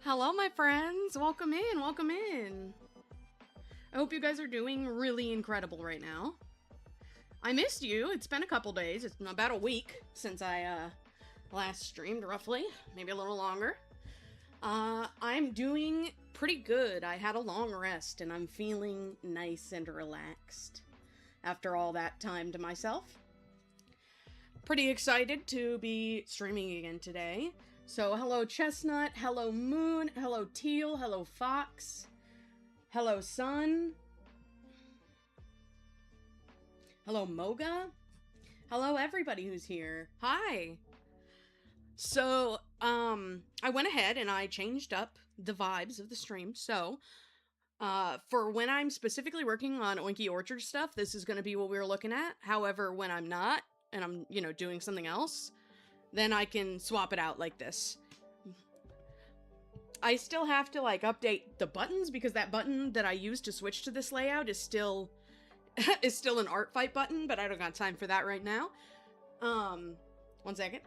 Hello, my friends. Welcome in. Welcome in. I hope you guys are doing really incredible right now. I missed you. It's been a couple days. It's been about a week since I last streamed, roughly. Maybe a little longer. I'm doing pretty good. I had a long rest and I'm feeling nice and relaxed after all that time to myself. Pretty excited to be streaming again today. So, hello Chestnut, hello Moon, hello Teal, hello Fox, hello Sun, hello Moga, hello everybody who's here. Hi! So, I went ahead and I changed up the vibes of the stream. So, for when I'm specifically working on Oinky Orchard stuff, this is going to be what we're looking at. However, when I'm not, and I'm, doing something else, then I can swap it out like this. I still have to, update the buttons, because that button that I used to switch to this layout is still an ArtFight button, but I don't got time for that right now. One second.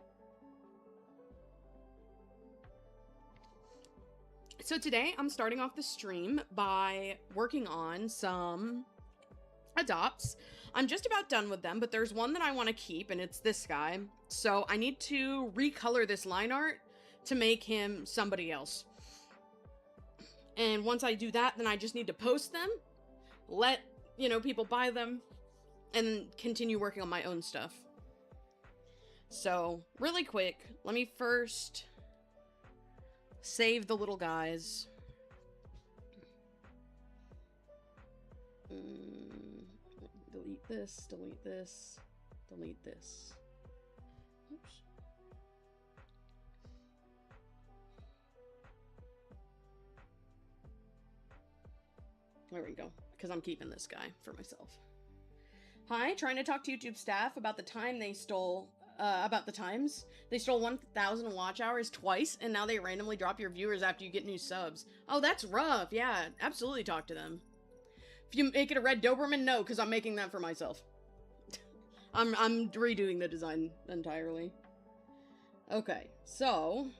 So today, I'm starting off the stream by working on some adopts. I'm just about done with them, but there's one that I want to keep, and it's this guy. So I need to recolor this line art to make him somebody else. And once I do that, then I just need to post them, let, people buy them, and continue working on my own stuff. So, really quick, let me first save the little guys. Delete this, delete this, delete this. Oops. There we go, because I'm keeping this guy for myself. Hi, trying to talk to YouTube staff about the time they stole, They stole 1,000 watch hours twice, and now they randomly drop your viewers after you get new subs. Oh, that's rough. Yeah, absolutely talk to them. If you make it a red Doberman, no, because I'm making that for myself. I'm redoing the design entirely. Okay, so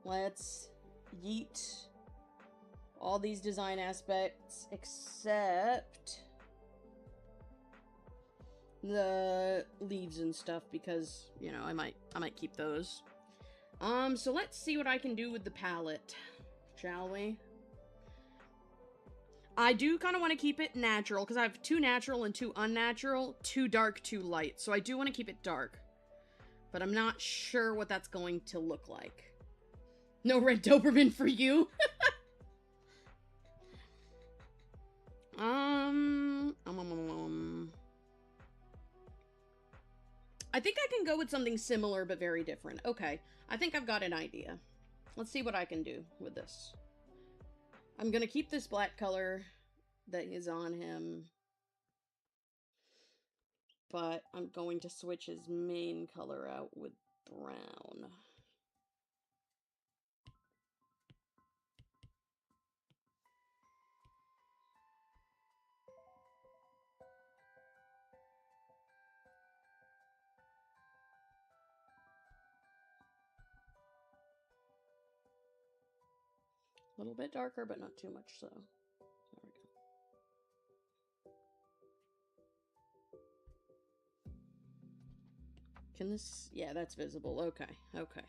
let's yeet all these design aspects except the leaves and stuff, because, I might keep those. So let's see what I can do with the palette. Shall we? I do kind of want to keep it natural, because I have 2 natural and 2 unnatural, 2 dark, 2 light, so I do want to keep it dark. But I'm not sure what that's going to look like. No red Doberman for you? I think I can go with something similar, but very different. Okay, I think I've got an idea. Let's see what I can do with this. I'm gonna keep this black color that is on him, but I'm going to switch his main color out with brown. A little bit darker, but not too much so. There we go. Can this... Yeah, that's visible. Okay, okay.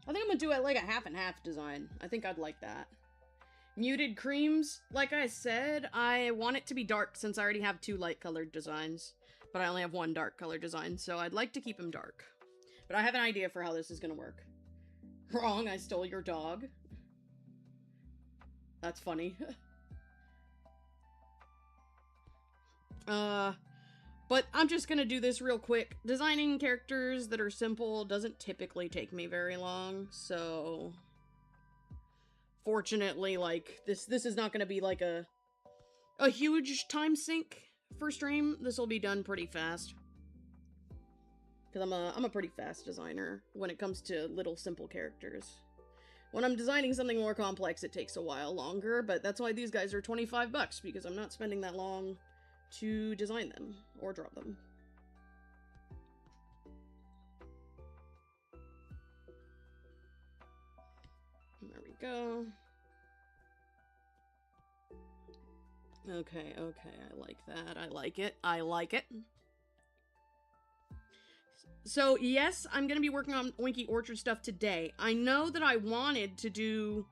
I think I'm gonna do it like a half and half design. I think I'd like that. Muted creams, like I said, I want it to be dark since I already have 2 light colored designs. But I only have 1 dark color design, so I'd like to keep them dark. But I have an idea for how this is gonna work. Wrong, I stole your dog. That's funny. But I'm just gonna do this real quick. Designing characters that are simple doesn't typically take me very long, so... Fortunately, this is not gonna be like a huge time sink for stream. This will be done pretty fast. Because I'm a pretty fast designer when it comes to little simple characters. When I'm designing something more complex, it takes a while longer, but that's why these guys are 25 bucks, because I'm not spending that long to design them or draw them. go. Okay, I like that. I like it. I like it. So, yes, I'm going to be working on Oinky Orchard stuff today. I know that I wanted to do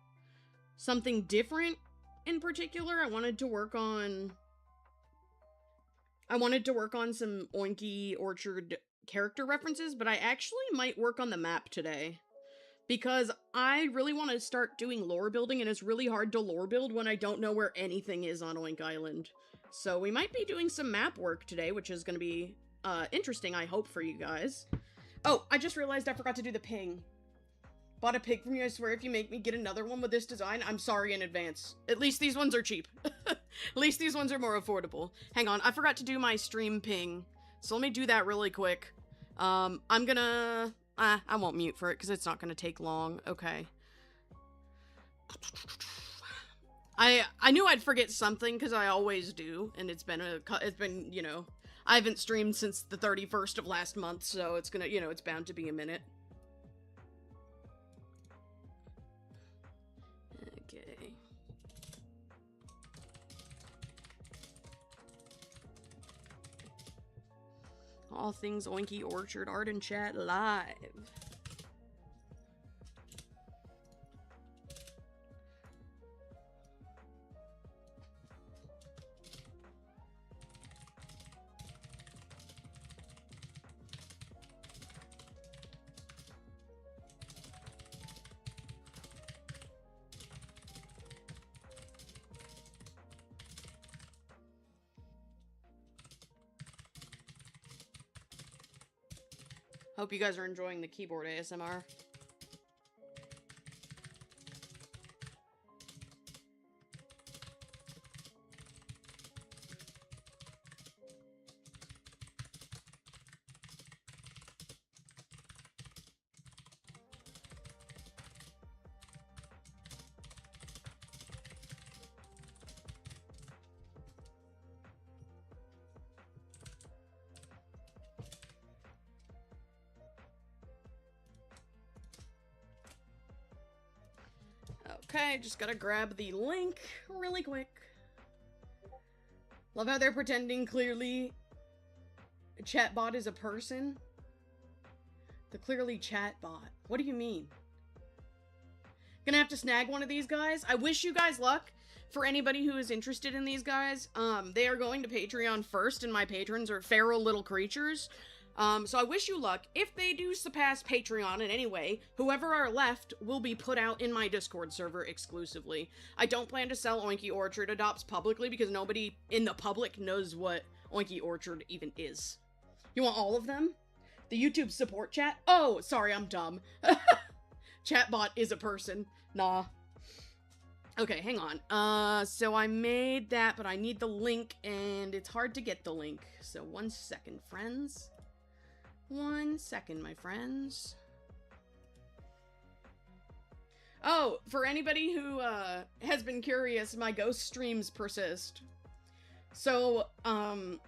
something different in particular. I wanted to work on some Oinky Orchard character references, but I actually might work on the map today. Because I really want to start doing lore building, and it's really hard to lore build when I don't know where anything is on Oink Island. So we might be doing some map work today, which is going to be interesting, I hope, for you guys. Oh, I just realized I forgot to do the ping. Bought a pig from you, I swear if you make me get another one with this design, I'm sorry in advance. At least these ones are cheap. At least these ones are more affordable. Hang on, I forgot to do my stream ping. So let me do that really quick. I'm gonna... I won't mute for it because it's not gonna take long. Okay. I knew I'd forget something because I always do, and it's been, you know, I haven't streamed since the 31st of last month, so it's gonna, you know, it's bound to be a minute. Okay. All things Oinky Orchard Art and Chat live. Hope you guys are enjoying the keyboard ASMR. Okay, just gotta grab the link really quick. Love how they're pretending clearly a chatbot is a person. The clearly chatbot. What do you mean? Gonna have to snag one of these guys. I wish you guys luck. For anybody who is interested in these guys, they are going to Patreon first, and my patrons are feral little creatures. So I wish you luck. If they do surpass Patreon in any way, whoever are left will be put out in my Discord server exclusively. I don't plan to sell Oinky Orchard adopts publicly because nobody in the public knows what Oinky Orchard even is. You want all of them? The YouTube support chat? Oh, sorry, I'm dumb. Chatbot is a person. Nah. Okay, hang on. So I made that, but I need the link, and it's hard to get the link. So 1 second, friends. 1 second, my friends. Oh, for anybody who, has been curious, my ghost streams persist. So, hang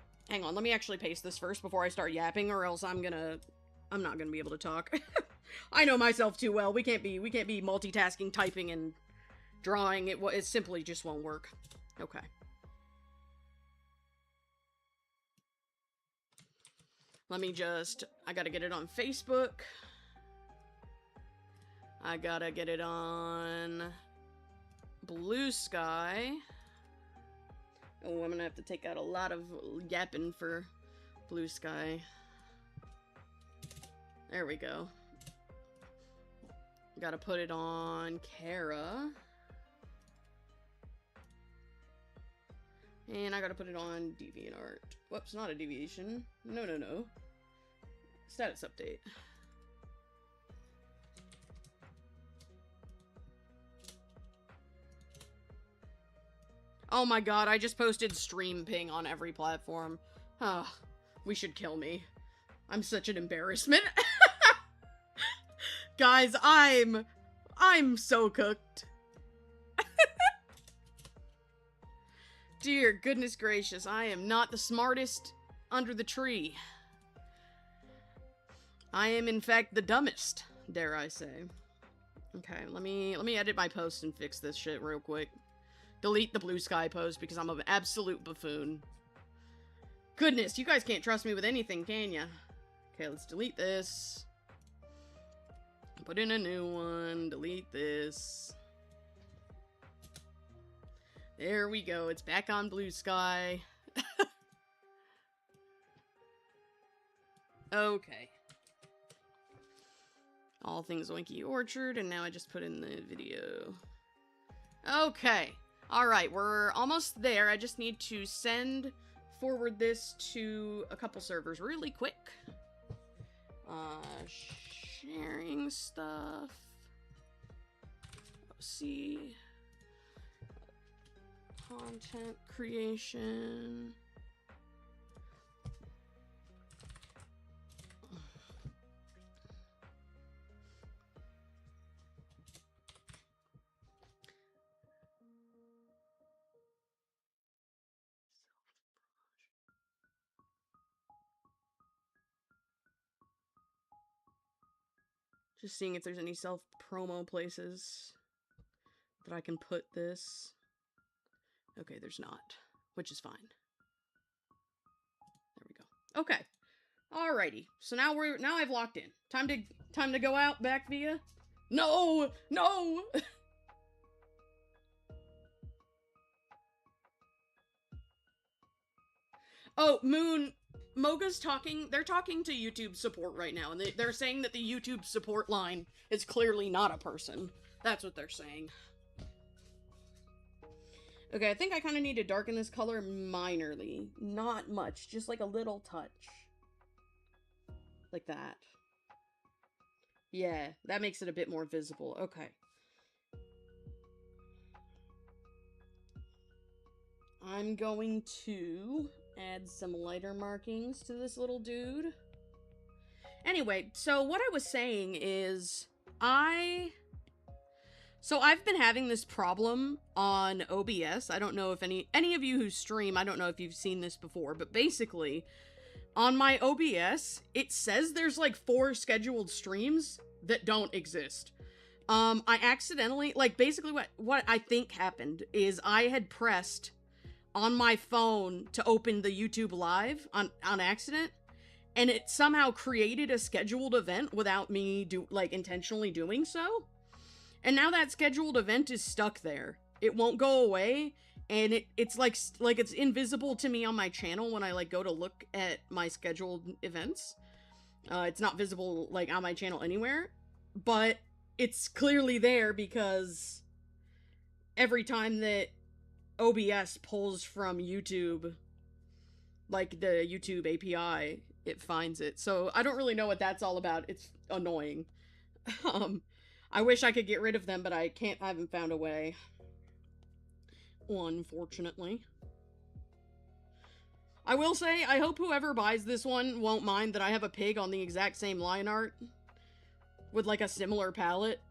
on, let me actually paste this first before I start yapping, or else I'm not gonna be able to talk. I know myself too well. We can't be multitasking, typing, and drawing. It simply just won't work. Okay. Let me just, I gotta get it on Facebook. I gotta get it on Blue Sky. Oh, I'm gonna have to take out a lot of yapping for Blue Sky. There we go. Gotta put it on Kara. And I gotta put it on DeviantArt. Whoops, not a deviation. No, no, no. Status update. Oh my god, I just posted stream ping on every platform. Ah, we should kill me. I'm such an embarrassment. Guys, I'm so cooked. Dear goodness gracious, I am not the smartest under the tree. I am, in fact, the dumbest, dare I say. Okay, let me edit my post and fix this shit real quick. Delete the blue sky post because I'm an absolute buffoon. Goodness, you guys can't trust me with anything, can ya? Okay, let's delete this. Put in a new one. Delete this. There we go. It's back on blue sky. Okay. All things Oinky Orchard, and now I just put in the video. Okay. Alright, we're almost there. I just need to forward this to a couple servers really quick. Sharing stuff. See. Content creation. Just seeing if there's any self-promo places that I can put this. Okay, there's not, which is fine. There we go. Okay. Alrighty. So now I've locked in. Time to go out back via. No! No! Oh, Moon, Moga's talking, they're talking to YouTube support right now, and they're saying that the YouTube support line is clearly not a person. That's what they're saying. Okay, I think I kind of need to darken this color minorly. Not much, just like a little touch. Like that. Yeah, that makes it a bit more visible. Okay. I'm going to add some lighter markings to this little dude. Anyway, so what I was saying is, So I've been having this problem on OBS. I don't know if any of you who stream, I don't know if you've seen this before, but basically, on my OBS, it says there's like 4 scheduled streams that don't exist. I accidentally, like, basically what I think happened is I had pressed on my phone to open the YouTube Live on accident, and it somehow created a scheduled event without me intentionally doing so. And now that scheduled event is stuck there. It won't go away, and it's like it's invisible to me on my channel when I like go to look at my scheduled events. It's not visible like on my channel anywhere, but it's clearly there because every time that OBS pulls from YouTube, like the YouTube API, it finds it. So I don't really know what that's all about. It's annoying. I wish I could get rid of them, but I can't. I haven't found a way. Unfortunately. I will say, I hope whoever buys this one won't mind that I have a pig on the exact same line art with like a similar palette.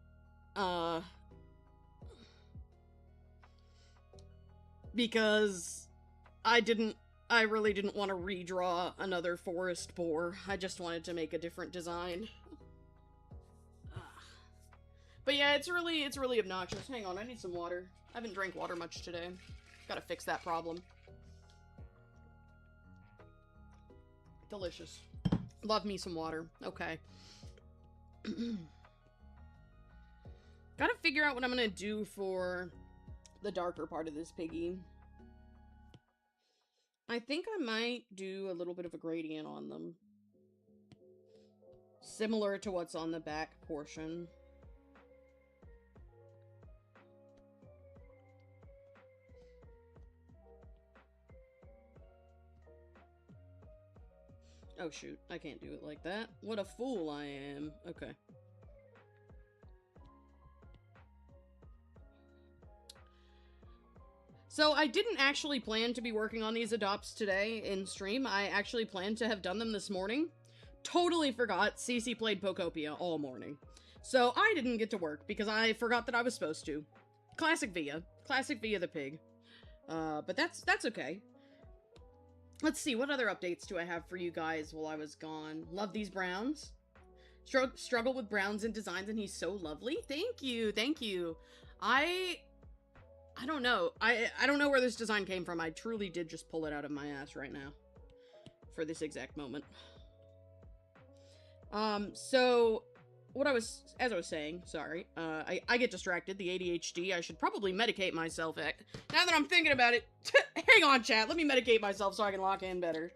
Because I really didn't want to redraw another forest boar. I just wanted to make a different design. But yeah, it's really obnoxious. Hang on, I need some water. I haven't drank water much today. Gotta fix that problem. Delicious. Love me some water. Okay. Gotta figure out what I'm gonna do for the darker part of this piggy. I think I might do a little bit of a gradient on them. Similar to what's on the back portion. Oh shoot, I can't do it like that. What a fool I am. Okay. So I didn't actually plan to be working on these adopts today in stream. I actually planned to have done them this morning. Totally forgot. Cece played Pokopia all morning. So I didn't get to work because I forgot that I was supposed to. Classic Via. Classic Via the pig. But that's okay. Let's see, what other updates do I have for you guys while I was gone? Love these browns. Struggle with browns and designs, and he's so lovely. Thank you, thank you. I don't know. I don't know where this design came from. I truly did just pull it out of my ass right now. For this exact moment. So, as I was saying, sorry, I get distracted, the ADHD, I should probably medicate myself. Now that I'm thinking about it, hang on, chat, let me medicate myself so I can lock in better.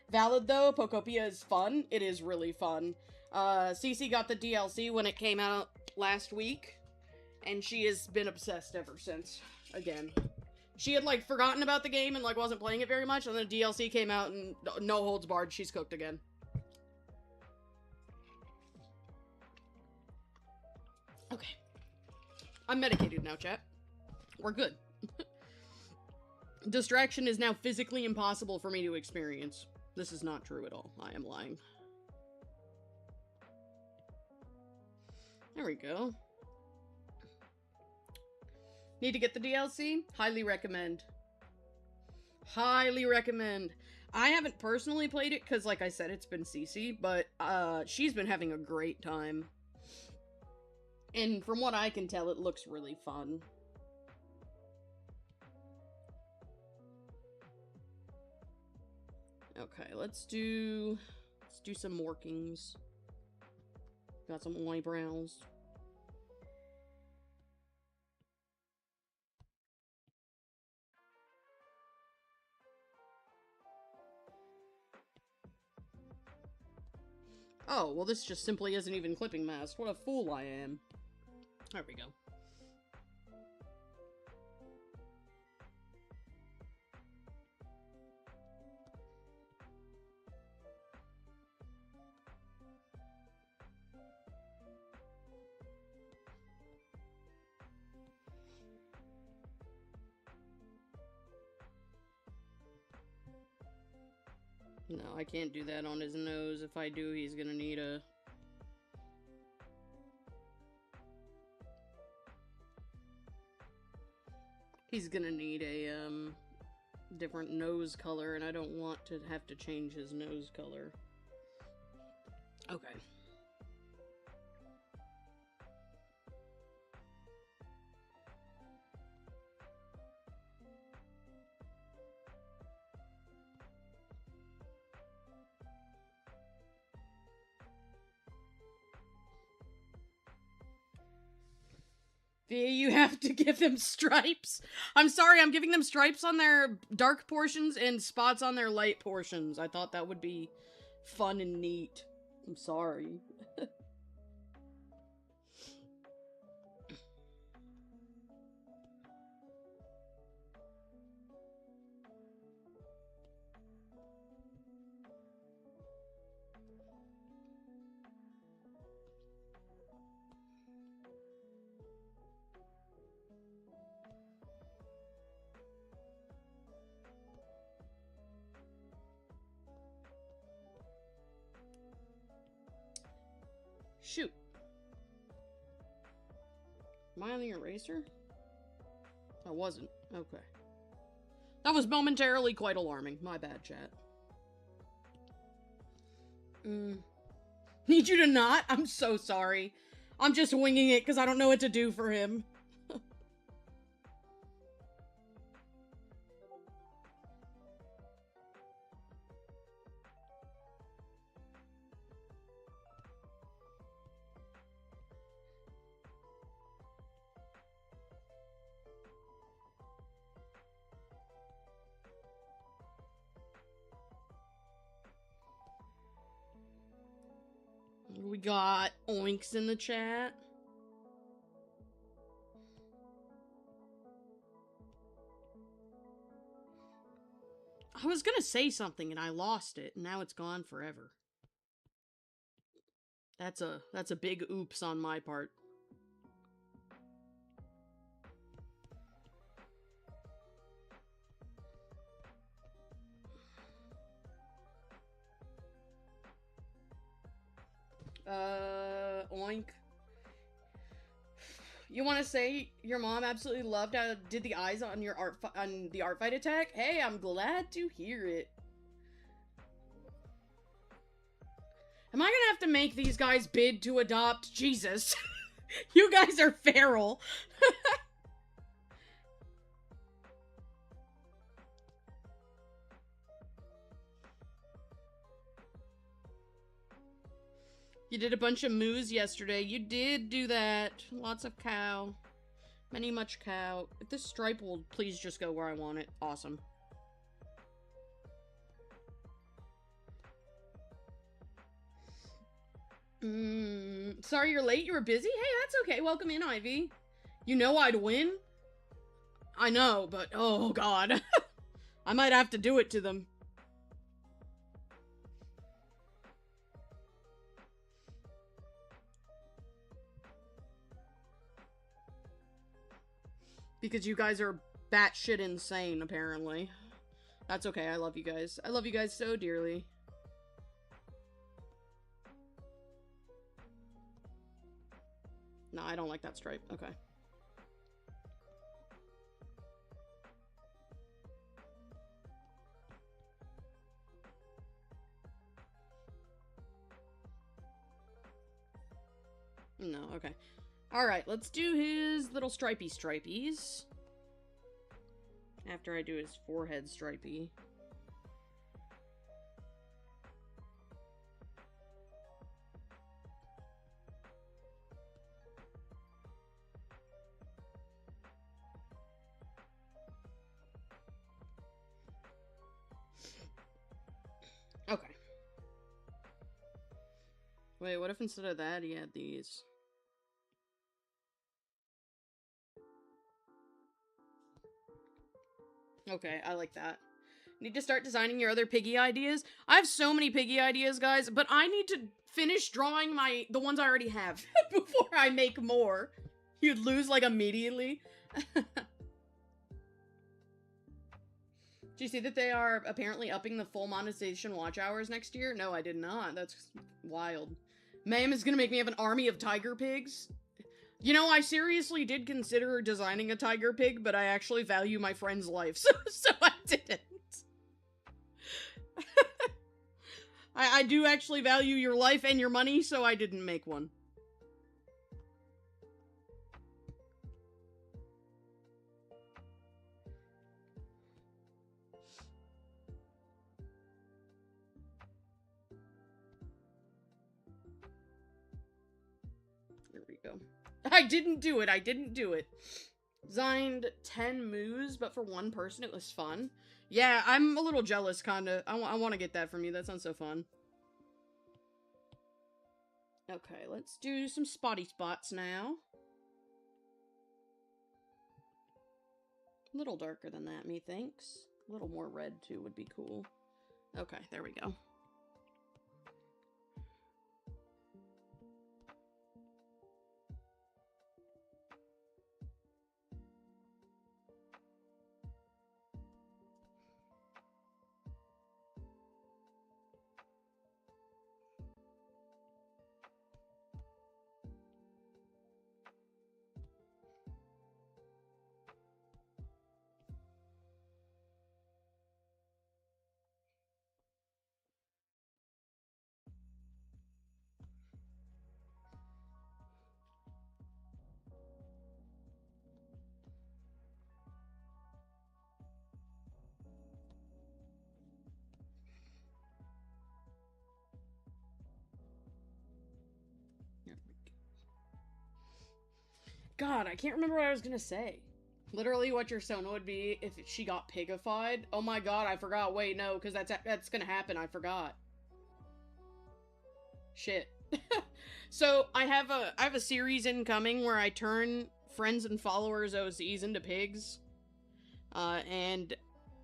Valid, though, Pokopia is fun. It is really fun. Cece got the DLC when it came out last week, and she has been obsessed ever since, again. She had, like, forgotten about the game and, like, wasn't playing it very much, and then the DLC came out, and no holds barred, she's cooked again. Okay. I'm medicated now, chat. We're good. Distraction is now physically impossible for me to experience. This is not true at all. I am lying. There we go. Need to get the DLC? Highly recommend. Highly recommend. I haven't personally played it because, like I said, it's been Cece, but she's been having a great time. And from what I can tell, it looks really fun. Okay, let's do some workings. Got some eyebrows. Oh, well this just simply isn't even clipping mask. What a fool I am. There we go. No, I can't do that on his nose. If I do, he's gonna need a... He's gonna need a, different nose color, and I don't want to have to change his nose color. Okay. You have to give them stripes. I'm sorry, I'm giving them stripes on their dark portions and spots on their light portions. I thought that would be fun and neat. I'm sorry. Shoot. Am I on the eraser? I wasn't. Okay. That was momentarily quite alarming. My bad, chat. Need you to not? I'm so sorry. I'm just winging it because I don't know what to do for him. We got Oinks in the chat. I was gonna say something and I lost it, and now it's gone forever. That's a big oops on my part. Oink. You want to say your mom absolutely loved how did the eyes on your on the ArtFight attack? Hey, I'm glad to hear it. Am I gonna have to make these guys bid to adopt? Jesus. You guys are feral. You did a bunch of moos yesterday. You did do that. Lots of cow. Many much cow. If this stripe will please just go where I want it. Awesome. Sorry you're late. You were busy? Hey, that's okay. Welcome in, Ivy. You know I'd win? I know, but oh god. I might have to do it to them. Because you guys are batshit insane, apparently. That's okay, I love you guys. I love you guys so dearly. No, I don't like that stripe. Okay. No, okay. Alright, let's do his little stripey stripies. After I do his forehead stripey. Okay. Wait, what if instead of that he had these? Okay, I like that. Need to start designing your other piggy ideas? I have so many piggy ideas, guys, but I need to finish drawing the ones I already have before I make more. You'd lose, like, immediately. Do you see that they are apparently upping the full monetization watch hours next year? No, I did not. That's wild. Ma'am is gonna make me have an army of tiger pigs? You know, I seriously did consider designing a tiger pig, but I actually value my friend's life, so I didn't. I do actually value your life and your money, so I didn't make one. Here we go. I didn't do it. I didn't do it. Designed 10 moos, but for one person it was fun. Yeah, I'm a little jealous, kinda. I want to get that from you. That sounds so fun. Okay, let's do some spotty spots now. A little darker than that, methinks. A little more red, too, would be cool. Okay, there we go. God, I can't remember what I was gonna say. Literally what your Sona would be if she got pigified. Oh my god, I forgot. Wait, no, because that's gonna happen. I forgot. Shit. So, I have a series incoming where I turn friends and followers OCs into pigs. And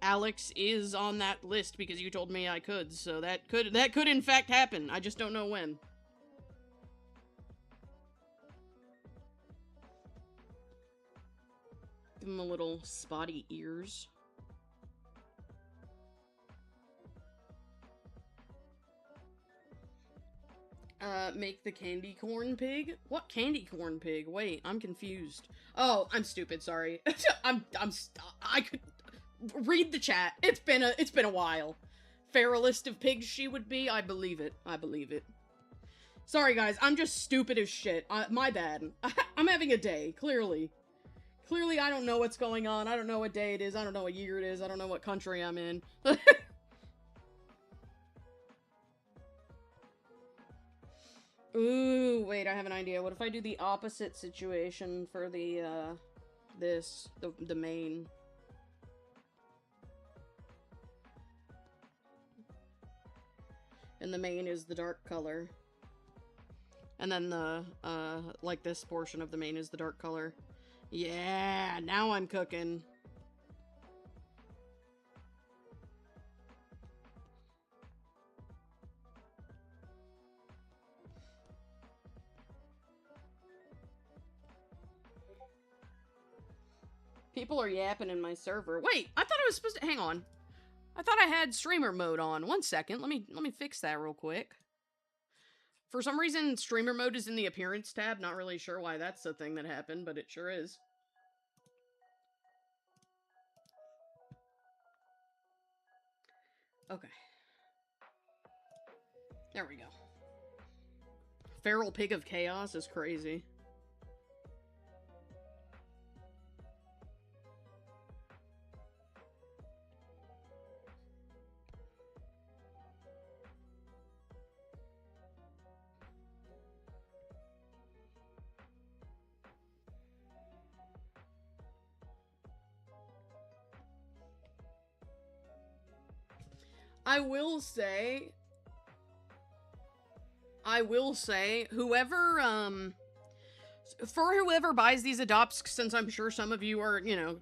Alex is on that list because you told me I could, so that could in fact happen. I just don't know when. Give him a little spotty ears. Make the candy corn pig? What candy corn pig? Wait, I'm confused. Oh, I'm stupid, sorry. I could read the chat. It's been a while. Fairest of pigs she would be, I believe it. I believe it. Sorry, guys. I'm just stupid as shit. My bad. I'm having a day, clearly. Clearly, I don't know what's going on. I don't know what day it is. I don't know what year it is. I don't know what country I'm in. Ooh, wait, I have an idea. What if I do the opposite situation for the, the main? And the main is the dark color. And then the, like this portion of the main is the dark color. Yeah, now I'm cooking. People are yapping in my server. Wait, I thought I was supposed to... Hang on. I thought I had streamer mode on. One second. Let me fix that real quick. For some reason, streamer mode is in the appearance tab. Not really sure why that's the thing that happened, but it sure is. Okay. There we go. Feral Pig of Chaos is crazy. I will say, whoever, for whoever buys these adopts, since I'm sure some of you are, you know,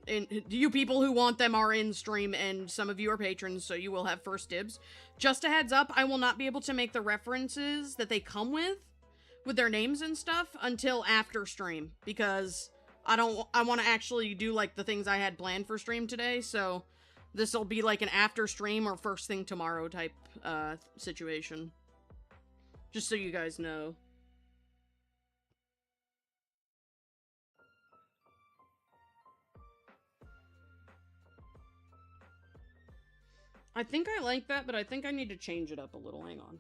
you people who want them are in stream, and some of you are patrons, so you will have first dibs. Just a heads up, I will not be able to make the references that they come with their names and stuff, until after stream, because I want to actually do, like, the things I had planned for stream today, so this will be like an after stream or first thing tomorrow type, situation. Just so you guys know. I think I like that, but I think I need to change it up a little. Hang on.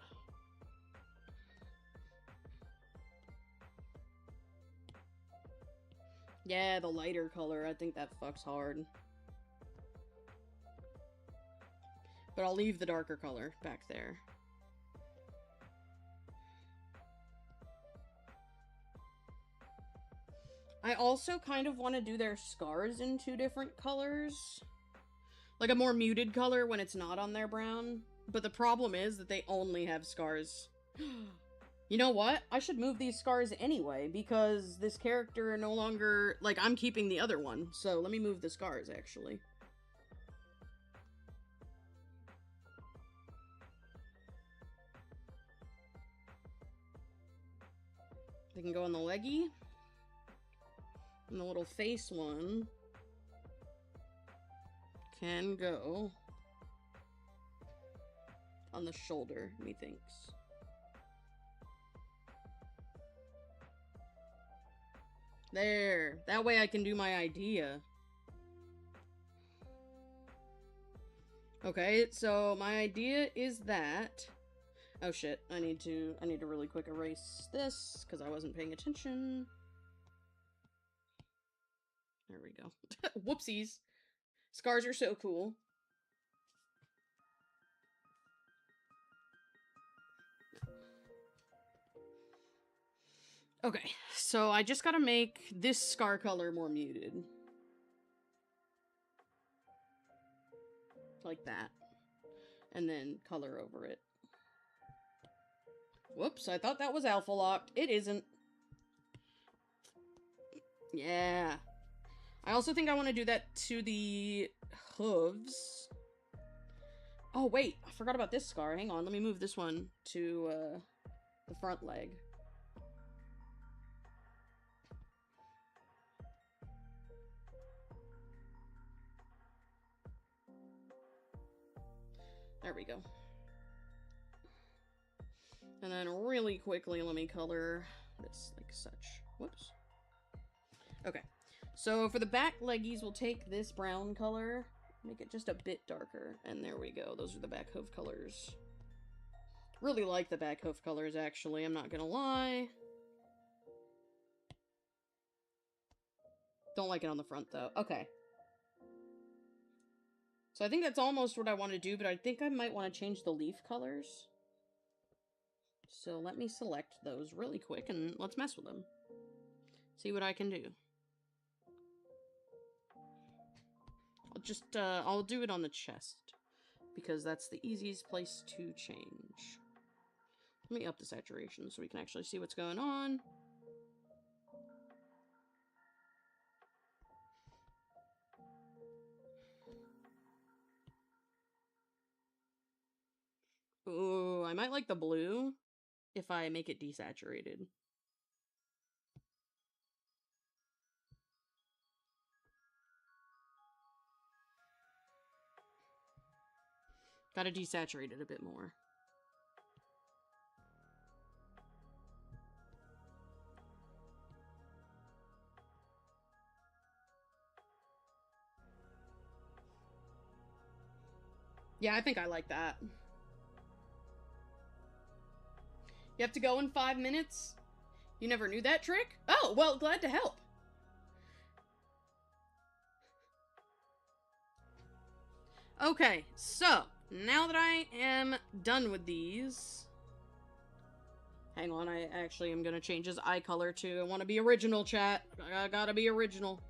Yeah, the lighter color. I think that fucks hard. But I'll leave the darker color back there. I also kind of want to do their scars in 2 different colors. Like a more muted color when it's not on their brown. But the problem is that they only have scars. You know what? I should move these scars anyway, because this character no longer... Like, I'm keeping the other one. So let me move the scars, actually. They can go on the leggy. And the little face one can go on the shoulder, methinks. There. That way I can do my idea. Okay, so my idea is that... Oh shit, I need to really quick erase this, because I wasn't paying attention. There we go. Whoopsies. Scars are so cool. Okay, so I just gotta make this scar color more muted. Like that. And then color over it. Whoops, I thought that was alpha locked. It isn't. Yeah. I also think I want to do that to the hooves. Oh, wait. I forgot about this scar. Hang on. Let me move this one to the front leg. There we go. And then really quickly, let me color this like such. Whoops. Okay. So for the back leggies, we'll take this brown color, make it just a bit darker, and there we go. Those are the back hoof colors. really like the back hoof colors, actually. I'm not gonna lie. Don't like it on the front, though. Okay. So I think that's almost what I want to do, but I think I might want to change the leaf colors. So let me select those really quick, and let's mess with them. See what I can do. I'll do it on the chest, because that's the easiest place to change. Let me up the saturation so we can actually see what's going on. Ooh, I might like the blue if I make it desaturated. Gotta desaturate it a bit more. Yeah, I think I like that. You have to go in 5 minutes? You never knew that trick? Oh, well, glad to help. Okay, so, now that I am done with these... Hang on, I actually am gonna change his eye color too. I want to be original, chat. I gotta be original.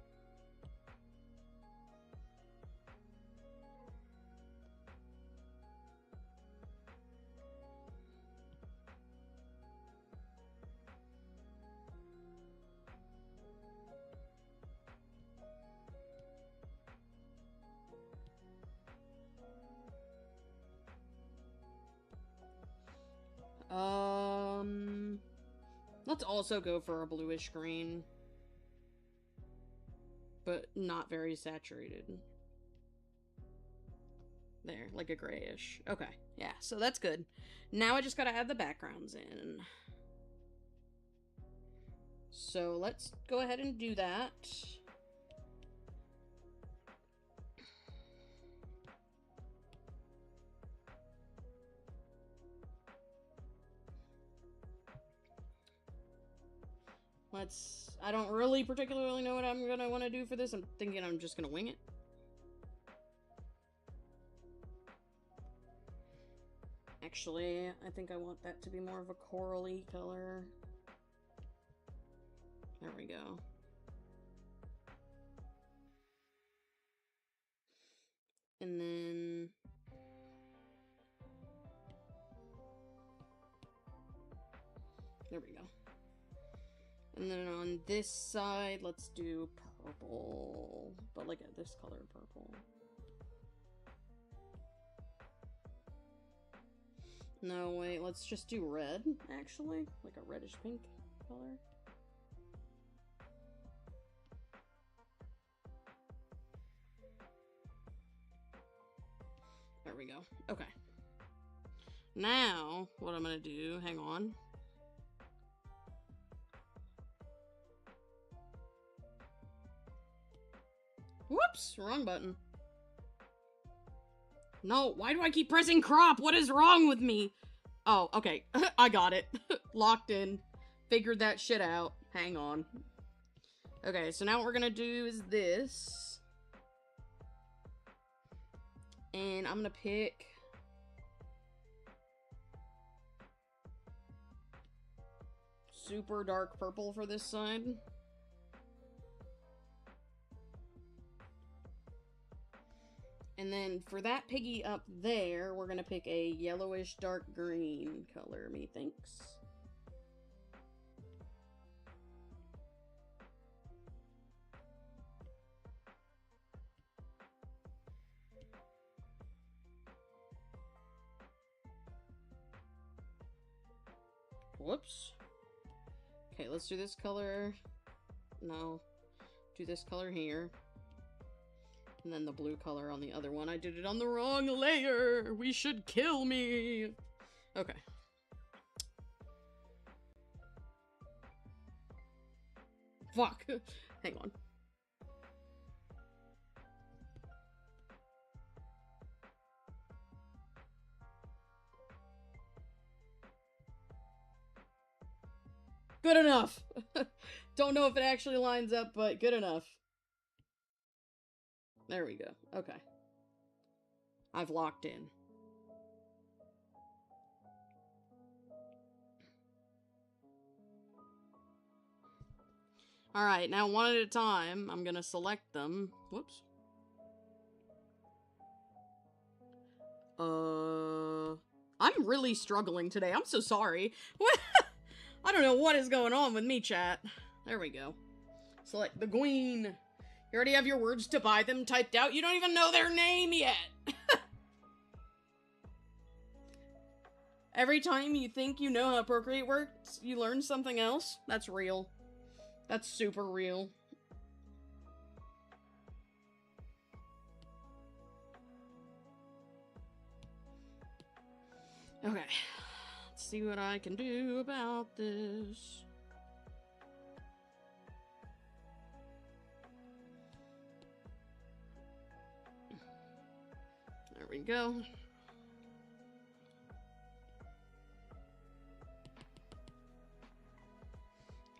Let's also go for a bluish green. But not very saturated. There, like a grayish. Okay, yeah, so that's good. Now I just gotta add the backgrounds in. So let's go ahead and do that. I don't really particularly know what I'm gonna want to do for this. I'm thinking I'm just gonna wing it. Actually, I think I want that to be more of a corally color. There we go. And then... there we go. And then on this side, let's do purple. But like this color purple. No, wait, let's just do red, actually. Like a reddish pink color. There we go. Okay. Now, what I'm gonna do, hang on. Whoops! Wrong button. No, why do I keep pressing crop? What is wrong with me? Oh, okay. I got it. Locked in. Figured that shit out. Hang on. Okay, so now what we're gonna do is this. And I'm gonna pick... super dark purple for this side. And then for that piggy up there, we're gonna pick a yellowish dark green color, methinks. Whoops. Okay, let's do this color. No. Do this color here. And then the blue color on the other one. I did it on the wrong layer! We should kill me! Okay. Fuck! Hang on. Good enough. Don't know if it actually lines up, but good enough. There we go. Okay. I've locked in. Alright, now one at a time, I'm gonna select them. Whoops. I'm really struggling today. I'm so sorry. What? I don't know what is going on with me, chat. There we go. Select the queen. You already have your words to buy them typed out. You don't even know their name yet. Every time you think you know how Procreate works, you learn something else. That's real. That's super real. Okay. Let's see what I can do about this. There we go.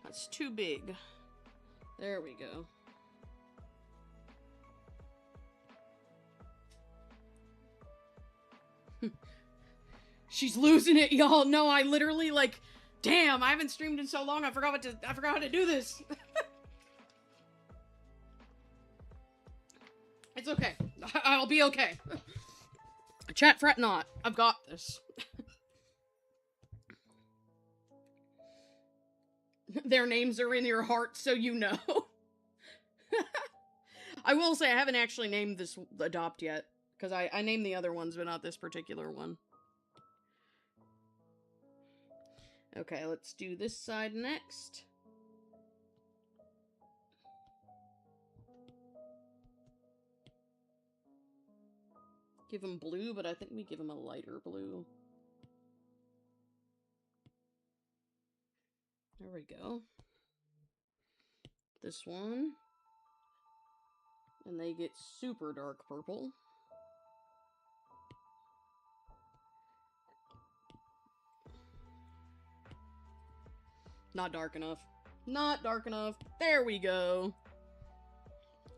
That's too big. There we go. She's losing it, y'all. No, I literally, like, damn, I haven't streamed in so long, I forgot how to do this. It's okay. I'll be okay. Chat, fret not. I've got this. Their names are in your heart, so you know. I will say I haven't actually named this adopt yet, because I named the other ones, but not this particular one. Okay, let's do this side next. Give him blue, but I think we give him a lighter blue. There we go. This one. And they get super dark purple. Not dark enough. Not dark enough. There we go.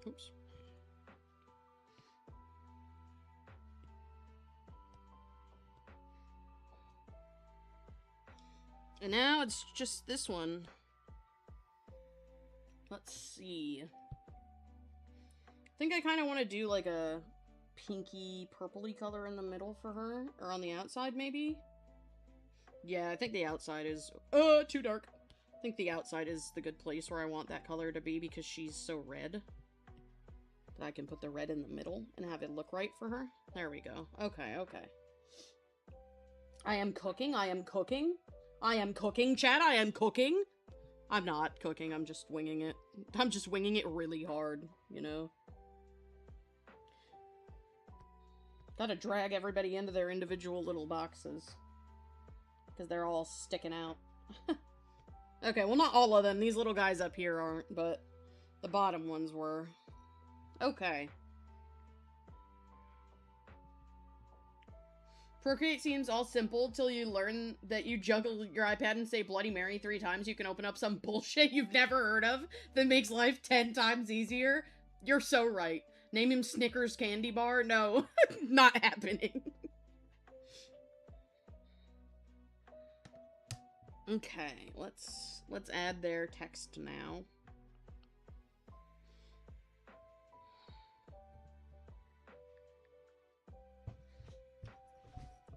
Oops. And now it's just this one. Let's see. I think I kind of want to do like a pinky purpley color in the middle for her. Or on the outside, maybe? Yeah, I think the outside is... too dark. I think the outside is the good place where I want that color to be because she's so red. That I can put the red in the middle and have it look right for her. There we go. Okay, okay. I am cooking. I am cooking. I am cooking, chat. I am cooking. I'm not cooking. I'm just winging it. I'm just winging it really hard, you know? Gotta drag everybody into their individual little boxes. Because they're all sticking out. Okay, well not all of them. These little guys up here aren't, but the bottom ones were. Okay. Procreate seems all simple till you learn that you juggle your iPad and say Bloody Mary 3 times. You can open up some bullshit you've never heard of that makes life 10 times easier. You're so right. Name him Snickers Candy Bar? No, not happening. Okay, let's add their text now.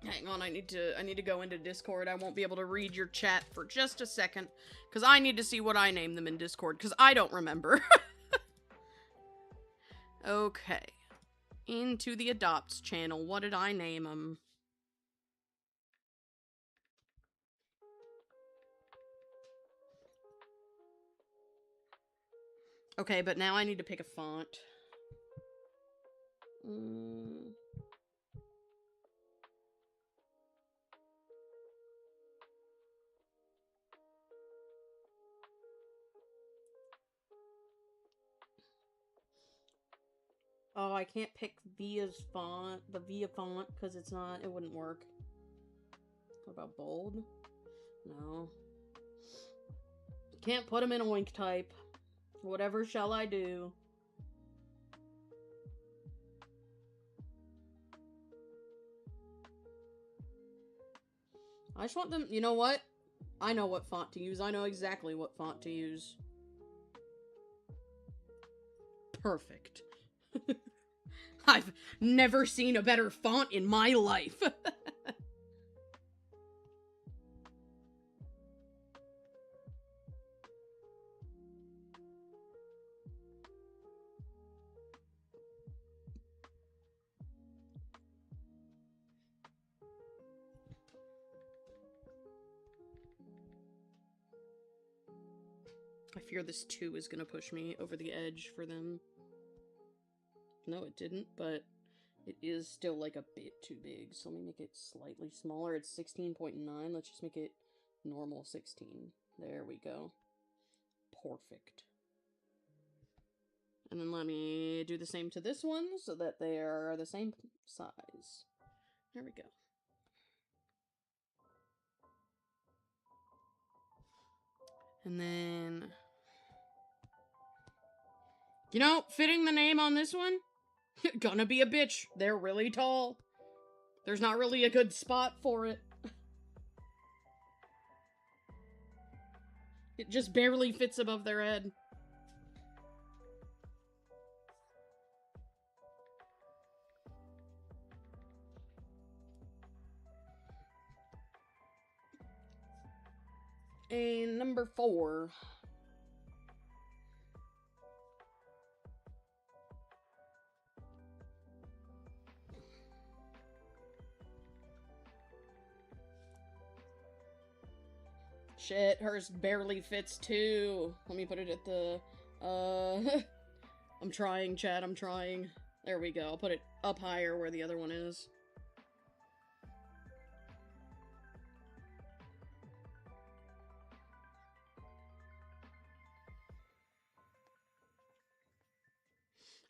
Hang on, I need to go into Discord. I won't be able to read your chat for just a second, because I need to see what I named them in Discord, because I don't remember. Okay. Into the Adopts channel. What did I name them? Okay, but now I need to pick a font. Oh, I can't pick Via's font, the Via font, because it wouldn't work. What about bold? No. Can't put them in Oink type. Whatever shall I do? I just want them... You know what? I know what font to use. I know exactly what font to use. Perfect. I've never seen a better font in my life. I fear this 2 is gonna push me over the edge for them. No, it didn't, but it is still like a bit too big, so let me make it slightly smaller. It's 16.9. Let's just make it normal 16. There we go. Perfect. And then let me do the same to this one so that they are the same size. There we go. And then... You know, fitting the name on this one? Gonna be a bitch. They're really tall. There's not really a good spot for it. It just barely fits above their head. And number 4. Shit, hers barely fits too. Let me put it at the, I'm trying, chat, I'm trying. There we go, I'll put it up higher where the other one is.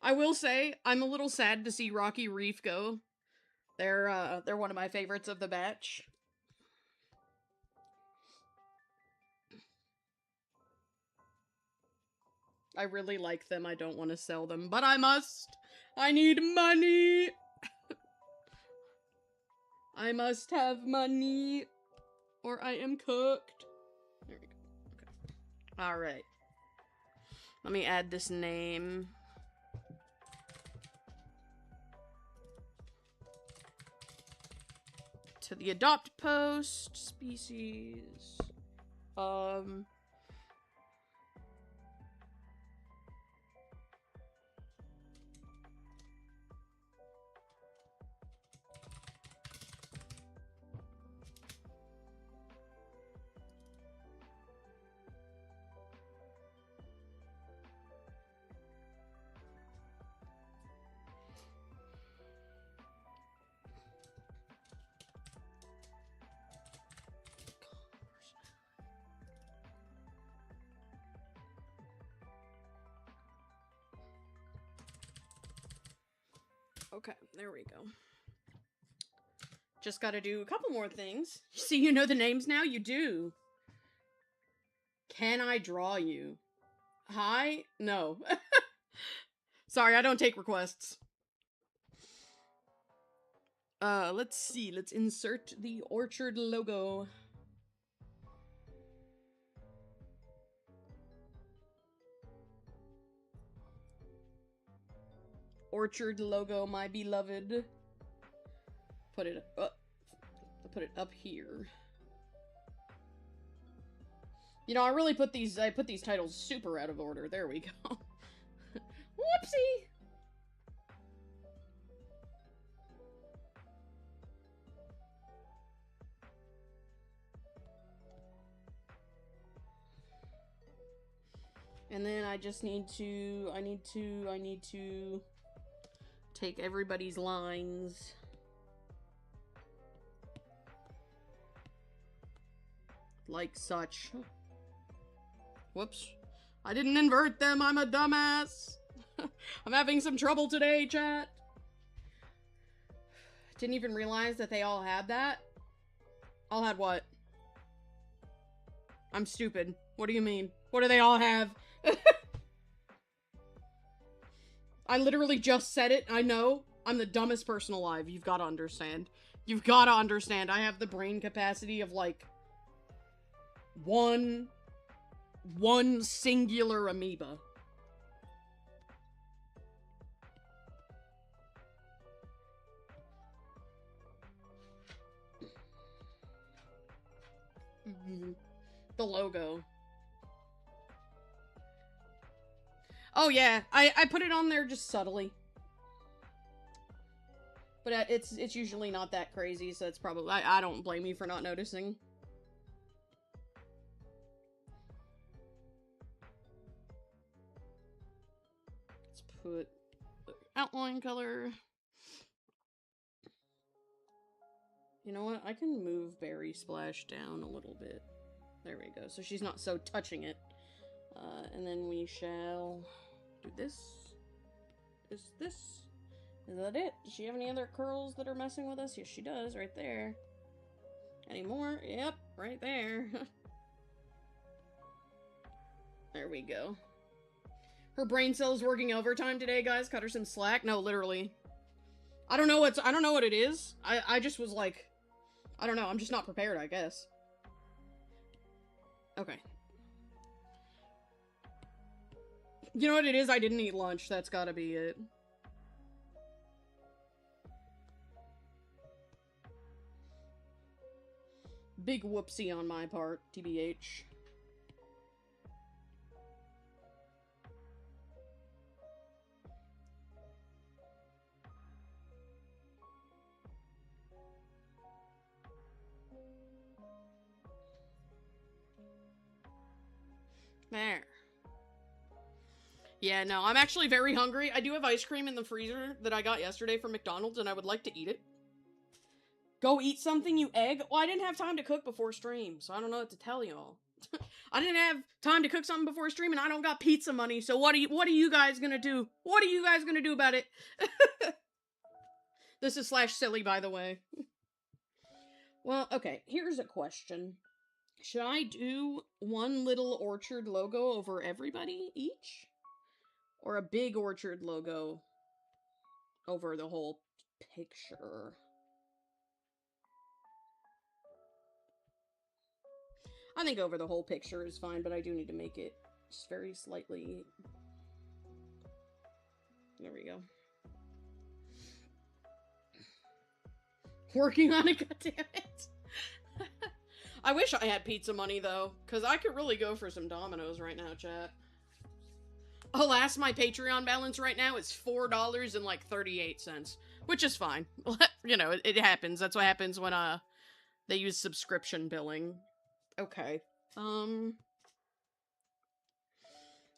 I will say, I'm a little sad to see Rocky Reef go. They're one of my favorites of the batch. I really like them. I don't want to sell them, but I must. I need money. I must have money, or I am cooked. There we go. Okay. All right. Let me add this name. To the adopt post species. Okay, there we go. Just gotta do a couple more things. See, you know the names now? You do. Can I draw you? Hi? No. Sorry, I don't take requests. Let's see. Let's insert the orchard logo. Orchard logo, my beloved. Put it up. Put it up here. You know, I put these titles super out of order. There we go. Whoopsie! And then I just need to, I need to take everybody's lines. Like such. Whoops. I didn't invert them, I'm a dumbass. I'm having some trouble today, chat. Didn't even realize that they all had that. All had what? I'm stupid. What do you mean? What do they all have? I literally just said it. I know. I'm the dumbest person alive. You've got to understand. You've got to understand. I have the brain capacity of, like, one singular amoeba. The logo. Oh yeah, I put it on there just subtly. But it's usually not that crazy, so it's probably... I don't blame you for not noticing. Let's put the outline color. You know what? I can move Berry Splash down a little bit. There we go. So she's not so touching it. And then we shall do this. Is that it? Does she have any other curls that are messing with us? Yes, she does, right there. Any more? Yep, right there. There we go. Her brain cells working overtime today, guys. Cut her some slack. No, literally. I don't know what it is. I just was like, I don't know. I'm just not prepared, I guess. Okay. You know what it is? I didn't eat lunch. That's gotta be it. Big whoopsie on my part, TBH. There. Yeah, no, I'm actually very hungry. I do have ice cream in the freezer that I got yesterday from McDonald's, and I would like to eat it. Go eat something, you egg? Well, I didn't have time to cook before stream, so I don't know what to tell y'all. I didn't have time to cook something before stream, and I don't got pizza money, so what are you guys gonna do? What are you guys gonna do about it? This is /silly, by the way. Well, okay, here's a question. Should I do one little orchard logo over everybody each? Or a big orchard logo over the whole picture? I think over the whole picture is fine, but I do need to make it just very slightly... There we go. Working on it, goddammit. I wish I had pizza money, though, because I could really go for some Domino's right now, chat. Alas, my Patreon balance right now is $4.38, which is fine. You know, it happens. That's what happens when, they use subscription billing. Okay. I'm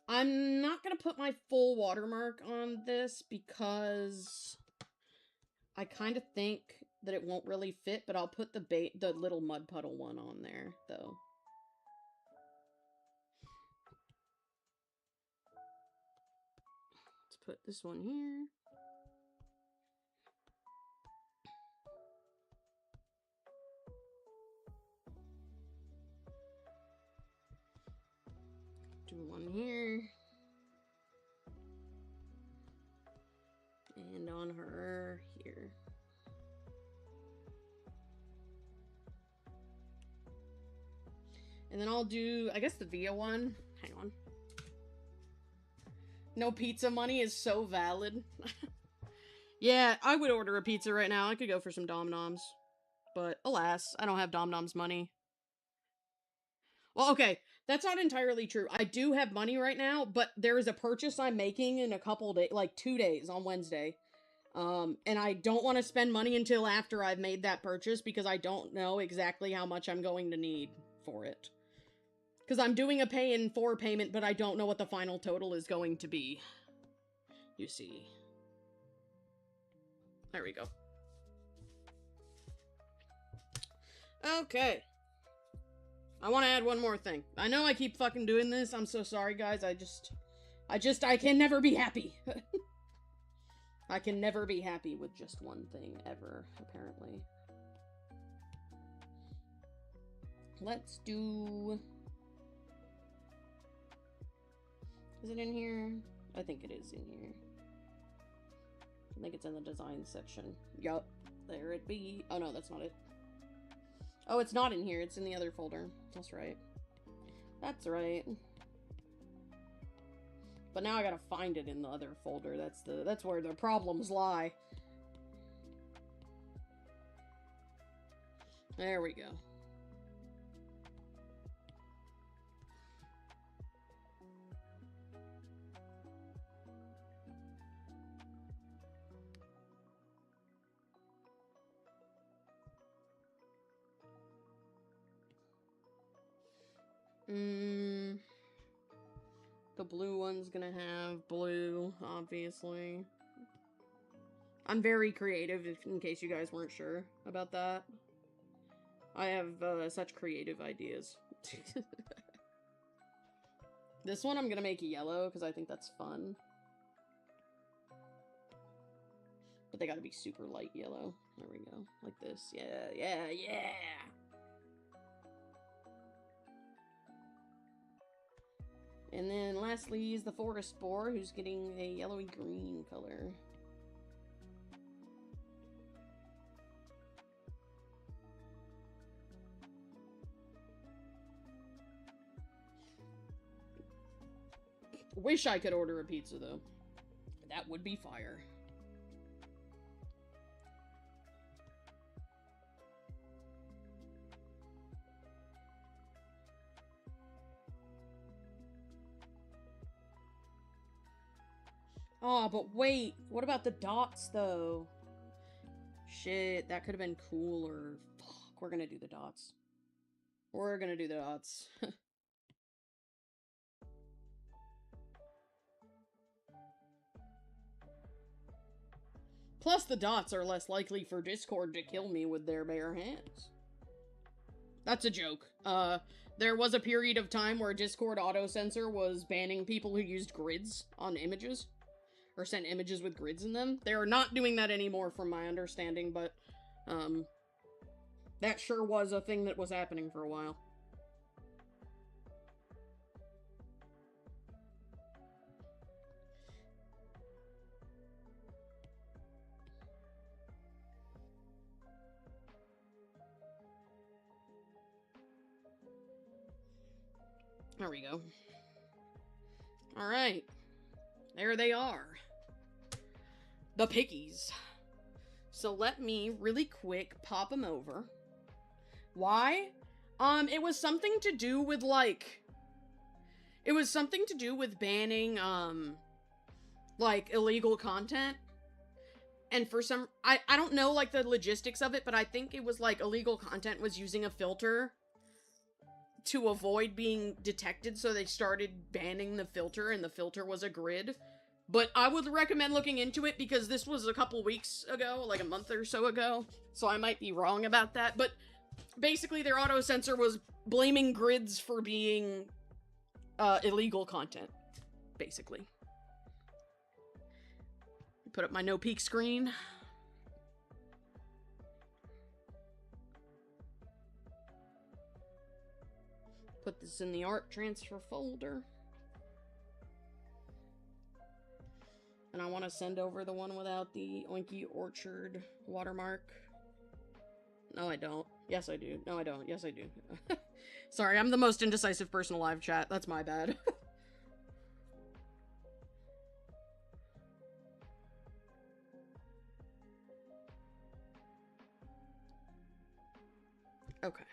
not gonna put my full watermark on this because I kind of think that it won't really fit, but I'll put the little mud puddle one on there, though. Let's put this one here. Do one here. And on her here. And then I'll do, I guess, the Via one. Hang on. No pizza money is so valid. Yeah, I would order a pizza right now. I could go for some Dom-Noms. But, alas, I don't have Dom-Noms money. Well, okay, that's not entirely true. I do have money right now, but there is a purchase I'm making in a couple days, like 2 days on Wednesday. And I don't want to spend money until after I've made that purchase because I don't know exactly how much I'm going to need for it. Because I'm doing a pay-in-4 payment, but I don't know what the final total is going to be. You see. There we go. Okay. I want to add one more thing. I know I keep fucking doing this. I'm so sorry, guys. I can never be happy. I can never be happy with just one thing ever, apparently. Let's do... Is it in here? I think it is in here. I think it's in the design section. Yup. There it be. Oh no, that's not it. Oh, it's not in here. It's in the other folder. That's right. That's right. But now I gotta find it in the other folder. That's where the problems lie. There we go. The blue one's gonna have blue, obviously. I'm very creative, in case you guys weren't sure about that. I have such creative ideas. This one I'm gonna make yellow, because I think that's fun. But they gotta be super light yellow. There we go. Like this. Yeah, yeah, yeah! And then lastly is the forest boar, who's getting a yellowy green color. Wish I could order a pizza, though. That would be fire. Oh, but wait. What about the dots, though? Shit, that could have been cooler. Fuck, we're gonna do the dots. We're gonna do the dots. Plus, the dots are less likely for Discord to kill me with their bare hands. That's a joke. There was a period of time where Discord auto-censor was banning people who used grids on images. Or sent images with grids in them. They are not doing that anymore from my understanding, but, that sure was a thing that was happening for a while. There we go. Alright. There they are. The piggies. So let me, really quick, pop them over. Why? It was something to do with, like... It was something to do with banning, like, illegal content. And for some... I don't know, like, the logistics of it, but I think it was, like, illegal content was using a filter to avoid being detected, so they started banning the filter, and the filter was a grid. But I would recommend looking into it, because this was a couple weeks ago, like a month or so ago, so I might be wrong about that, but basically their auto-censor was blaming grids for being, illegal content, basically. Put up my no-peek screen. Put this in the art transfer folder. And I want to send over the one without the Oinky Orchard watermark. No, I don't. Yes, I do. No, I don't. Yes, I do. Sorry, I'm the most indecisive person alive, chat. That's my bad. Okay.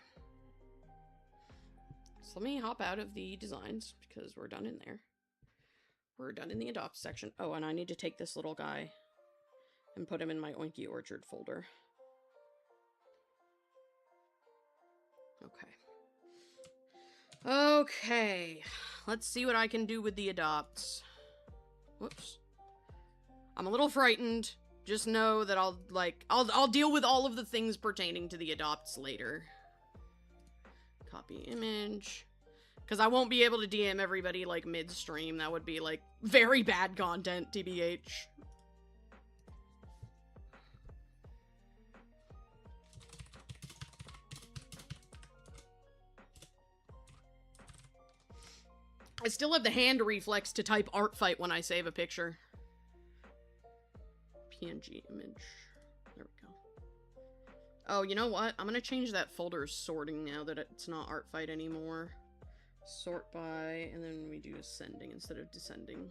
So let me hop out of the designs, because we're done in there. We're done in the adopt section. Oh, and I need to take this little guy and put him in my Oinky Orchard folder. Okay. Okay. Let's see what I can do with the adopts. Whoops. I'm a little frightened. Just know that I'll deal with all of the things pertaining to the adopts later. Copy image. Because I won't be able to DM everybody, like, mid-stream. That would be, like, very bad content, TBH. I still have the hand reflex to type ArtFight when I save a picture. PNG image. There we go. Oh, you know what? I'm gonna change that folder sorting now that it's not ArtFight anymore. Sort by, and then we do ascending instead of descending.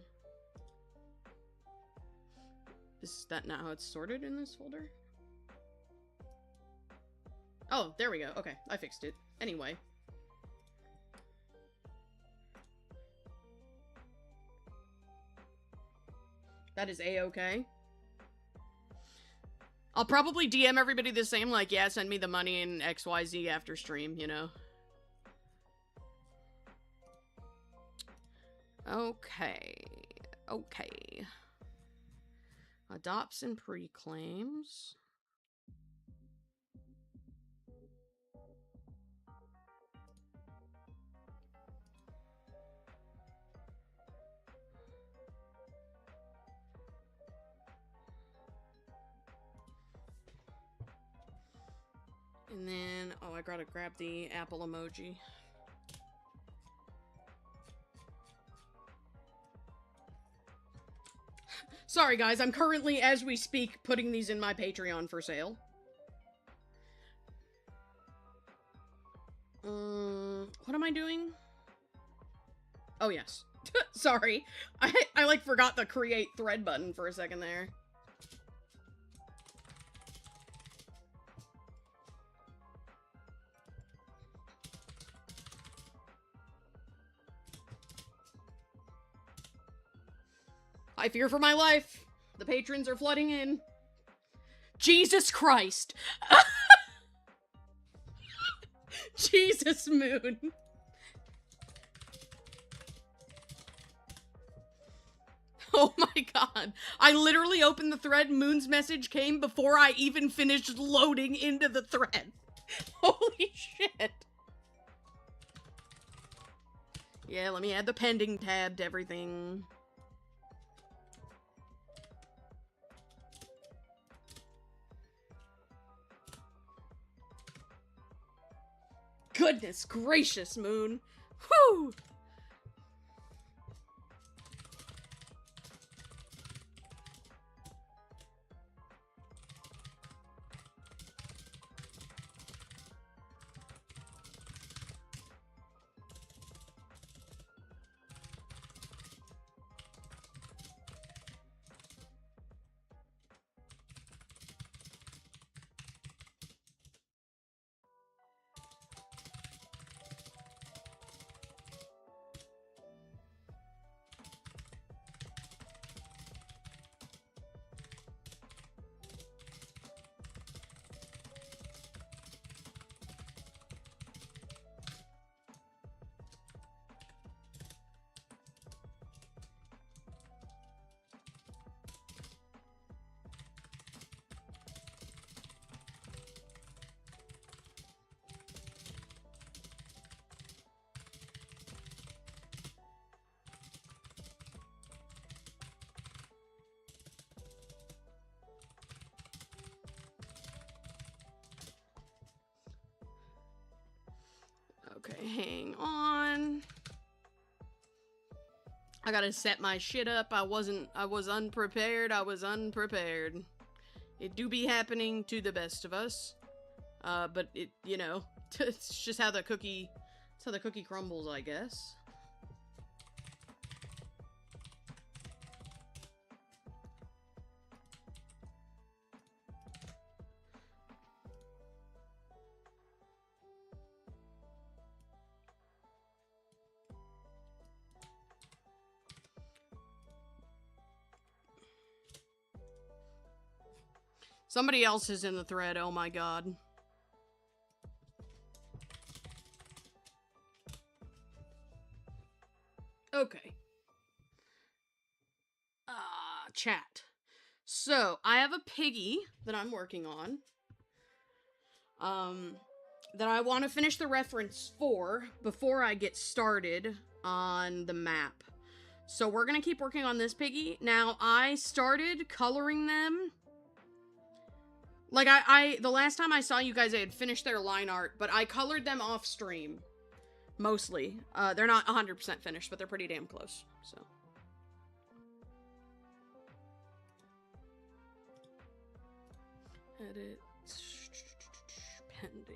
Is that not how it's sorted in this folder? Oh, there we go. Okay, I fixed it. Anyway. That is A-okay. I'll probably DM everybody the same, like, yeah, send me the money in XYZ after stream, you know? Okay. Okay. Adopts and pre-claims. And then, oh, I gotta grab the apple emoji. Sorry, guys, I'm currently, as we speak, putting these in my Patreon for sale. What am I doing? Oh, yes. Sorry. I, like, forgot the create thread button for a second there. I fear for my life. The patrons are flooding in. Jesus Christ. Jesus, Moon. Oh my god. I literally opened the thread. Moon's message came before I even finished loading into the thread. Holy shit. Yeah, let me add the pending tab to everything. Goodness gracious, Moon. Whew! Okay, hang on. I gotta set my shit up. I was unprepared. I was unprepared. It do be happening to the best of us. But it, you know, it's just how the cookie, it's how the cookie crumbles, I guess. Somebody else is in the thread, oh my god. Okay. Chat. So, I have a piggy that I'm working on. That I want to finish the reference for before I get started on the map. So we're gonna keep working on this piggy. Now, I started coloring them. Like, the last time I saw you guys, I had finished their line art, but I colored them off stream. mostly. They're not 100% finished, but they're pretty damn close, so. Edit. Pending.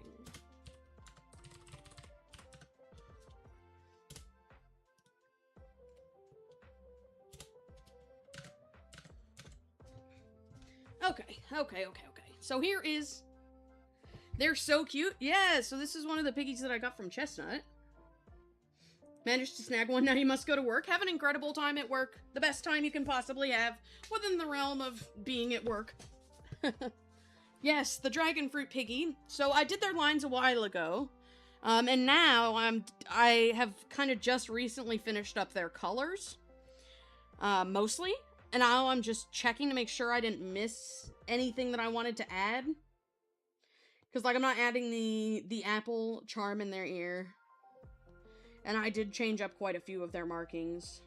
Okay. So here is... They're so cute. Yeah, so this is one of the piggies that I got from Chestnut. Managed to snag one, now you must go to work. Have an incredible time at work. The best time you can possibly have within the realm of being at work. Yes, the dragon fruit piggy. So I did their lines a while ago. And now I have kind of just recently finished up their colors. Mostly. And now I'm just checking to make sure I didn't miss anything that I wanted to add. Because, like, I'm not adding the apple charm in their ear. And I did change up quite a few of their markings.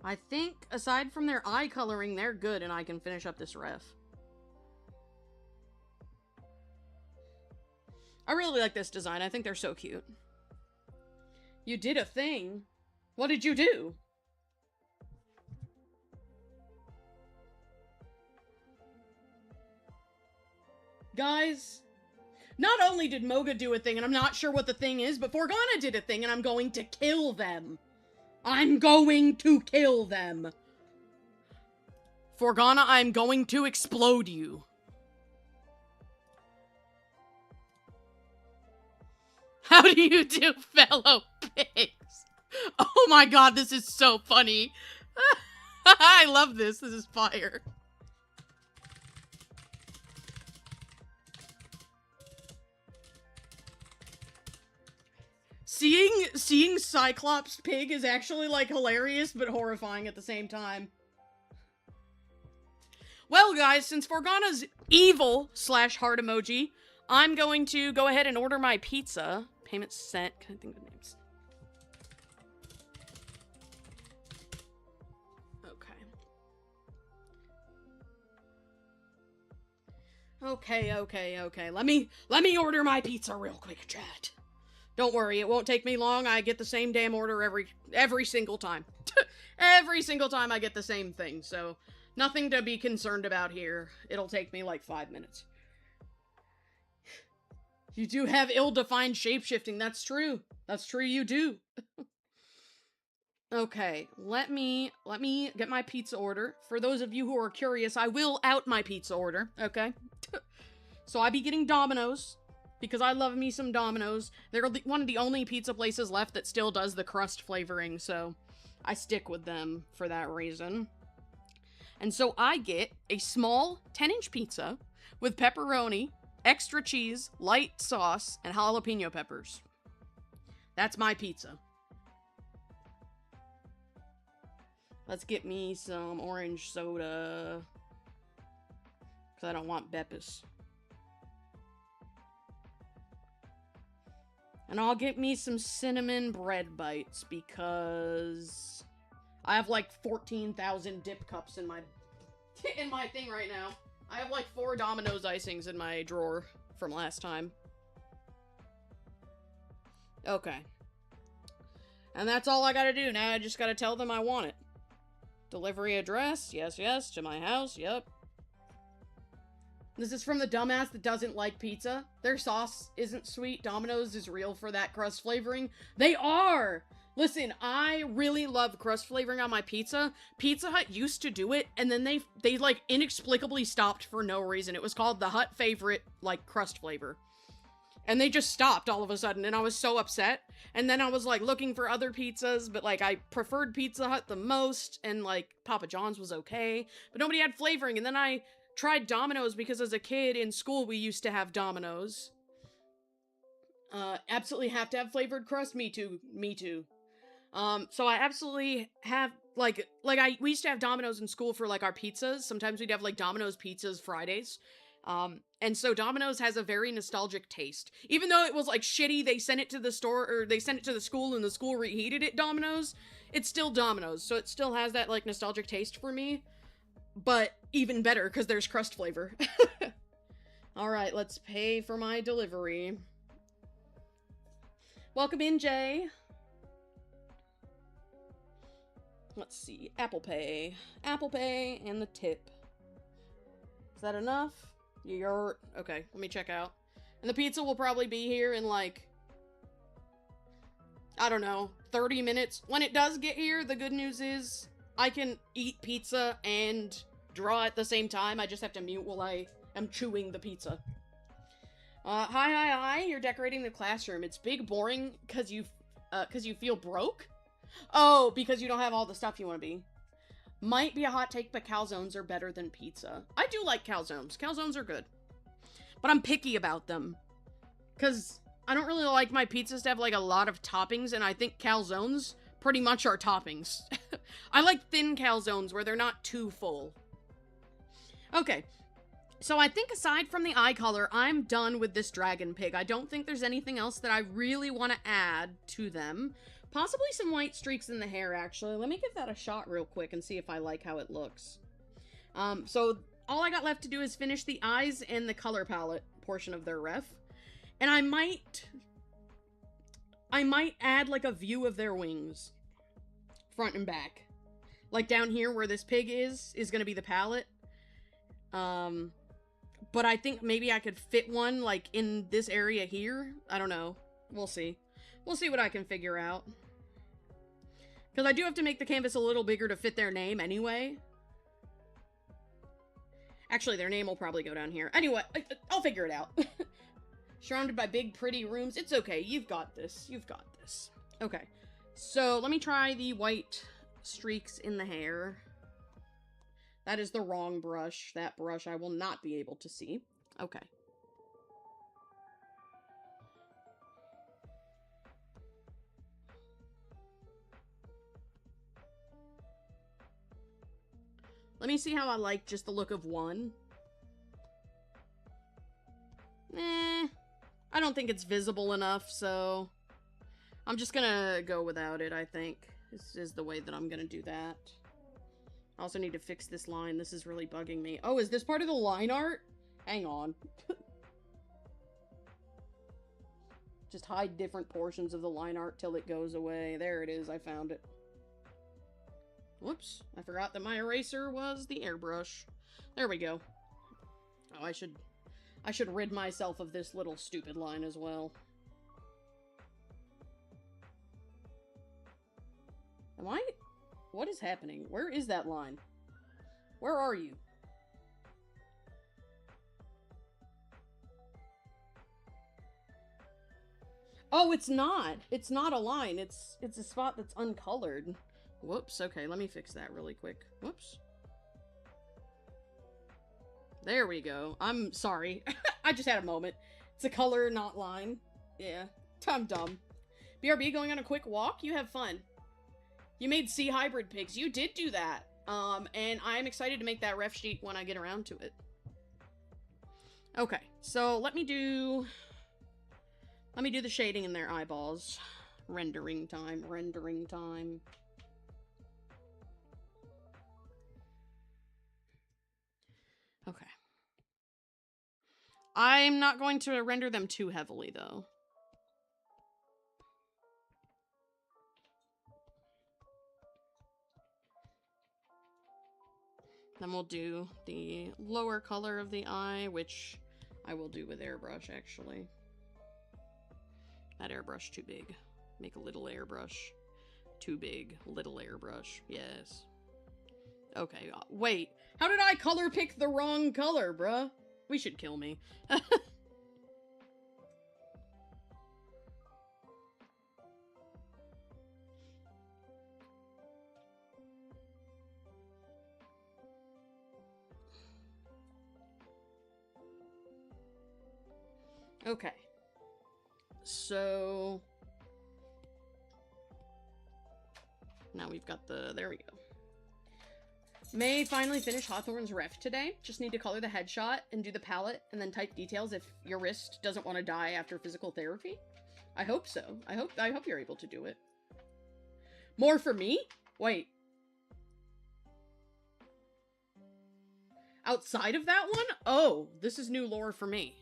I think, aside from their eye coloring, they're good and I can finish up this ref. I really like this design. I think they're so cute. You did a thing. What did you do? Guys, not only did Moga do a thing, and I'm not sure what the thing is, but Forgana did a thing, and I'm going to kill them. I'm going to kill them. Forgana, I'm going to explode you. How do you do, fellow pigs? Oh my god, this is so funny. I love this. This is fire. Seeing Cyclops Pig is actually, like, hilarious, but horrifying at the same time. Well, guys, since Forgana's evil /heart emoji, I'm going to go ahead and order my pizza. Payment sent. Can I think of the names? Okay. Let me order my pizza real quick, chat. Don't worry, it won't take me long. I get the same damn order every single time. Every single time I get the same thing, so nothing to be concerned about here. It'll take me like 5 minutes. You do have ill-defined shapeshifting. That's true. That's true, you do. Okay, let me get my pizza order. For those of you who are curious, I will out my pizza order, okay? So I be getting Domino's, because I love me some Domino's. They're one of the only pizza places left that still does the crust flavoring, so I stick with them for that reason. And so I get a small 10-inch pizza with pepperoni, extra cheese, light sauce, and jalapeno peppers. That's my pizza. Let's get me some orange soda, because I don't want Beppis. And I'll get me some cinnamon bread bites, because I have like 14,000 dip cups in my thing right now. I have like 4 Domino's icings in my drawer from last time. Okay. And that's all I gotta do. Now I just gotta tell them I want it. Delivery address, yes, to my house, yep. This is from the dumbass that doesn't like pizza. Their sauce isn't sweet. Domino's is real for that crust flavoring. They are! Listen, I really love crust flavoring on my pizza. Pizza Hut used to do it, and then they like, inexplicably stopped for no reason. It was called the Hut favorite, like, crust flavor. And they just stopped all of a sudden, and I was so upset. And then I was, like, looking for other pizzas, but, like, I preferred Pizza Hut the most, and, like, Papa John's was okay. But nobody had flavoring, and then I tried Domino's because as a kid in school we used to have Domino's. Absolutely have to have flavored crust? Me too. So I absolutely have, we used to have Domino's in school for, like, our pizzas. Sometimes we'd have, like, Domino's pizzas Fridays. And so Domino's has a very nostalgic taste. Even though it was like shitty, they sent it to the store, or they sent it to the school and the school reheated it Domino's, it's still Domino's. So it still has that like nostalgic taste for me, but even better because there's crust flavor. All right, let's pay for my delivery. Welcome in, Jay. Let's see, Apple Pay. Apple Pay and the tip. Is that enough? Okay, let me check out. And the pizza will probably be here in like, I don't know, 30 minutes. When it does get here, the good news is I can eat pizza and draw at the same time. I just have to mute while I am chewing the pizza. Hi, you're decorating the classroom. It's big, boring, cause you feel broke? Oh, because you don't have all the stuff you want to be. Might be a hot take, but calzones are better than pizza. I do like calzones. Calzones are good. But I'm picky about them. Because I don't really like my pizzas to have, like, a lot of toppings, and I think calzones pretty much are toppings. I like thin calzones where they're not too full. Okay. So I think aside from the eye color, I'm done with this dragon pig. I don't think there's anything else that I really want to add to them. Possibly some white streaks in the hair, actually. Let me give that a shot real quick and see if I like how it looks. So all I got left to do is finish the eyes and the color palette portion of their ref. And I might add, like, a view of their wings. Front and back. Like, down here where this pig is going to be the palette. But I think maybe I could fit one, like, in this area here. I don't know. We'll see. We'll see what I can figure out. Because I do have to make the canvas a little bigger to fit their name anyway. Actually, their name will probably go down here. Anyway, I'll figure it out. Surrounded by big, pretty rooms. It's okay. You've got this. You've got this. Okay. So, let me try the white streaks in the hair. That is the wrong brush. That brush I will not be able to see. Okay. Let me see how I like just the look of one. I don't think it's visible enough, so I'm just gonna go without it, I think. This is the way that I'm gonna do that. I also need to fix this line. This is really bugging me. Oh, is this part of the line art? Hang on. Just hide different portions of the line art till it goes away. There it is. I found it. Whoops, I forgot that my eraser was the airbrush. There we go. Oh, I should rid myself of this little stupid line as well. What is happening? Where is that line? Where are you? Oh, it's not. It's not a line. It's a spot that's uncolored. Whoops, okay, let me fix that really quick. Whoops. There we go. I'm sorry. I just had a moment. It's a color, not line. Yeah, I'm dumb. BRB, going on a quick walk? You have fun. You made sea hybrid pigs. You did do that. And I'm excited to make that ref sheet when I get around to it. Okay, so let me do the shading in their eyeballs. Rendering time, rendering time. Okay. I'm not going to render them too heavily, though. Then we'll do the lower color of the eye, which I will do with airbrush, actually. That airbrush too big. Make a little airbrush. Too big. Little airbrush. Yes. Okay, wait. How did I color pick the wrong color, bruh? We should kill me. Okay. So... now we've got the... there we go. May finally finish Hawthorne's ref today. Just need to color the headshot and do the palette and then type details if your wrist doesn't want to die after physical therapy. I hope so. I hope you're able to do it. More for me? Wait. Outside of that one? Oh, this is new lore for me.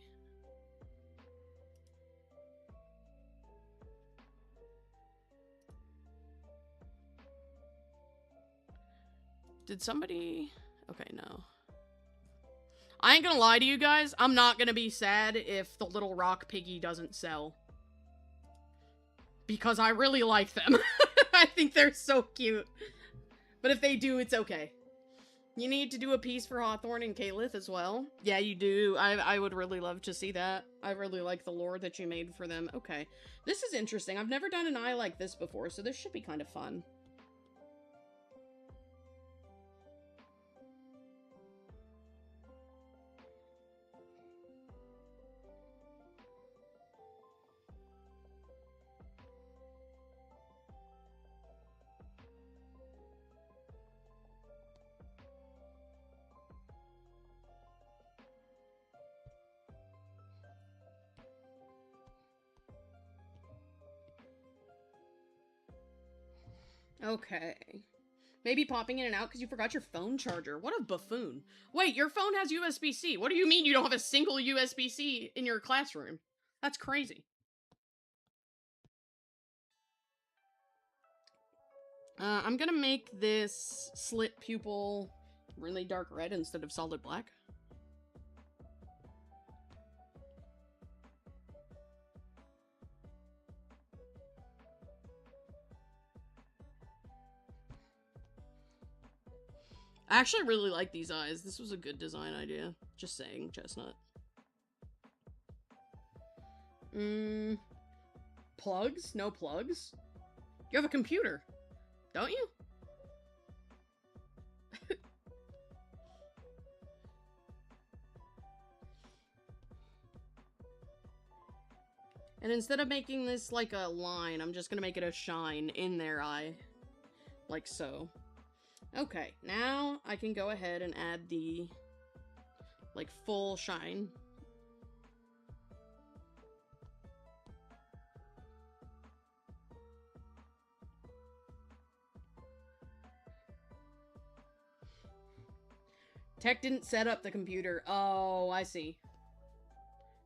Did somebody... Okay, no. I ain't gonna lie to you guys. I'm not gonna be sad if the little rock piggy doesn't sell. Because I really like them. I think they're so cute. But if they do, it's okay. You need to do a piece for Hawthorne and Calith as well. Yeah, you do. I would really love to see that. I really like the lore that you made for them. Okay. This is interesting. I've never done an eye like this before, so this should be kind of fun. Okay. Maybe popping in and out because you forgot your phone charger. What a buffoon. Wait, your phone has USB-C. What do you mean you don't have a single USB-C in your classroom? That's crazy. I'm gonna make this slit pupil really dark red instead of solid black. I actually really like these eyes. This was a good design idea. Just saying, Chestnut. Plugs? No plugs? You have a computer, don't you? And instead of making this like a line, I'm just gonna make it a shine in their eye. Like so. Okay, now I can go ahead and add the, like, full shine. Tech didn't set up the computer. Oh, I see.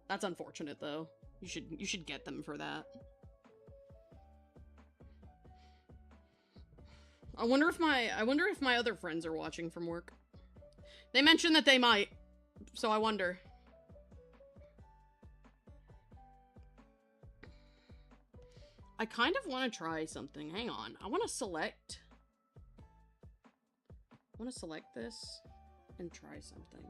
That's unfortunate, though. You should get them for that. I wonder if my other friends are watching from work. They mentioned that they might, so I wonder. I kind of want to try something. Hang on. I want to select this and try something.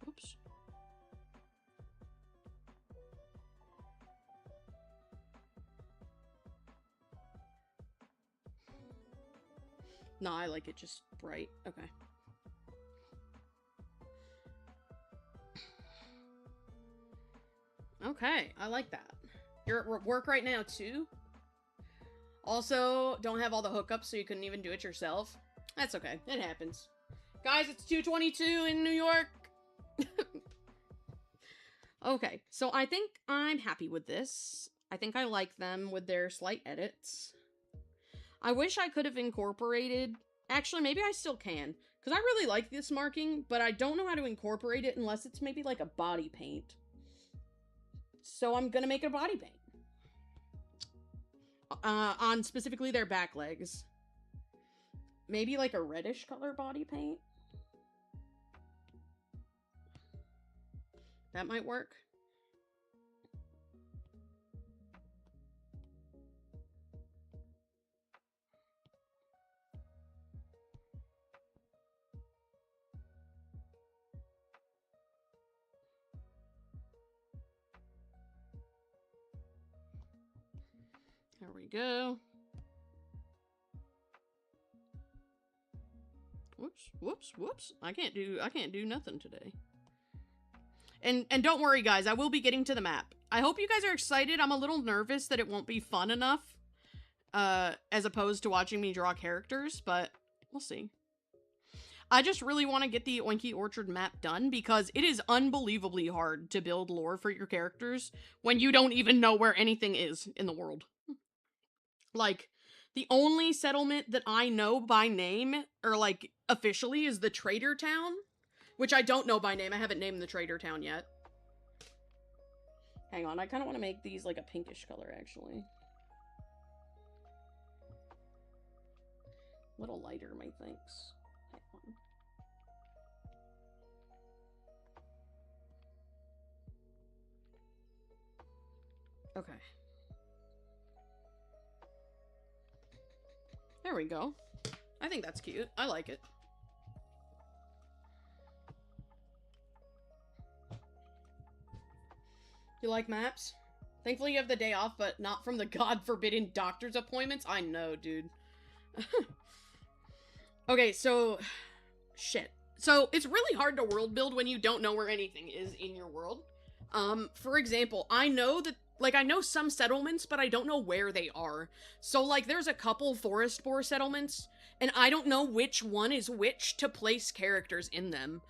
Oops. No, I like it just bright. Okay. Okay, I like that. You're at work right now, too? Also, don't have all the hookups, so you couldn't even do it yourself. That's okay. It happens. Guys, it's 2:22 in New York. Okay, so I think I'm happy with this. I think I like them with their slight edits. I wish I could have incorporated... Actually, maybe I still can. Because I really like this marking, but I don't know how to incorporate it unless it's maybe like a body paint. So I'm gonna make a body paint. On specifically their back legs. Maybe like a reddish color body paint. That might work. There we go. Whoops, whoops, whoops. I can't do nothing today. And don't worry, guys, I will be getting to the map. I hope you guys are excited. I'm a little nervous that it won't be fun enough, as opposed to watching me draw characters, but we'll see. I just really want to get the Oinky Orchard map done because it is unbelievably hard to build lore for your characters when you don't even know where anything is in the world. Like, the only settlement that I know by name, or like, officially, is the Trader Town, which I don't know by name. I haven't named the Trader Town yet. Hang on, I kind of want to make these like a pinkish color, actually. A little lighter, methinks. Hang on. Okay. There we go. I think that's cute. I like it. You like maps? Thankfully you have the day off, but not from the god-forbidden doctor's appointments. I know, dude. Okay, so... Shit. So, it's really hard to world build when you don't know where anything is in your world. For example, I know that, like, I know some settlements, but I don't know where they are. So, like, there's a couple forest boar settlements, and I don't know which one is which to place characters in them.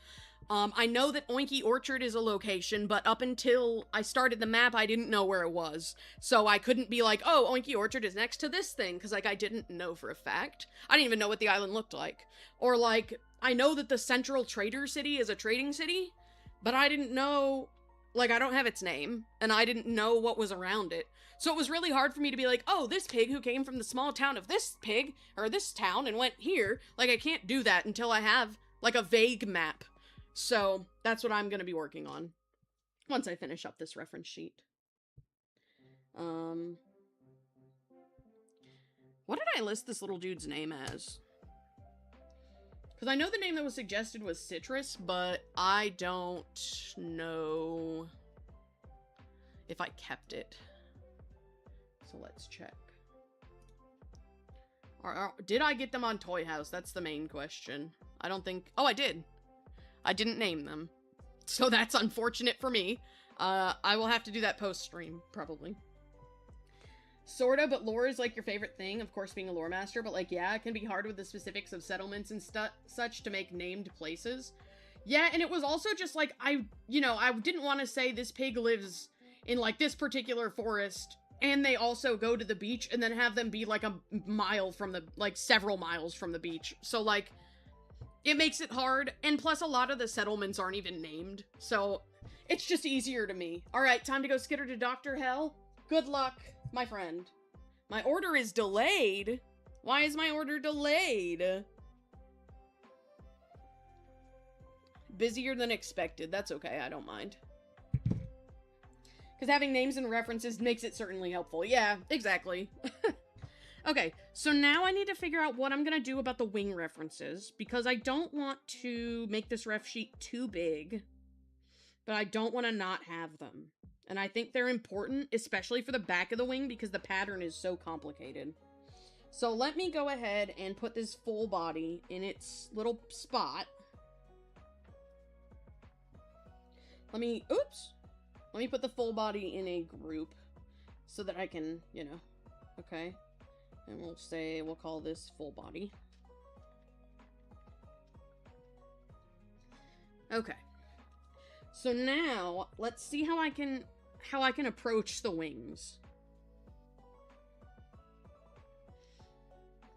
I know that Oinky Orchard is a location, but up until I started the map, I didn't know where it was. So I couldn't be like, oh, Oinky Orchard is next to this thing, because, like, I didn't know for a fact. I didn't even know what the island looked like. Or, like, I know that the Central Trader City is a trading city, but I didn't know, like, I don't have its name, and I didn't know what was around it. So it was really hard for me to be like, oh, this pig who came from the small town of this pig, or this town, and went here. Like, I can't do that until I have, like, a vague map. So, that's what I'm going to be working on once I finish up this reference sheet. What did I list this little dude's name as? Because I know the name that was suggested was Citrus, but I don't know if I kept it. So let's check. Did I get them on Toy House? That's the main question. I don't think... Oh, I did. I didn't name them. So that's unfortunate for me. I will have to do that post-stream, probably. Sorta, but lore is, like, your favorite thing. Of course, being a lore master. But, like, yeah, it can be hard with the specifics of settlements and such to make named places. Yeah, and it was also just, like, I didn't want to say this pig lives in, like, this particular forest, and they also go to the beach, and then have them be, like, a mile from the, like, several miles from the beach. So, like... It makes it hard, and plus a lot of the settlements aren't even named, so it's just easier to me. Alright, time to go skitter to Dr. Hell. Good luck, my friend. My order is delayed? Why is my order delayed? Busier than expected. That's okay, I don't mind. Because having names and references makes it certainly helpful. Yeah, exactly. Okay, so now I need to figure out what I'm going to do about the wing references, because I don't want to make this ref sheet too big, but I don't want to not have them. And I think they're important, especially for the back of the wing, because the pattern is so complicated. So let me go ahead and put this full body in its little spot. Let me put the full body in a group so that I can, you know, okay. And we'll call this full body. Okay. So now, let's see how I can approach the wings.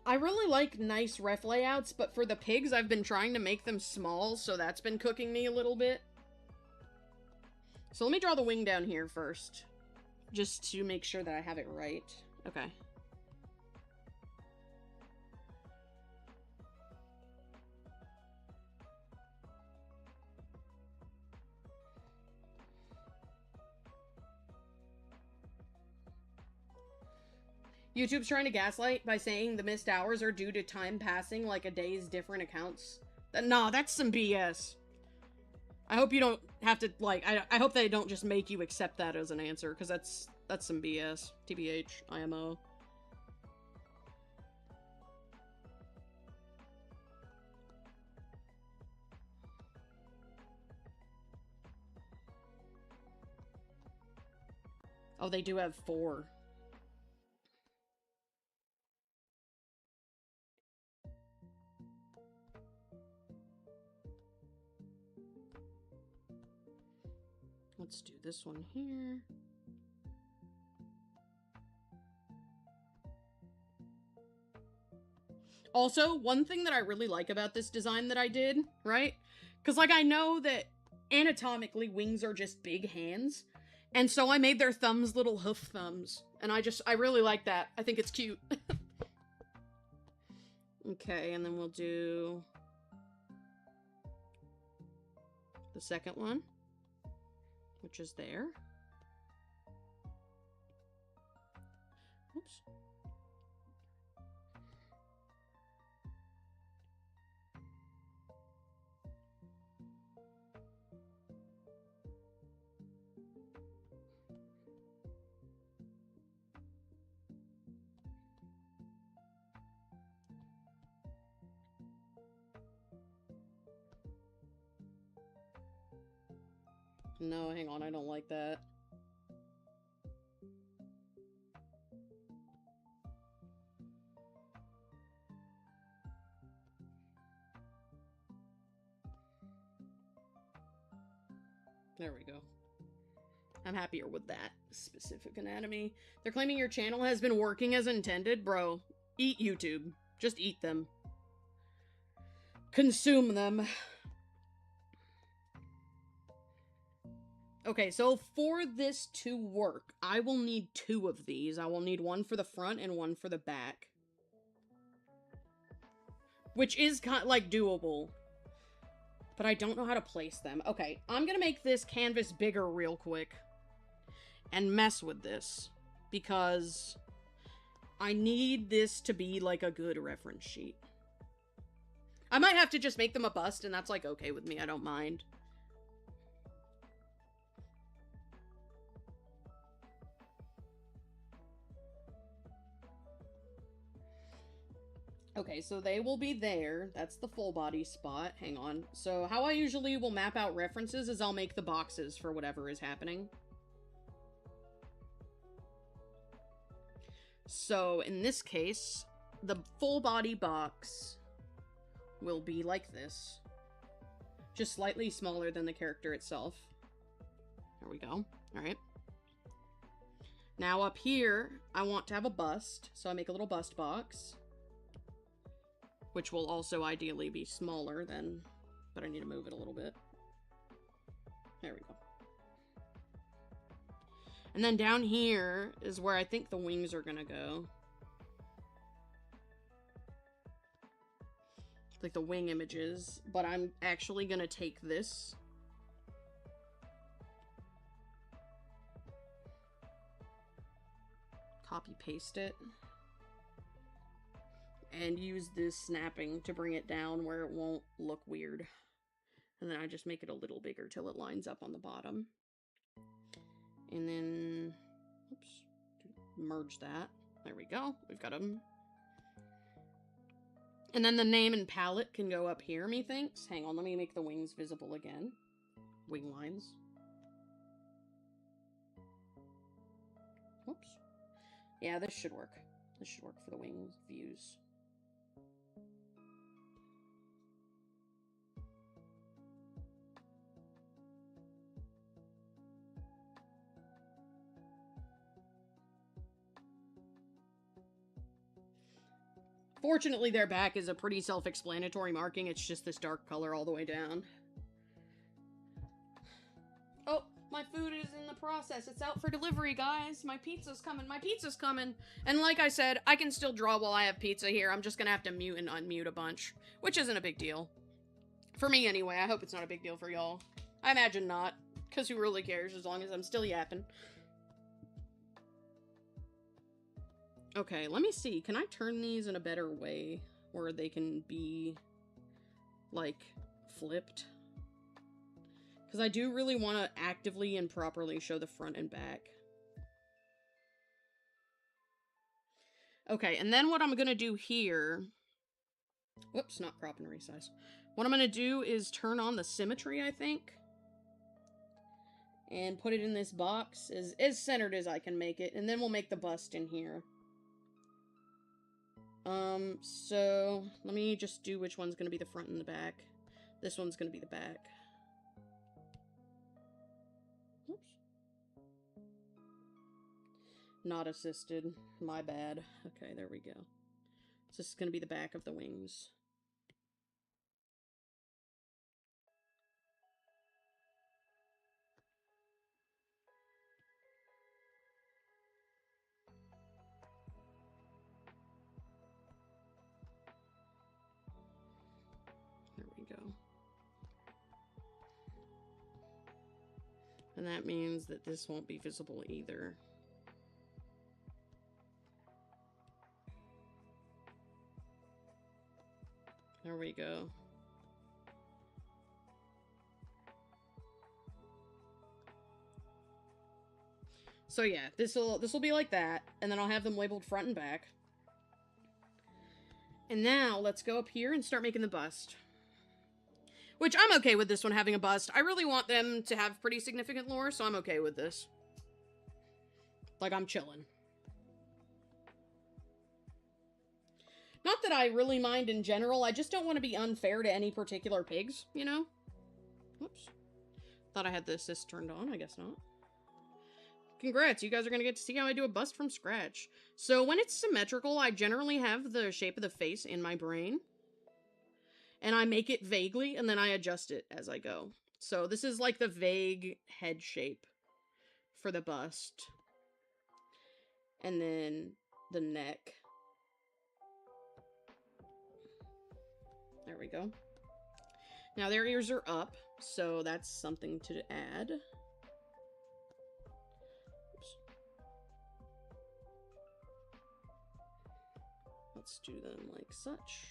I really like nice ref layouts, but for the pigs, I've been trying to make them small, so that's been cooking me a little bit. So let me draw the wing down here first, just to make sure that I have it right. Okay. YouTube's trying to gaslight by saying the missed hours are due to time passing like a day's different accounts. Nah, that's some BS. I hope you don't have to, like, I hope they don't just make you accept that as an answer, because that's some BS. TBH, IMO. Oh, they do have 4. Let's do this one here. Also, one thing that I really like about this design that I did, right? Because, like, I know that anatomically wings are just big hands. And so I made their thumbs little hoof thumbs. And I really like that. I think it's cute. Okay, and then we'll do the second one, which is there. Oops. No, hang on, I don't like that. There we go. I'm happier with that specific anatomy. They're claiming your channel has been working as intended. Bro, eat YouTube. Just eat them. Consume them. Okay, so for this to work, I will need 2 of these. I will need one for the front and one for the back. Which is kind of, like, doable. But I don't know how to place them. Okay, I'm gonna make this canvas bigger real quick. And mess with this. Because I need this to be, like, a good reference sheet. I might have to just make them a bust, and that's, like, okay with me. I don't mind. Okay, so they will be there. That's the full body spot. Hang on. So how I usually will map out references is I'll make the boxes for whatever is happening. So in this case, the full body box will be like this. Just slightly smaller than the character itself. There we go. Alright. Now up here, I want to have a bust. So I make a little bust box. Which will also ideally be smaller than, but I need to move it a little bit. There we go. And then down here is where I think the wings are gonna go. Like the wing images, but I'm actually gonna take this. Copy paste it. And use this snapping to bring it down where it won't look weird. And then I just make it a little bigger till it lines up on the bottom. And then, oops, merge that. There we go. We've got them. And then the name and palette can go up here, methinks. Hang on, let me make the wings visible again. Wing lines. Whoops. Yeah, this should work. This should work for the wing views. Fortunately, their back is a pretty self-explanatory marking. It's just this dark color all the way down. Oh, my food is in the process. It's out for delivery, guys. My pizza's coming. My pizza's coming. And like I said, I can still draw while I have pizza here. I'm just gonna have to mute and unmute a bunch, which isn't a big deal. For me, anyway. I hope it's not a big deal for y'all. I imagine not, because who really cares as long as I'm still yapping. Okay, let me see. Can I turn these in a better way where they can be, like, flipped? Because I do really want to actively and properly show the front and back. Okay, and then what I'm going to do here... Whoops, not crop and resize. What I'm going to do is turn on the symmetry, I think. and put it in this box as centered as I can make it, and then we'll make the bust in here. So let me just do which one's gonna be the front and the back. This one's gonna be the back. Oops. Not assisted. My bad. Okay, there we go. So this is gonna be the back of the wings. There we go. And that means that this won't be visible either. There we go. So yeah, this'll be like that, and then I'll have them labeled front and back. And now let's go up here and start making the bust. Which I'm okay with this one having a bust. I really want them to have pretty significant lore, so I'm okay with this. Like, I'm chilling. Not that I really mind in general, I just don't want to be unfair to any particular pigs, you know? Whoops. Thought I had the assist turned on, I guess not. Congrats, you guys are going to get to see how I do a bust from scratch. So when it's symmetrical, I generally have the shape of the face in my brain. And I make it vaguely, and then I adjust it as I go. So this is like the vague head shape for the bust. And then the neck. There we go. Now their ears are up, so that's something to add. Oops. Let's do them like such.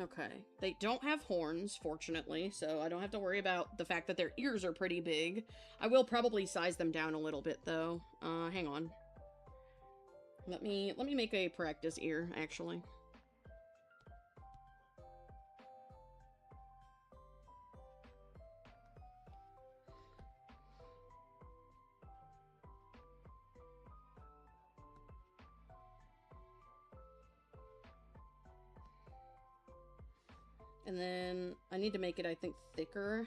Okay, they don't have horns, fortunately, so I don't have to worry about the fact that their ears are pretty big. I will probably size them down a little bit, though. Hang on. Let me make a practice ear, actually. And then I need to make it, I think, thicker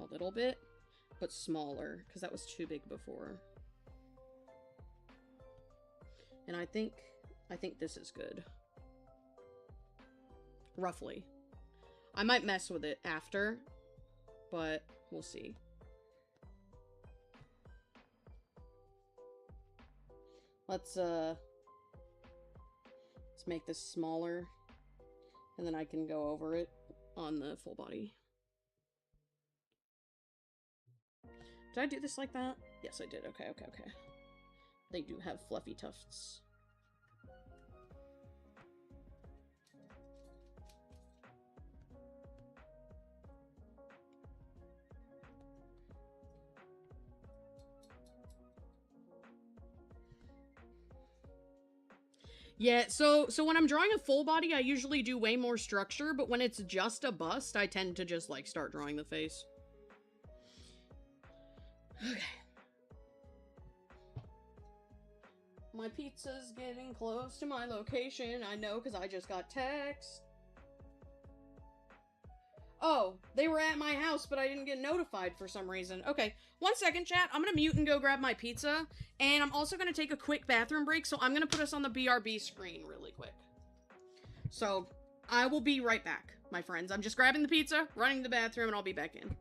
a little bit, but smaller, because that was too big before. And I think this is good. Roughly. I might mess with it after, but we'll see. Let's make this smaller. And then I can go over it on the full body. Did I do this like that? Yes, I did. Okay, okay, okay. They do have fluffy tufts. Yeah, so when I'm drawing a full body, I usually do way more structure, but when it's just a bust, I tend to just, like, start drawing the face. Okay. My pizza's getting close to my location. I know, because I just got text. Oh, they were at my house, but I didn't get notified for some reason. Okay, 1 second, chat. I'm gonna mute and go grab my pizza, and I'm also gonna take a quick bathroom break, so I'm gonna put us on the BRB screen really quick. So, I will be right back, my friends. I'm just grabbing the pizza, running to the bathroom, and I'll be back in.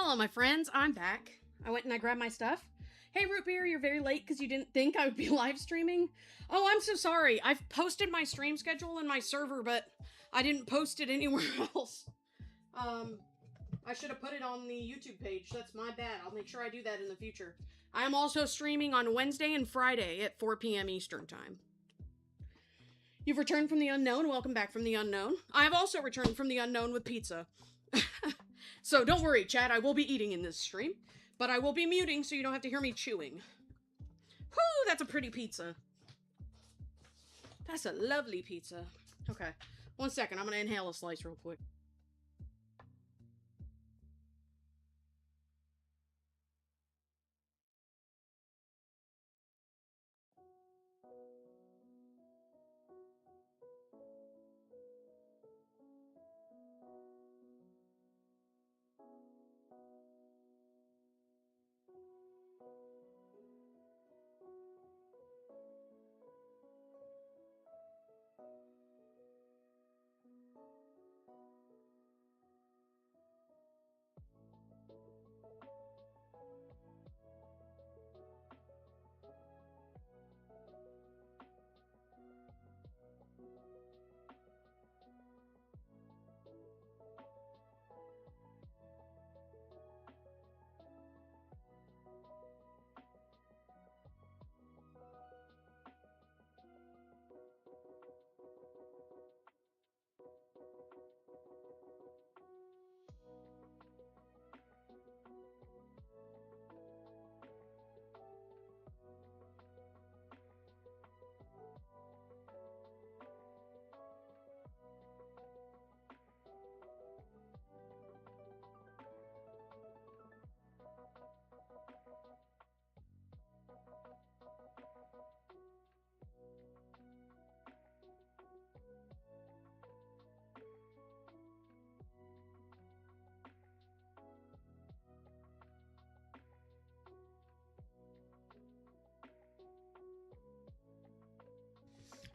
Hello, my friends. I'm back. I went and I grabbed my stuff. Hey, Root Beer, you're very late because you didn't think I would be live streaming. Oh, I'm so sorry. I've posted my stream schedule in my server, but I didn't post it anywhere else. I should have put it on the YouTube page. That's my bad. I'll make sure I do that in the future. I am also streaming on Wednesday and Friday at 4 p.m. Eastern Time. You've returned from the unknown. Welcome back from the unknown. I have also returned from the unknown with pizza. So don't worry, chat. I will be eating in this stream, but I will be muting so you don't have to hear me chewing. Whoo, that's a pretty pizza. That's a lovely pizza. Okay, 1 second. I'm gonna inhale a slice real quick.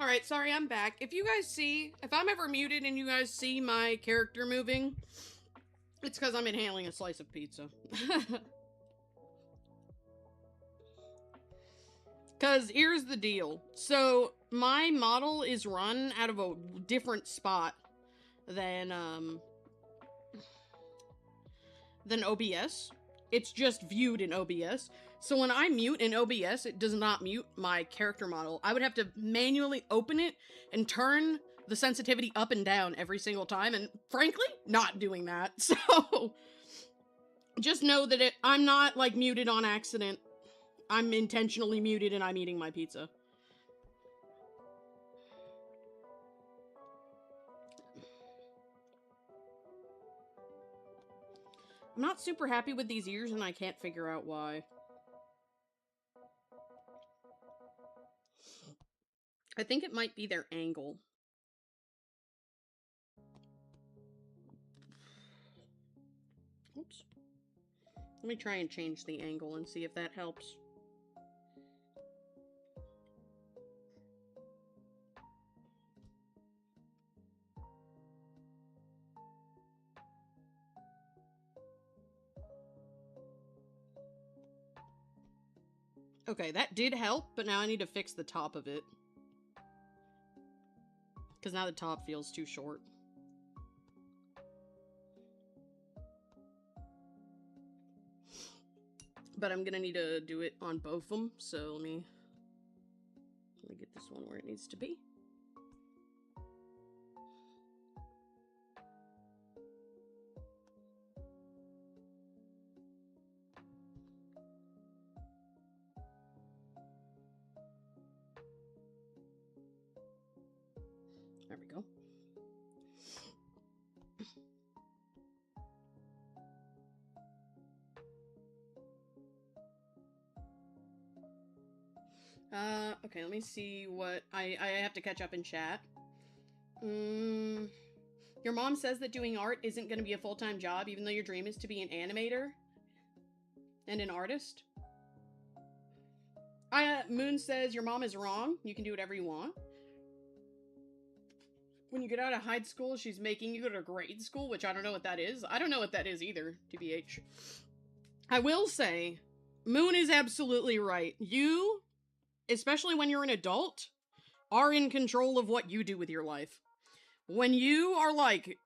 Alright, sorry, I'm back. If I'm ever muted and you guys see my character moving, it's because I'm inhaling a slice of pizza. Because here's the deal. So, my model is run out of a different spot than OBS. It's just viewed in OBS. So when I mute in OBS, it does not mute my character model. I would have to manually open it and turn the sensitivity up and down every single time, and frankly, not doing that. So just know that I'm not, like, muted on accident. I'm intentionally muted and I'm eating my pizza. I'm not super happy with these ears and I can't figure out why. I think it might be their angle. Oops. Let me try and change the angle and see if that helps. Okay, that did help, but now I need to fix the top of it. Because now the top feels too short. But I'm gonna need to do it on both of them, so let me get this one where it needs to be. There we go. Okay, let me see what... I have to catch up in chat. Your mom says that doing art isn't going to be a full-time job, even though your dream is to be an animator and an artist. Moon says your mom is wrong. You can do whatever you want. When you get out of high school, she's making you go to grade school, which I don't know what that is. I don't know what that is either, TBH. I will say, Moon is absolutely right. You, especially when you're an adult, are in control of what you do with your life. When you are, like,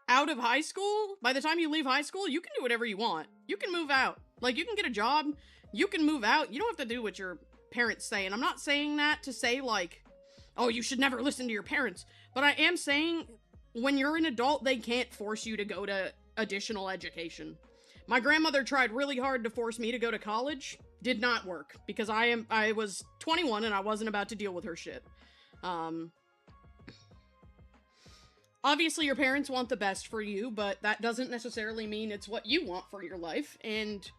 out of high school, by the time you leave high school, you can do whatever you want. You can move out. Like, you can get a job. You can move out. You don't have to do what your parents say. And I'm not saying that to say, like, oh, you should never listen to your parents. But I am saying, when you're an adult, they can't force you to go to additional education. My grandmother tried really hard to force me to go to college. Did not work. Because I was 21 and I wasn't about to deal with her shit. Obviously, your parents want the best for you, but that doesn't necessarily mean it's what you want for your life, and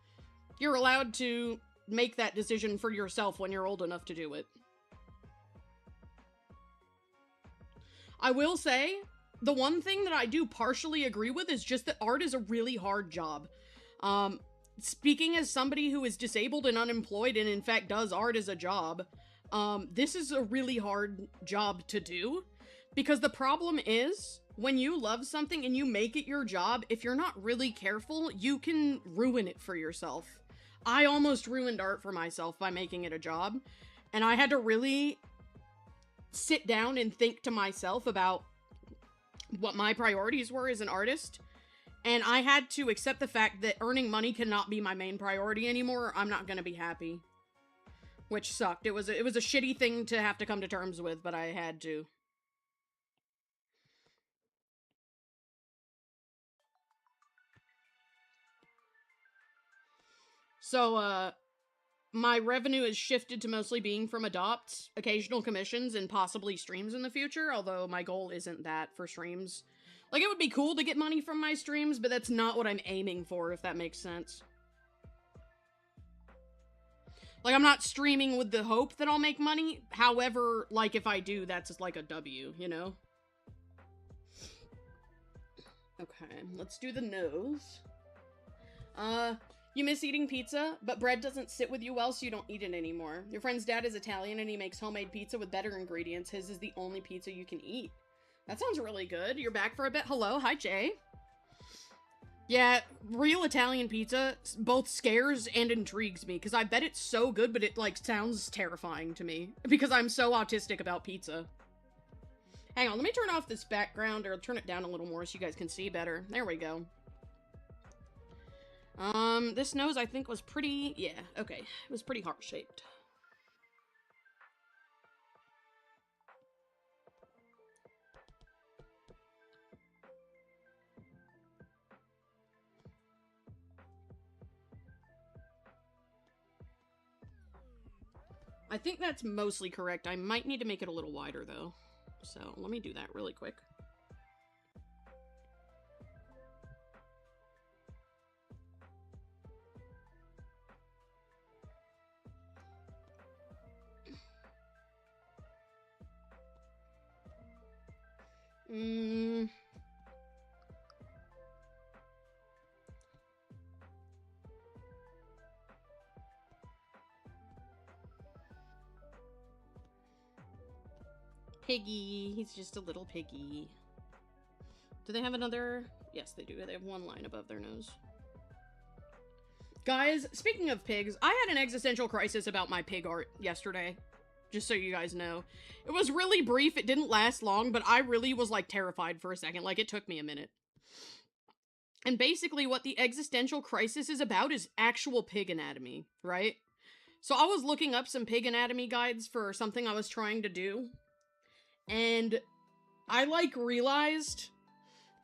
you're allowed to make that decision for yourself when you're old enough to do it. I will say, the one thing that I do partially agree with is just that art is a really hard job. Speaking as somebody who is disabled and unemployed and in fact does art as a job, this is a really hard job to do. Because the problem is, when you love something and you make it your job, if you're not really careful, you can ruin it for yourself. I almost ruined art for myself by making it a job, and I had to really sit down and think to myself about what my priorities were as an artist, and I had to accept the fact that earning money cannot be my main priority anymore, or I'm not gonna be happy. Which sucked. It was a shitty thing to have to come to terms with, but I had to. So, my revenue is shifted to mostly being from adopts, occasional commissions, and possibly streams in the future, although my goal isn't that for streams. Like, it would be cool to get money from my streams, but that's not what I'm aiming for, if that makes sense. Like, I'm not streaming with the hope that I'll make money, however, like, if I do, that's like a W, you know? Okay, let's do the nose. You miss eating pizza, but bread doesn't sit with you well, so you don't eat it anymore. Your friend's dad is Italian, and he makes homemade pizza with better ingredients. His is the only pizza you can eat. That sounds really good. You're back for a bit. Hello. Hi, Jay. Yeah, real Italian pizza both scares and intrigues me, because I bet it's so good, but it, like, sounds terrifying to me, because I'm so autistic about pizza. Hang on, let me turn off this background, or turn it down a little more so you guys can see better. There we go. This nose I think was pretty, yeah, okay. It was pretty heart-shaped. I think that's mostly correct. I might need to make it a little wider, though. So, let me do that really quick. Piggy. He's just a little piggy. Do they have another? Yes, they do. They have one line above their nose. Guys, speaking of pigs, I had an existential crisis about my pig art yesterday. Just so you guys know. It was really brief. It didn't last long, but I really was, like, terrified for a second. Like, it took me a minute. And basically what the existential crisis is about is actual pig anatomy, right? So I was looking up some pig anatomy guides for something I was trying to do. And I, like, realized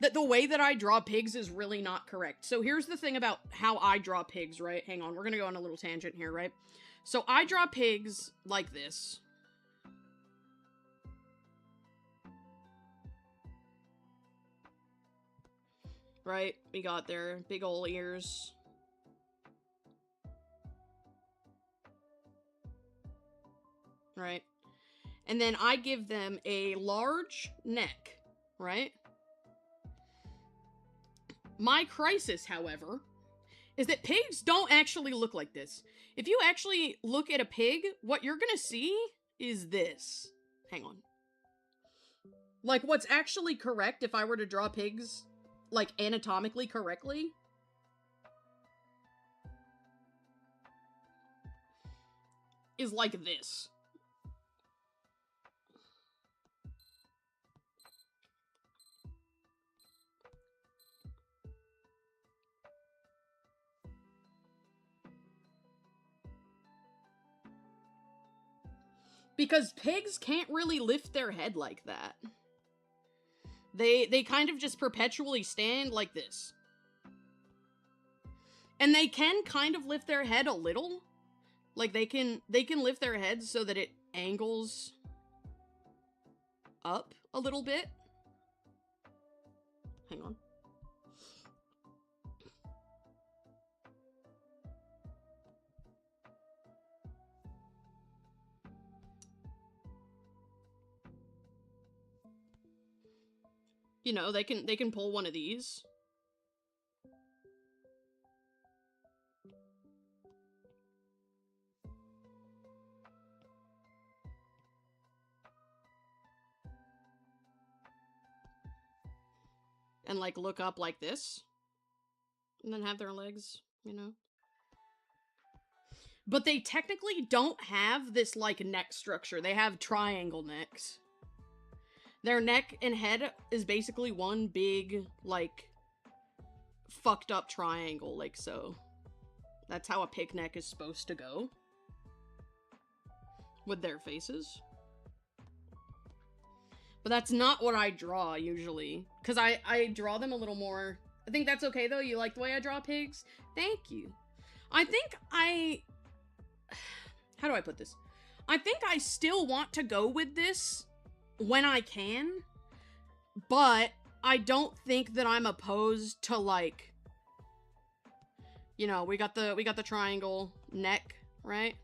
that the way that I draw pigs is really not correct. So here's the thing about how I draw pigs, right? Hang on, we're gonna go on a little tangent here, right? So I draw pigs like this. Right? We got their big ol' ears. Right? And then I give them a large neck, right? My crisis, however, is that pigs don't actually look like this. If you actually look at a pig, what you're gonna see is this. Hang on. Like, what's actually correct if I were to draw pigs, like, anatomically correctly, is like this. Because pigs can't really lift their head like that. They kind of just perpetually stand like this. And they can kind of lift their head a little. Like, they can lift their head so that it angles up a little bit. Hang on. You know, they can pull one of these. And, like, look up like this. And then have their legs, you know. But they technically don't have this, like, neck structure. They have triangle necks. Their neck and head is basically one big, like, fucked up triangle, like so. That's how a pig neck is supposed to go. With their faces. But that's not what I draw, usually. Because I draw them a little more... I think that's okay, though. You like the way I draw pigs? Thank you. I think I... How do I put this? I think I still want to go with this when I can. But I don't think that I'm opposed to, like... You know, we got the triangle neck, right?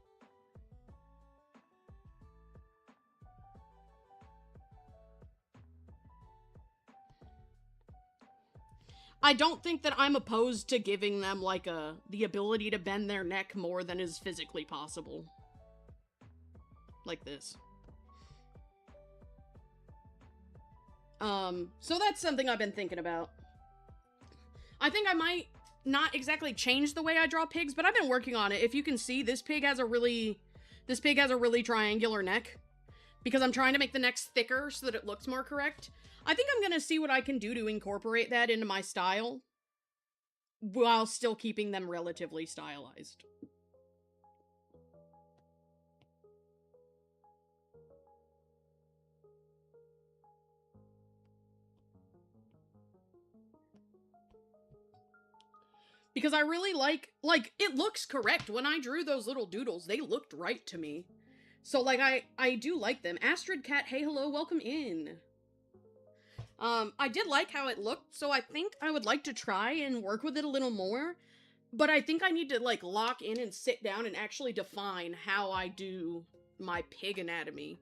I don't think that I'm opposed to giving them, like, the ability to bend their neck more than is physically possible. Like this. So that's something I've been thinking about. I think I might not exactly change the way I draw pigs, but I've been working on it. If you can see, this pig has a really triangular neck. Because I'm trying to make the necks thicker so that it looks more correct. I think I'm gonna see what I can do to incorporate that into my style. While still keeping them relatively stylized. Because I really like, it looks correct. When I drew those little doodles, they looked right to me. So, like, I do like them. Astrid Cat, hey, hello, welcome in. I did like how it looked, so I think I would like to try and work with it a little more. But I think I need to, like, lock in and sit down and actually define how I do my pig anatomy.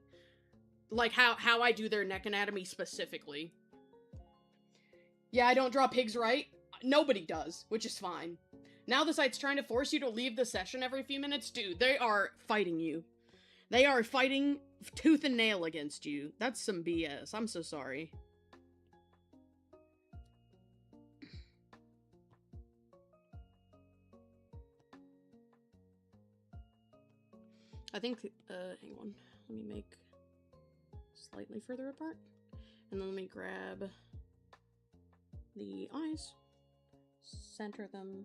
Like, how I do their neck anatomy specifically. Yeah, I don't draw pigs right. Nobody does, which is fine. Now the site's trying to force you to leave the session every few minutes. Dude, they are fighting you. They are fighting tooth and nail against you. That's some BS. I'm so sorry. I think, hang on. Let me make slightly further apart. And then let me grab the eyes. Center them.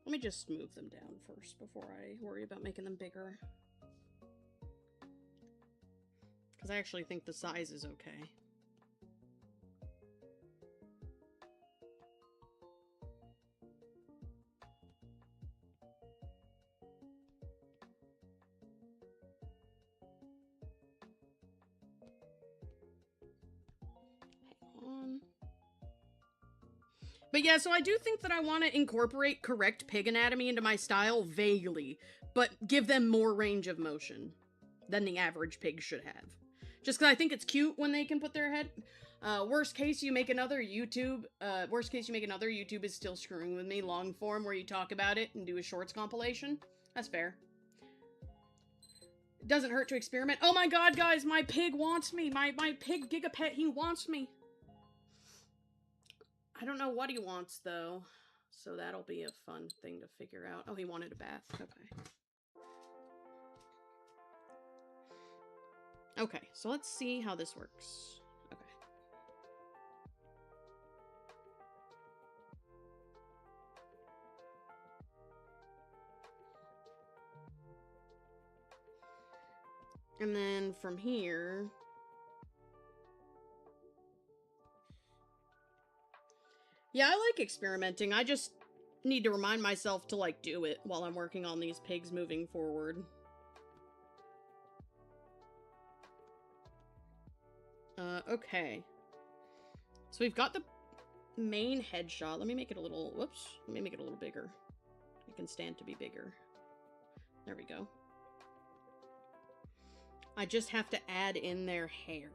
Let me just move them down first before I worry about making them bigger. Because I actually think the size is okay. But yeah, so I do think that I want to incorporate correct pig anatomy into my style vaguely, but give them more range of motion. than the average pig should have. Just because I think it's cute when they can put their head... worst case, you make another YouTube. Worst case, you make another YouTube is Still Screwing With Me long form where you talk about it and do a shorts compilation. That's fair. It doesn't hurt to experiment. Oh my god, guys, my pig wants me. My pig Gigapet, he wants me. I don't know what he wants, though. So that'll be a fun thing to figure out. Oh, he wanted a bath. Okay. Okay, so let's see how this works. Okay. And then from here... Yeah, I like experimenting. I just need to remind myself to, like, do it while I'm working on these pigs moving forward. Okay. So we've got the main headshot. Let me make it a little... Whoops. Let me make it a little bigger. It can stand to be bigger. There we go. I just have to add in their hair.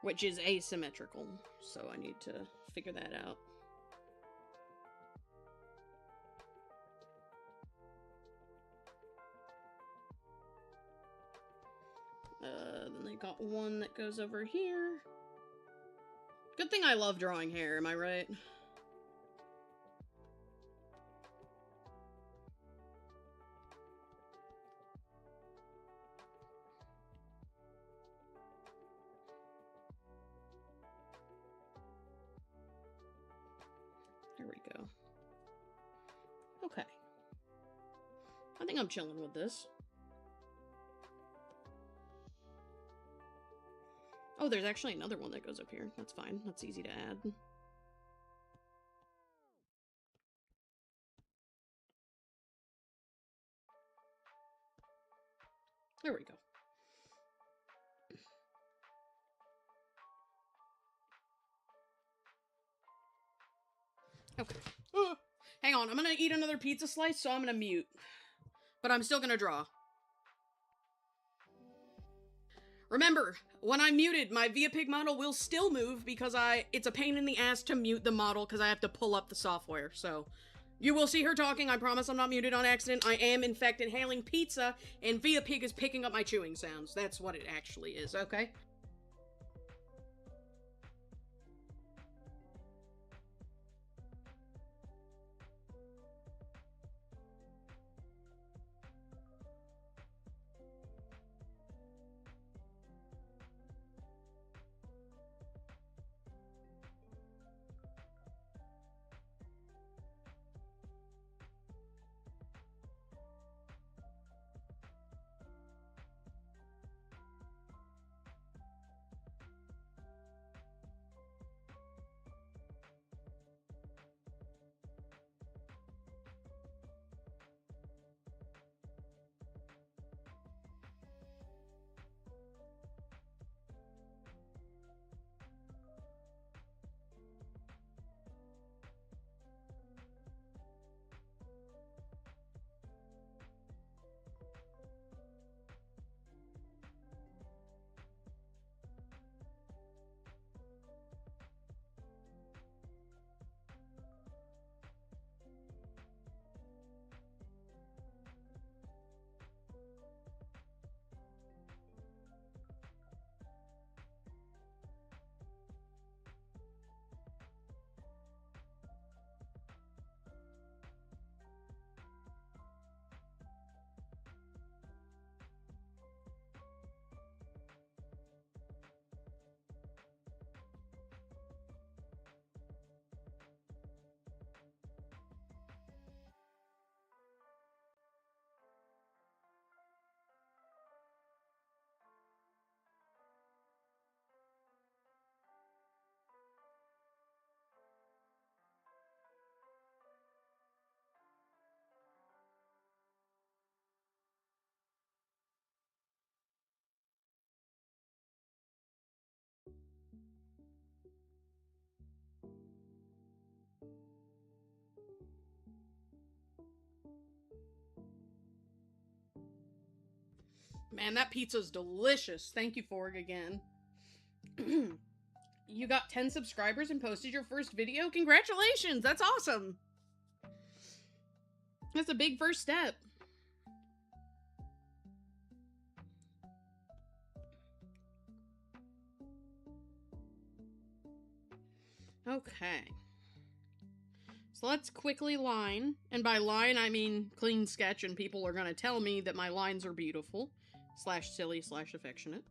Which is asymmetrical, so I need to figure that out. Then they got one that goes over here. Good thing I love drawing hair, am I right? There we go. Okay. I think I'm chilling with this. Oh, there's actually another one that goes up here. That's fine. That's easy to add. There we go. Okay. Hang on, I'm gonna eat another pizza slice, so I'm gonna mute. But I'm still gonna draw. Remember, when I'm muted, my ViaPig model will still move because it's a pain in the ass to mute the model because I have to pull up the software, so... You will see her talking, I promise I'm not muted on accident. I am, in fact, inhaling pizza, and ViaPig is picking up my chewing sounds. That's what it actually is, okay? Man, that pizza's delicious. Thank you, Forg, again. You got 10 subscribers and posted your first video? Congratulations! That's awesome! That's a big first step. Okay. So let's quickly line. And by line, I mean clean sketch, and people are gonna tell me that my lines are beautiful. / silly / affectionate.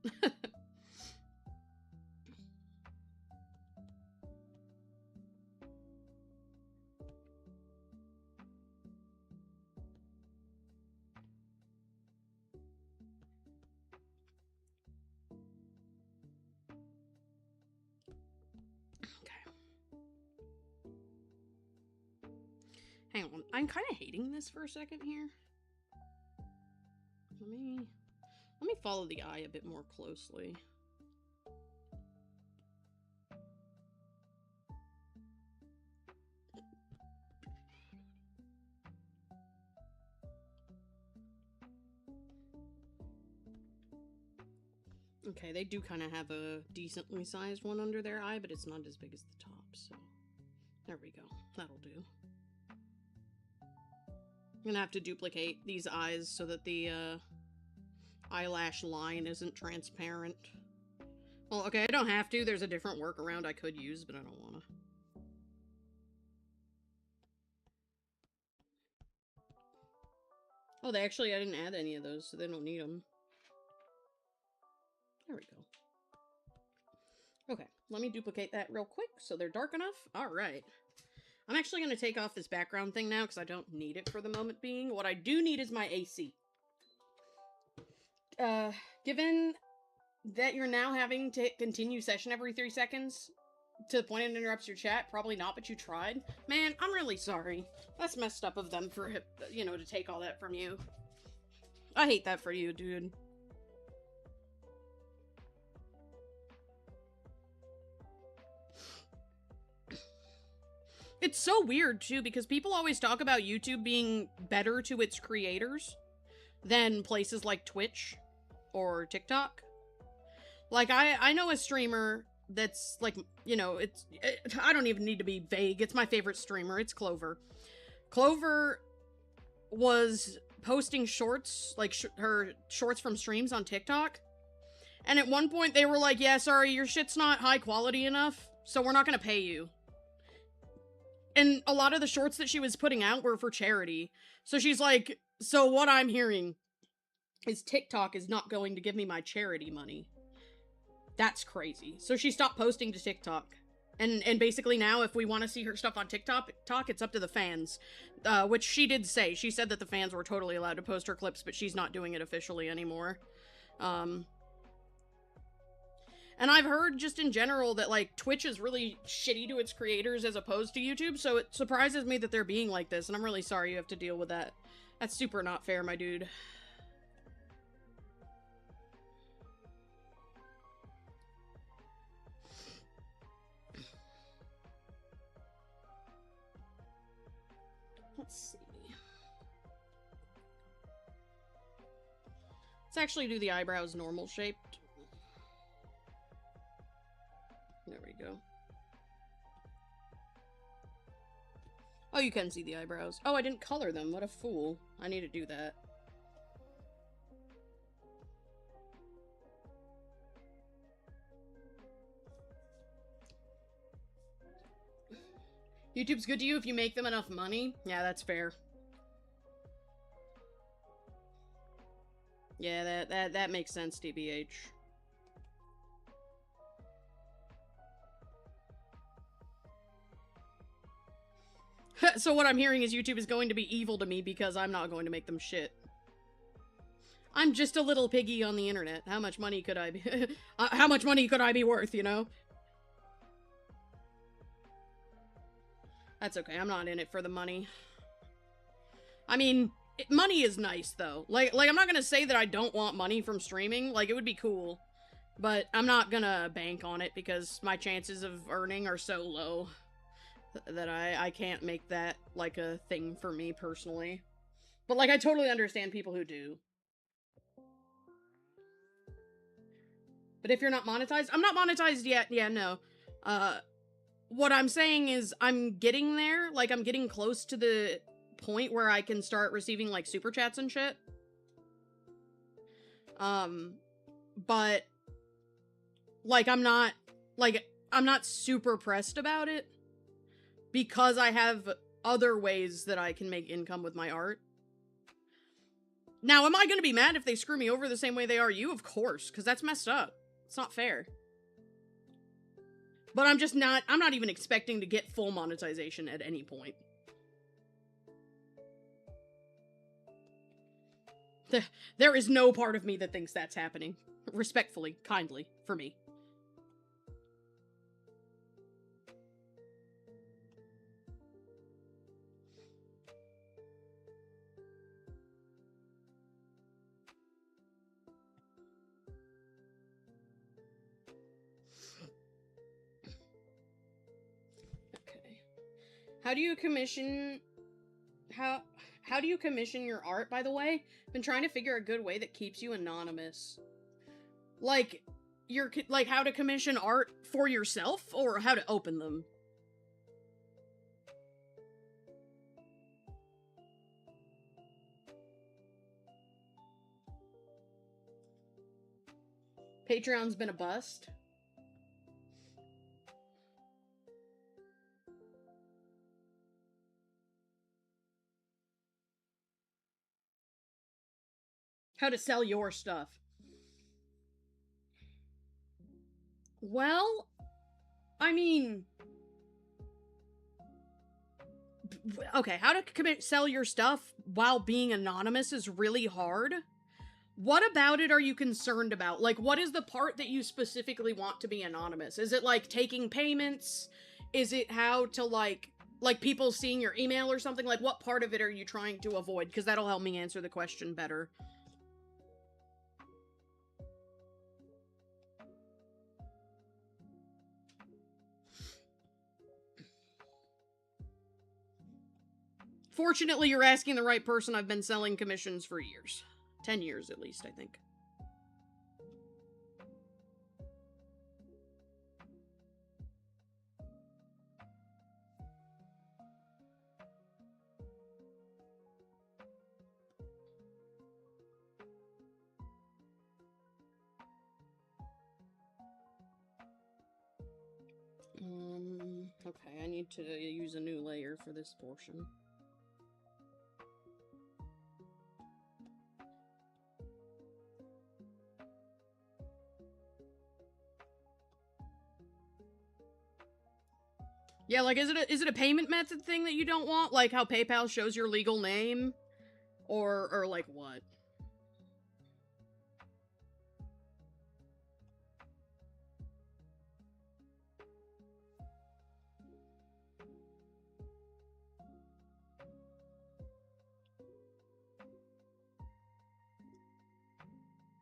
Hang on, I'm kind of hating this for a second here. Let me follow the eye a bit more closely. Okay, they do kind of have a decently sized one under their eye, but it's not as big as the top, so there we go. That'll do. I'm gonna have to duplicate these eyes so that the eyelash line isn't transparent. Well, okay, I don't have to. There's a different workaround I could use, but I don't want to. Oh, I didn't add any of those, so they don't need them. There we go. Okay, let me duplicate that real quick so they're dark enough. All right. I'm actually going to take off this background thing now because I don't need it for the moment being. What I do need is my AC. Given that you're now having to continue session every 3 seconds to the point it interrupts your chat, probably not, but you tried. Man, I'm really sorry. That's messed up of them for, you know, to take all that from you. I hate that for you, dude. It's so weird, too, because people always talk about YouTube being better to its creators than places like Twitch or TikTok. Like, I know a streamer that's, like, you know, I don't even need to be vague. It's my favorite streamer. It's Clover. Clover was posting shorts, like, her shorts from streams on TikTok. And at one point, they were like, yeah, sorry, your shit's not high quality enough, so we're not gonna pay you. And a lot of the shorts that she was putting out were for charity. So she's like, so what I'm hearing is TikTok is not going to give me my charity money. That's crazy. So she stopped posting to TikTok. And basically now, if we want to see her stuff on TikTok, it's up to the fans. Which she did say. She said that the fans were totally allowed to post her clips, but she's not doing it officially anymore. And I've heard just in general that, like, Twitch is really shitty to its creators as opposed to YouTube, so it surprises me that they're being like this, and I'm really sorry you have to deal with that. That's super not fair, my dude. Let's see. Let's actually do the eyebrows normal shaped. There we go. Oh, you can see the eyebrows. Oh, I didn't color them. What a fool. I need to do that. YouTube's good to you if you make them enough money? Yeah, that's fair. Yeah, that makes sense, TBH. So what I'm hearing is YouTube is going to be evil to me because I'm not going to make them shit. I'm just a little piggy on the internet. How much money could I be? How much money could I be worth, you know? That's okay. I'm not in it for the money. I mean, money is nice, though. Like, I'm not gonna say that I don't want money from streaming. Like, it would be cool. But I'm not gonna bank on it because my chances of earning are so low that I can't make that, like, a thing for me personally. But, like, I totally understand people who do. But if you're not monetized, I'm not monetized yet. Yeah, no. What I'm saying is I'm getting there. Like, I'm getting close to the point where I can start receiving, like, super chats and shit. But, like, I'm not super pressed about it because I have other ways that I can make income with my art. Now, am I gonna be mad if they screw me over the same way they are you? Of course, because that's messed up. It's not fair. But I'm not even expecting to get full monetization at any point. There is no part of me that thinks that's happening. Respectfully, kindly, for me. Okay. How do you commission your art, by the way? Been trying to figure a good way that keeps you anonymous. Like, how to commission art for yourself, or how to open them? Patreon's been a bust. How to sell your stuff. Well, I mean, okay, how to sell your stuff while being anonymous is really hard. What about it are you concerned about? Like, what is the part that you specifically want to be anonymous? Is it, like, taking payments? Is it how to, like people seeing your email or something? Like, what part of it are you trying to avoid? Because that'll help me answer the question better. Fortunately, you're asking the right person. I've been selling commissions for years. 10 years, at least, I think. Okay, I need to use a new layer for this portion. Yeah, like, is it a payment method thing that you don't want? Like how PayPal shows your legal name? Or like what?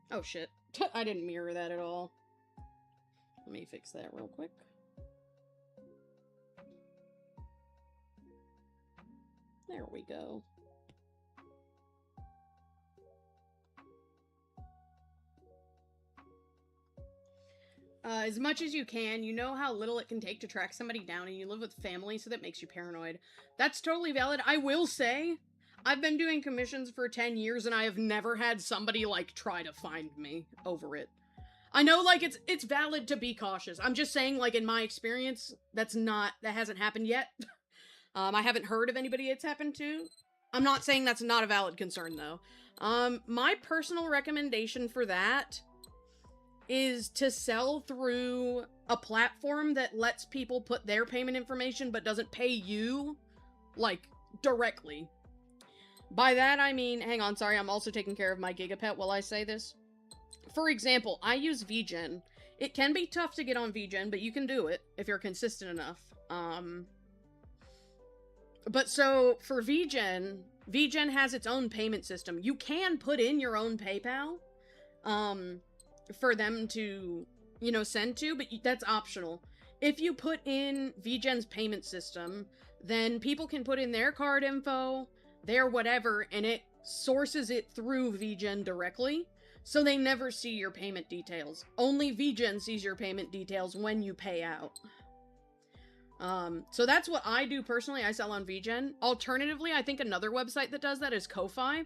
Oh shit. I didn't mirror that at all. Let me fix that real quick. There we go. As much as you can, you know how little it can take to track somebody down, and you live with family, so that makes you paranoid. That's totally valid. I will say, I've been doing commissions for 10 years, and I have never had somebody, like, try to find me over it. I know, like, it's valid to be cautious. I'm just saying, like, in my experience, that hasn't happened yet. I haven't heard of anybody it's happened to. I'm not saying that's not a valid concern, though. My personal recommendation for that is to sell through a platform that lets people put their payment information but doesn't pay you, like, directly. By that, I mean, hang on, sorry, I'm also taking care of my Gigapet while I say this. For example, I use VGen. It can be tough to get on VGen, but you can do it if you're consistent enough. But so, for VGen has its own payment system. You can put in your own PayPal, for them to, you know, send to, but that's optional. If you put in VGen's payment system, then people can put in their card info, their whatever, and it sources it through VGen directly. So they never see your payment details. Only VGen sees your payment details when you pay out. So that's what I do personally. I sell on VGen. Alternatively, I think another website that does that is Ko-Fi.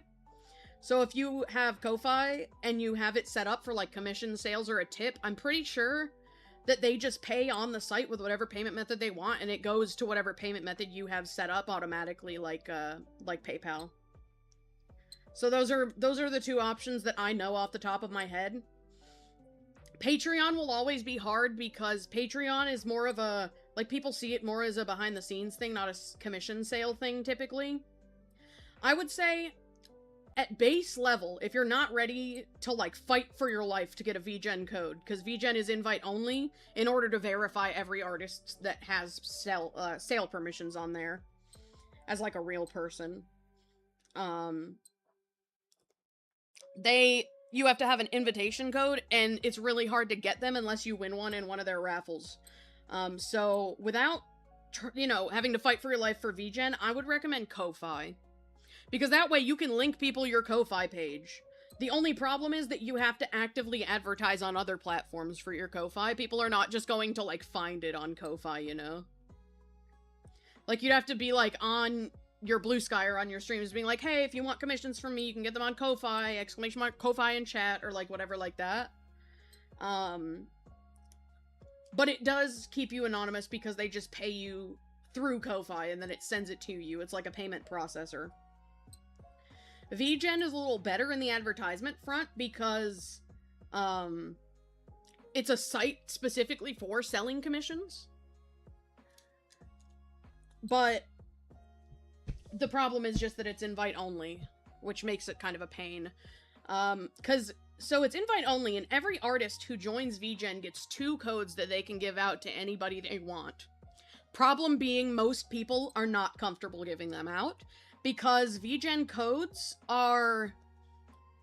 So if you have Ko-Fi and you have it set up for like commission sales or a tip, I'm pretty sure that they just pay on the site with whatever payment method they want, and it goes to whatever payment method you have set up automatically, like PayPal. So those are the two options that I know off the top of my head. Patreon will always be hard because Patreon is more of a, like, people see it more as a behind the scenes thing, not a commission sale thing typically. I would say at base level, if you're not ready to like fight for your life to get a VGen code, because VGen is invite only in order to verify every artist that has sale permissions on there as like a real person. You have to have an invitation code, and it's really hard to get them unless you win one in one of their raffles. So without, having to fight for your life for VGen, I would recommend Ko-Fi. Because that way you can link people your Ko-Fi page. The only problem is that you have to actively advertise on other platforms for your Ko-Fi. People are not just going to, like, find it on Ko-Fi, you know? Like, you'd have to be, like, on your Blue Sky or on your streams being like, hey, if you want commissions from me, you can get them on Ko-Fi, exclamation mark, Ko-Fi in chat, or, like, whatever like that. But it does keep you anonymous because they just pay you through Ko-Fi and then it sends it to you. It's like a payment processor. VGen is a little better in the advertisement front because, it's a site specifically for selling commissions. But the problem is just that it's invite only, which makes it kind of a pain. So it's invite only, and every artist who joins VGen gets 2 codes that they can give out to anybody they want. Problem being, most people are not comfortable giving them out, because VGen codes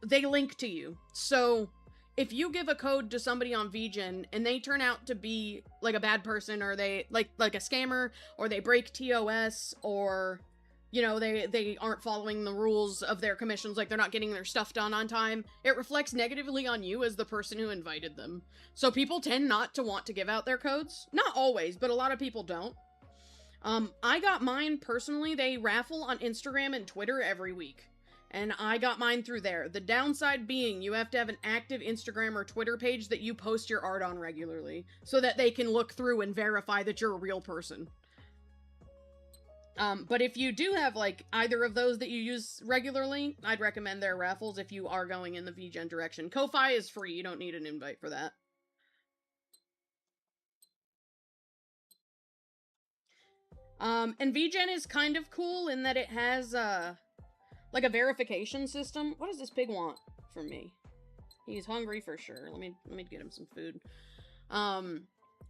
they link to you. So if you give a code to somebody on VGen and they turn out to be like a bad person, or they like a scammer, or they break TOS, or they aren't following the rules of their commissions, like they're not getting their stuff done on time, it reflects negatively on you as the person who invited them. So people tend not to want to give out their codes. Not always, but a lot of people don't. I got mine personally. They raffle on Instagram and Twitter every week, and I got mine through there. The downside being you have to have an active Instagram or Twitter page that you post your art on regularly, so that they can look through and verify that you're a real person. But if you do have, like, either of those that you use regularly, I'd recommend their raffles if you are going in the VGen direction. Ko-Fi is free. You don't need an invite for that. And VGen is kind of cool in that it has, like a verification system. What does this pig want from me? He's hungry for sure. Let me get him some food.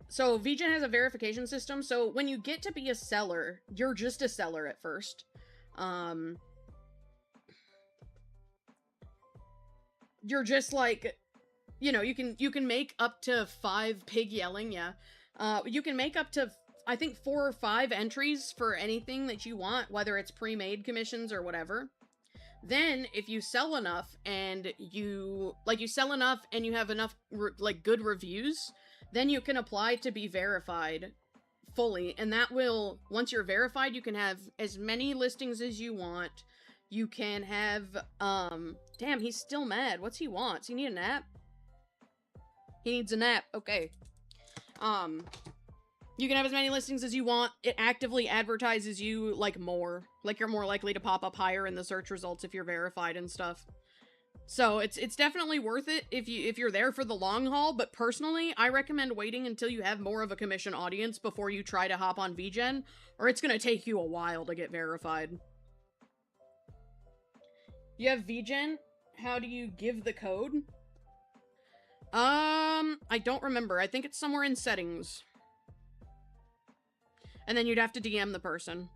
So VGen has a verification system, so when you get to be a seller, you're just a seller at first. You're just like, you can make up to 5 pig yelling, yeah. You can make up to, I think, 4 or 5 entries for anything that you want, whether it's pre-made commissions or whatever. Then, if you sell enough and you have enough, good reviews, then you can apply to be verified fully, and that will, once you're verified, you can have as many listings as you want. You can have, damn, he's still mad. What's he want? Does he need a nap? He needs a nap, okay. You can have as many listings as you want. It actively advertises you, like, more. Like, you're more likely to pop up higher in the search results if you're verified and stuff. So, it's definitely worth it if you're there for the long haul, but personally, I recommend waiting until you have more of a commission audience before you try to hop on VGen, or it's gonna take you a while to get verified. You have VGen? How do you give the code? I don't remember. I think it's somewhere in settings. And then you'd have to DM the person.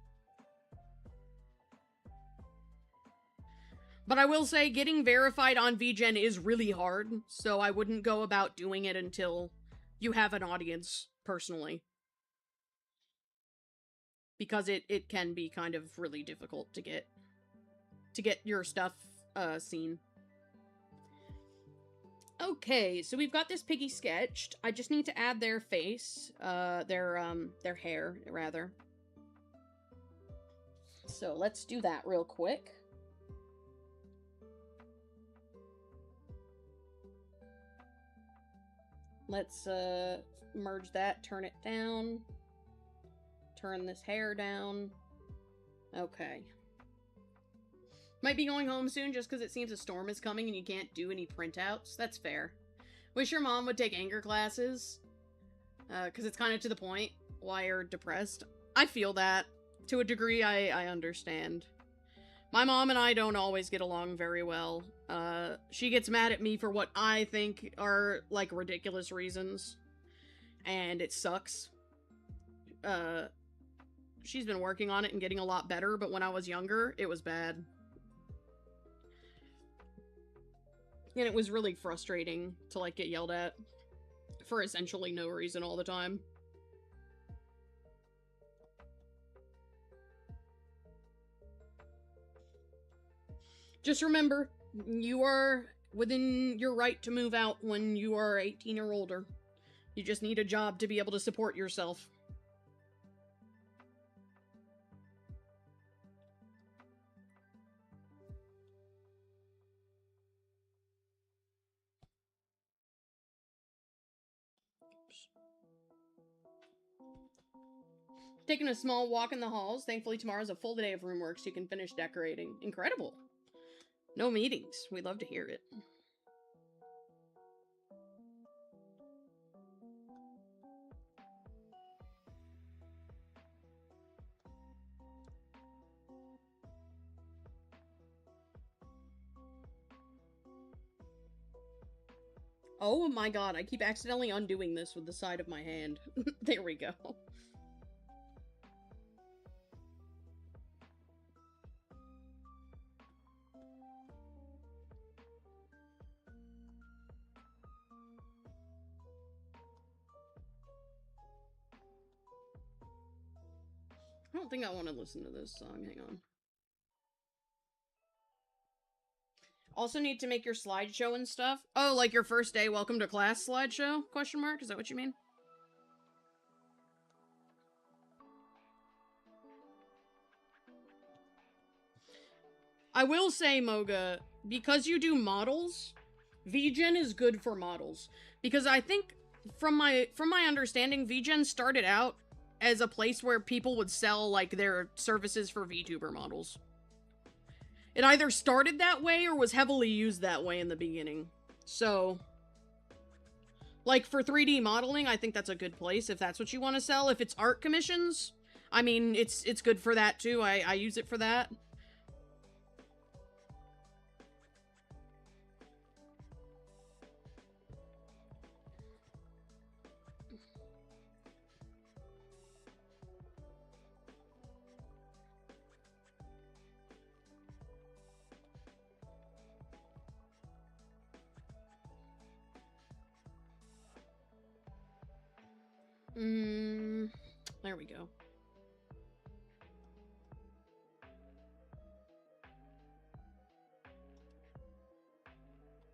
But I will say, getting verified on VGen is really hard, so I wouldn't go about doing it until you have an audience, personally. Because it can be kind of really difficult to get your stuff, seen. Okay, so we've got this piggy sketched. I just need to add their face, their hair, rather. So let's do that real quick. Let's, merge that, turn it down. Turn this hair down. Okay. Might be going home soon just because it seems a storm is coming and you can't do any printouts. That's fair. Wish your mom would take anger classes. Because it's kind of to the point why you're depressed. I feel that. To a degree, I understand. My mom and I don't always get along very well. She gets mad at me for what I think are, like, ridiculous reasons. And it sucks. She's been working on it and getting a lot better, but when I was younger, it was bad. And it was really frustrating to, like, get yelled at for essentially no reason all the time. Just remember, you are within your right to move out when you are 18 or older. You just need a job to be able to support yourself. Taking a small walk in the halls. Thankfully, tomorrow's a full day of room work so you can finish decorating. Incredible. No meetings. We'd love to hear it. Oh my god, I keep accidentally undoing this with the side of my hand. There we go. I don't think I want to listen to this song. Hang on. Also need to make your slideshow and stuff. Oh, like your first day welcome to class slideshow? Question mark? Is that what you mean? I will say, Moga, because you do models, VGen is good for models. Because I think, from my understanding, VGen started out as a place where people would sell, like, their services for VTuber models. It either started that way or was heavily used that way in the beginning. So, like, for 3D modeling, I think that's a good place if that's what you want to sell. If it's art commissions, I mean, it's good for that too. I use it for that. There we go.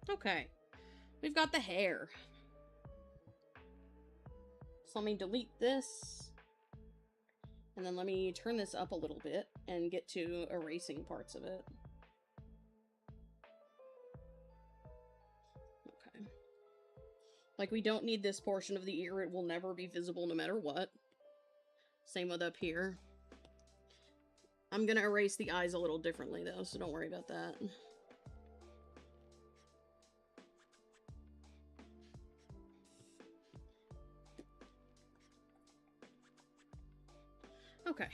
Okay. We've got the hair. So let me delete this. And then let me turn this up a little bit and get to erasing parts of it. Okay. Like, we don't need this portion of the ear. It will never be visible no matter what. Same with up here. I'm gonna erase the eyes a little differently, though, so don't worry about that. Okay.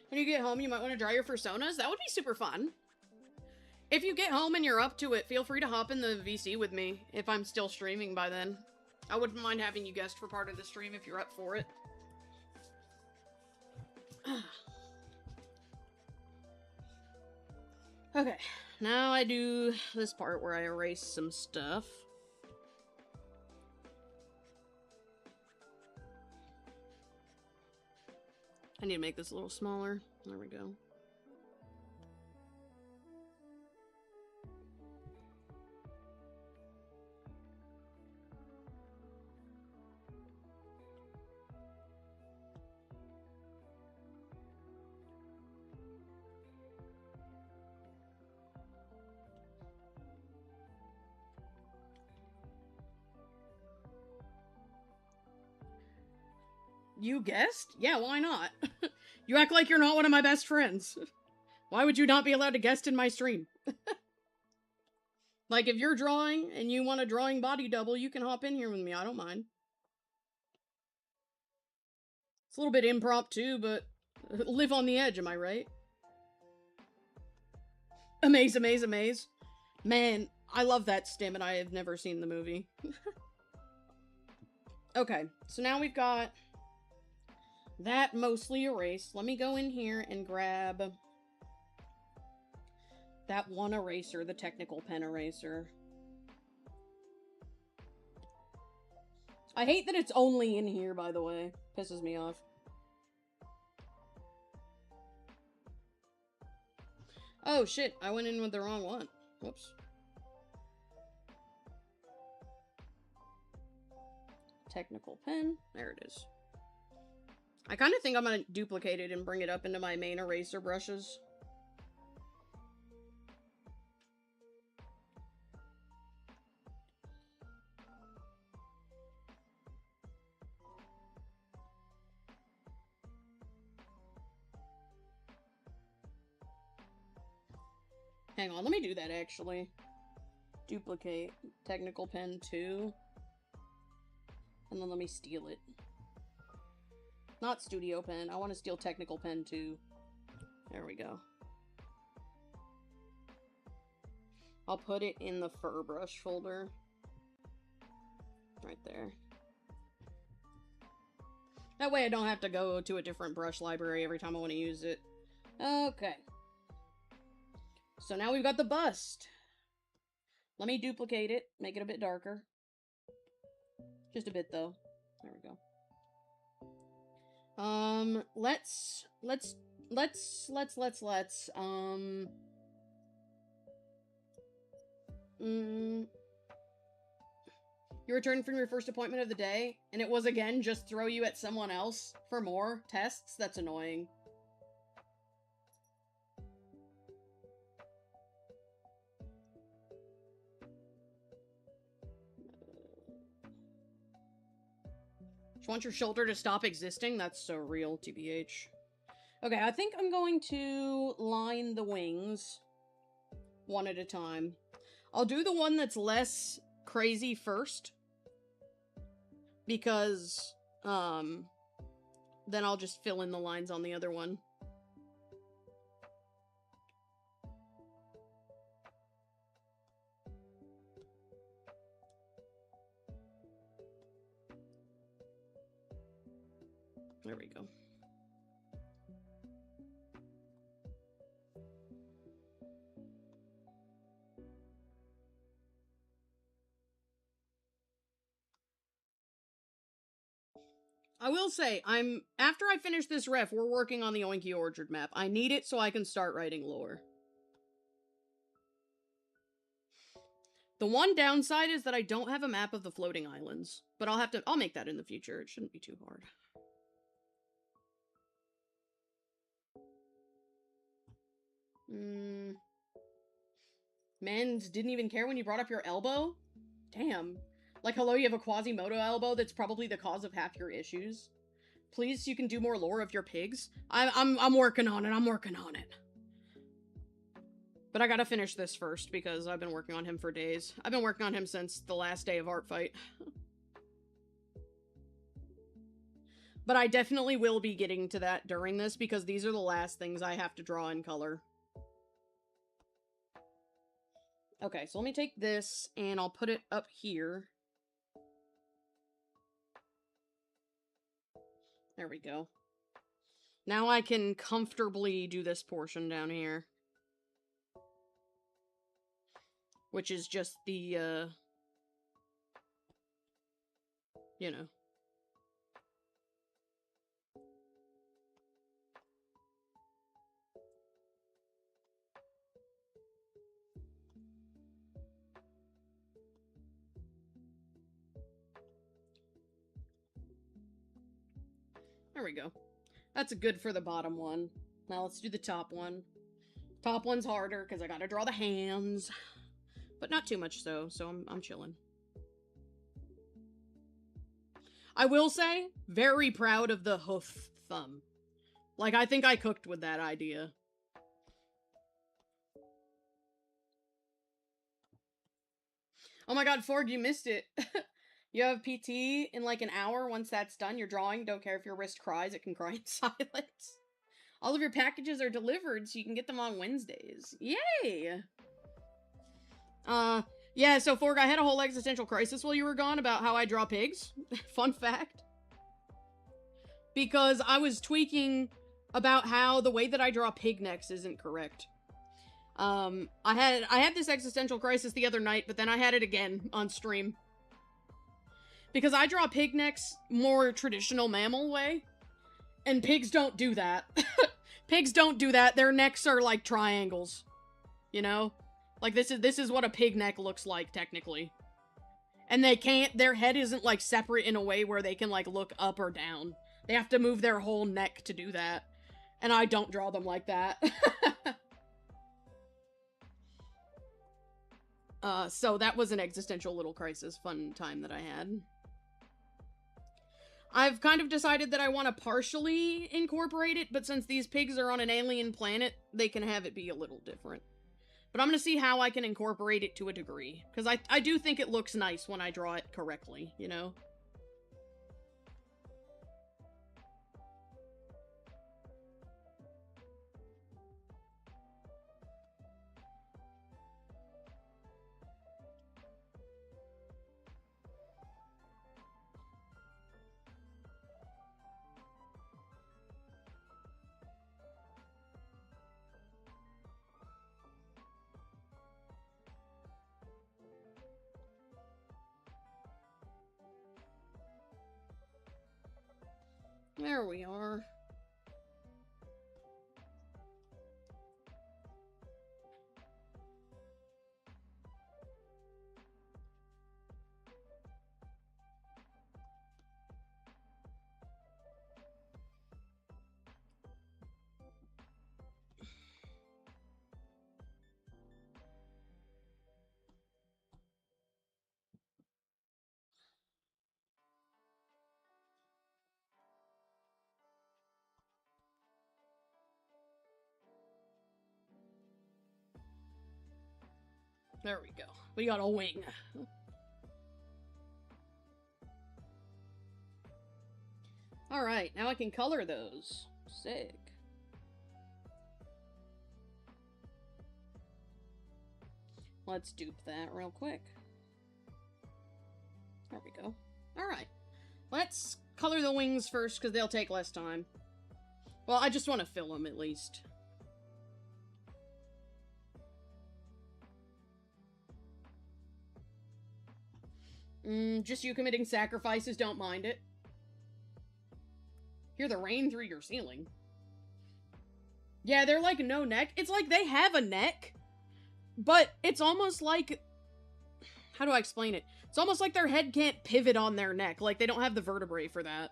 When you get home, you might want to draw your personas. That would be super fun. If you get home and you're up to it, feel free to hop in the VC with me if I'm still streaming by then. I wouldn't mind having you guest for part of the stream if you're up for it. Okay, now I do this part where I erase some stuff. I need to make this a little smaller. There we go. You guessed? Yeah, why not? You act like you're not one of my best friends. Why would you not be allowed to guest in my stream? Like, if you're drawing and you want a drawing body double, you can hop in here with me. I don't mind. It's a little bit impromptu, but live on the edge, am I right? Amaze, amaze, amaze. Man, I love that stim, and I have never seen the movie. Okay, so now we've got that mostly erased. Let me go in here and grab that one eraser, the technical pen eraser. I hate that it's only in here, by the way. Pisses me off. Oh shit, I went in with the wrong one. Whoops. Technical pen. There it is. I kind of think I'm going to duplicate it and bring it up into my main eraser brushes. Hang on, let me do that actually. Duplicate technical pen 2. And then let me steal it. Not studio pen. I want to steal technical pen 2. There we go. I'll put it in the fur brush folder. Right there. That way I don't have to go to a different brush library every time I want to use it. Okay. So now we've got the bust. Let me duplicate it, make it a bit darker. Just a bit though. There we go. You returned from your first appointment of the day, and it was again just throw you at someone else for more tests? That's annoying. Just want your shoulder to stop existing? That's so real, TBH. Okay, I think I'm going to line the wings one at a time. I'll do the one that's less crazy first, because then I'll just fill in the lines on the other one. There we go. I will say, after I finish this ref, we're working on the Oinky Orchard map. I need it so I can start writing lore. The one downside is that I don't have a map of the floating islands, but I'll make that in the future. It shouldn't be too hard. Men's didn't even care when you brought up your elbow? Damn. Like, hello, you have a Quasimodo elbow that's probably the cause of half your issues. Please, you can do more lore of your pigs. I'm working on it. I'm working on it. But I gotta finish this first because I've been working on him for days. I've been working on him since the last day of ArtFight. But I definitely will be getting to that during this because these are the last things I have to draw in color. Okay, so let me take this and I'll put it up here. There we go. Now I can comfortably do this portion down here. Which is just the, you know. There we go. That's good for the bottom one. Now let's do the top one. Top one's harder because I gotta draw the hands. But not too much so I'm chilling. I will say, very proud of the hoof thumb. Like, I think I cooked with that idea. Oh my god, Forg, you missed it. You have PT in like an hour. Once that's done, you're drawing. Don't care if your wrist cries, it can cry in silence. All of your packages are delivered, so you can get them on Wednesdays. Yay! Yeah, so Forg, I had a whole existential crisis while you were gone about how I draw pigs. Fun fact. Because I was tweaking about how the way that I draw pig necks isn't correct. I had this existential crisis the other night, but then I had it again on stream. Because I draw pig necks more traditional mammal way, and pigs don't do that. Pigs don't do that. Their necks are like triangles. You know? Like, this is what a pig neck looks like, technically. And they can't, their head isn't, like, separate in a way where they can, like, look up or down. They have to move their whole neck to do that. And I don't draw them like that. So that was an existential little crisis fun time that I had. I've kind of decided that I want to partially incorporate it, but since these pigs are on an alien planet, they can have it be a little different. But I'm going to see how I can incorporate it to a degree. Because I do think it looks nice when I draw it correctly, you know? There we are. There we go. We got a wing. Alright, now I can color those. Sick. Let's dupe that real quick. There we go. Alright. Let's color the wings first, because they'll take less time. Well, I just want to fill them, at least. Just you committing sacrifices, don't mind it. Hear the rain through your ceiling. Yeah, they're like no neck. It's like they have a neck, but it's almost like... How do I explain it? It's almost like their head can't pivot on their neck. Like, they don't have the vertebrae for that.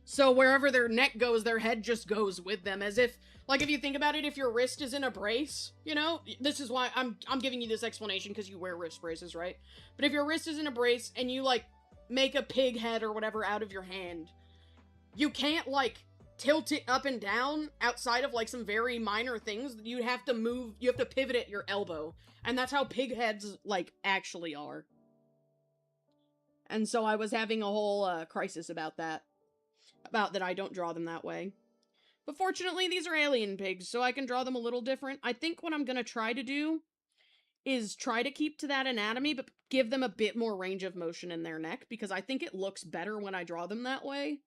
So wherever their neck goes, their head just goes with them, as if... Like, if you think about it, if your wrist is in a brace, you know? This is why I'm giving you this explanation, because you wear wrist braces, right? But if your wrist is in a brace, and you, like, make a pig head or whatever out of your hand, you can't, like, tilt it up and down outside of, like, some very minor things. You have to move, you have to pivot at your elbow. And that's how pig heads, like, actually are. And so I was having a whole, crisis about that. About that I don't draw them that way. But fortunately, these are alien pigs, so I can draw them a little different. I think what I'm gonna try to do is try to keep to that anatomy, but give them a bit more range of motion in their neck, because I think it looks better when I draw them that way.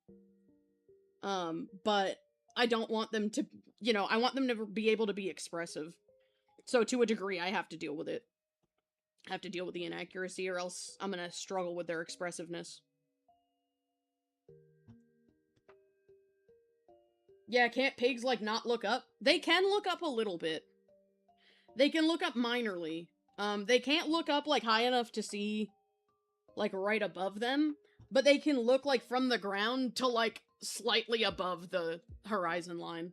But I don't want them to, you know, I want them to be able to be expressive. So to a degree, I have to deal with it. I have to deal with the inaccuracy, or else I'm gonna struggle with their expressiveness. Yeah, can't pigs, like, not look up? They can look up a little bit. They can look up minorly. They can't look up, like, high enough to see, like, right above them, but they can look, like, from the ground to, like, slightly above the horizon line.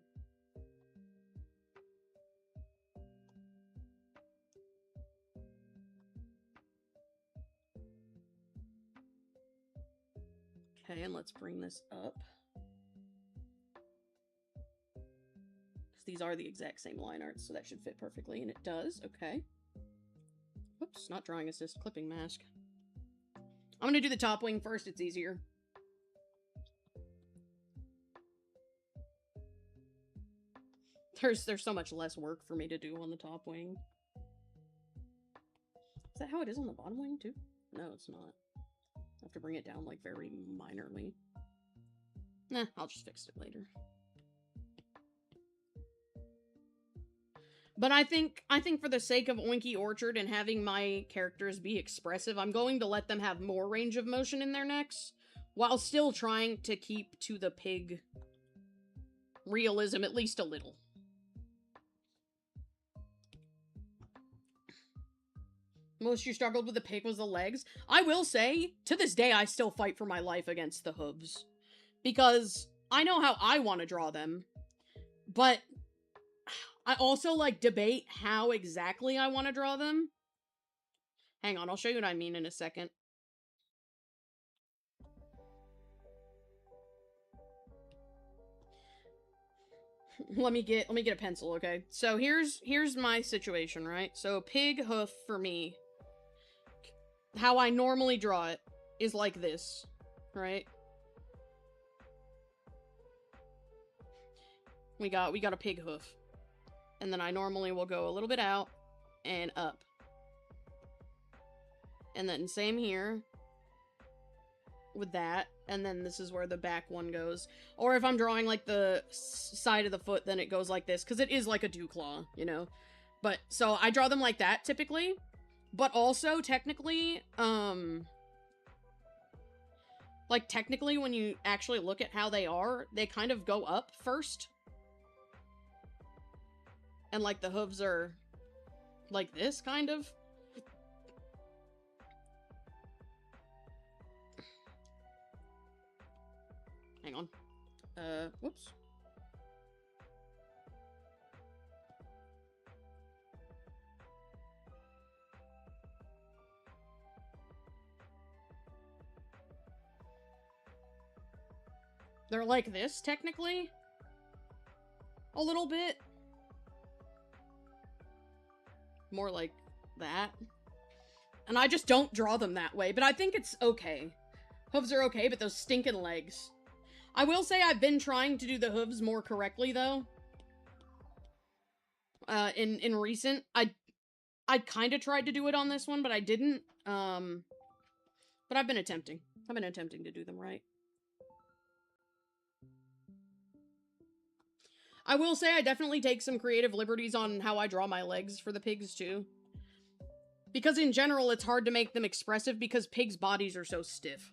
Okay, and let's bring this up. Because these are the exact same line arts, so that should fit perfectly, and it does. Okay. Whoops, not drawing assist, clipping mask. I'm gonna do the top wing first, it's easier. There's so much less work for me to do on the top wing. Is that how it is on the bottom wing, too? No, it's not. I have to bring it down, like, very minorly. Nah, I'll just fix it later. But I think for the sake of Oinky Orchard and having my characters be expressive, I'm going to let them have more range of motion in their necks, while still trying to keep to the pig realism at least a little. Most you struggled with the pig was the legs. I will say, to this day, I still fight for my life against the hooves. Because I know how I want to draw them, but I also, like, debate how exactly I want to draw them. Hang on, I'll show you what I mean in a second. Let me get a pencil, okay? So here's my situation, right? So pig hoof for me, how I normally draw it is like this, right? We got a pig hoof. And then I normally will go a little bit out and up. And then same here with that. And then this is where the back one goes. Or if I'm drawing like the side of the foot, then it goes like this. Because it is like a dew claw, you know? But, so I draw them like that typically. But also, technically, like technically when you actually look at how they are, they kind of go up first. And, like, the hooves are like this, kind of. Hang on. Whoops. They're like this, technically. A little bit. More like that. And I just don't draw them that way, but I think it's okay. Hooves are okay, but those stinking legs. I will say I've been trying to do the hooves more correctly, though. In recent. I kind of tried to do it on this one, but I didn't. But I've been attempting. I've been attempting to do them right. I will say I definitely take some creative liberties on how I draw my legs for the pigs, too. Because in general, it's hard to make them expressive because pigs' bodies are so stiff.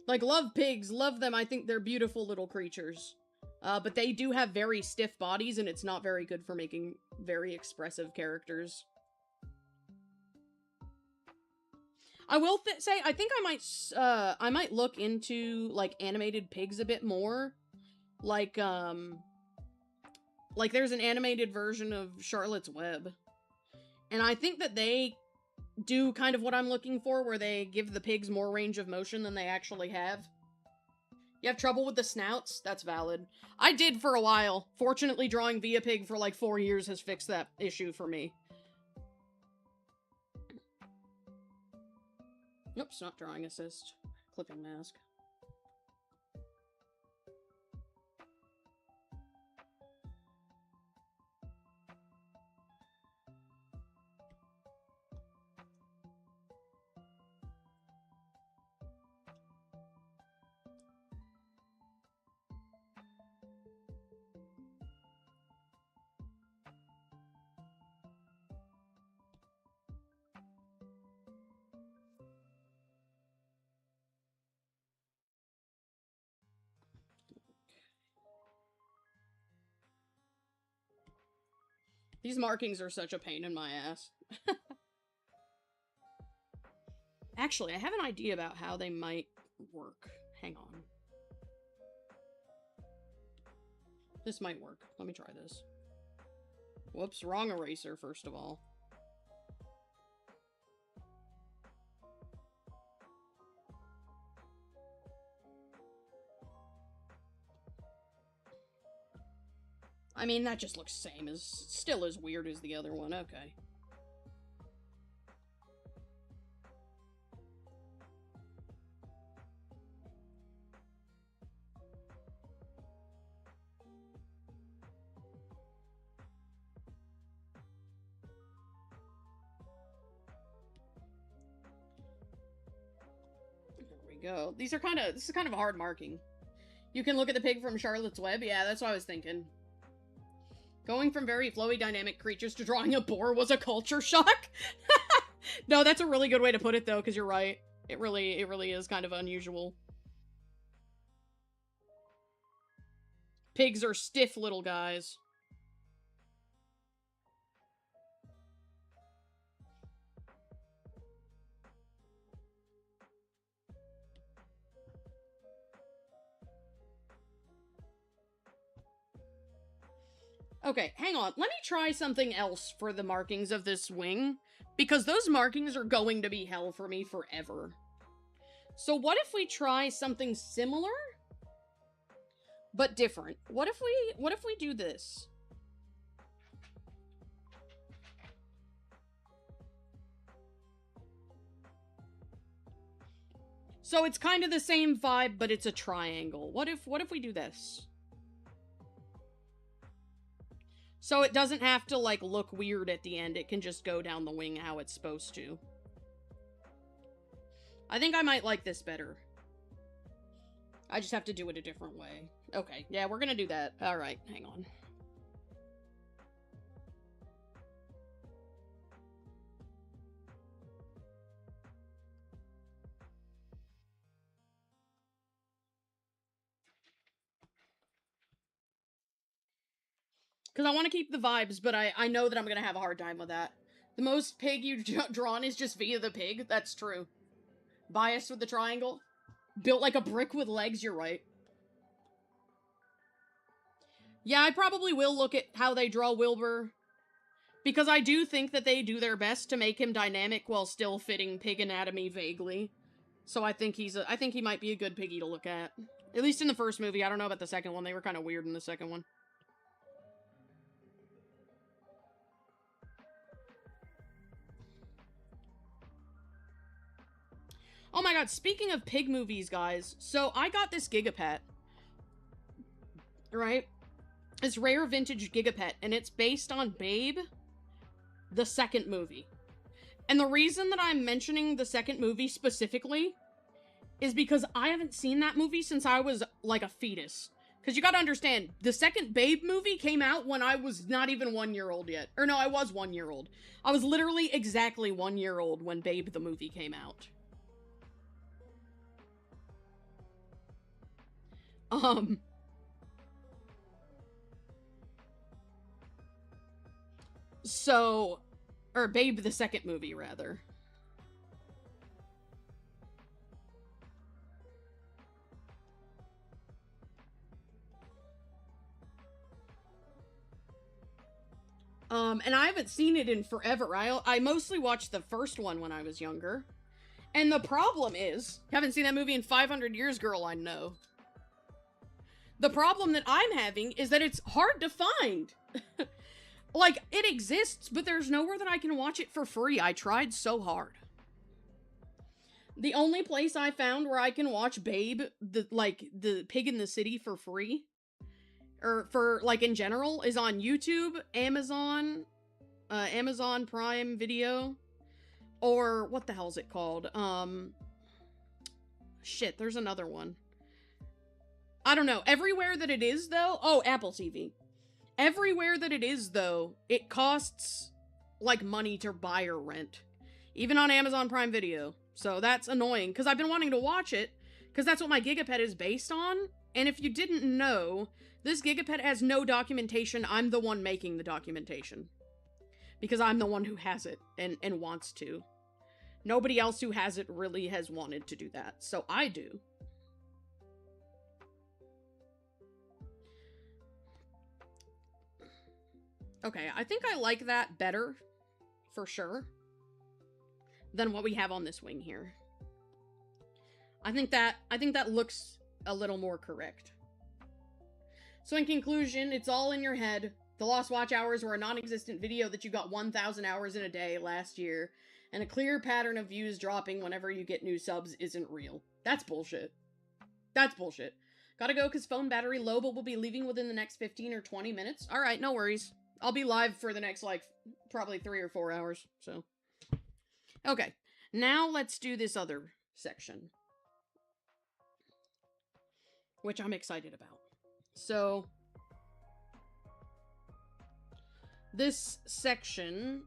Like, love pigs, love them, I think they're beautiful little creatures. But they do have very stiff bodies, and it's not very good for making very expressive characters. I will say, I think I might look into, like, animated pigs a bit more. Like, there's an animated version of Charlotte's Web. And I think that they do kind of what I'm looking for, where they give the pigs more range of motion than they actually have. You have trouble with the snouts? That's valid. I did for a while. Fortunately, drawing via pig for like 4 years has fixed that issue for me. Oops, not drawing assist. Clipping mask. These markings are such a pain in my ass. Actually, I have an idea about how they might work. Hang on. This might work. Let me try this. Whoops, wrong eraser, first of all. I mean, that just looks still as weird as the other one. Okay. Go. This is kind of a hard marking. You can look at the pig from Charlotte's Web. Yeah, that's what I was thinking. Going from very flowy dynamic creatures to drawing a boar was a culture shock. No, that's a really good way to put it though, because you're right. It really is kind of unusual. Pigs are stiff little guys. Okay, hang on. Let me try something else for the markings of this wing, because those markings are going to be hell for me forever. So what if we try something similar, but different? What if we do this? So it's kind of the same vibe, but it's a triangle. What if we do this? So it doesn't have to, like, look weird at the end. It can just go down the wing how it's supposed to. I think I might like this better. I just have to do it a different way. Okay, yeah, we're gonna do that. Alright, hang on. Because I want to keep the vibes, but I know that I'm going to have a hard time with that. The most pig you've drawn is just via the pig. That's true. Biased with the triangle. Built like a brick with legs, you're right. Yeah, I probably will look at how they draw Wilbur. Because I do think that they do their best to make him dynamic while still fitting pig anatomy vaguely. So I think I think he might be a good piggy to look at. At least in the first movie. I don't know about the second one. They were kind of weird in the second one. Oh my god, speaking of pig movies, guys, so I got this Gigapet, right? This rare vintage Gigapet, and it's based on Babe, the second movie. And the reason that I'm mentioning the second movie specifically is because I haven't seen that movie since I was, like, a fetus. Because you gotta understand, the second Babe movie came out when I was not even 1 year old yet. Or no, I was 1 year old. I was literally exactly 1 year old when Babe the movie came out. So, or Babe the second movie, rather. And I haven't seen it in forever. I mostly watched the first one when I was younger. And the problem is, haven't seen that movie in 500 years, girl, I know. The problem that I'm having is that it's hard to find. Like, it exists, but there's nowhere that I can watch it for free. I tried so hard. The only place I found where I can watch Babe, the Pig in the City for free, or for, like, in general, is on YouTube, Amazon Prime Video, or what the hell is it called? Shit, there's another one. I don't know. Everywhere that it is, though... Oh, Apple TV. Everywhere that it is, though, it costs, like, money to buy or rent. Even on Amazon Prime Video. So that's annoying, because I've been wanting to watch it, because that's what my Gigapet is based on. And if you didn't know, this Gigapet has no documentation. I'm the one making the documentation. Because I'm the one who has it, and wants to. Nobody else who has it really has wanted to do that. So I do. Okay, I think I like that better, for sure, than what we have on this wing here. I think that looks a little more correct. So in conclusion, it's all in your head. The lost watch hours were a non-existent video that you got 1,000 hours in a day last year, and a clear pattern of views dropping whenever you get new subs isn't real. That's bullshit. That's bullshit. Gotta go because phone battery low, but we'll be leaving within the next 15 or 20 minutes. Alright, no worries. I'll be live for the next, like, probably 3 or 4 hours, so. Okay, now let's do this other section, which I'm excited about. So, this section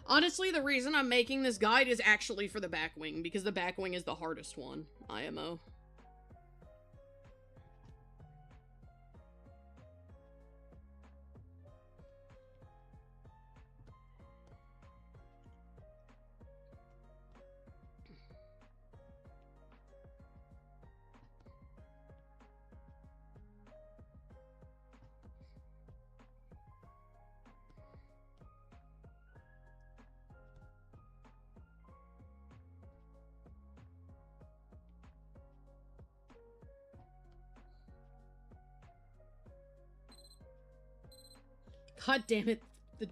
honestly, the reason I'm making this guide is actually for the back wing, because the back wing is the hardest one, IMO. God damn it. The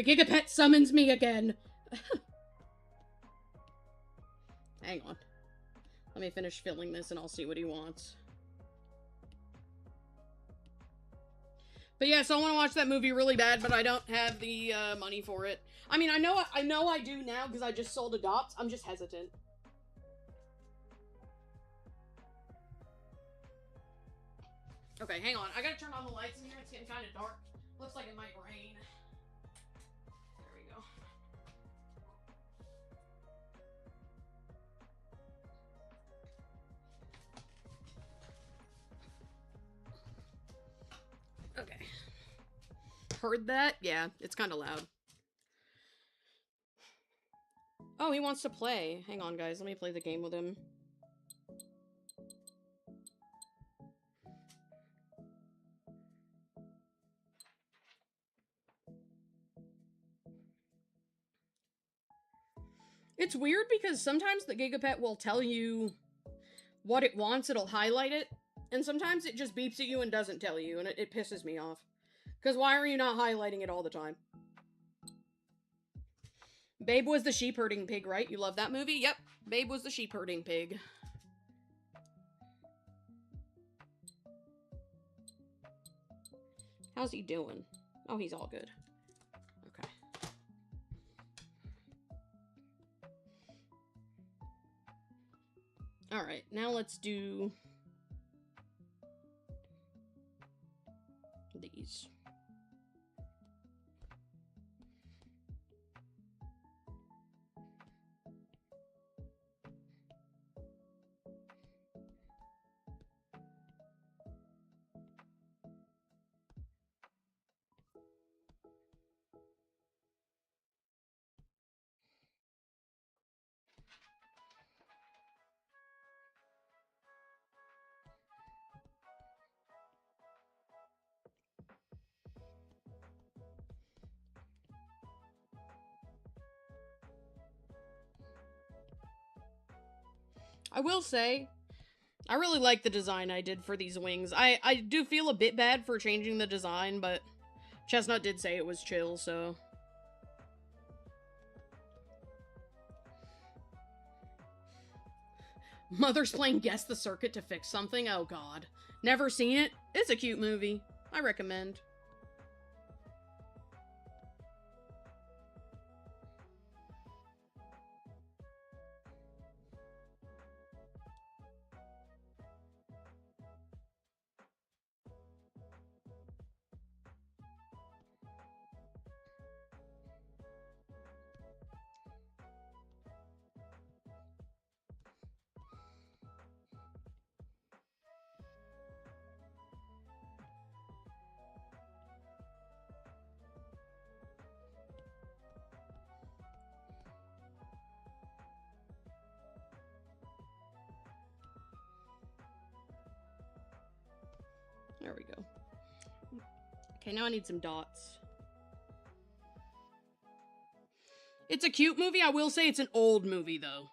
Gigapet summons me again. Hang on. Let me finish filling this and I'll see what he wants. But yeah, so I want to watch that movie really bad, but I don't have the money for it. I mean, I know I do now because I just sold Adopt. I'm just hesitant. Okay, hang on. I gotta turn on the lights in here. It's getting kind of dark. Looks like it might rain. There we go. Okay. Heard that? Yeah, it's kind of loud. Oh, he wants to play. Hang on, guys. Let me play the game with him. It's weird because sometimes the Gigapet will tell you what it wants, it'll highlight it, and sometimes it just beeps at you and doesn't tell you, and it pisses me off. Because why are you not highlighting it all the time? Babe was the sheep-herding pig, right? You love that movie? Yep, Babe was the sheep-herding pig. How's he doing? Oh, he's all good. Okay. Alright, now let's do these. I will say, I really like the design I did for these wings. I do feel a bit bad for changing the design, but Chestnut did say it was chill, so. Mother's playing Guess the Circuit to fix something? Oh god. Never seen it? It's a cute movie. I recommend. There we go. Okay, now I need some dots. It's a cute movie. I will say it's an old movie, though.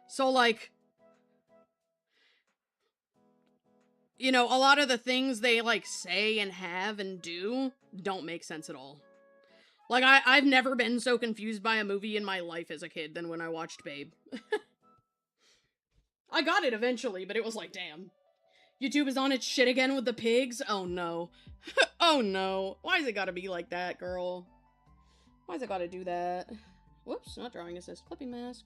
So, like, you know, a lot of the things they, like, say and have and do don't make sense at all. Like, I've never been so confused by a movie in my life as a kid than when I watched Babe. I got it eventually, but it was like, damn. YouTube is on its shit again with the pigs? Oh, no. Oh, no. Why's it gotta be like that, girl? Why's it gotta do that? Whoops, not drawing assist. Clipping mask.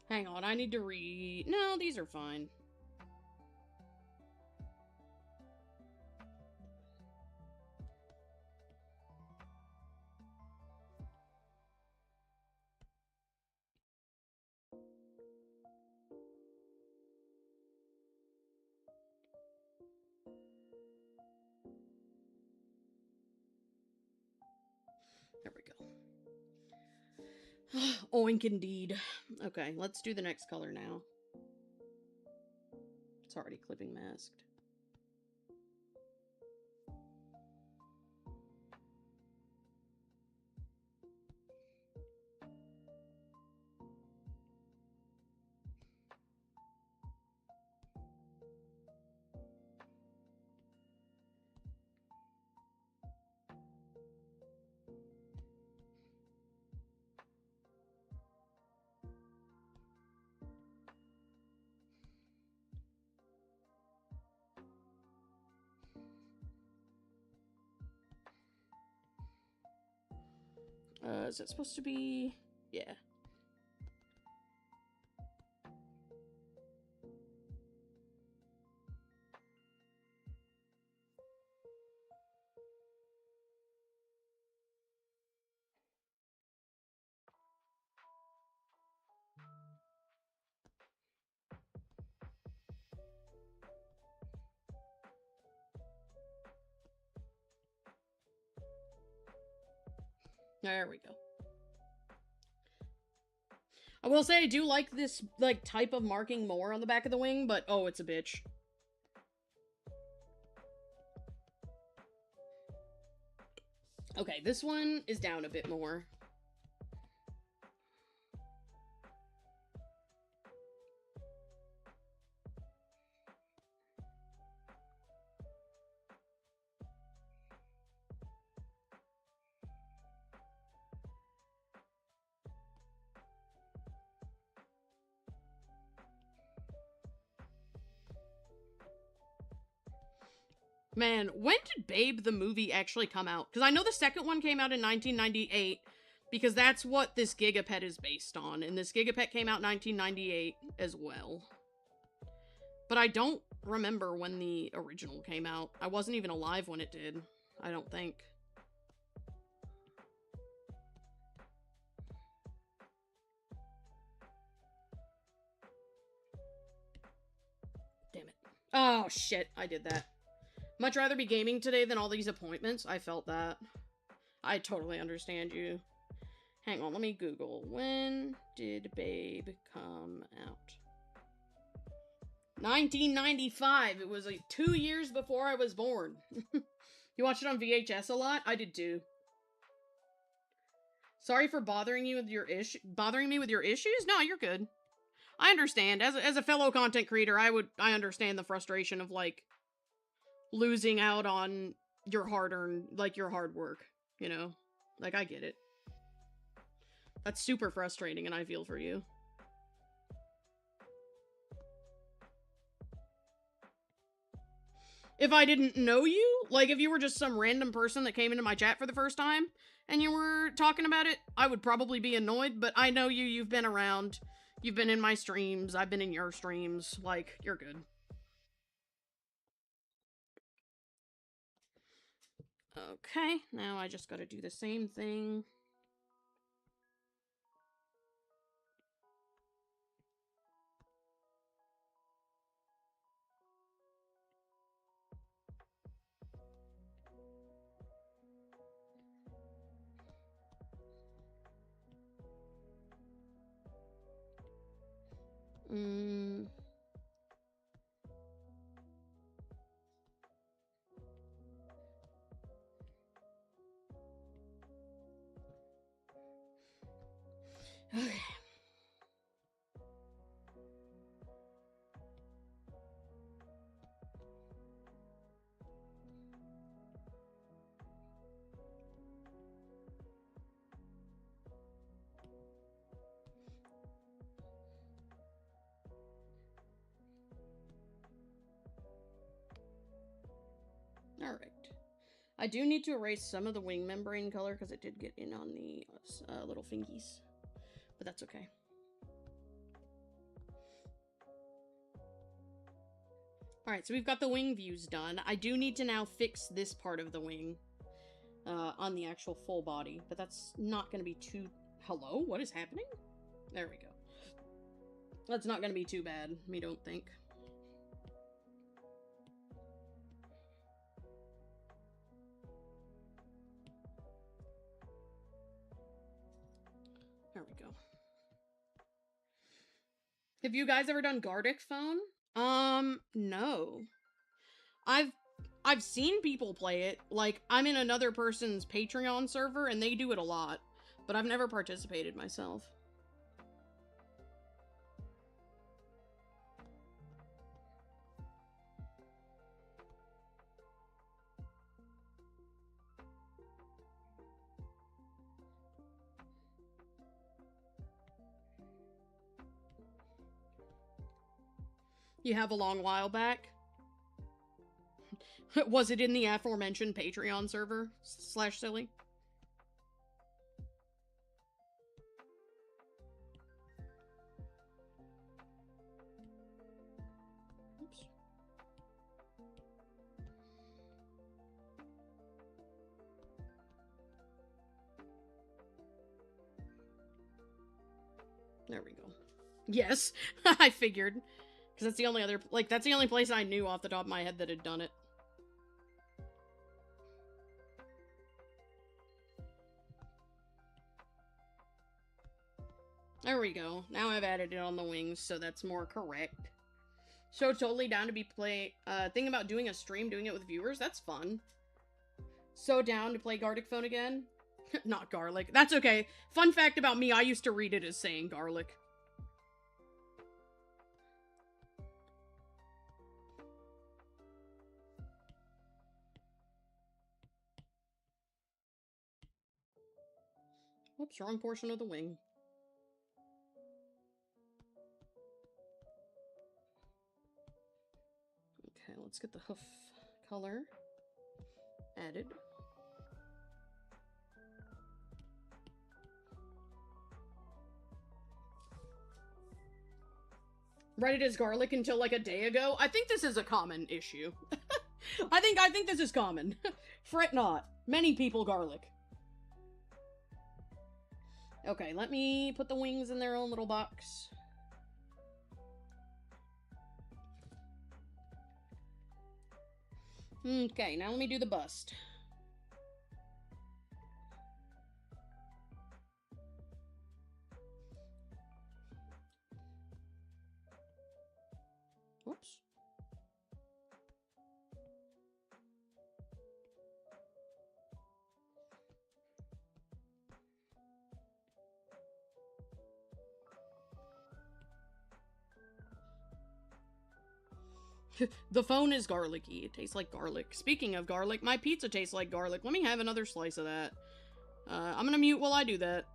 Hang on, I need to read... No, these are fine. There we go. Oink indeed. Okay, let's do the next color now. It's already clipping masked. Is it supposed to be... Yeah. There we go. I will say I do like this, like, type of marking more on the back of the wing, but oh, it's a bitch. Okay, this one is down a bit more. Man, when did Babe the movie actually come out? Because I know the second one came out in 1998, because that's what this Gigapet is based on, and this Gigapet came out in 1998 as well. But I don't remember when the original came out. I wasn't even alive when it did, I don't think. Damn it. Oh, shit, I did that. Much rather be gaming today than all these appointments. I felt that. I totally understand you. Hang on, let me Google. When did Babe come out? 1995. It was like 2 years before I was born. You watched it on VHS a lot? I did too. Sorry for bothering you with your bothering me with your issues? No, you're good. I understand. As a fellow content creator, I understand the frustration of, like, losing out on your hard-earned, like, your hard work, you know? Like, I get it. That's super frustrating, and I feel for you. If I didn't know you, like, if you were just some random person that came into my chat for the first time, and you were talking about it, I would probably be annoyed, but I know you, you've been around, You've been in my streams. I've been in your streams. Like, you're good. Okay, now I just gotta do the same thing. Okay. Alright. I do need to erase some of the wing membrane color because it did get in on the little fingies. But that's okay. Alright, so we've got the wing views done. I do need to now fix this part of the wing on the actual full body, but that's not going to be too... Hello? What is happening? There we go. That's not going to be too bad, me don't think. There we go. Have you guys ever done Gardic phone? No. I've seen people play it. Like, I'm in another person's Patreon server, and they do it a lot. But I've never participated myself. You have a long while back? Was it in the aforementioned Patreon server? / silly? Oops. There we go. Yes, I figured. Because that's the only other, like, that's the only place I knew off the top of my head that had done it. There we go. Now I've added it on the wings, so that's more correct. So totally down to be thinking about doing a stream, doing it with viewers. That's fun. So down to play Gardic phone again. Not garlic. That's okay. Fun fact about me, I used to read it as saying garlic. Whoops, wrong portion of the wing. Okay, let's get the hoof color added. Read it as garlic until like a day ago. I think this is a common issue. I think this is common. Fret not. Many people garlic. Okay, let me put the wings in their own little box. Okay, now let me do the bust. Whoops. The phone is garlicky. It tastes like garlic. Speaking of garlic, my pizza tastes like garlic. Let me have another slice of that. I'm gonna mute while I do that.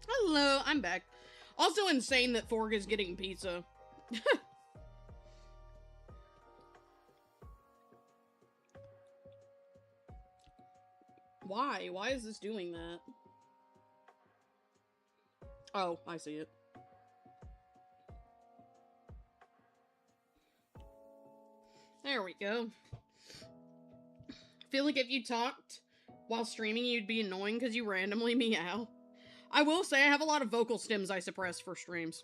Hello, I'm back. Also insane that Fork is getting pizza. Why? Why is this doing that? Oh, I see it. There we go. I feel like if you talked while streaming, you'd be annoying because you randomly meow. I will say I have a lot of vocal stems I suppress for streams.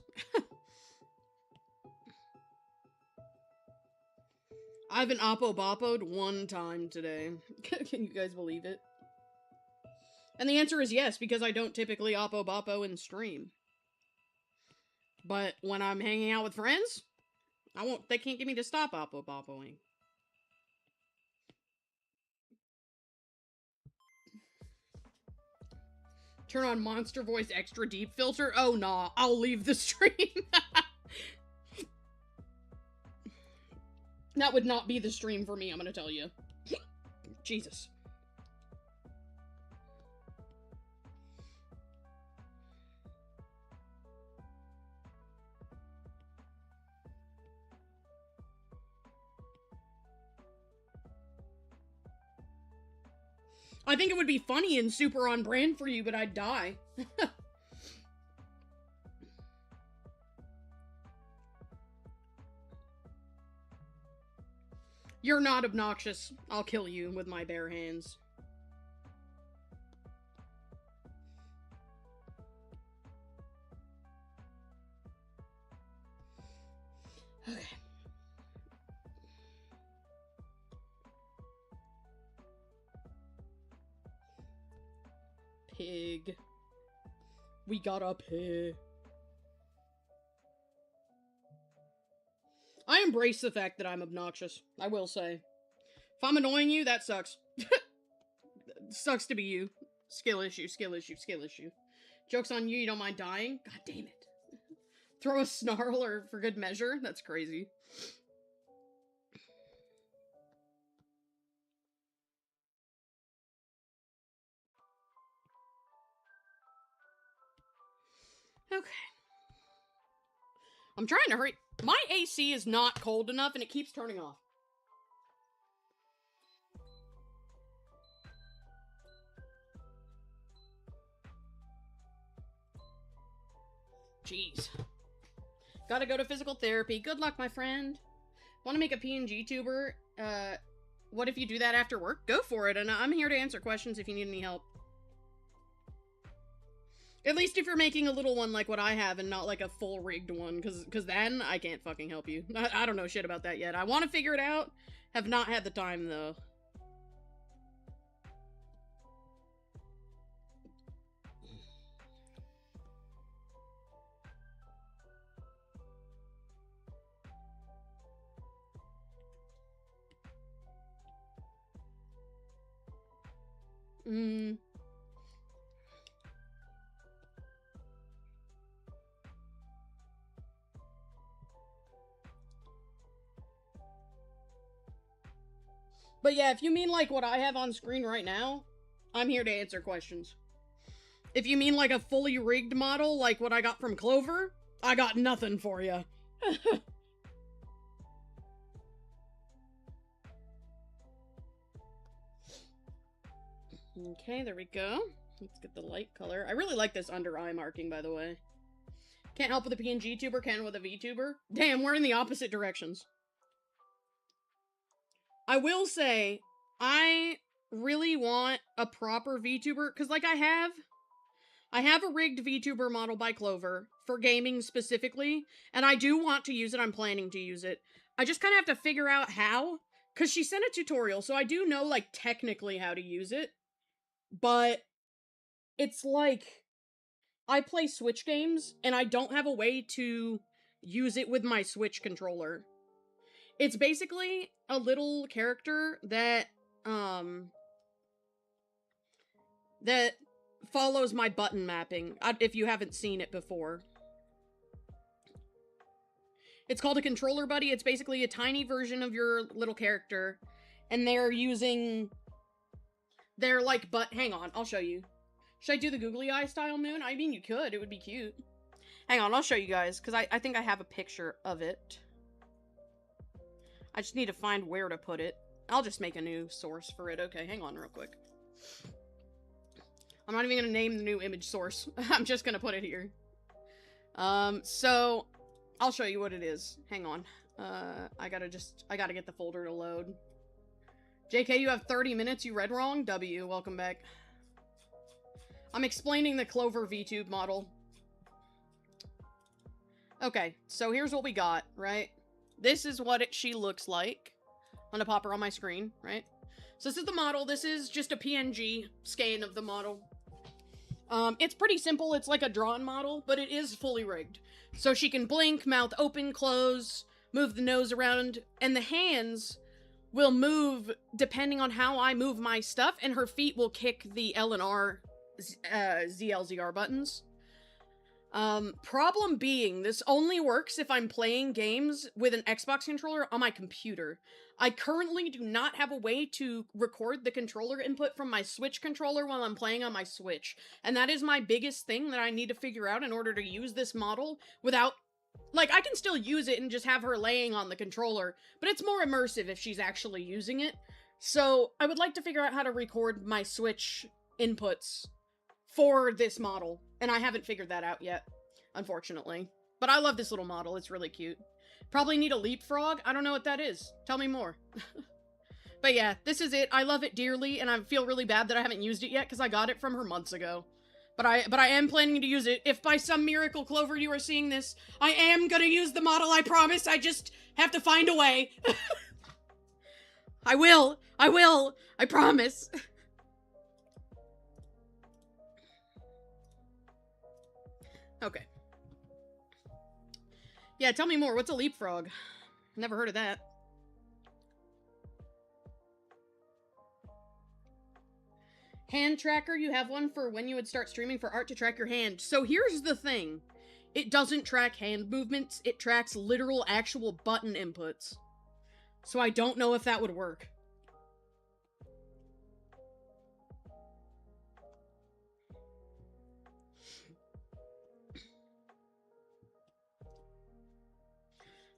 I've been oppo-boppoed one time today. Can you guys believe it? And the answer is yes, because I don't typically oppo-boppo in stream. But when I'm hanging out with friends, they can't get me to stop oppo-boppoing. Turn on Monster Voice Extra Deep Filter? Oh, nah. I'll leave the stream. That would not be the stream for me, I'm gonna tell you. Jesus. I think it would be funny and super on brand for you, but I'd die. You're not obnoxious. I'll kill you with my bare hands. Okay. Pig. We got a pig. I embrace the fact that I'm obnoxious, I will say. If I'm annoying you, that sucks. Sucks to be you. Skill issue, skill issue, skill issue. Joke's on you, you don't mind dying? God damn it. Throw a snarl or for good measure? That's crazy. Okay. I'm trying to hurry. My AC is not cold enough and it keeps turning off. Jeez. Gotta go to physical therapy. Good luck, my friend. Want to make a PNG tuber? What if you do that after work? Go for it, and I'm here to answer questions if you need any help. At least if you're making a little one like what I have and not like a full rigged one, because then I can't fucking help you. I don't know shit about that yet. I want to figure it out. Have not had the time, though. But yeah, if you mean like what I have on screen right now, I'm here to answer questions. If you mean like a fully rigged model, like what I got from Clover, I got nothing for you. Okay, there we go. Let's get the light color. I really like this under eye marking, by the way. Can't help with a PNG tuber, can with a VTuber. Damn, we're in the opposite directions. I will say, I really want a proper VTuber, because like I have a rigged VTuber model by Clover for gaming specifically, and I do want to use it. I'm planning to use it. I just kind of have to figure out how, because she sent a tutorial, so I do know, like, technically how to use it, but it's like, I play Switch games, and I don't have a way to use it with my Switch controller. It's basically a little character that follows my button mapping, if you haven't seen it before. It's called a controller buddy. It's basically a tiny version of your little character, and they're using their, like, hang on, I'll show you. Should I do the googly eye style moon? I mean, you could. It would be cute. Hang on, I'll show you guys, because I think I have a picture of it. I just need to find where to put it. I'll just make a new source for it. Okay, hang on real quick. I'm not even going to name the new image source. I'm just going to put it here. So, I'll show you what it is. Hang on. I gotta get the folder to load. JK, you have 30 minutes. You read wrong? W, welcome back. I'm explaining the Clover VTube model. Okay, so here's what we got, right? This is what she looks like. I'm gonna pop her on my screen, right? So this is the model. This is just a PNG scan of the model. It's pretty simple. It's like a drawn model, but it is fully rigged. So she can blink, mouth open, close, move the nose around, and the hands will move depending on how I move my stuff, and her feet will kick the L and R ZLZR buttons. Problem being, this only works if I'm playing games with an Xbox controller on my computer. I currently do not have a way to record the controller input from my Switch controller while I'm playing on my Switch. And that is my biggest thing that I need to figure out in order to use this model without... Like, I can still use it and just have her laying on the controller, but it's more immersive if she's actually using it. So, I would like to figure out how to record my Switch inputs for this model, and I haven't figured that out yet, unfortunately. But I love this little model, it's really cute. Probably need a leapfrog? I don't know what that is. Tell me more. But yeah, this is it. I love it dearly, and I feel really bad that I haven't used it yet, because I got it from her months ago. But I am planning to use it. If by some miracle, Clover, you are seeing this, I am gonna use the model, I promise. I just have to find a way. I will, I promise. Okay. Yeah, tell me more. What's a leapfrog? Never heard of that. Hand tracker, you have one for when you would start streaming for art to track your hand. So here's the thing. It doesn't track hand movements. It tracks literal, actual button inputs. So I don't know if that would work.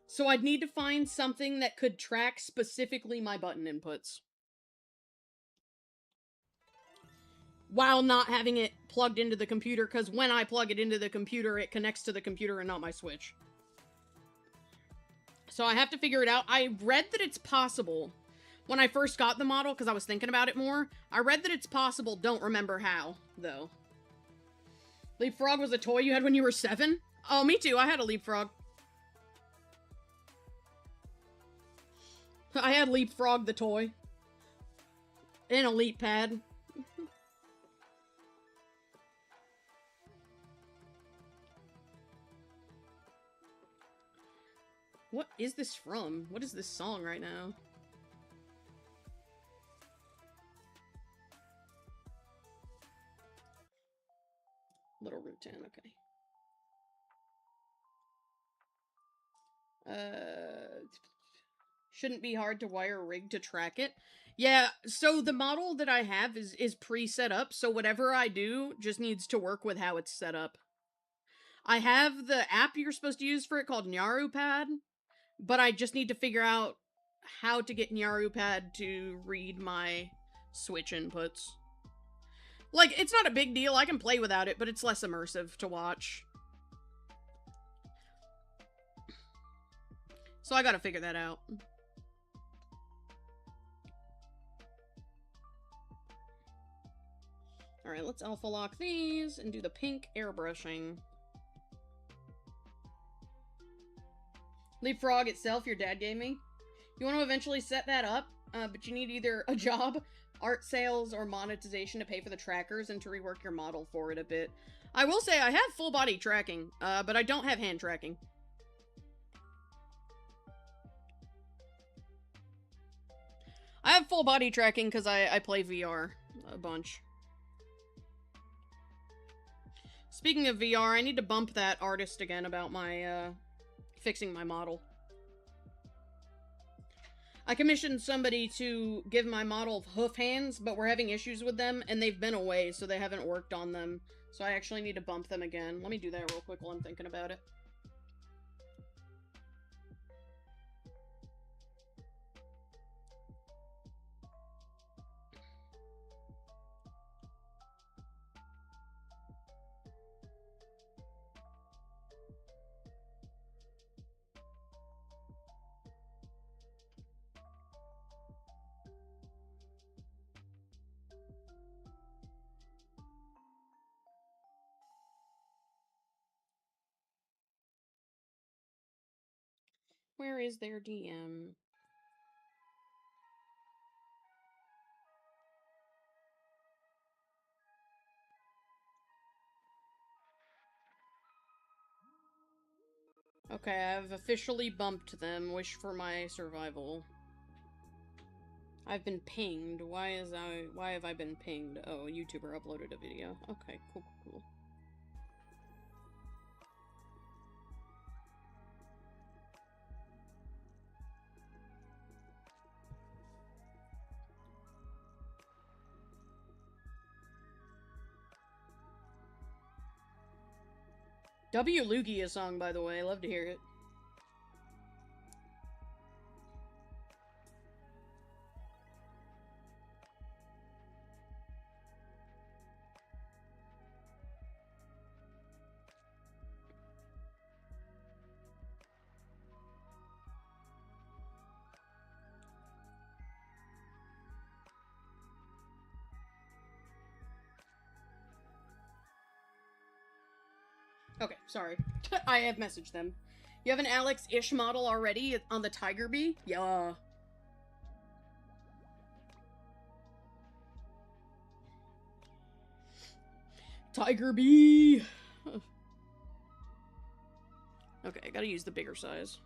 So I'd need to find something that could track specifically my button inputs, while not having it plugged into the computer, because when I plug it into the computer, it connects to the computer and not my Switch. So I have to figure it out. I read that it's possible. When I first got the model, because I was thinking about it more, I read that it's possible, don't remember how, though. Leapfrog was a toy you had when you were 7? Oh, me too, I had a Leapfrog. I had Leapfrog the toy. And a Leap Pad. What is this from? What is this song right now? Little Root 10, okay. Shouldn't be hard to wire a rig to track it. Yeah, so the model that I have is pre-set up, so whatever I do just needs to work with how it's set up. I have the app you're supposed to use for it called NyaruPad, but I just need to figure out how to get NyaruPad to read my Switch inputs. Like, it's not a big deal, I can play without it, but it's less immersive to watch. So I gotta figure that out. Alright, let's alpha lock these and do the pink airbrushing. Leapfrog itself, your dad gave me. You want to eventually set that up, but you need either a job, art sales, or monetization to pay for the trackers and to rework your model for it a bit. I will say I have full body tracking, but I don't have hand tracking. I have full body tracking because I play VR a bunch. Speaking of VR, I need to bump that artist again about my, fixing my model. I commissioned somebody to give my model of hoof hands, but we're having issues with them, and they've been away, so they haven't worked on them. So I actually need to bump them again. Let me do that real quick while I'm thinking about it. Where is their DM? Okay, I've officially bumped them. Wish for my survival. I've been pinged. Why have I been pinged? Oh, a YouTuber uploaded a video. Okay, cool, cool. W. Lugia song, by the way. Love to hear it. Okay, sorry. I have messaged them. You have an Alex-ish model already on the Tiger Bee? Yeah. Tiger Bee! Okay, I gotta use the bigger size.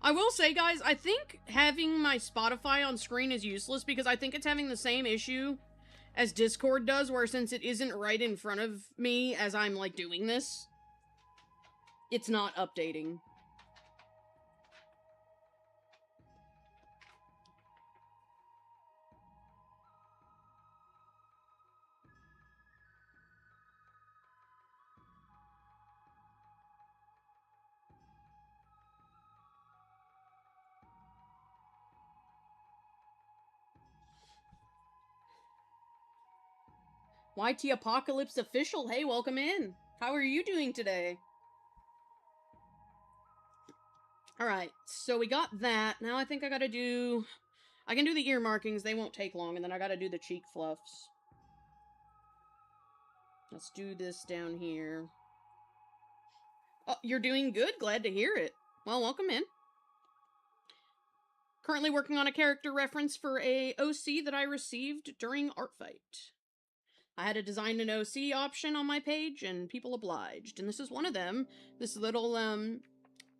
I will say, guys, I think having my Spotify on screen is useless because I think it's having the same issue as Discord does, where since it isn't right in front of me as I'm, like, doing this, it's not updating. YT Apocalypse Official, hey, welcome in. How are you doing today? Alright, so we got that. Now I think I gotta do... I can do the ear markings, they won't take long, and then I gotta do the cheek fluffs. Let's do this down here. Oh, you're doing good? Glad to hear it. Well, welcome in. Currently working on a character reference for a OC that I received during ArtFight. I had to design an OC option on my page, and people obliged. And this is one of them. This little,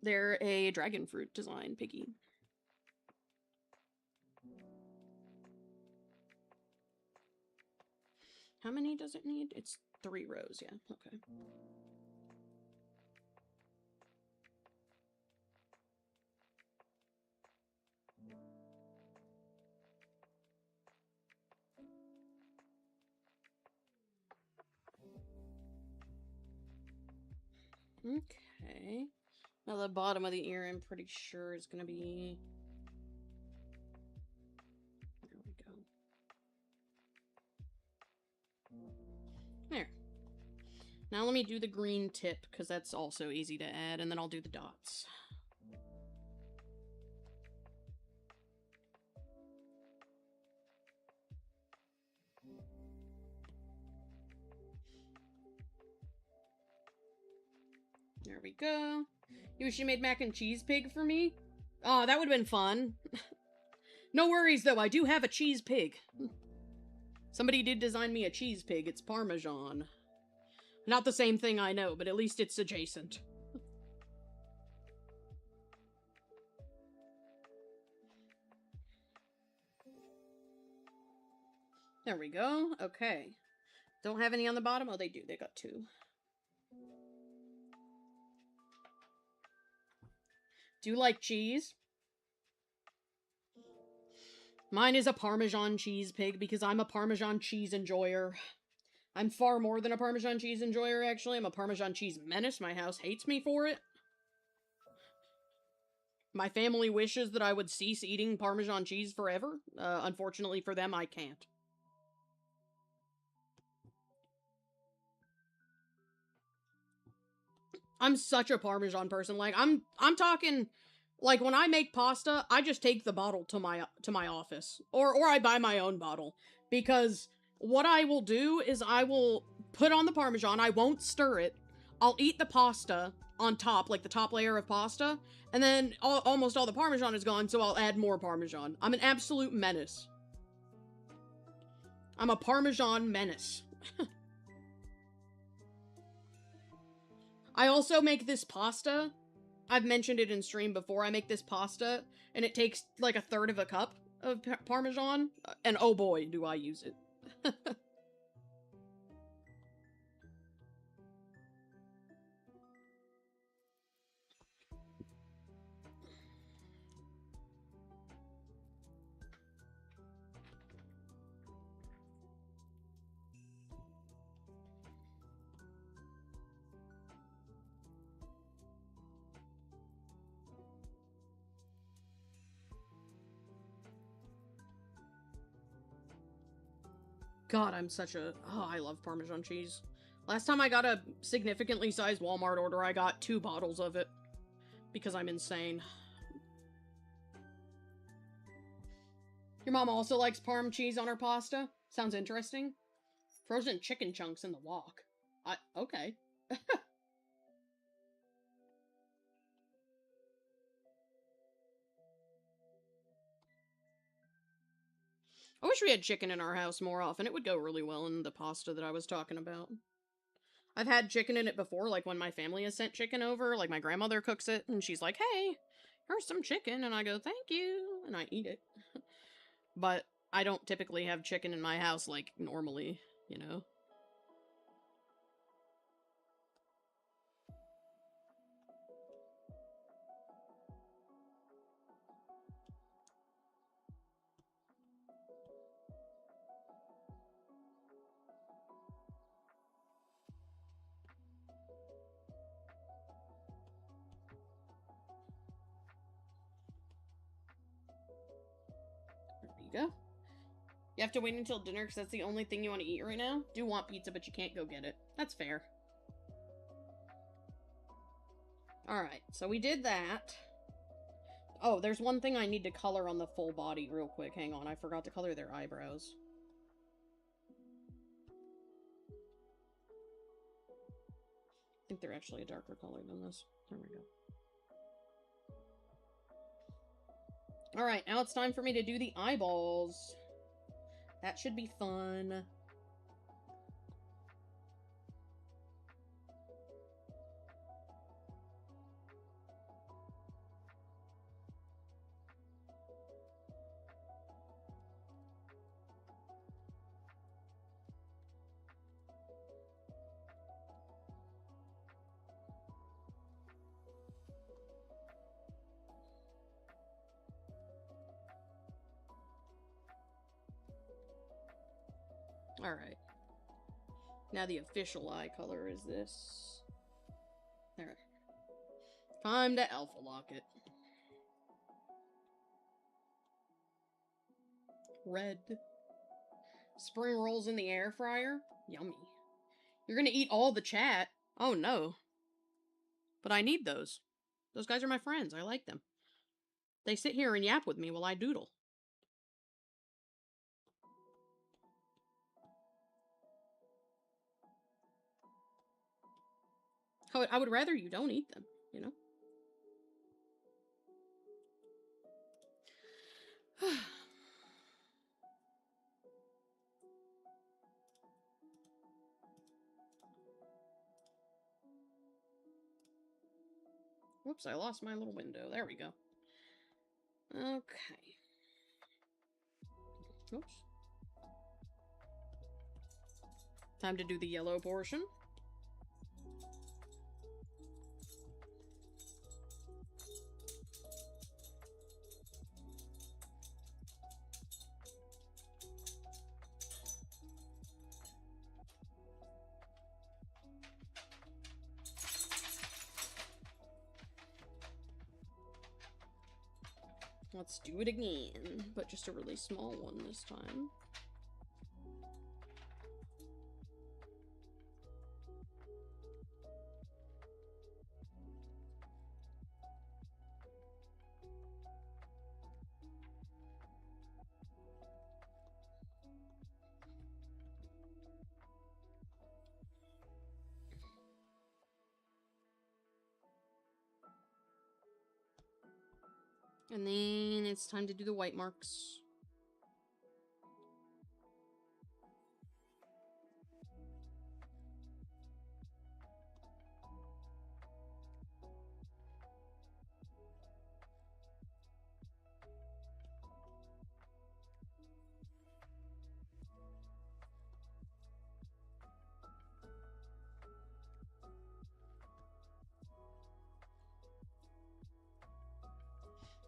they're a dragon fruit design piggy. How many does it need? It's 3 rows, yeah. Okay. Okay. Now the bottom of the ear, I'm pretty sure is gonna be... There we go. There. Now let me do the green tip, because that's also easy to add, and then I'll do the dots. There we go. You wish you made mac and cheese pig for me? Oh, that would have been fun. No worries, though. I do have a cheese pig. Somebody did design me a cheese pig. It's Parmesan. Not the same thing, I know, but at least it's adjacent. There we go. Okay. Don't have any on the bottom? Oh, they do. They got 2. Do you like cheese? Mine is a Parmesan cheese pig because I'm a Parmesan cheese enjoyer. I'm far more than a Parmesan cheese enjoyer, actually. I'm a Parmesan cheese menace. My house hates me for it. My family wishes that I would cease eating Parmesan cheese forever. Unfortunately for them, I can't. I'm such a Parmesan person. Like, I'm talking, like, when I make pasta, I just take the bottle to my office. Or I buy my own bottle. Because what I will do is I will put on the Parmesan, I won't stir it, I'll eat the pasta on top, like the top layer of pasta, and then almost all the Parmesan is gone, so I'll add more Parmesan. I'm an absolute menace. I'm a Parmesan menace. I also make this pasta. I've mentioned it in stream before. I make this pasta, and it takes like a third of a cup of Parmesan, and oh boy, do I use it. God, I'm such a... Oh, I love Parmesan cheese. Last time I got a significantly sized Walmart order, I got 2 bottles of it. Because I'm insane. Your mom also likes Parm cheese on her pasta? Sounds interesting. Frozen chicken chunks in the wok. Okay. I wish we had chicken in our house more often. It would go really well in the pasta that I was talking about. I've had chicken in it before, like when my family has sent chicken over, like my grandmother cooks it, and she's like, hey, here's some chicken, and I go, thank you, and I eat it. But I don't typically have chicken in my house, like, normally, you know? There you go. You have to wait until dinner because that's the only thing you want to eat right now? Do want pizza, but you can't go get it. That's fair. Alright, so we did that. Oh, there's one thing I need to color on the full body real quick. Hang on, I forgot to color their eyebrows. I think they're actually a darker color than this. There we go. Alright, now it's time for me to do the eyeballs. That should be fun. Alright. Now the official eye color is this. There. Time to alpha lock it. Red. Spring rolls in the air fryer? Yummy. You're gonna eat all the chat? Oh no. But I need those. Those guys are my friends. I like them. They sit here and yap with me while I doodle. I would rather you don't eat them, you know? Whoops, I lost my little window. There we go. Okay. Oops. Time to do the yellow portion. Let's do it again, but just a really small one this time. And then it's time to do the white marks.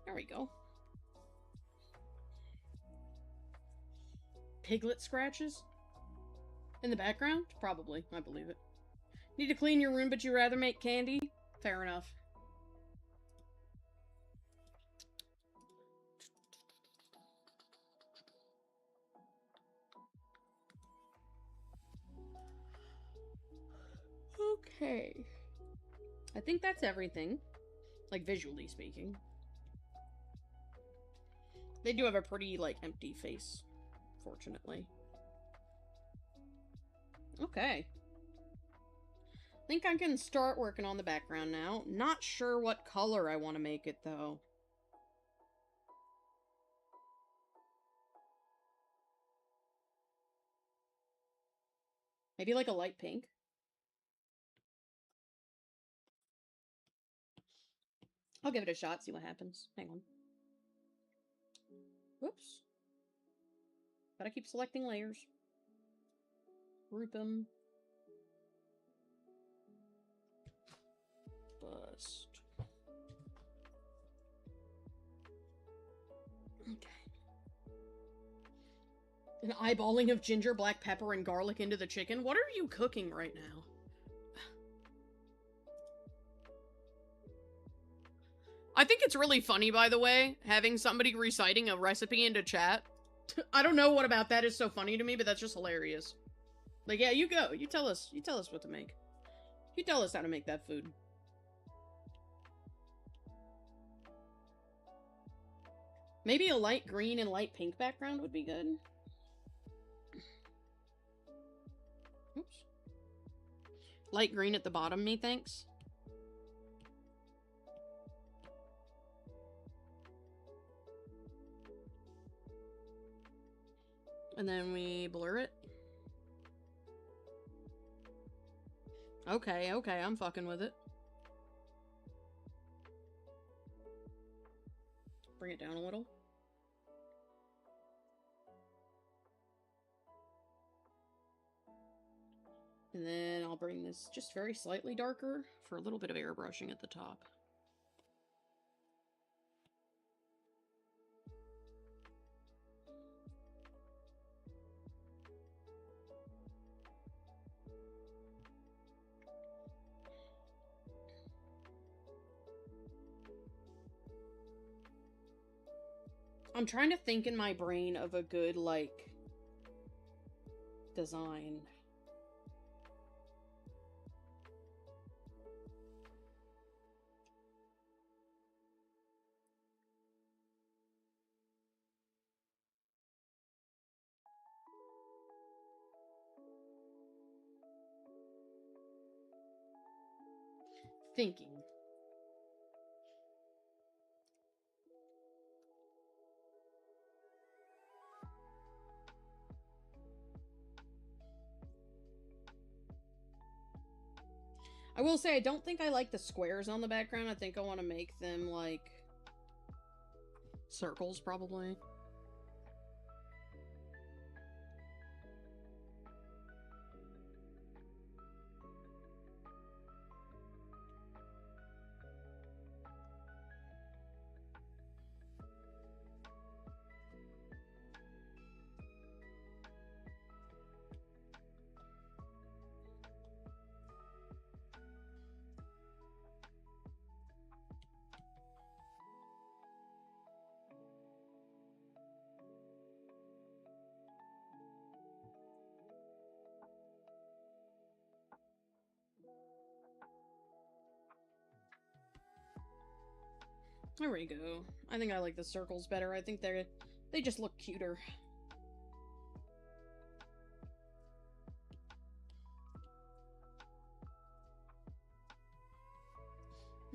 There we go. Piglet scratches? In the background? Probably. I believe it. Need to clean your room, but you rather make candy? Fair enough. Okay. I think that's everything. Like, visually speaking. They do have a pretty, like, empty face, fortunately. Okay. I think I can start working on the background now. Not sure what color I want to make it, though. Maybe like a light pink? I'll give it a shot, see what happens. Hang on. Whoops. Gotta keep selecting layers. Group them. Bust. Okay. An eyeballing of ginger, black pepper, and garlic into the chicken? What are you cooking right now? I think it's really funny, by the way, having somebody reciting a recipe into chat. I don't know what about that is so funny to me, but that's just hilarious. Like, yeah, you go. You tell us what to make. You tell us how to make that food. Maybe a light green and light pink background would be good. Oops. Light green at the bottom, methinks. And then we blur it. Okay, okay, I'm fucking with it. Bring it down a little. And then I'll bring this just very slightly darker for a little bit of airbrushing at the top. I'm trying to think in my brain of a good, like, design. Thinking. I will say I don't think I like the squares on the background. I think I want to make them like circles, probably. There we go. I think I like the circles better. I think they just look cuter.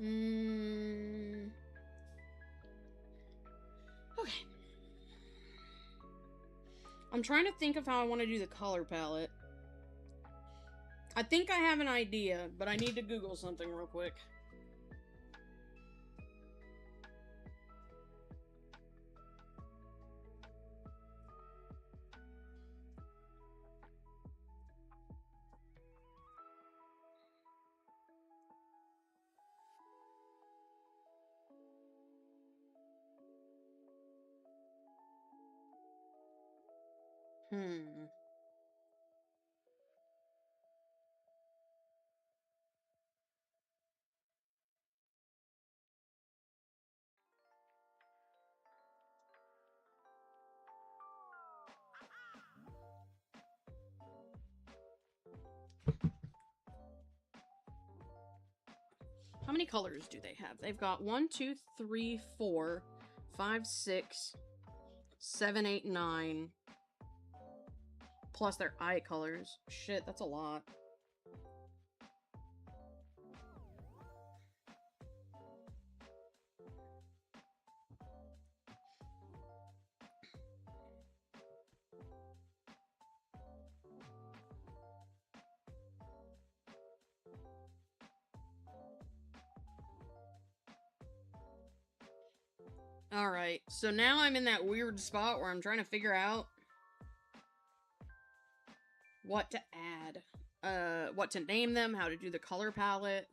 Okay. I'm trying to think of how I want to do the color palette. I think I have an idea, but I need to Google something real quick. How many colors do they have? They've got 1, 2, 3, 4, 5, 6, 7, 8, 9. Plus their eye colors. Shit, that's a lot. Alright, so now I'm in that weird spot where I'm trying to figure out what to add. What to name them, how to do the color palette.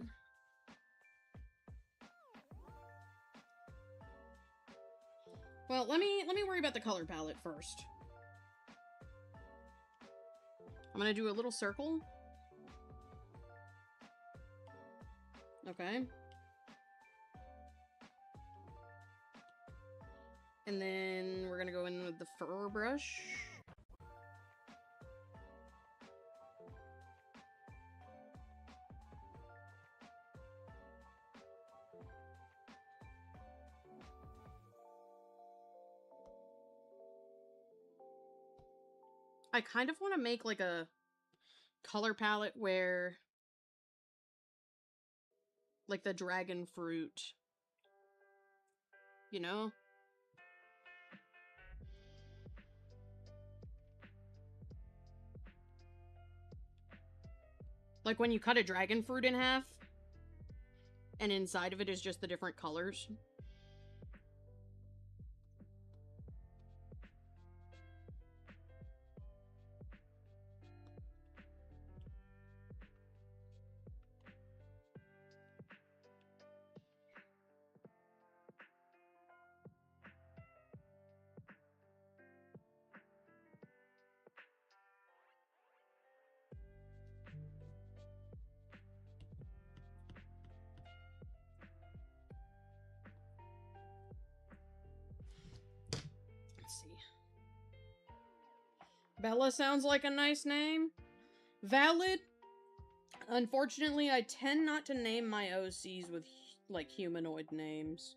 Well, let me worry about the color palette first. I'm gonna do a little circle. Okay. And then we're gonna go in with the fur brush. I kind of want to make like a color palette where like the dragon fruit, you know? Like when you cut a dragon fruit in half and inside of it is just the different colors. Let's see. Bella sounds like a nice name. Valid. Unfortunately, I tend not to name my OCs with, like, humanoid names.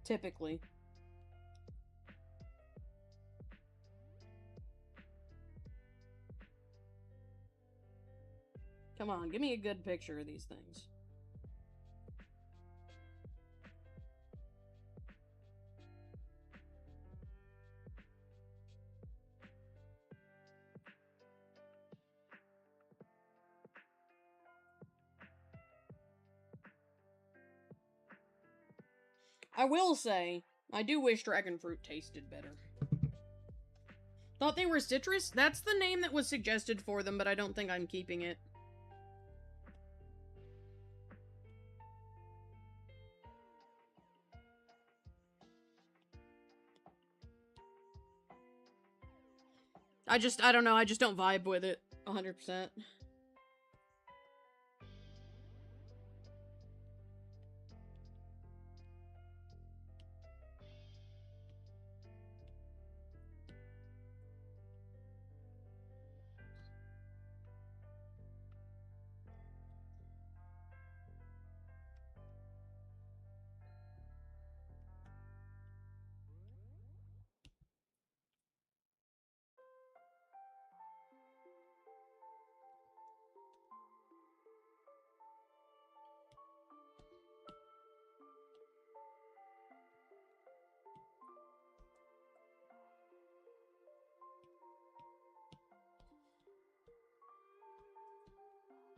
Typically. Come on, give me a good picture of these things. I will say, I do wish dragon fruit tasted better. Thought they were citrus? That's the name that was suggested for them, but I don't think I'm keeping it. I don't know, I just don't vibe with it 100%.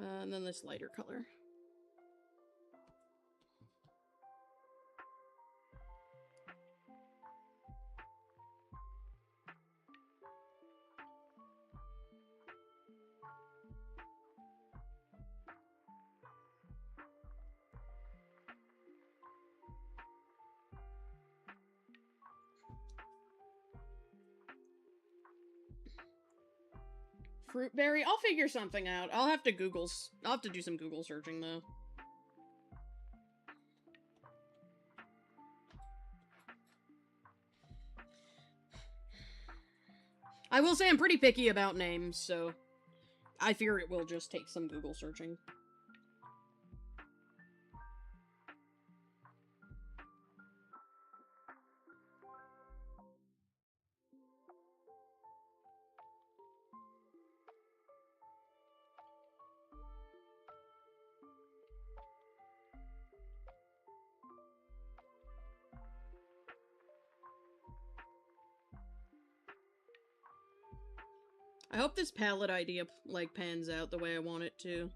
And then this lighter color. Fruitberry? I'll figure something out. I'll have to do some Google searching, though. I will say I'm pretty picky about names, so I fear it will just take some Google searching. I hope this palette idea, like, pans out the way I want it to.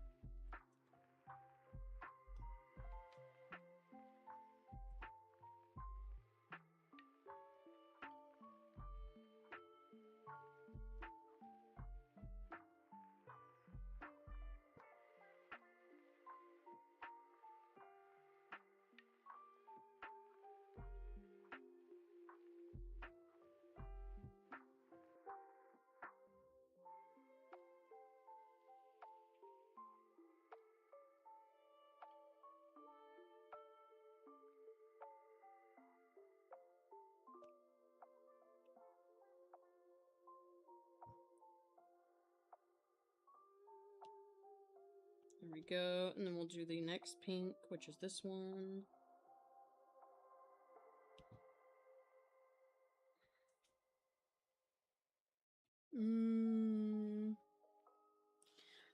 There we go, and then we'll do the next pink, which is this one.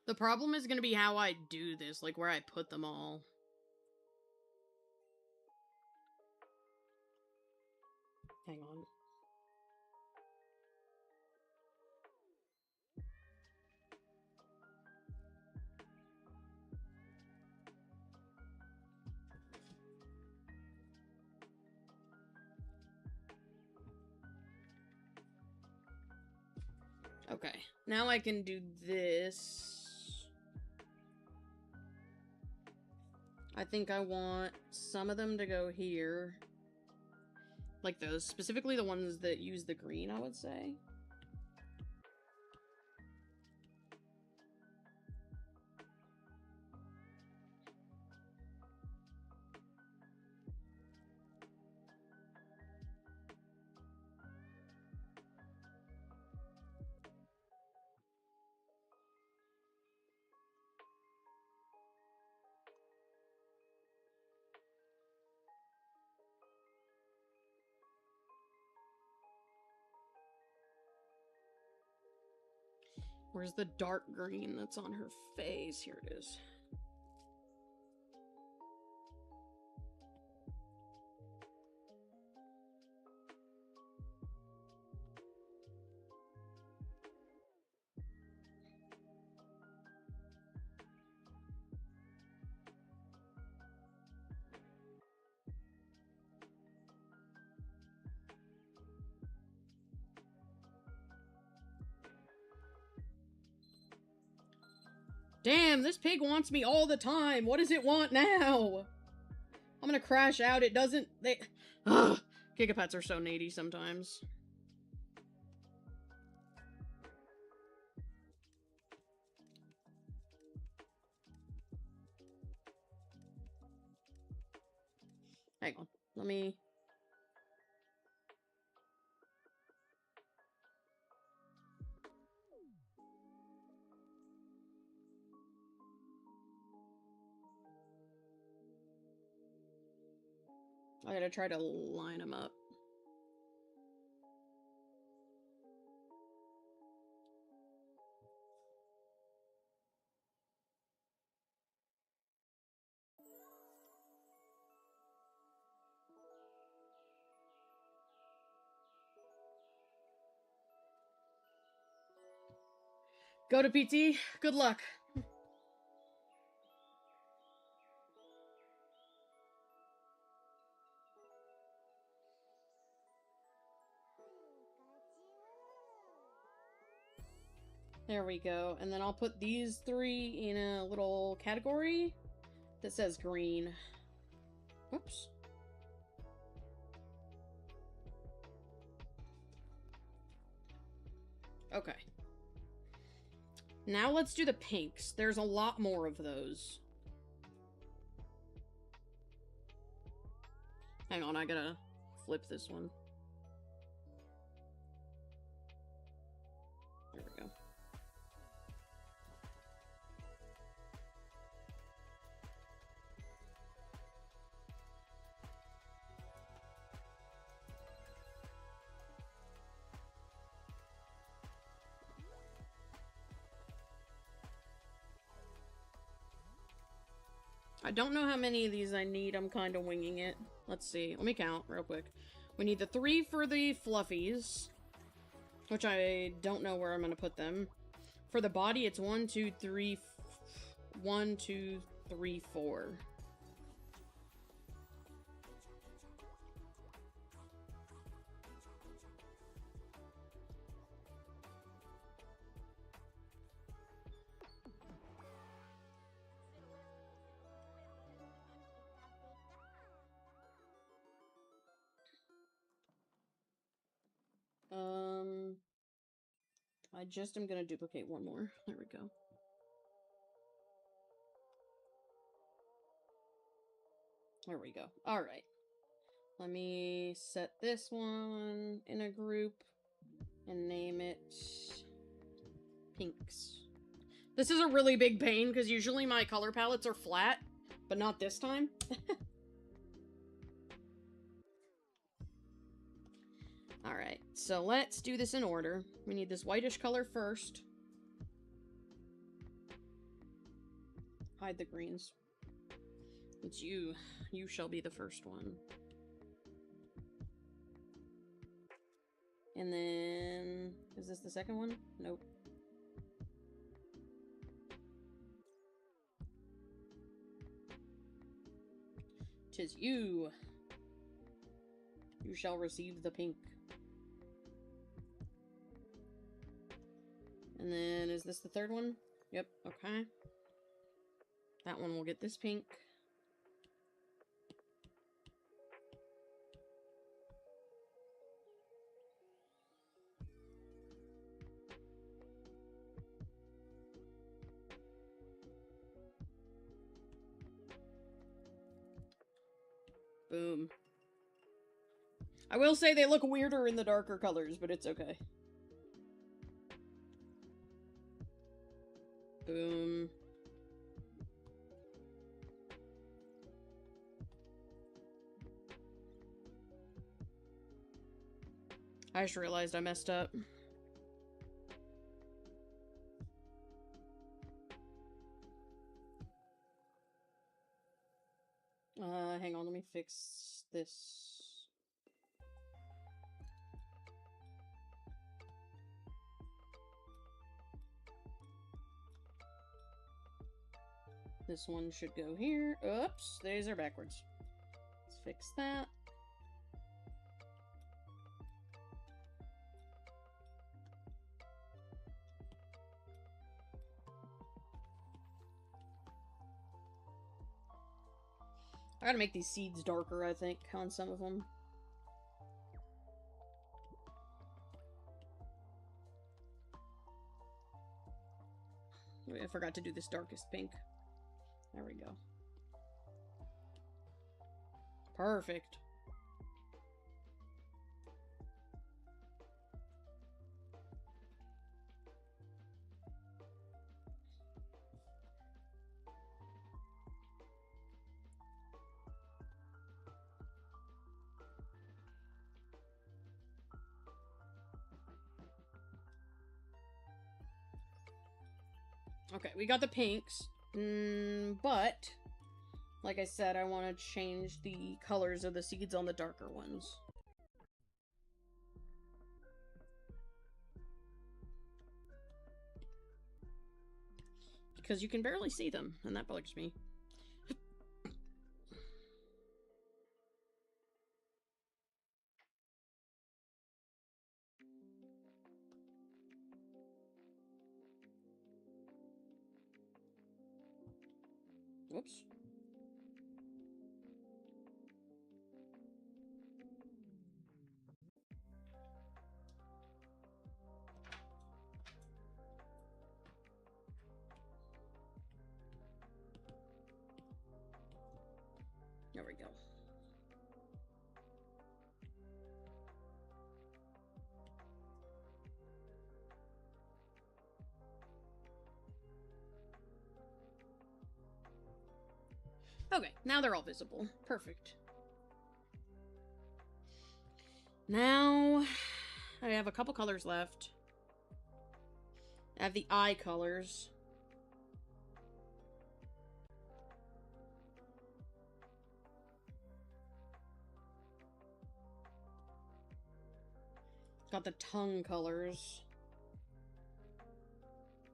The problem is going to be how I do this, like where I put them all. Hang on. Okay, now I can do this. I think I want some of them to go here. Like those, specifically the ones that use the green, I would say. Where's the dark green that's on her face? Here it is. Damn, this pig wants me all the time. What does it want now? I'm gonna crash out. It doesn't... Ugh. Gigapets are so needy sometimes. Hang on. Let me... I gotta try to line them up. Go to PT. Good luck. There we go. And then I'll put these 3 in a little category that says green. Whoops. Okay. Now let's do the pinks. There's a lot more of those. Hang on, I gotta flip this one. There we go. I don't know how many of these I need. I'm kind of winging it. Let's see. Let me count real quick. We need the 3 for the fluffies, which I don't know where I'm going to put them. For the body, it's 1, 2, 3, 1, 2, 3, 4. I just am gonna duplicate one more. There we go. There we go. Alright. Let me set this one in a group and name it Pinks. This is a really big pain because usually my color palettes are flat, but not this time. Alright, so let's do this in order. We need this whitish color first. Hide the greens. It's you. You shall be the first one. And then... is this the second one? Nope. Tis you. You shall receive the pink. And then, is this the third one? Yep, okay. That one will get this pink. Boom. I will say they look weirder in the darker colors, but it's okay. Boom. I just realized I messed up. Hang on, let me fix this. This one should go here. Oops, these are backwards. Let's fix that. I gotta make these seeds darker, I think, on some of them. I forgot to do this darkest pink. There we go. Perfect. Okay, we got the pinks, but, like I said, I want to change the colors of the seeds on the darker ones. Because you can barely see them, and that bugs me. Whoops. There we go. Okay, now they're all visible. Perfect. Now, I have a couple colors left. I have the eye colors. Got the tongue colors.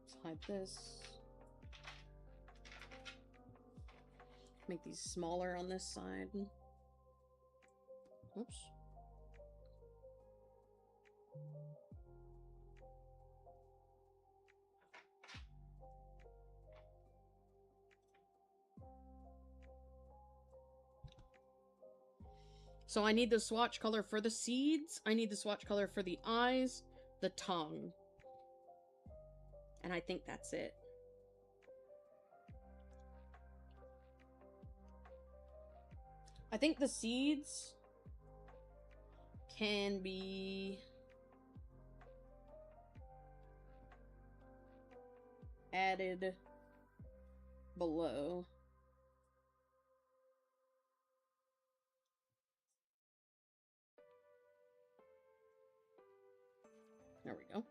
Let's hide this. Make these smaller on this side. Oops. So I need the swatch color for the seeds, I need the swatch color for the eyes, the tongue. And I think that's it. I think the seeds can be added below. There we go.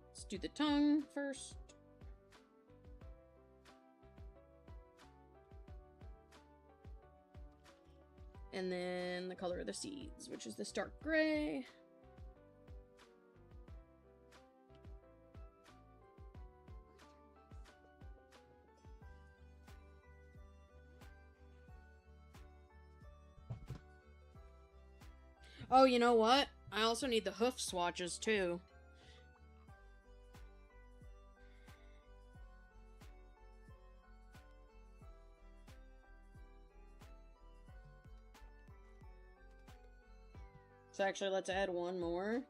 Let's do the tongue first. And then the color of the seeds, which is this dark gray. Oh, you know what? I also need the hoof swatches, too. So actually, let's add one more.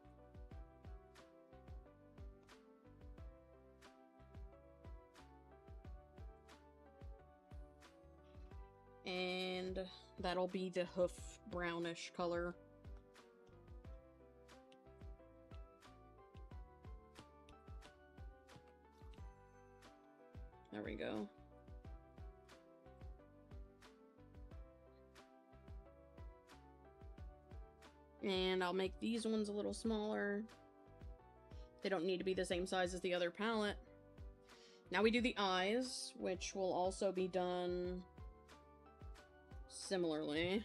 And that'll be the hoof brownish color. There we go. And I'll make these ones a little smaller. They don't need to be the same size as the other palette. Now we do the eyes, which will also be done similarly.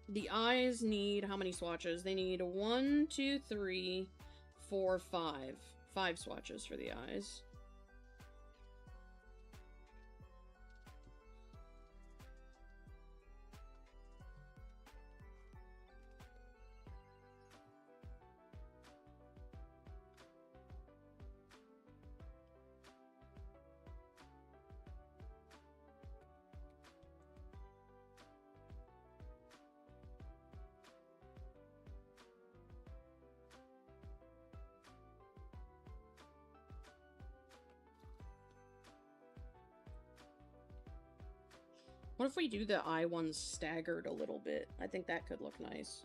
The eyes need how many swatches? They need 1, 2, 3, 4, 5. 5 swatches for the eyes. What if we do the eye ones staggered a little bit? I think that could look nice.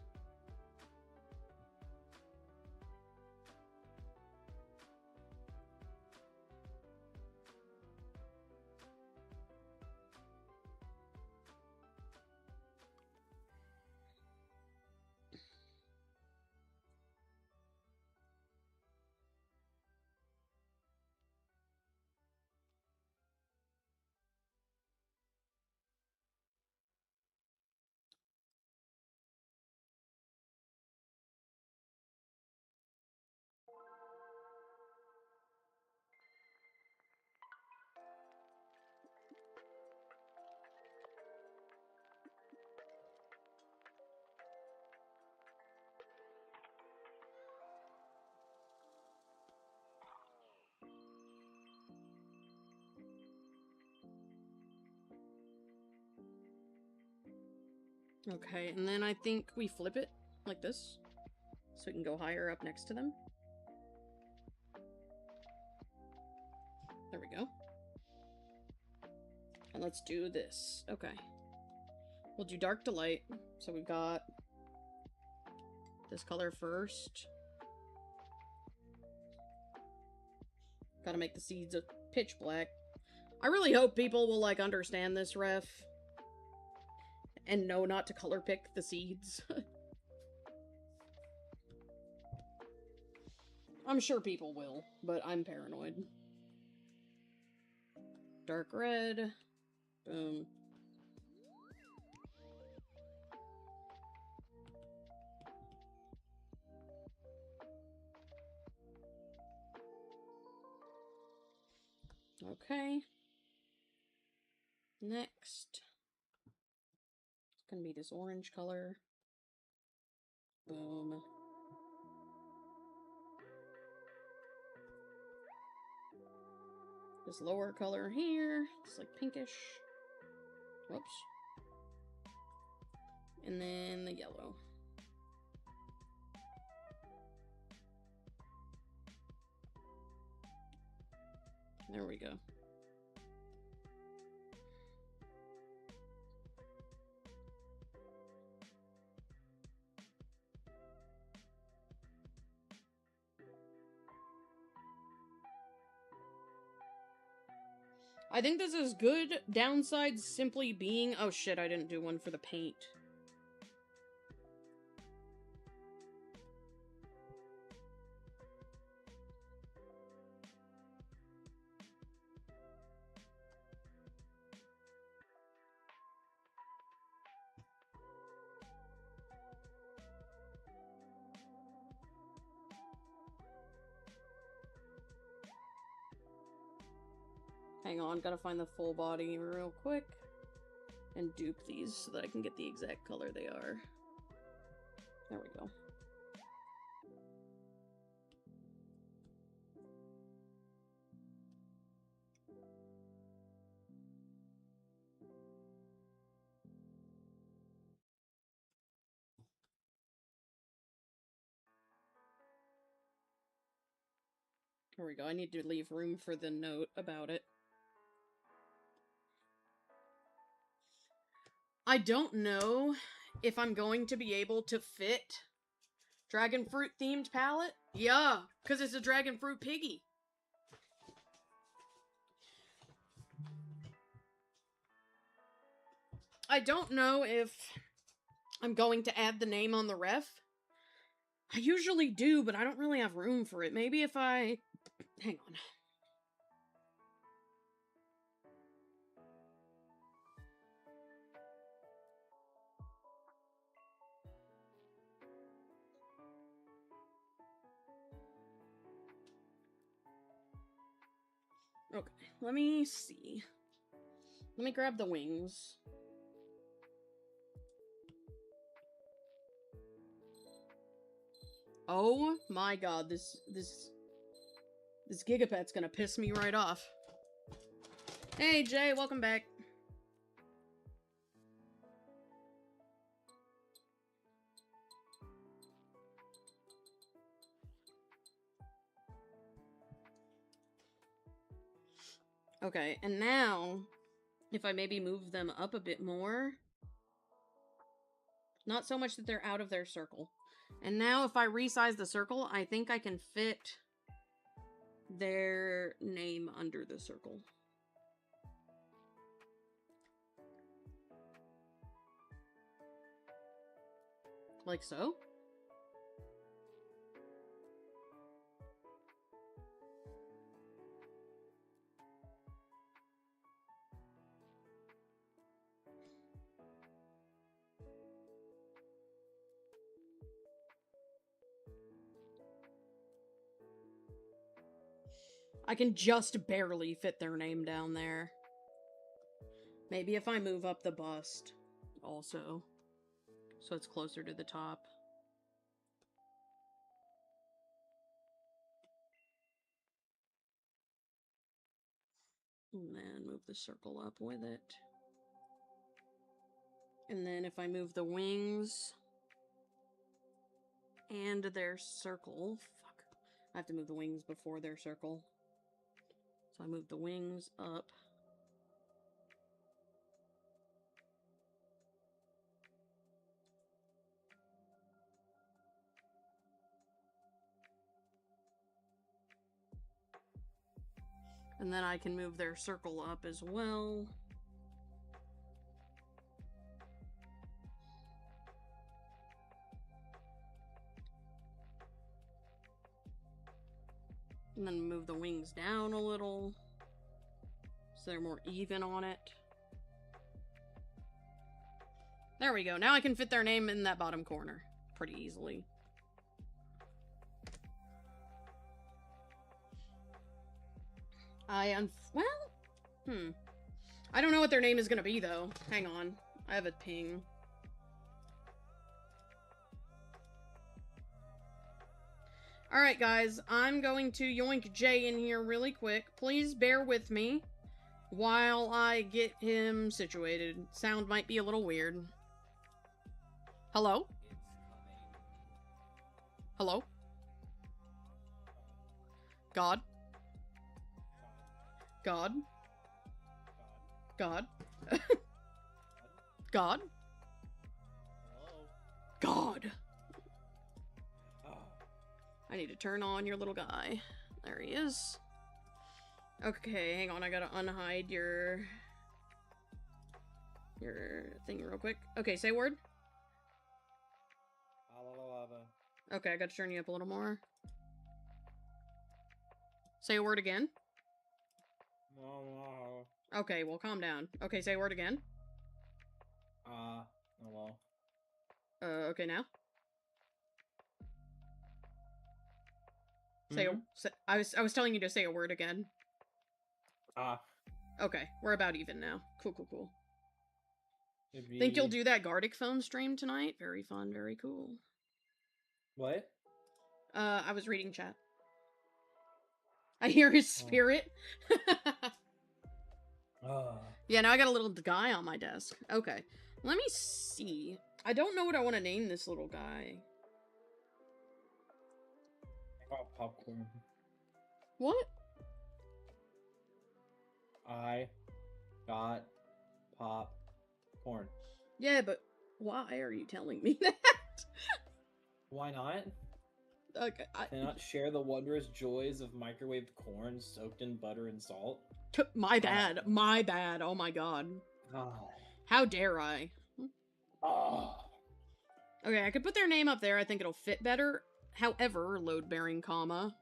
Okay, and then I think we flip it like this, so we can go higher up next to them. There we go. And let's do this. Okay. We'll do dark to light. So we've got this color first. Gotta make the seeds pitch black. I really hope people will, like, understand this ref and know not to color pick the seeds. I'm sure people will, but I'm paranoid. Dark red. Boom. Okay. Next. It's gonna be this orange color. Boom. This lower color here. It's like pinkish. Whoops. And then the yellow. There we go. I think this is good. Downside simply being... Oh shit, I didn't do one for the paint. Hang on, gotta find the full body real quick. And dupe these so that I can get the exact color they are. There we go. There we go. I need to leave room for the note about it. I don't know if I'm going to be able to fit dragon fruit themed palette. Yeah, because it's a dragon fruit piggy. I don't know if I'm going to add the name on the ref. I usually do, but I don't really have room for it. Maybe if I... Hang on. Okay, let me see. Let me grab the wings. Oh my god, this Gigapet's gonna piss me right off. Hey Jay, welcome back. Okay, and now If I maybe move them up a bit more. Not so much that they're out of their circle. And now if I resize the circle, I think I can fit their name under the circle. Like so. I can just barely fit their name down there. Maybe if I move up the bust also, so it's closer to the top. And then move the circle up with it. And then if I move the wings and their circle, fuck, I have to move the wings before their circle. So I move the wings up. And then I can move their circle up as well. And then move the wings down a little, so they're more even on it. There we go. Now I can fit their name in that bottom corner pretty easily. I don't know what their name is gonna be, though. Hang on. I have a ping. Alright, guys. I'm going to yoink Jay in here really quick. Please bear with me while I get him situated. Sound might be a little weird. Hello? Hello? God? God? God? God? Hello? God! Oh. I need to turn on your little guy. There he is. Okay, hang on, I gotta unhide your thing real quick. Okay, say a word. Okay, I gotta turn you up a little more. Say a word again. Okay, well, calm down. Okay, say a word again. Hello. Okay, now. I was telling you to say a word again. Okay, we're about even now. Cool. Think you'll do that Gardic phone stream tonight? Very fun, very cool. What? I was reading chat. I hear his spirit. Yeah, now I got a little guy on my desk. Okay, let me see. I don't know what I want to name this little guy. I got popcorn. What? I got popcorn. Yeah, but why are you telling me that? Why not? Okay, Cannot share the wondrous joys of microwaved corn soaked in butter and salt. My bad. My bad. Oh my god. How dare I? Okay, I could put their name up there. I think it'll fit better. However, load-bearing comma.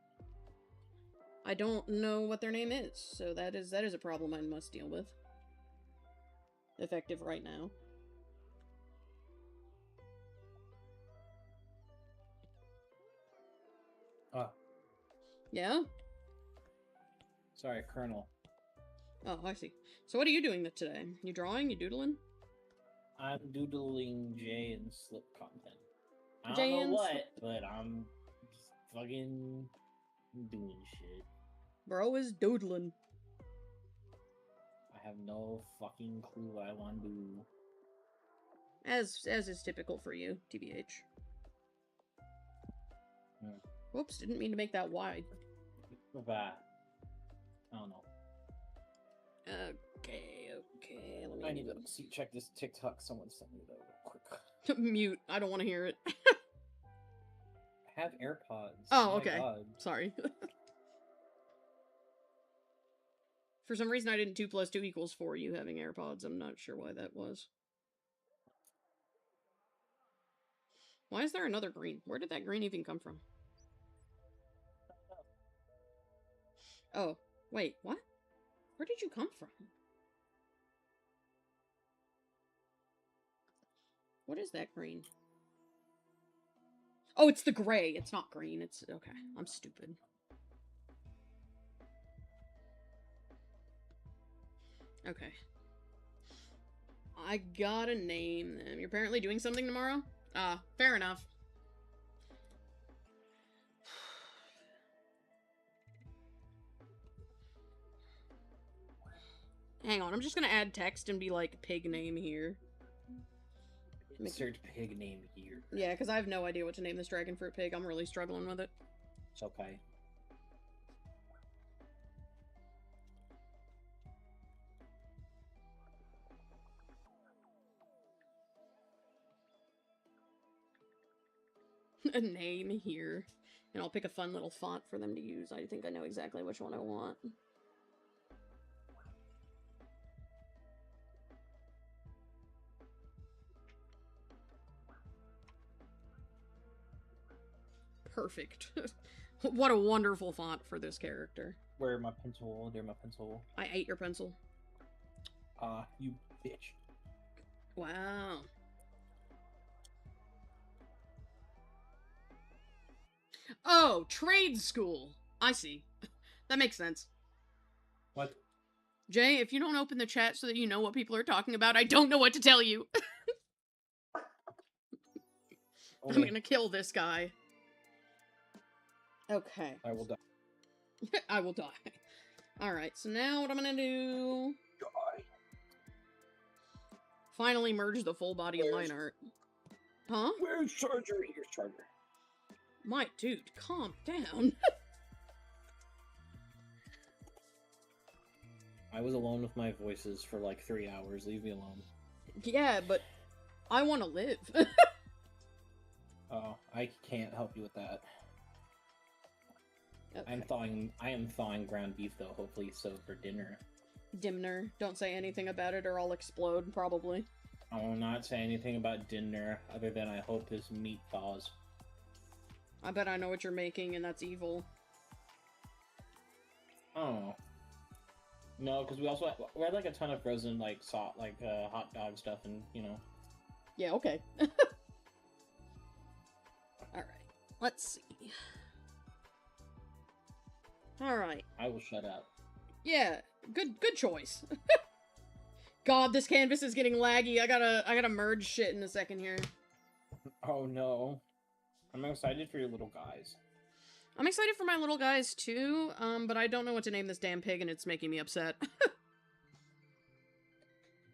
I don't know what their name is, so that is a problem I must deal with. Effective right now. Yeah? Sorry, Colonel. Oh, I see. So what are you doing today? You drawing? You doodling? I'm doodling Jay and slip content. I don't know what, but I'm just fucking doing shit. Bro is doodling. I have no fucking clue what I want to do. As is typical for you, TBH. Whoops, didn't mean to make that wide. That. I don't know. Okay. I need to check this TikTok. Someone sent me that real quick. Mute. I don't want to hear it. I have AirPods. Oh, okay. God. Sorry. For some reason, I didn't 2 + 2 = 4, you having AirPods. I'm not sure why that was. Why is there another green? Where did that green even come from? Oh, wait, what? Where did you come from? What is that green? Oh, it's the gray. It's not green. It's... Okay, I'm stupid. Okay. I gotta name them. You're apparently doing something tomorrow? Fair enough. Hang on, I'm just gonna add text and be like, pig name here. Insert pig name here. Yeah, because I have no idea what to name this dragon fruit pig. I'm really struggling with it. It's okay. A name here. And I'll pick a fun little font for them to use. I think I know exactly which one I want. Perfect. What a wonderful font for this character. Where my pencil? There, my pencil. I ate your pencil. You bitch. Wow. Oh, trade school. I see. That makes sense. What? Jay, if you don't open the chat so that you know what people are talking about, I don't know what to tell you. Okay. I'm gonna kill this guy. Okay. I will die. I will die. Alright, so now what I'm gonna do... Die. Finally merge the full body line art. Huh? Where's Charger? Here's Charger. My dude, calm down. I was alone with my voices for like 3 hours. Leave me alone. Yeah, but I want to live. Oh, I can't help you with that. Okay. I am thawing ground beef though, hopefully so for dinner. Dimner. Don't say anything about it or I'll explode, probably. I will not say anything about dinner other than I hope this meat thaws. I bet I know what you're making and that's evil. Oh. No, because we had like a ton of frozen like hot dog stuff and you know. Yeah, okay. Alright. Let's see. Alright. I will shut up. Yeah, good choice. God, this canvas is getting laggy. I gotta merge shit in a second here. Oh no. I'm excited for your little guys. I'm excited for my little guys too, but I don't know what to name this damn pig and it's making me upset.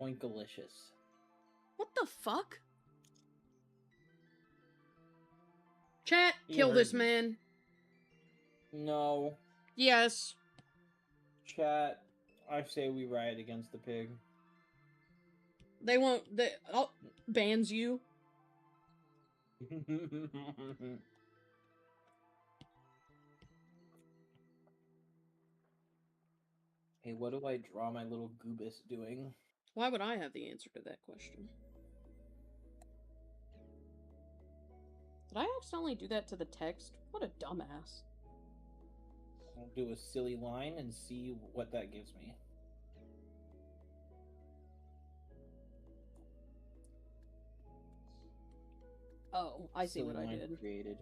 Oinkalicious. What the fuck? Chat, kill this man. No. Yes. Chat, I say we riot against the pig. They won't, oh, bans you. Hey, what do I draw my little goobus doing? Why would I have the answer to that question? Did I accidentally do that to the text? What a dumbass. I'll do a silly line and see what that gives me. Oh, I see what I did. Created.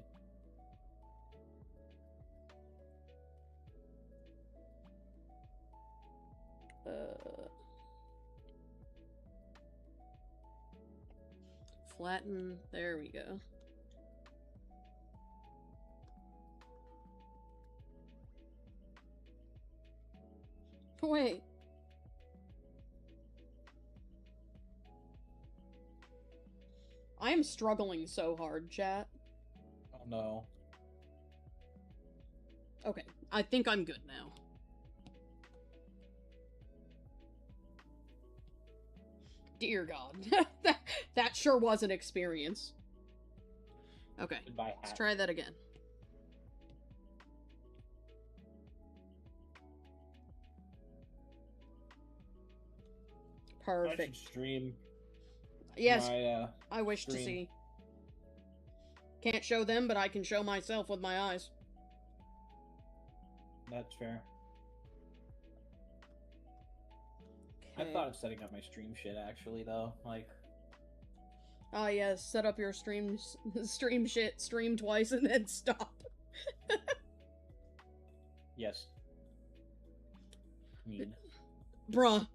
Flatten. There we go. Wait. I am struggling so hard, chat. Oh no. Okay, I think I'm good now. Dear God. that sure was an experience. Okay, Goodbye, hat. let's try that again. Perfect. I should stream. Yes, my, I wish stream. to see. Can't show them, but I can show myself with my eyes. That's fair. Okay. I thought of setting up my stream shit, actually, though. Like... Ah, yes, set up your stream shit, stream twice, and then stop. Yes. Mean. Bruh.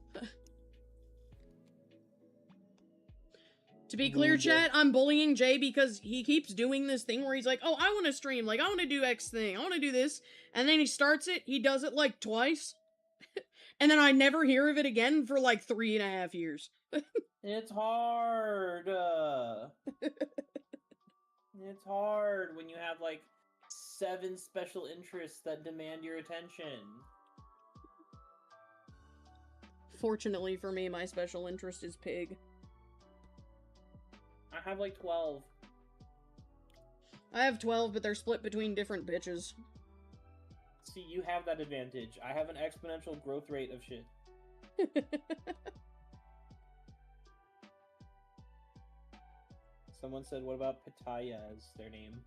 To be clear, chat, I'm bullying Jay because he keeps doing this thing where he's like, oh, I want to stream, like, I want to do X thing, I want to do this, and then he starts it, he does it, like, twice, and then I never hear of it again for, like, 3.5 years. It's hard! It's hard when you have, like, 7 special interests that demand your attention. Fortunately for me, my special interest is pig. I have, like, 12. I have 12, but they're split between different bitches. See, you have that advantage. I have an exponential growth rate of shit. Someone said, what about Pitaya as their name?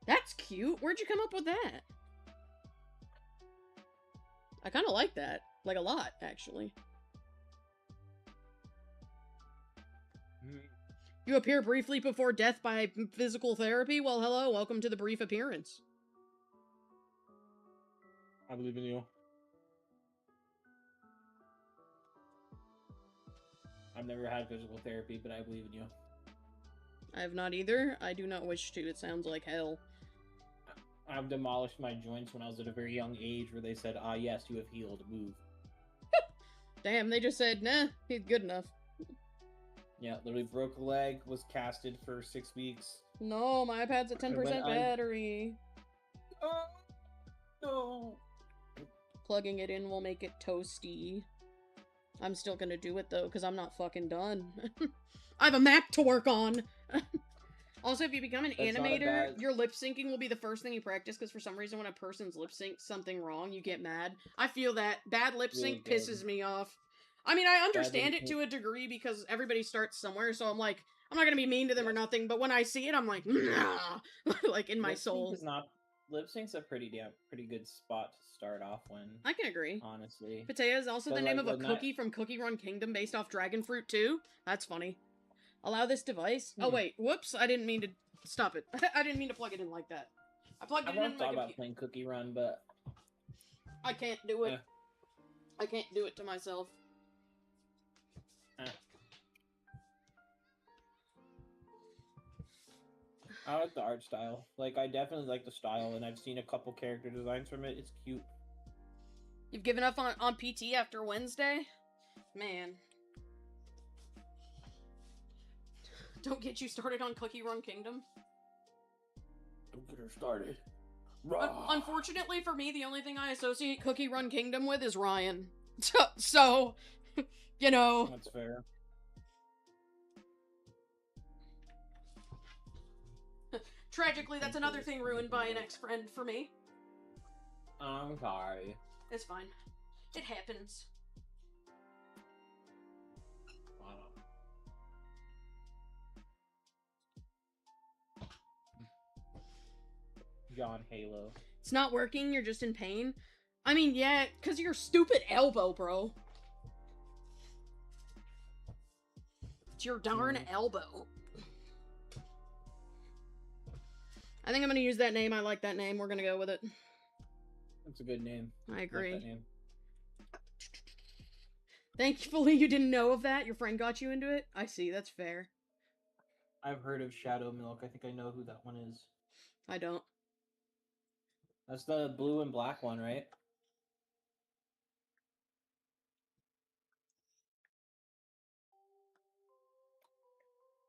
That's cute. Where'd you come up with that? I kind of like that. Like, a lot, actually. You appear briefly before death by physical therapy? Well, hello, welcome to the brief appearance. I believe in you. I've never had physical therapy, but I believe in you. I have not either. I do not wish to. It sounds like hell. I've demolished my joints when I was at a very young age where they said, ah, yes, you have healed. Move. Damn, they just said, nah, he's good enough. Yeah, literally broke a leg, was casted for 6 weeks. No, my iPad's at 10% battery. Oh, no. Plugging it in will make it toasty. I'm still gonna do it, though, because I'm not fucking done. I have a Mac to work on! Also, if you become an animator, your lip syncing will be the first thing you practice, because for some reason when a person's lip syncs something wrong, you get mad. I feel that. Bad lip sync pisses me off. I mean, I understand it to a degree, because everybody starts somewhere, so I'm like, I'm not gonna be mean to them or nothing, but when I see it, I'm like, nah! Like, in my soul. Lip sync's a pretty good spot to start off when. I can agree. Honestly. Potato is also the name of a cookie from Cookie Run Kingdom based off Dragon Fruit 2. That's funny. Allow this device. Oh wait, whoops! I didn't mean to stop it. I didn't mean to plug it in like that. I plugged it in my computer. I've thought about playing Cookie Run, but I can't do it. I can't do it to myself. I like the art style. Like, I definitely like the style, and I've seen a couple character designs from it. It's cute. You've given up on PT after Wednesday? Man. Don't get you started on Cookie Run Kingdom. Don't get her started. Unfortunately for me, the only thing I associate Cookie Run Kingdom with is Ryan. So, you know. That's fair. Tragically, that's another thing ruined by an ex-friend for me. I'm sorry. It's fine. It happens. John Halo. It's not working, you're just in pain? I mean, yeah, because your stupid elbow, bro. It's your darn elbow. I think I'm gonna use that name. I like that name. We're gonna go with it. That's a good name. I agree. I like that name. Thankfully, you didn't know of that. Your friend got you into it. I see. That's fair. I've heard of Shadow Milk. I think I know who that one is. I don't. That's the blue and black one, right?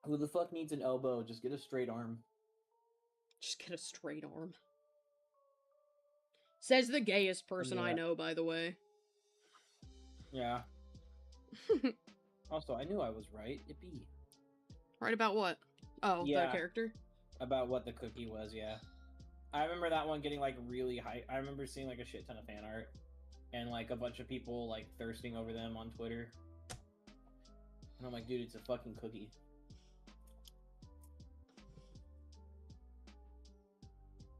Who the fuck needs an elbow? Just get a straight arm. Just get a straight arm. Says the gayest person I know, by the way. Yeah. Also, I knew I was right. Yippee. Right about what? Oh, Yeah. the character? About what the cookie was, yeah. I remember that one getting, like, really high. I remember seeing, like, a shit ton of fan art. And, like, a bunch of people, like, thirsting over them on Twitter. And I'm like, dude, it's a fucking cookie.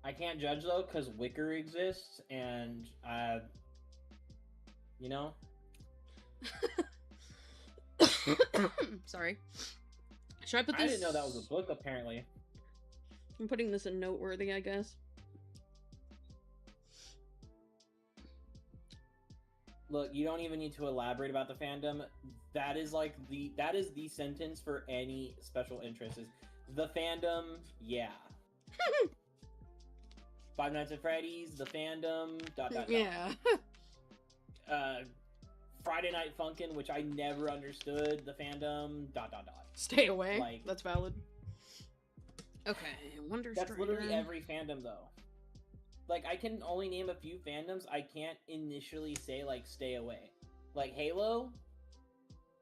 I can't judge, though, because Wicker exists, and, you know? Sorry. Should I put this? I didn't know that was a book, apparently. I'm putting this in noteworthy, I guess. Look, you don't even need to elaborate about the fandom. That is like the sentence for any special interest is the fandom, yeah. Five Nights at Freddy's, the fandom, ... Yeah. Friday Night Funkin', which I never understood, the fandom, ... Stay away. Like, that's valid. Okay, Wonder Strider. That's literally every fandom, though. Like, I can only name a few fandoms. I can't initially say, like, stay away. Like, Halo,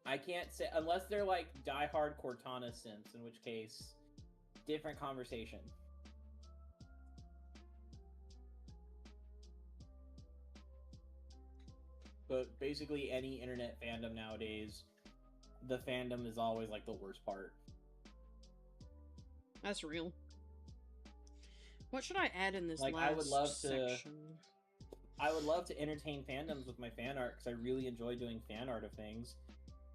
I can't say, unless they're, like, diehard Cortana simps, in which case, different conversation. But basically, any internet fandom nowadays, the fandom is always, like, the worst part. That's real. What should I add in this like, last I would love section? I would love to entertain fandoms with my fan art, because I really enjoy doing fan art of things.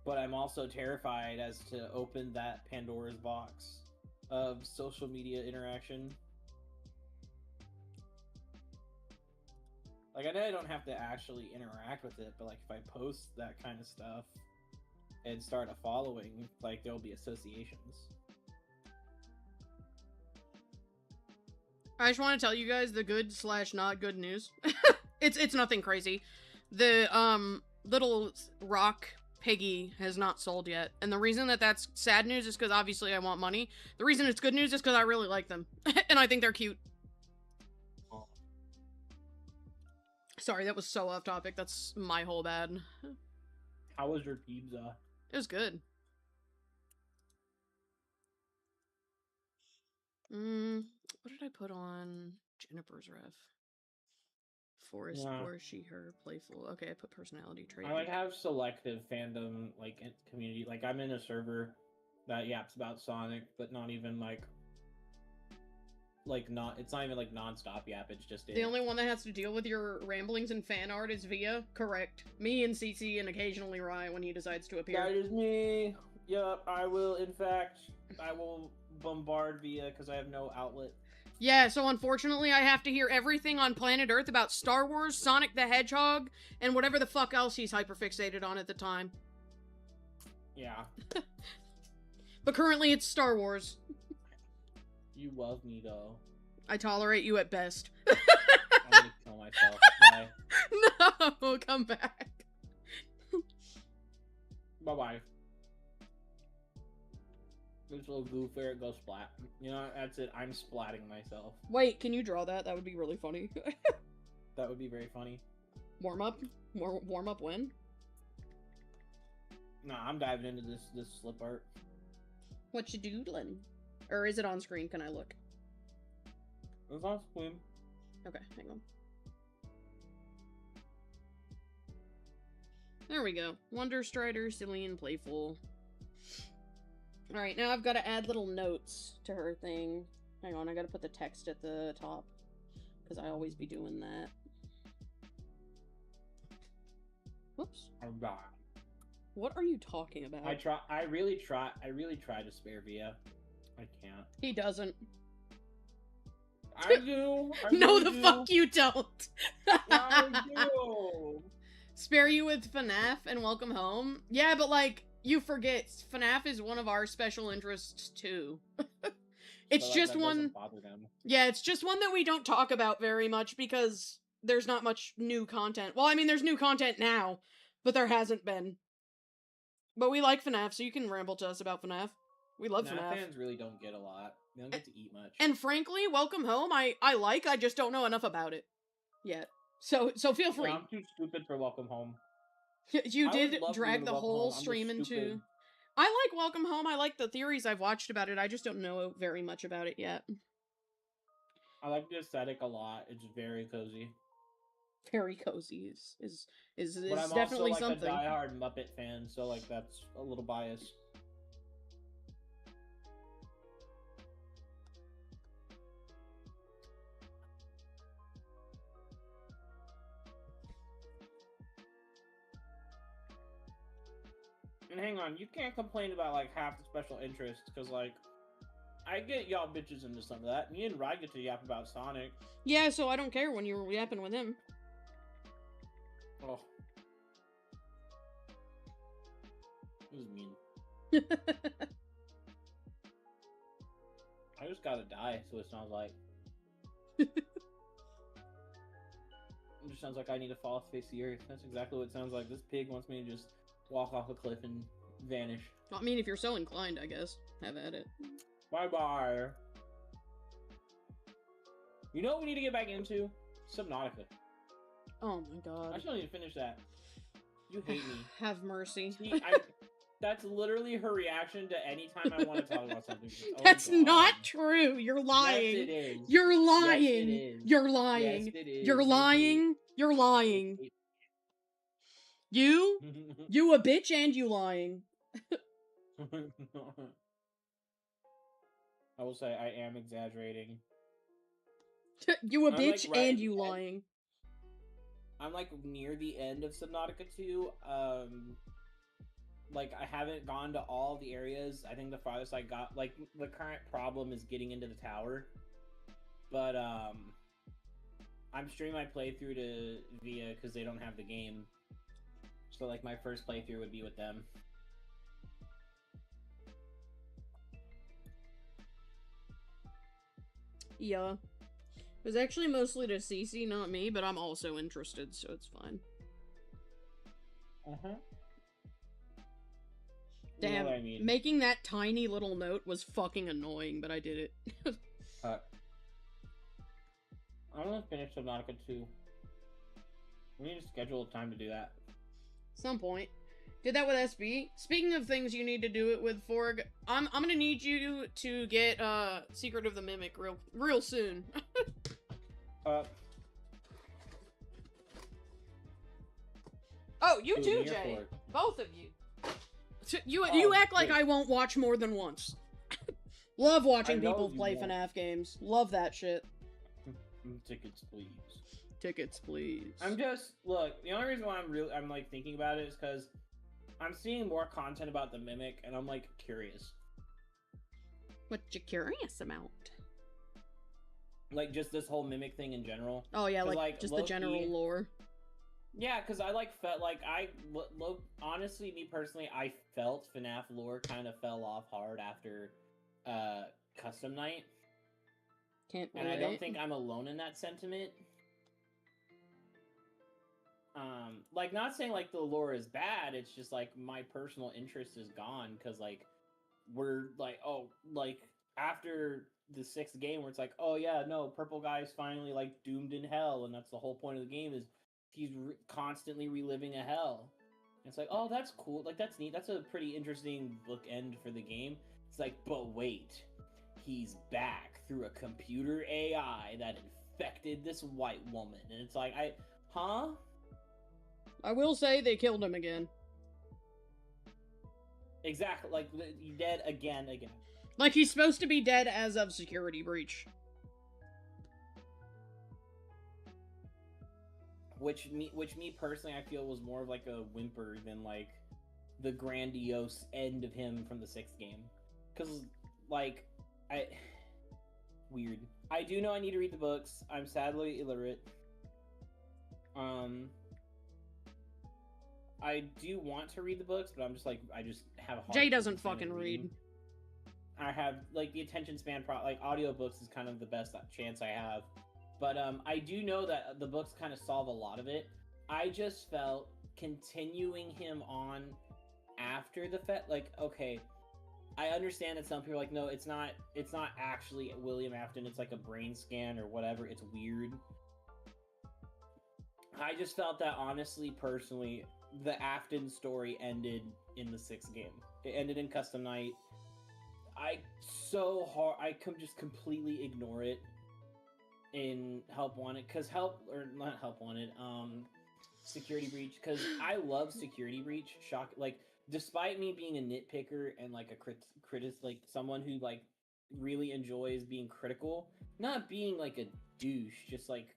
But I'm also terrified as to open that Pandora's box of social media interaction. Like, I know I don't have to actually interact with it, but, like, if I post that kind of stuff and start a following, like, there'll be associations. I just want to tell you guys the good/not good news. It's nothing crazy. The little rock piggy has not sold yet, and the reason that that's sad news is because obviously I want money. The reason it's good news is because I really like them, and I think they're cute. Oh. Sorry, that was so off topic. That's my whole bad. How was your pizza? It was good. What did I put on Jennifer's ref? Forest, or she, her, playful. Okay, I put personality trait. I, like, have selective fandom, like, community. Like, I'm in a server that yaps about Sonic, but not even, like, it's not even, like, non-stop yap, it's just The only one that has to deal with your ramblings and fan art is Via. Correct. Me and CC and occasionally Rye when he decides to appear. That is me. Yep, I will bombard Via because I have no outlet. Yeah, so unfortunately I have to hear everything on planet Earth about Star Wars, Sonic the Hedgehog, and whatever the fuck else he's hyperfixated on at the time. Yeah. But currently it's Star Wars. You love me, though. I tolerate you at best. I'm gonna kill myself. Bye. No, come back. Bye-bye. This little goof there, it goes splat. You know, that's it. I'm splatting myself. Wait, can you draw that? That would be really funny. That would be very funny. Warm up? Warm up when? Nah, I'm diving into this slip art. What you doodling? Or is it on screen? Can I look? It's on screen. Okay, hang on. There we go. Wonder Strider, silly and playful. Alright, now I've got to add little notes to her thing. Hang on, I gotta put the text at the top. Because I always be doing that. Whoops. Alright. What are you talking about? I really try to spare Via. I can't. He doesn't. I do. No, the fuck you don't. I do. Spare you with FNAF and Welcome Home? Yeah, but like, you forget, FNAF is one of our special interests too. It's so, like, just that one... doesn't bother them. Yeah, it's just one that we don't talk about very much because there's not much new content. Well, I mean, there's new content now, but there hasn't been. But we like FNAF, so you can ramble to us about FNAF. We love FNAF. Fans really don't get a lot. They don't get to eat much. And frankly, Welcome Home, I just don't know enough about it yet. So feel free. Yeah, I'm too stupid for Welcome Home. You I did would love for drag them to the welcome whole home. I'm stream just into... stupid. I like Welcome Home. I like the theories I've watched about it. I just don't know very much about it yet. I like the aesthetic a lot. It's very cozy. Very cozy is But I'm also definitely like something. a diehard Muppet fan, so like that's a little biased. And hang on, you can't complain about like half the special interests, because like I get y'all bitches into some of that. Me and Rye get to yap about Sonic. Yeah, so I don't care when you were yapping with him. Oh. This is mean. I just gotta die, so it sounds like. It just sounds like I need to fall off the face of the earth. That's exactly what it sounds like. This pig wants me to just walk off a cliff and vanish. I mean, if you're so inclined, I guess. Have at it. Bye-bye. You know what we need to get back into? Subnautica. Oh my god. I still need to finish that. You hate me. Have mercy. See, that's literally her reaction to any time I want to talk about something. Oh, That's God. not true. You're lying. Yes, it is. You're lying. Yes, it is. You're lying. Yes, it is. You're lying. You're lying. You a bitch and you lying. I will say I am exaggerating. You a I'm, bitch like, right and you at the end. lying. I'm like near the end of Subnautica 2. Like I haven't gone to all the areas. I think the farthest I got, like the current problem is getting into the tower. But I'm streaming my playthrough to Via because they don't have the game. So like my first playthrough would be with them. Yeah. It was actually mostly to Cece, not me, but I'm also interested, so it's fine. Uh-huh. Damn, you know what I mean. Making that tiny little note was fucking annoying, but I did it. I'm gonna finish Subnautica 2. We need to schedule a time to do that. Some point. Did that with SB. Speaking of things you need to do it with, Forg, I'm gonna need you to get Secret of the Mimic real soon. Oh, you too, Jay. Both of you. You act like I won't watch more than once. Love watching people play FNAF games. Love that shit. Tickets, please. Tickets, please. Look, the only reason why I'm like thinking about it is because I'm seeing more content about the Mimic, and I'm like curious. What you curious about? Like just this whole Mimic thing in general. Oh yeah, like just the general lore. Yeah, because I like felt like honestly, me personally, I felt FNAF lore kind of fell off hard after Custom Night. Can't and I don't think I'm alone in that sentiment. Like not saying like the lore is bad, it's just like my personal interest is gone because like we're like after the 6th game where it's like, oh yeah, no, purple guy's finally like doomed in hell, and that's the whole point of the game is he's constantly reliving a hell. And it's like, oh, that's cool, like that's neat, that's a pretty interesting bookend for the game. It's like, but wait, he's back through a computer AI that infected this white woman, and it's like, I will say they killed him again. Exactly, like dead again. Like he's supposed to be dead as of Security Breach. Which me personally, I feel was more of like a whimper than like the grandiose end of him from the 6th game. Because like weird. I do know I need to read the books. I'm sadly illiterate. I do want to read the books, but I'm just like, I just have a hard Jay doesn't fucking read. I have like the attention span like audiobooks is kind of the best chance I have. But I do know that the books kind of solve a lot of it. I just felt continuing him on after the like, okay, I understand that some people are like, no, it's not actually William Afton, it's like a brain scan or whatever, it's weird. I just felt that honestly, personally, the Afton story ended in the 6th game. It ended in Custom Night. I could just completely ignore it in Help Wanted, because Security Breach, because I love Security Breach. Despite me being a nitpicker and like a like someone who like really enjoys being critical, not being like a douche, just like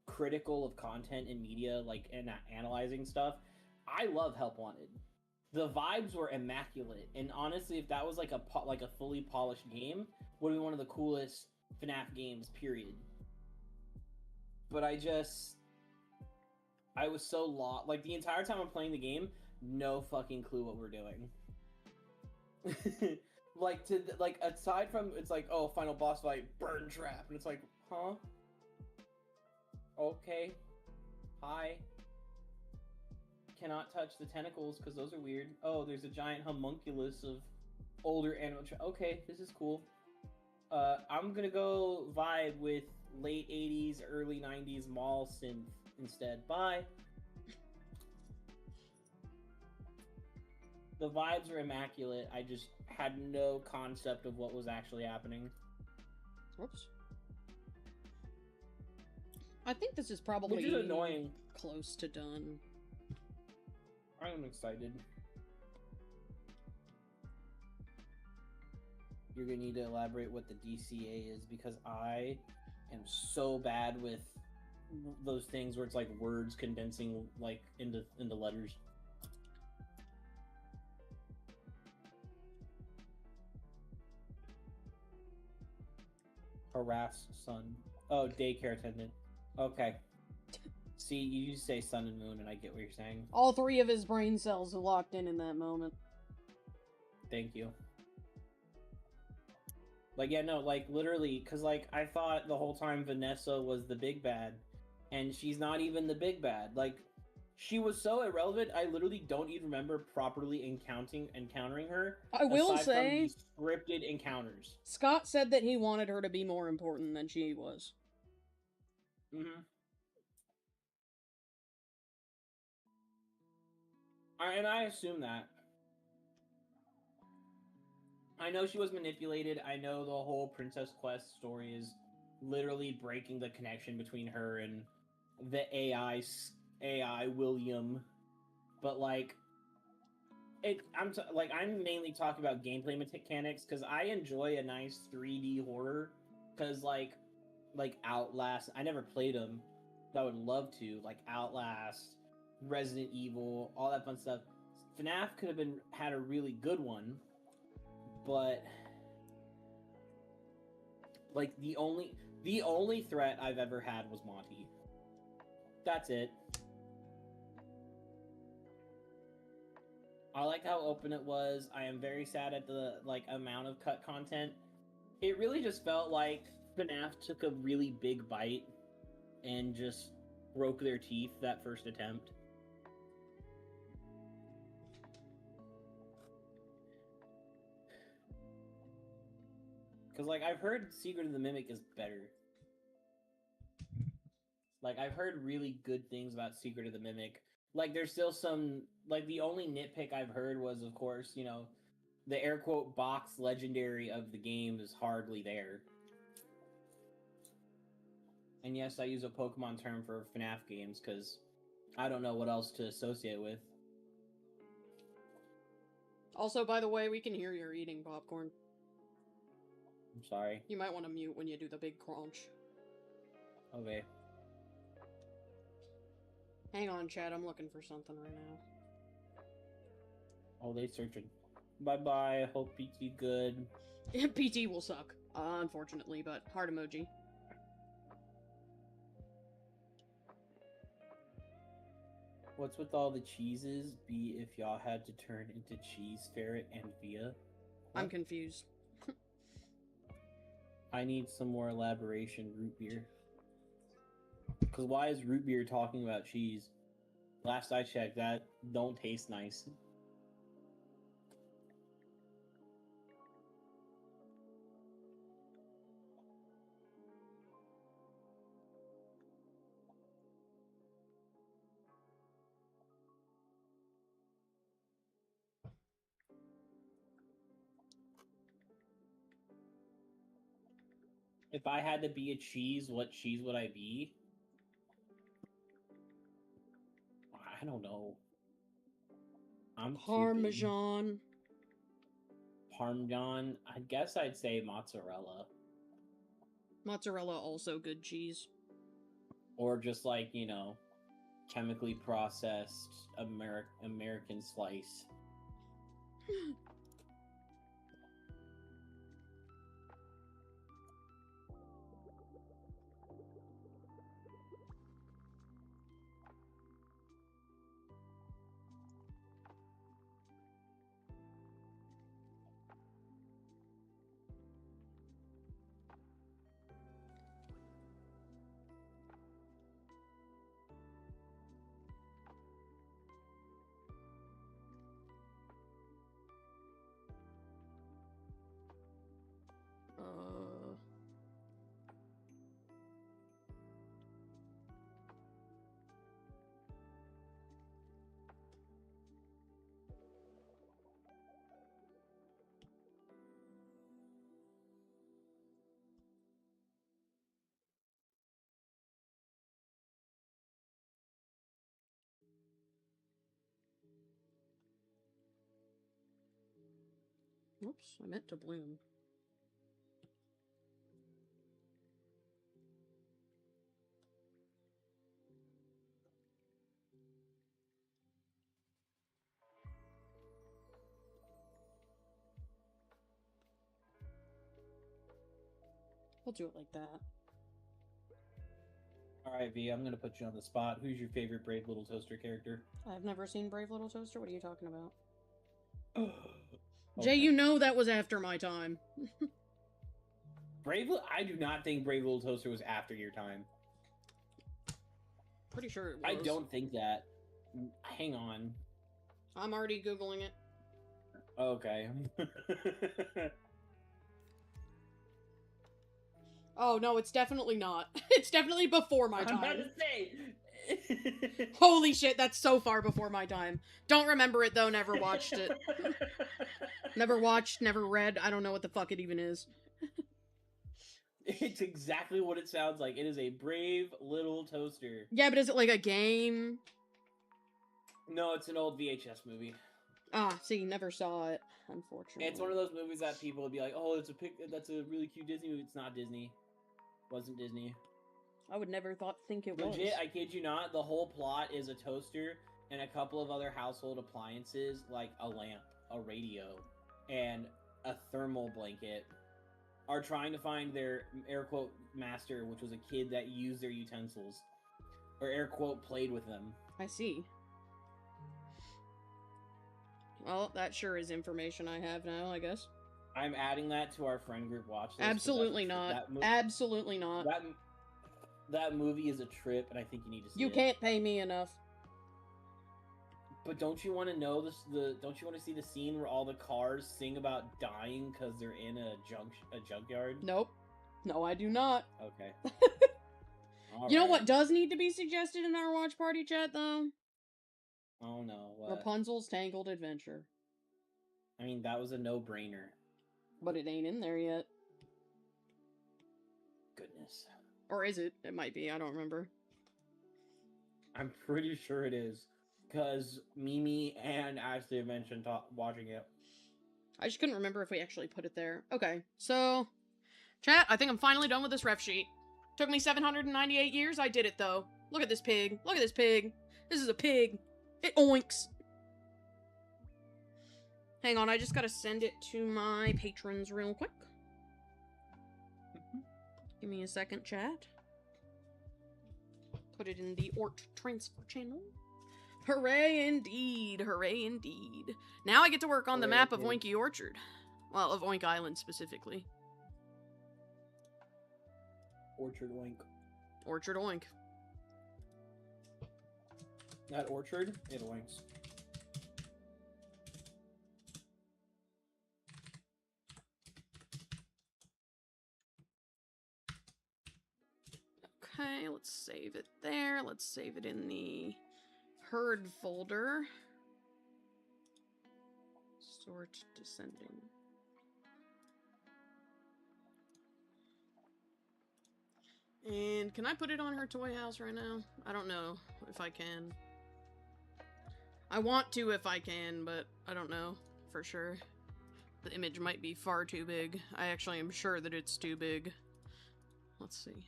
critical of content and media, like, and analyzing stuff. I love Help Wanted. The vibes were immaculate, and honestly, if that was like a fully polished game, would be one of the coolest FNAF games. Period. But I was so lost. Like the entire time I'm playing the game, no fucking clue what we're doing. Aside from it's like, oh, final boss fight, burn trap, and it's like, huh? Okay. Hi. Cannot touch the tentacles because those are weird. Oh, there's a giant homunculus of older animal. Okay, this is cool. I'm gonna go vibe with late 80s, early 90s mall synth instead. Bye. The vibes are immaculate. I just had no concept of what was actually happening. Oops. I think this is probably which is annoying. Close to done. I'm excited. You're gonna need to elaborate what the DCA is, because I am so bad with those things where it's like words condensing like into letters. Harass son. Oh, daycare attendant. Okay. See, you say sun and moon, and I get what you're saying. All 3 of his brain cells are locked in that moment. Thank you. Like, yeah, no, like, literally, because, like, I thought the whole time Vanessa was the big bad, and she's not even the big bad. Like, she was so irrelevant, I literally don't even remember properly encountering her. I will say, from the scripted encounters. Scott said that he wanted her to be more important than she was. Mm-hmm. And I assume that. I know she was manipulated. I know the whole Princess Quest story is literally breaking the connection between her and the AI William. But like, I'm mainly talking about gameplay mechanics, because I enjoy a nice 3D horror. Because like Outlast, I never played them, but I would love to. Like Outlast, Resident Evil, all that fun stuff. FNAF could have had a really good one, but like the only threat I've ever had was Monty. That's it. I like how open it was. I am very sad at the amount of cut content. It really just felt like FNAF took a really big bite and just broke their teeth that first attempt. Because, like, I've heard Secret of the Mimic is better. Like, I've heard really good things about Secret of the Mimic. Like, there's still some... Like, the only nitpick I've heard was, of course, you know, the air quote box legendary of the game is hardly there. And yes, I use a Pokemon term for FNAF games, because I don't know what else to associate with. Also, by the way, we can hear you're eating popcorn. I'm sorry. You might want to mute when you do the big crunch. Okay. Hang on, Chad. I'm looking for something right now. Oh, they searching. Bye-bye. Hope PT good. PT will suck, unfortunately, but heart emoji. What's with all the cheeses? Be if y'all had to turn into Cheese Ferret and Via? What? I'm confused. I need some more elaboration, root beer. Because why is root beer talking about cheese? Last I checked, that don't taste nice. If I had to be a cheese, what cheese would I be? I don't know. I'm stupid. Parmesan. Parmesan. I guess I'd say mozzarella. Mozzarella also good cheese. Or just like, you know, chemically processed American slice. Oops, I meant to bloom. I'll do it like that. Alright, V, I'm gonna put you on the spot. Who's your favorite Brave Little Toaster character? I've never seen Brave Little Toaster. What are you talking about? Okay. Jay, you know that was after my time. I do not think Brave Little Toaster was after your time. Pretty sure it was. I don't think that. Hang on. I'm already Googling it. Okay. Oh, no, it's definitely not. It's definitely before my time. I'm about to say. Holy shit, that's so far before my time. Don't remember it, though. Never watched it. Never watched, never read. I don't know what the fuck it even is. It's exactly what it sounds like. It is a Brave Little Toaster. Yeah, but is it like a game? No, it's an old VHS movie. Ah, see, never saw it, unfortunately. It's one of those movies that people would be like, "Oh, that's a really cute Disney movie." It's not Disney. Wasn't Disney. I would never think it was. Legit, I kid you not. The whole plot is a toaster and a couple of other household appliances, like a lamp, a radio, and a thermal blanket, are trying to find their air quote master, which was a kid that used their utensils, or air quote played with them. I see. Well, that sure is information I have now, I guess. I'm adding that to our friend group watch list. Absolutely not. Absolutely not. That movie is a trip, and I think you need to see it. You can't pay me enough. But don't you want to know this? Don't you want to see the scene where all the cars sing about dying because they're in a junkyard? Nope. No, I do not. Okay. You know what does need to be suggested in our watch party chat, though? Oh no, what? Rapunzel's Tangled Adventure. I mean, that was a no-brainer. But it ain't in there yet. Goodness. Or is it? It might be. I don't remember. I'm pretty sure it is. Because Mimi and Ashley have mentioned watching it. I just couldn't remember if we actually put it there. Okay, so... Chat, I think I'm finally done with this ref sheet. Took me 798 years. I did it, though. Look at this pig. Look at this pig. This is a pig. It oinks. Hang on, I just gotta send it to my patrons real quick. Give me a second, chat. Put it in the Ort transfer channel. Hooray indeed, hooray indeed. Now I get to work on the map of Oinky Orchard. Well, of Oink Island specifically. Orchard Oink. Orchard Oink. That orchard, it oinks. Okay, let's save it there. Let's save it in the herd folder. Sort descending. And can I put it on her toy house right now? I don't know if I can. I want to if I can, but I don't know for sure. The image might be far too big. I actually am sure that it's too big. Let's see.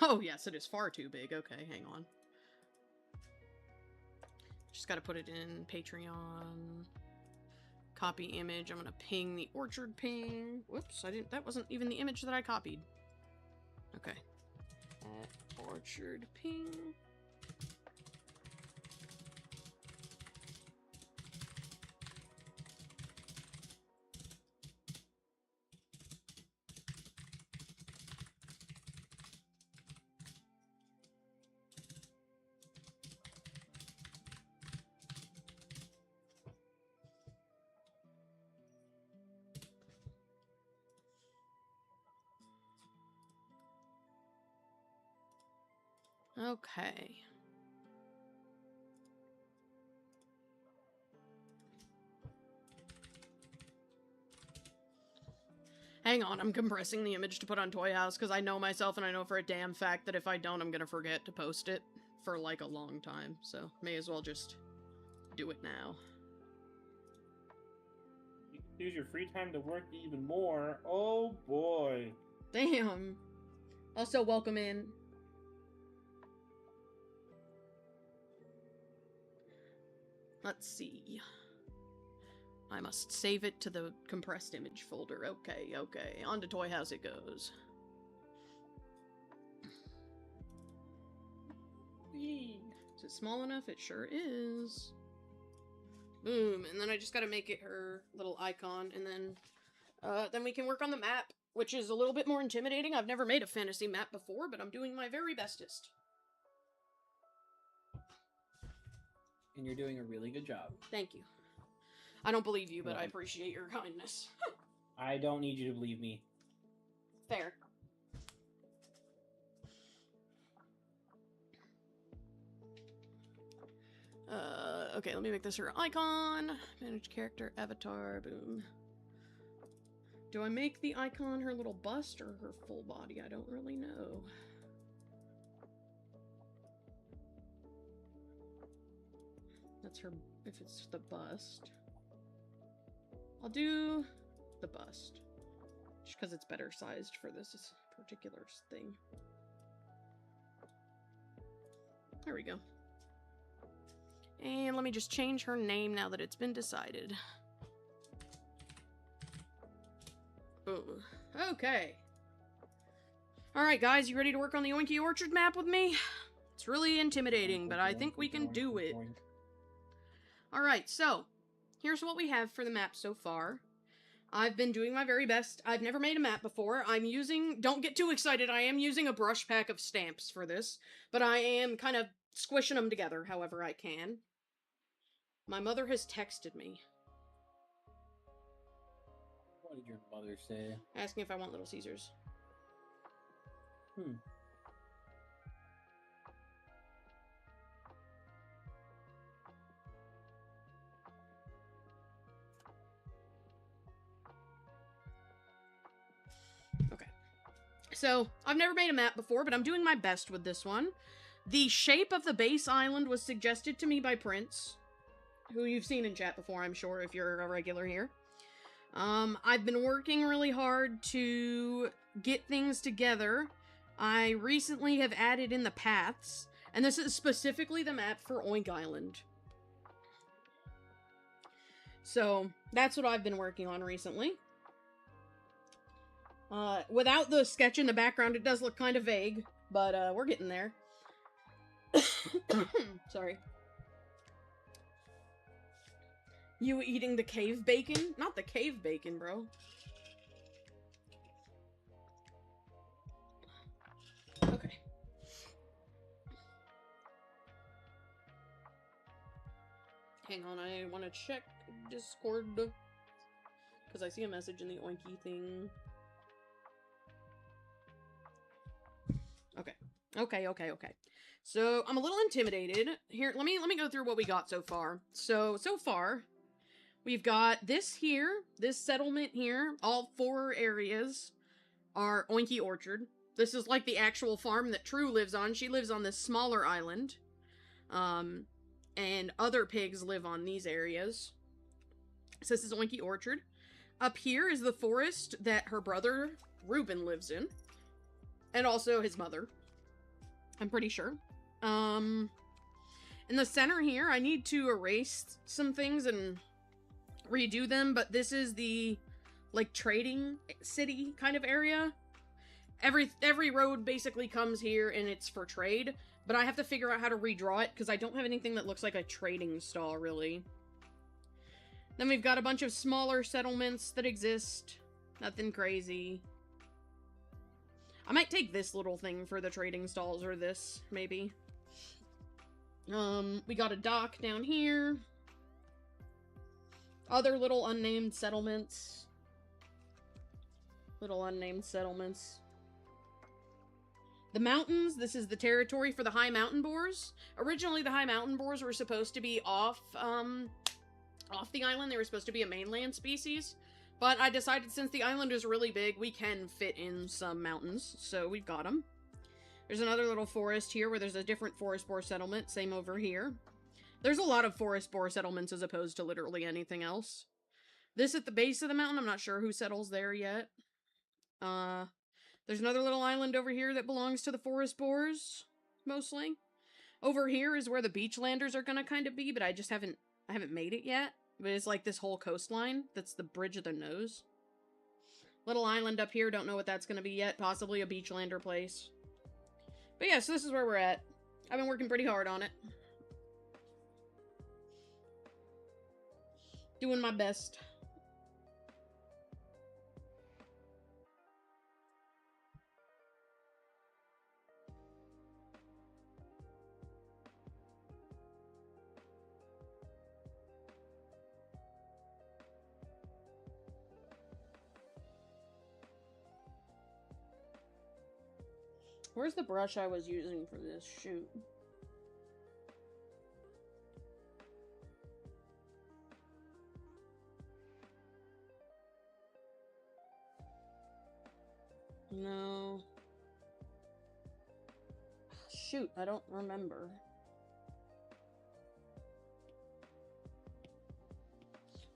Oh, yes, it is far too big. Okay, hang on. Just gotta put it in Patreon. Copy image. I'm gonna ping the orchard ping. Whoops, that wasn't even the image that I copied. Okay. Orchard ping. Okay. Hang on, I'm compressing the image to put on Toy House because I know myself and I know for a damn fact that if I don't, I'm gonna forget to post it for like a long time. So may as well just do it now. You can use your free time to work even more. Oh boy. Damn. Also, welcome in. Let's see. I must save it to the compressed image folder. Okay, okay. On to Toy House it goes. Is it small enough? It sure is. Boom. And then I just gotta make it her little icon, and then we can work on the map, which is a little bit more intimidating. I've never made a fantasy map before, but I'm doing my very bestest. And you're doing a really good job. Thank you. I don't believe you, but I appreciate your kindness. I don't need you to believe me. Fair. Okay, let me make this her icon. Manage character, avatar, boom. Do I make the icon her little bust or her full body? I don't really know. That's her, if it's the bust. I'll do the bust. Just because it's better sized for this particular thing. There we go. And let me just change her name now that it's been decided. Ooh. Okay. Alright guys, you ready to work on the Oinky Orchard map with me? It's really intimidating, but I think we can do it. Alright, so, here's what we have for the map so far. I've been doing my very best. I've never made a map before. I'm using, don't get too excited, I am using a brush pack of stamps for this, but I am kind of squishing them together however I can. My mother has texted me. What did your mother say? Asking if I want Little Caesars. Okay. So, I've never made a map before, but I'm doing my best with this one. The shape of the base island was suggested to me by Prince, who you've seen in chat before, I'm sure, if you're a regular here. I've been working really hard to get things together. I recently have added in the paths, and this is specifically the map for Oink Island. So, that's what I've been working on recently. Without the sketch in the background, it does look kind of vague, but we're getting there. Sorry. You eating the cave bacon? Not the cave bacon, bro. Okay. Hang on, I want to check Discord. Because I see a message in the Oinky thing. Okay. So, I'm a little intimidated. Here, let me go through what we got so far. So far, We've got this here, this settlement here. All 4 areas are Oinky Orchard. This is like the actual farm that True lives on. She lives on this smaller island. And other pigs live on these areas. So this is Oinky Orchard. Up here is the forest that her brother, Reuben, lives in. And also his mother. I'm pretty sure. In the center here, I need to erase some things and redo them, but this is the, like, trading city kind of area. Every road basically comes here, and it's for trade, but I have to figure out how to redraw it, because I don't have anything that looks like a trading stall, really. Then we've got a bunch of smaller settlements that exist. Nothing crazy. I might take this little thing for the trading stalls, or this, maybe. We got a dock down here. Other little unnamed settlements. Little unnamed settlements. The mountains, this is the territory for the high mountain boars. Originally, the high mountain boars were supposed to be off the island. They were supposed to be a mainland species. But I decided since the island is really big, we can fit in some mountains. So we've got them. There's another little forest here where there's a different forest boar settlement. Same over here. There's a lot of forest boar settlements as opposed to literally anything else. This at the base of the mountain, I'm not sure who settles there yet. There's another little island over here that belongs to the forest boars, mostly. Over here is where the beachlanders are gonna kind of be, but I haven't made it yet. But it's like this whole coastline. That's the bridge of the nose. Little island up here, don't know what that's gonna be yet. Possibly a beachlander place. But yeah, so this is where we're at. I've been working pretty hard on it. Doing my best. Where's the brush I was using for this? Shoot. No. Shoot, I don't remember.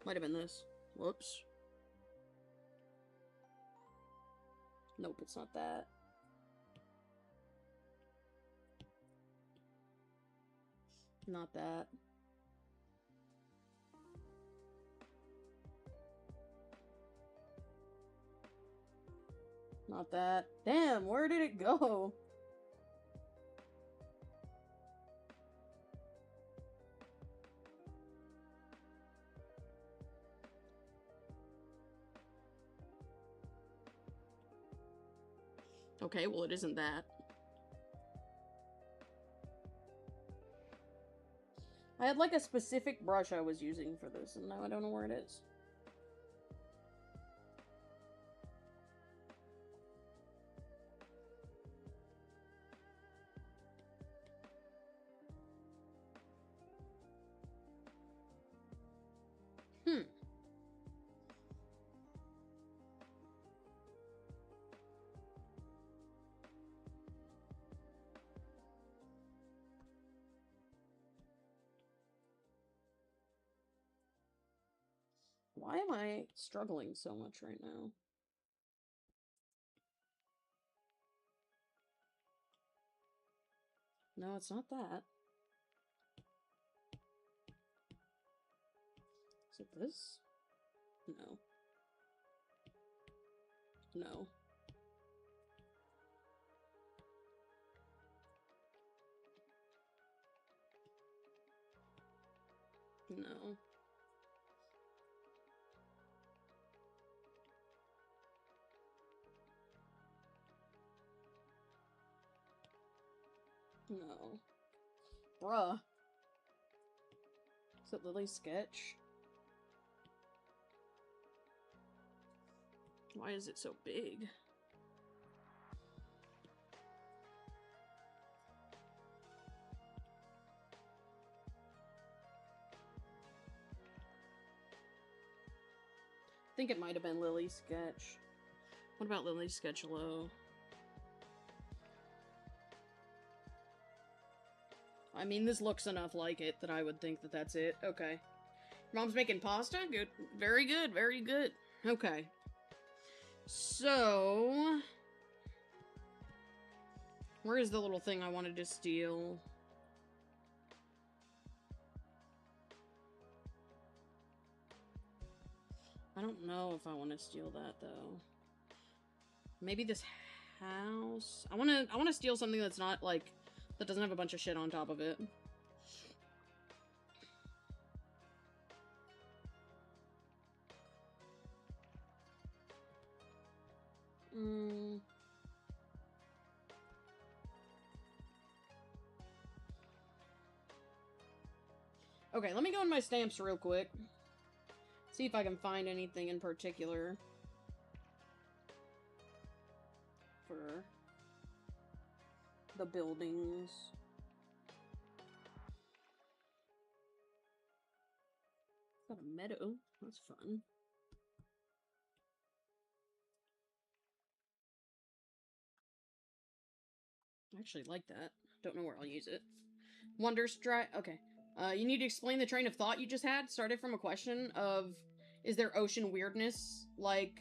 Might have been this. Whoops. Nope, it's not that. Not that. Not that. Damn, where did it go? Okay, well, it isn't that. I had like a specific brush I was using for this, and now I don't know where it is. Why am I struggling so much right now? No, it's not that. Is it this? No. No. No. No. Bruh. Is it Lily's sketch? Why is it so big? think it might have been Lily's sketch. What about Lily's sketch low? I mean, this looks enough like it that I would think that that's it. Okay. Mom's making pasta? Good. Very good, very good. Okay. So... where is the little thing I wanted to steal? I don't know if I want to steal that, though. Maybe this house? I want to steal something that's not, like, that doesn't have a bunch of shit on top of it. Okay, let me go in my stamps real quick. See if I can find anything in particular for the buildings. Got a meadow. That's fun. I actually like that. Don't know where I'll use it. Wonder Strike. Okay. You need to explain the train of thought you just had. Started from a question of, is there ocean weirdness like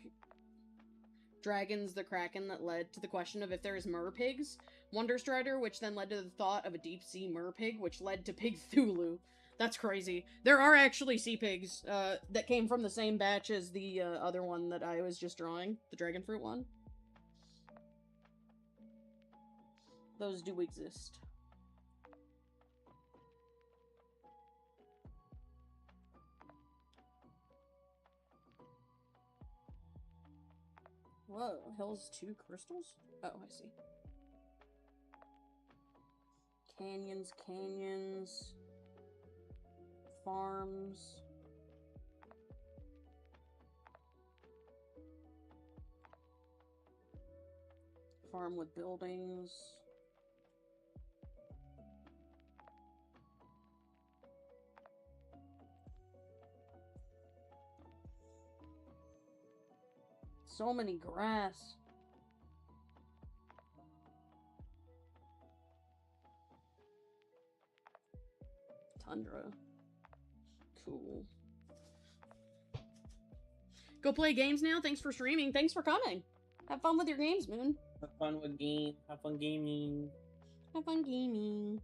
Dragons the Kraken that led to the question of if there is merpigs? Wonder Strider, which then led to the thought of a deep sea merpig, which led to Pig Thulu. That's crazy. There are actually sea pigs that came from the same batch as the other one that I was just drawing, the dragon fruit one. Those do exist. Whoa, hills 2 crystals? Oh, I see. Canyons, canyons. Farms. Farm with buildings. So many grass. Tundra. Cool. Go play games now? Thanks for streaming. Thanks for coming. Have fun with your games, Moon. Have fun with game. Have fun gaming. Have fun gaming.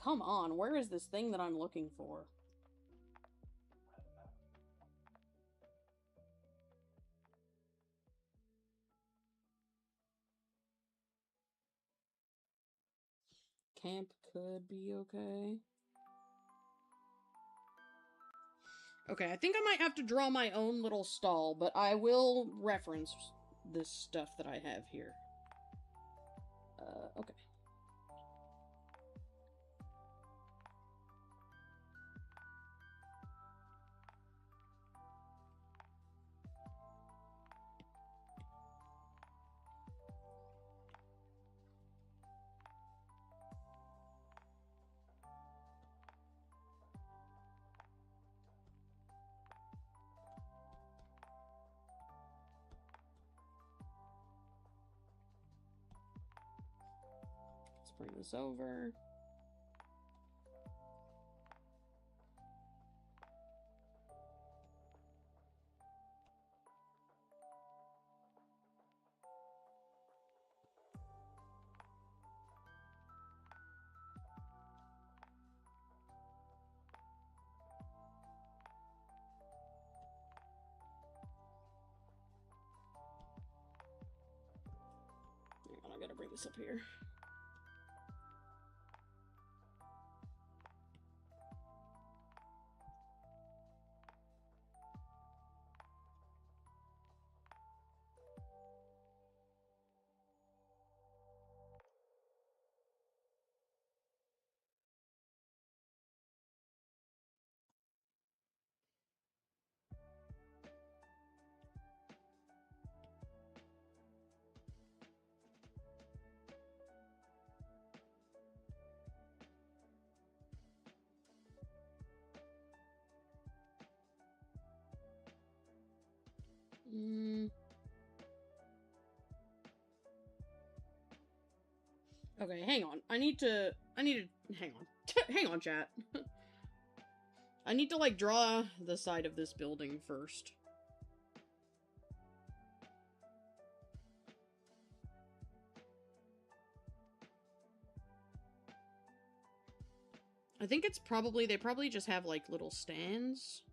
Come on, where is this thing that I'm looking for? Camp could be okay. Okay, I think I might have to draw my own little stall, but I will reference this stuff that I have here. Okay. Let's bring this over. Hang on, I gotta bring this up here. Mm. Okay, hang on. I need to hang on. Hang on, chat. I need to, like, draw the side of this building first. I think it's probably, they probably just have, like, little stands.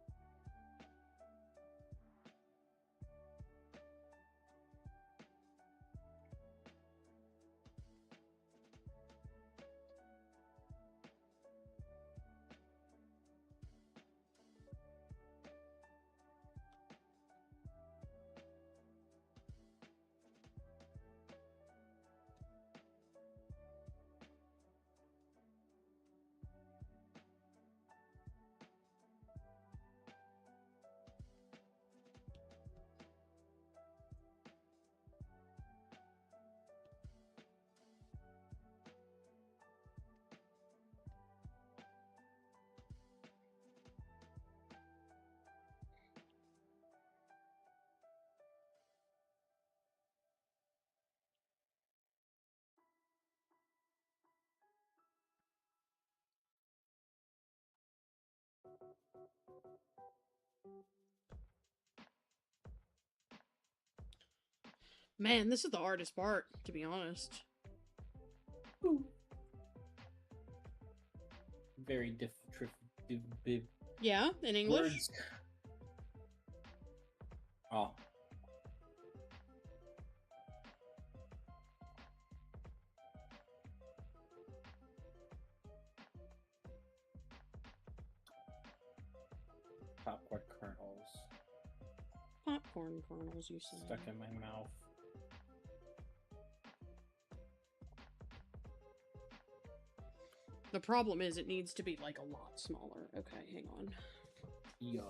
Man, this is the hardest part, to be honest. Very Yeah, in English? words. Oh. Popcorn kernels. Popcorn kernels, you say. Stuck in my mouth. The problem is it needs to be, like, a lot smaller. Okay, hang on. Yeah.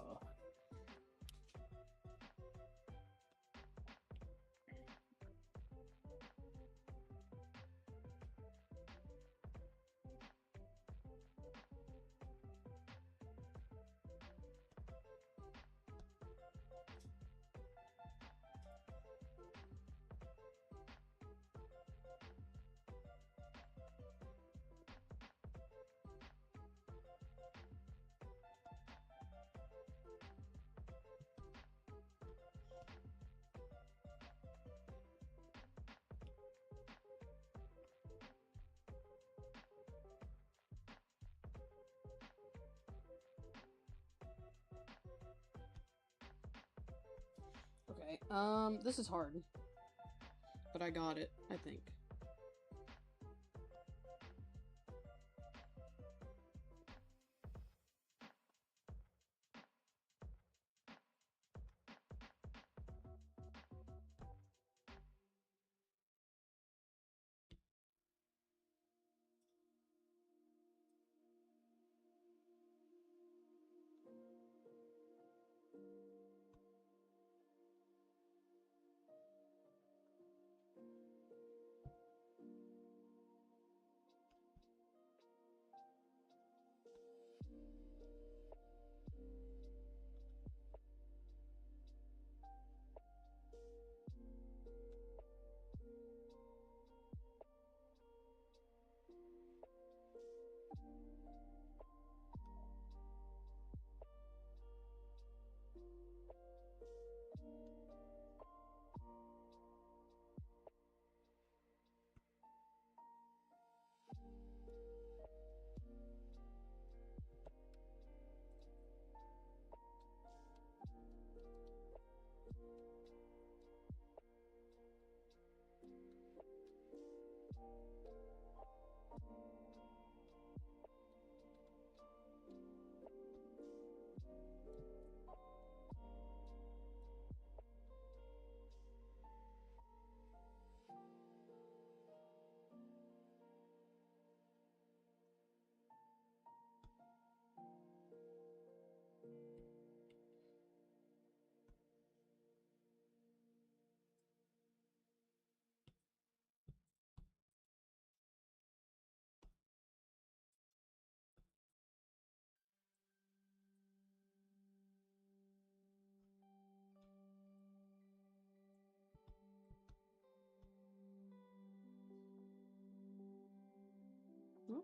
Okay, this is hard. But I got it, I think.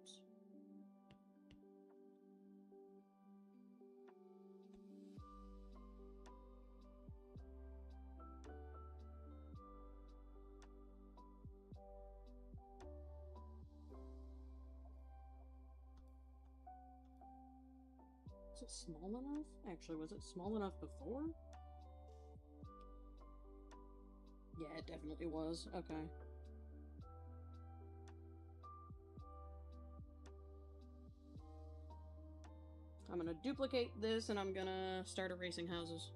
Whoops. Is it small enough? Actually, was it small enough before? Yeah, it definitely was. Okay. I'm gonna duplicate this and I'm gonna start erasing houses.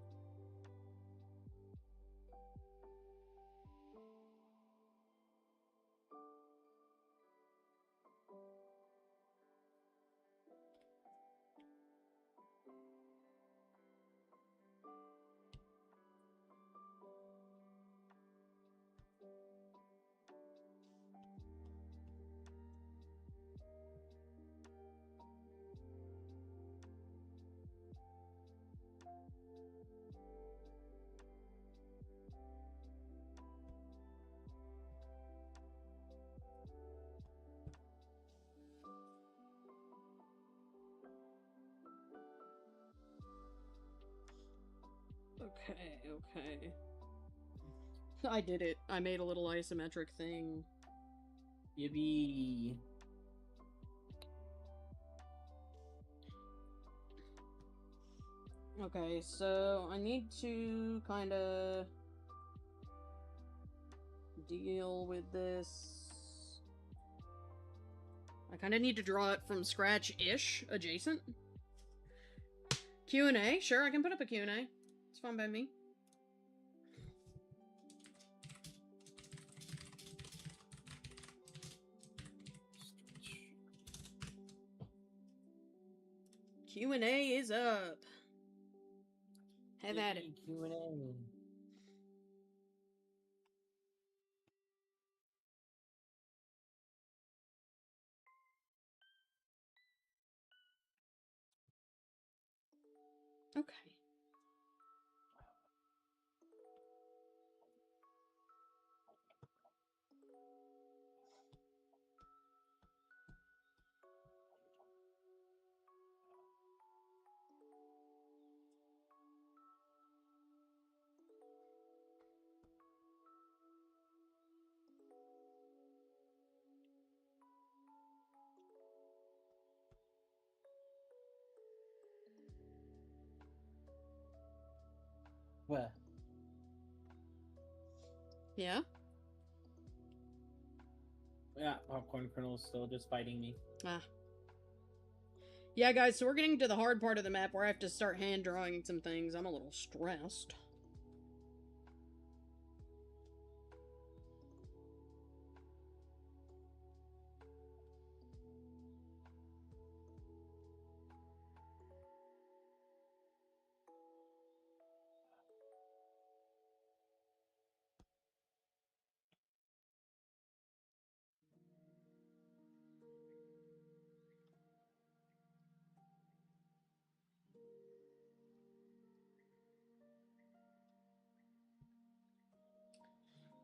Okay. I did it. I made a little isometric thing. Yippee. Okay, so I need to kind of deal with this. I kind of need to draw it from scratch-ish, adjacent. Q&A? Sure, I can put up a Q&A. It's fine by me. Q&A is up. Have at it. Q&A. Okay. What? Yeah? Yeah, Popcorn Kernel's still just fighting me. Ah. Yeah, guys, so we're getting to the hard part of the map where I have to start hand drawing some things. I'm a little stressed.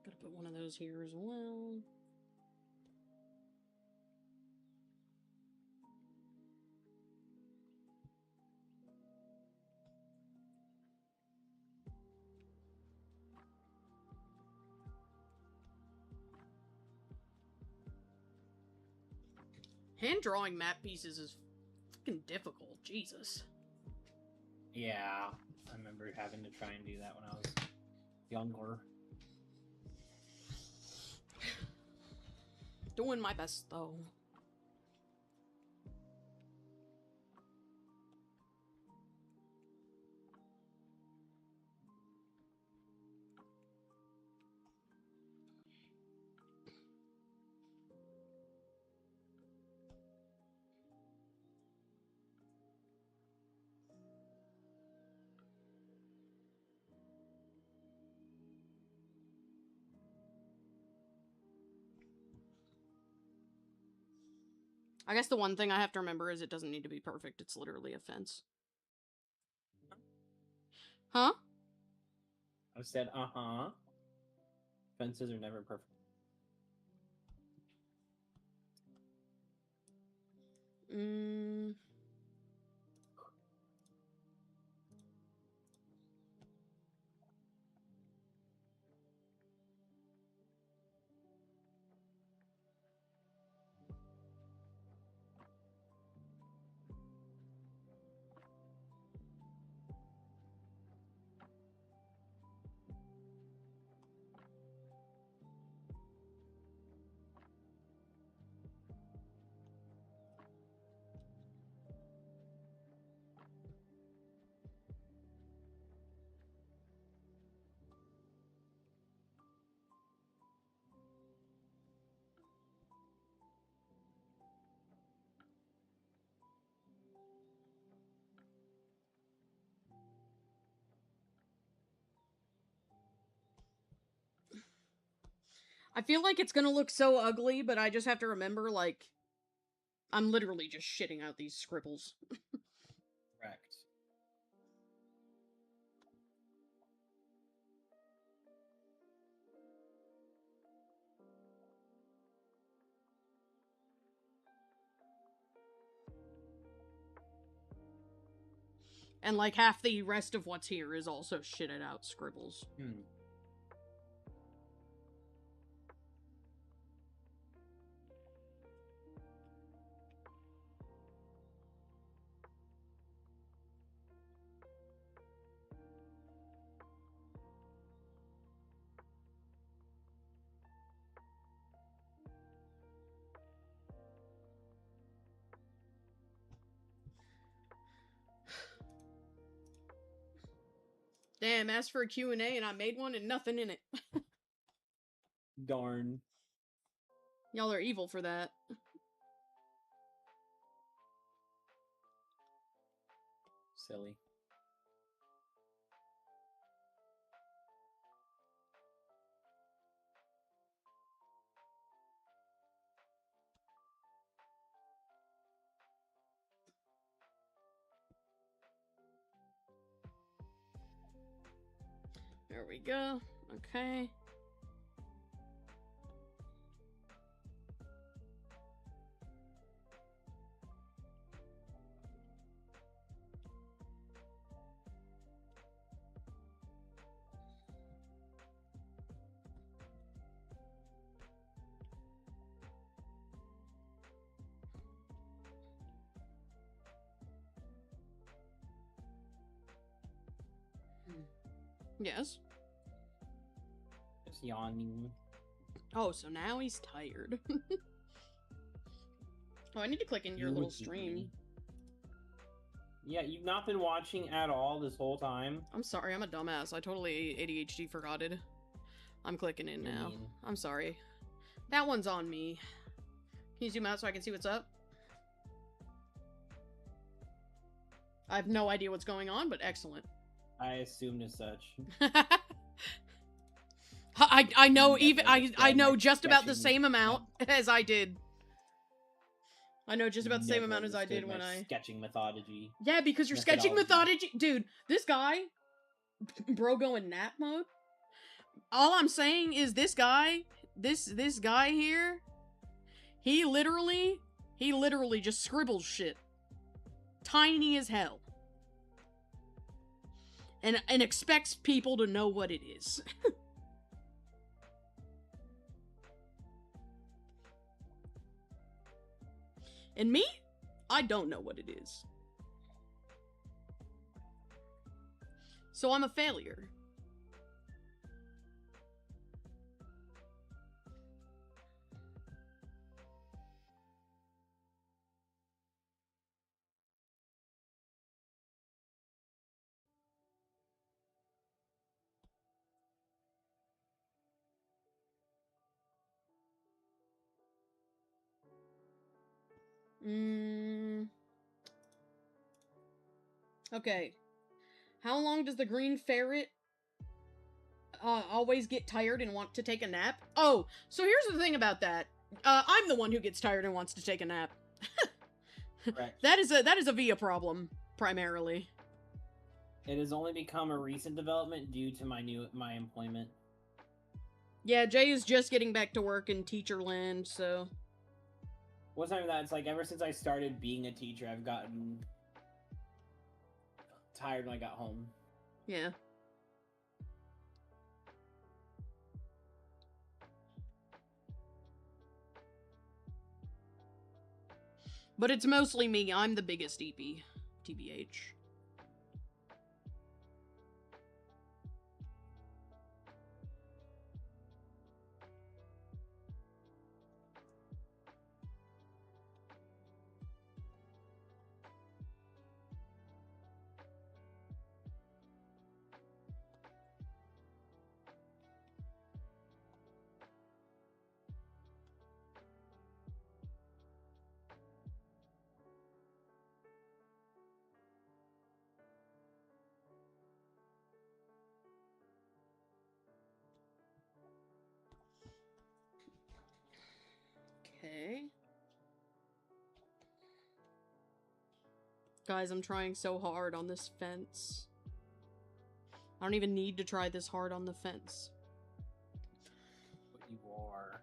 Gotta put one of those here as well. Hand drawing map pieces is fucking difficult. Jesus. Yeah, I remember having to try and do that when I was younger. Doing my best, though. I guess the one thing I have to remember is it doesn't need to be perfect. It's literally a fence. Huh? I said, uh-huh. Fences are never perfect. Mm. I feel like it's gonna look so ugly, but I just have to remember, like, I'm literally just shitting out these scribbles. Correct. And, like, half the rest of what's here is also shitted out scribbles. Hmm. Damn, asked for a Q&A and I made one and nothing in it. Darn. Y'all are evil for that. Silly. There we go. Okay. Yes. Just yawning. Oh, so now he's tired. Oh, I need to click into your You little would be. stream. Yeah, you've not been watching at all this whole time. I'm sorry, I'm a dumbass. I totally ADHD forgotted. I'm clicking in You're now. mean. I'm sorry. That one's on me. Can you zoom out so I can see what's up? I have no idea what's going on, but excellent. I assumed as such. I know Yeah, even I I'm know like just about the sketching- same amount as I did. I know just about the same Never amount as I did understood when my I sketching methodology. Yeah, because you're sketching Methodology. methodology. Dude, this guy bro going nap mode. All I'm saying is this guy here, he literally just scribbles shit. Tiny as hell. And expects people to know what it is. And me? I don't know what it is. So I'm a failure. Okay. How long does the green ferret always get tired and want to take a nap? Oh, so here's the thing about that. I'm the one who gets tired and wants to take a nap. Correct. That is a Via problem, primarily. It has only become a recent development due to my employment. Yeah, Jay is just getting back to work in Teacherland, so... What's not even that? It's like ever since I started being a teacher, I've gotten tired when I got home. Yeah. But it's mostly me. I'm the biggest EP, TBH. Okay. Guys, I'm trying so hard on this fence. I don't even need to try this hard on the fence. But you are.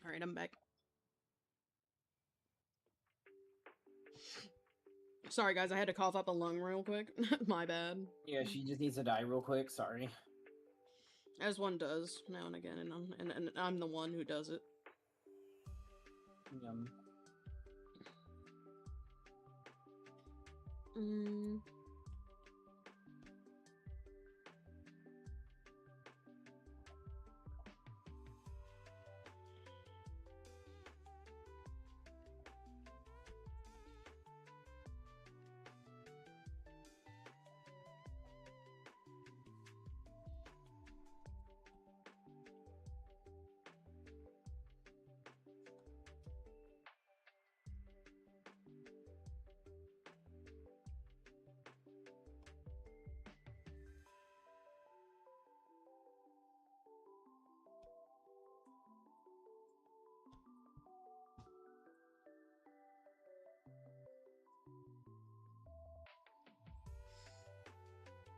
Alright, I'm back. Sorry, guys, I had to cough up a lung real quick. My bad. Yeah, she just needs to die real quick. Sorry. As one does, now and again, and I'm the one who does it. Yum. Mm.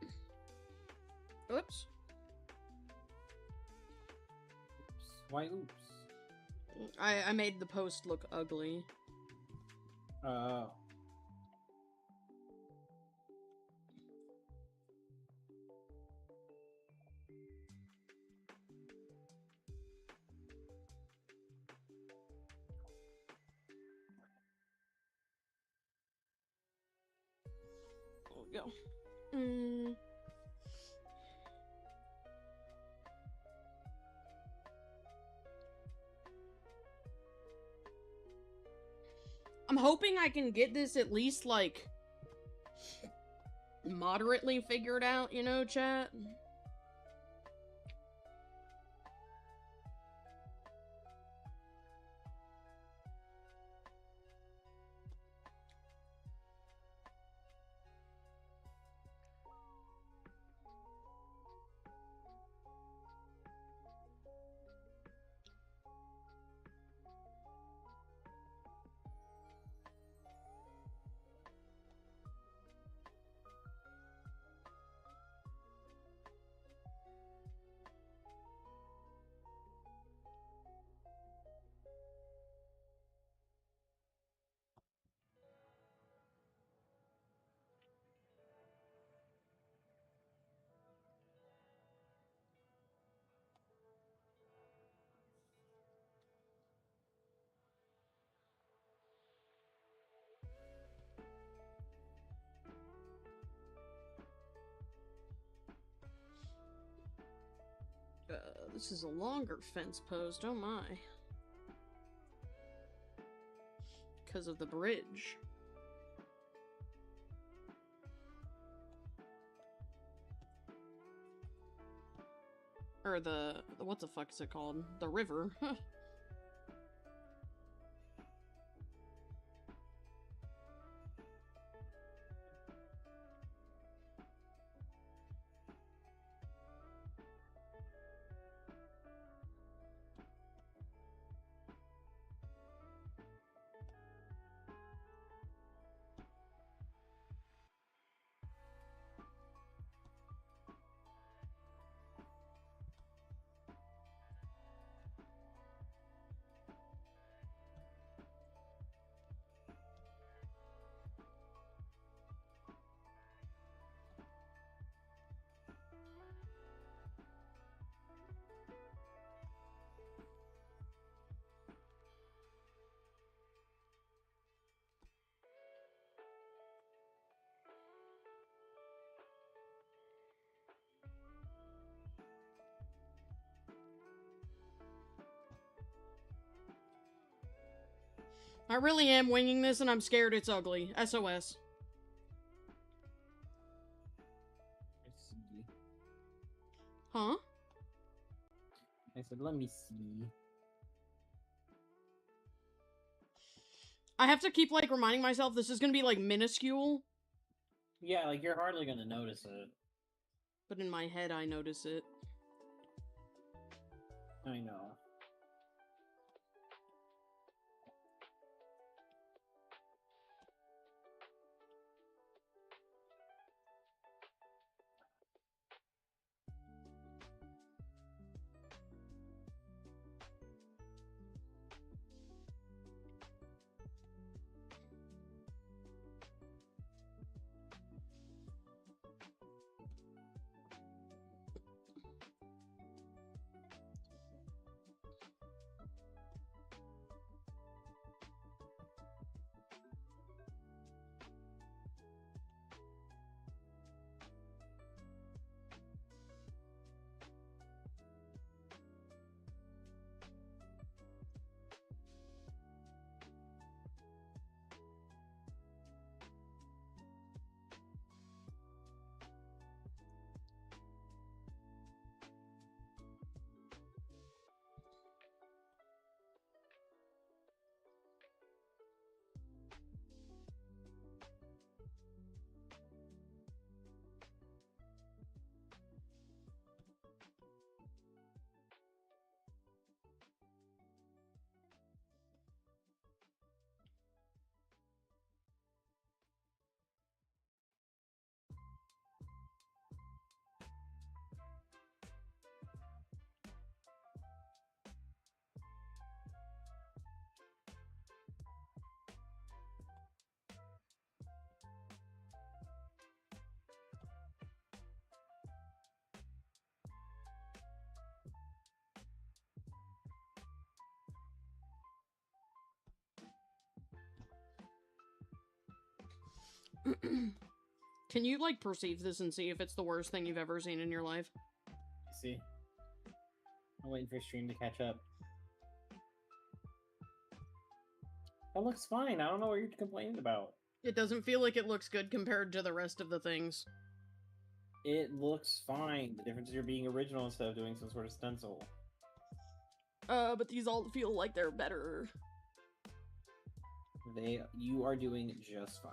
Oops. Oops. Why oops? I made the post look ugly. Oh. There we go. Mm. I'm hoping I can get this at least, like, moderately figured out, you know, chat? This is a longer fence post, oh my. Because of the bridge. Or what the fuck is it called? The river. I really am winging this and I'm scared it's ugly. SOS. Let's see. Huh? I said, let me see. I have to keep, like, reminding myself this is gonna be, like, minuscule. Yeah, like, you're hardly gonna notice it. But in my head, I notice it. I know. Can you, like, perceive this and see if it's the worst thing you've ever seen in your life? See? I'm waiting for stream to catch up. That looks fine. I don't know what you're complaining about. It doesn't feel like it looks good compared to the rest of the things. It looks fine. The difference is you're being original instead of doing some sort of stencil. But these all feel like they're better. You are doing just fine.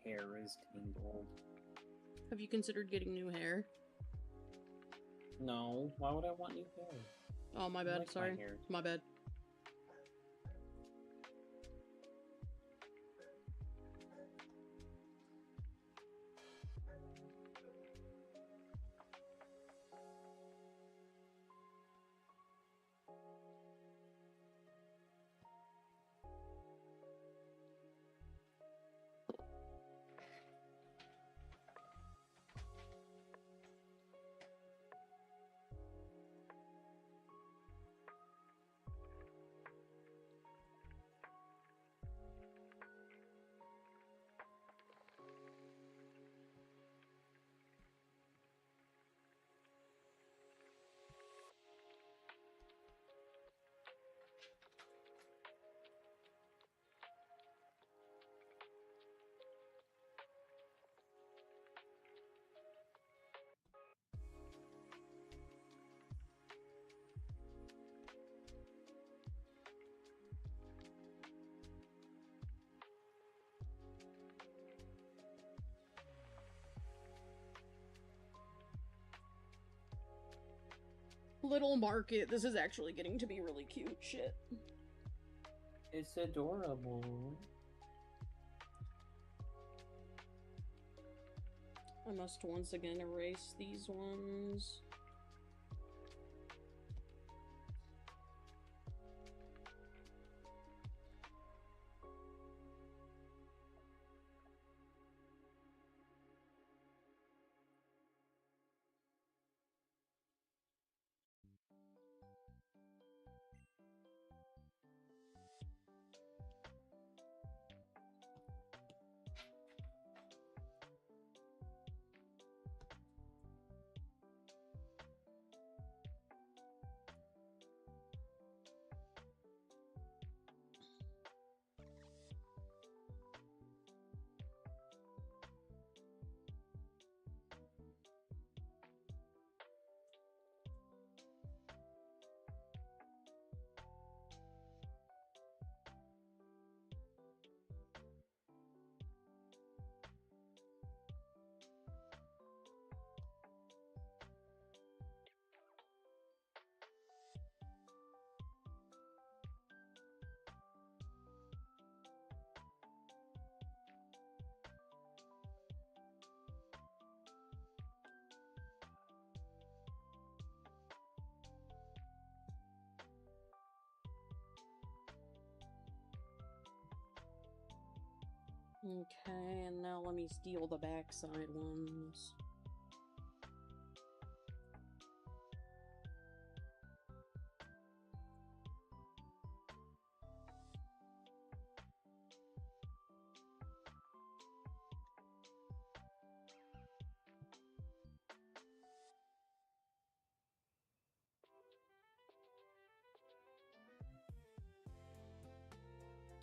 hair is tangled. Have you considered getting new hair? No, why would I want new hair? Oh, my I bad. like my Sorry. hair. My bad. Little market. This is actually getting to be really cute. Shit. It's adorable. I must once again erase these ones. Okay, and now let me steal the backside ones.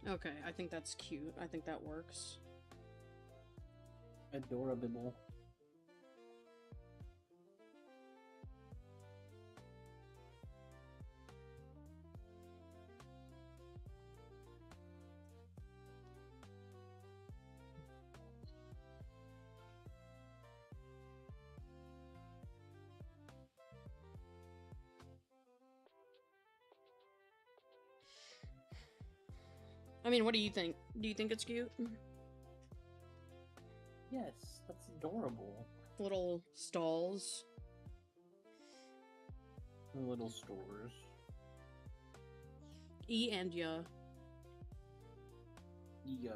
Okay, I think that's cute. I think that works. Adorable. I mean, what do you think? Do you think it's cute? Yes, that's adorable. Little stalls. Little stores. E and ya. Yeah.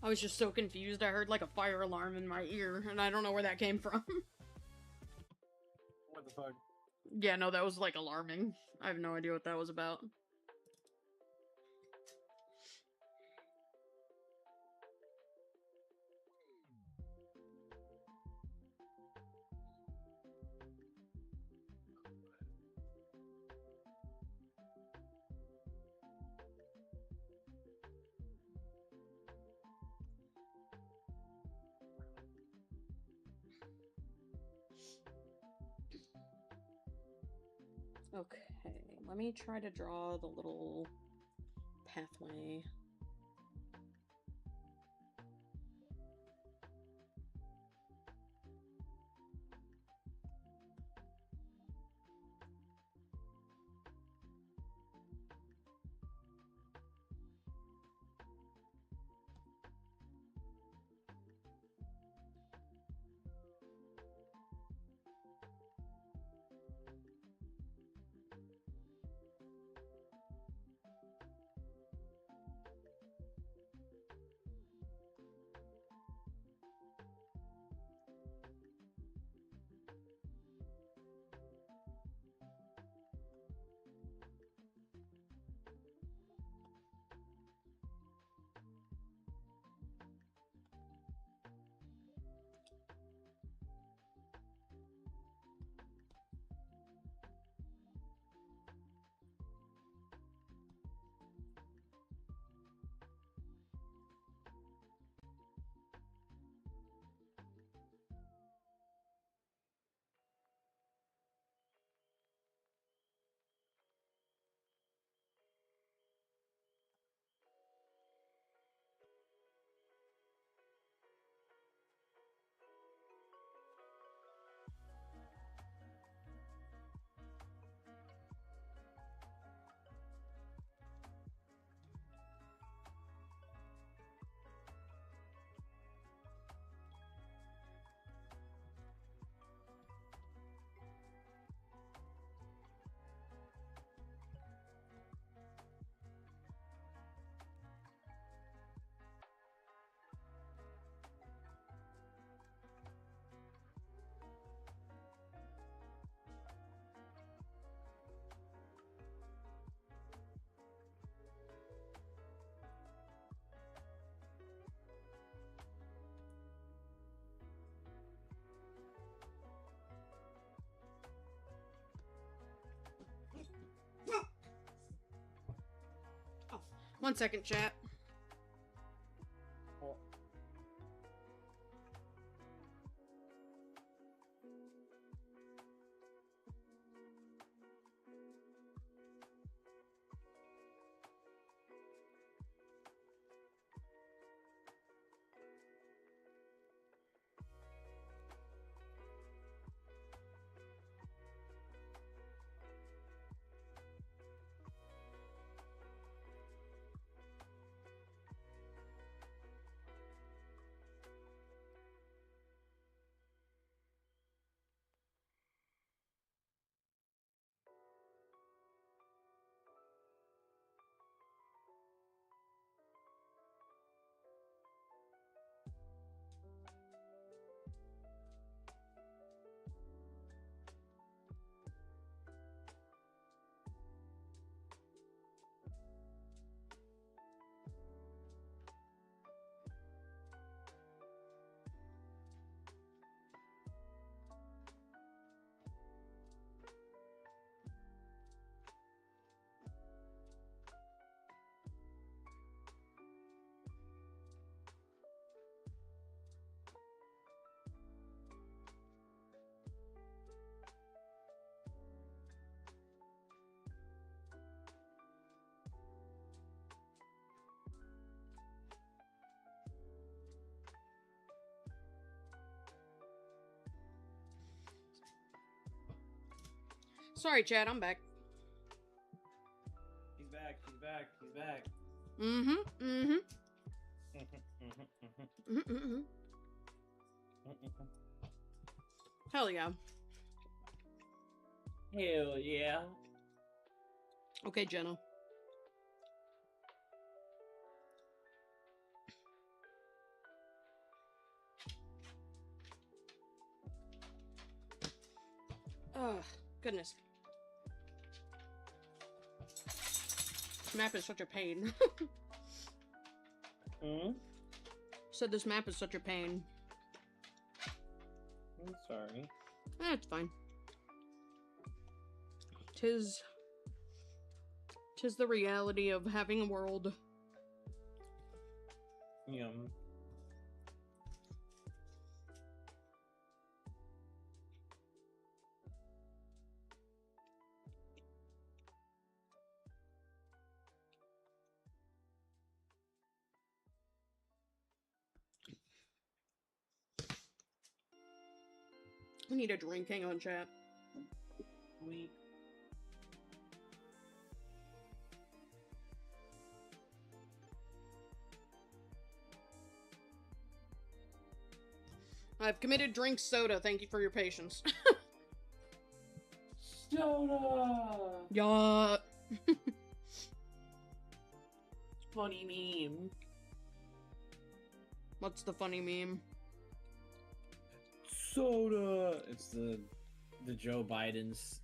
I was just so confused. I heard like a fire alarm in my ear, and I don't know where that came from. What the fuck? Yeah, no, that was like alarming. I have no idea what that was about. Okay, let me try to draw the little pathway. Oh, 1 second, chat. Sorry, chat, I'm back. He's back. He's back. He's back. Hell yeah. Hell yeah. Okay, Jenna. Ugh, goodness. This map is such a pain. Said this map is such a pain. I'm sorry. It's fine. Tis the reality of having a world. Yum. need a drink. Hang on, chat. Sweet. I've committed drink soda. Thank you for your patience. Soda! Yeah. Funny meme. What's the funny meme? Soda! It's the Joe Biden's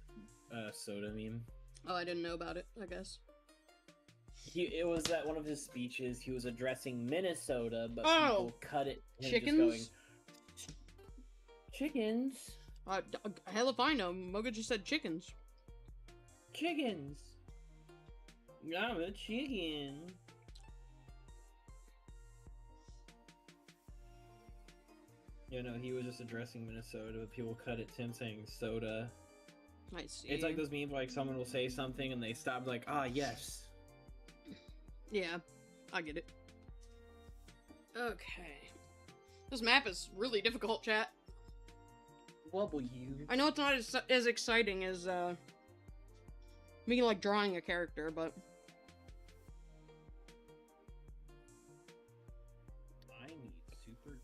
soda meme. Oh, I didn't know about it, I guess. It was at one of his speeches. He was addressing Minnesota, but Oh! people cut it. Him Chickens? Just going, chickens? Hell if I know. Moga just said chickens. Chickens! I'm a chicken. You know, he was just addressing Minnesota, but people cut it to him saying soda. I see. It's like those memes like someone will say something and they stop like, ah, yes. Yeah, I get it. Okay. This map is really difficult, chat. Wobble you. I know it's not as exciting as, me, like, drawing a character, but... I need super...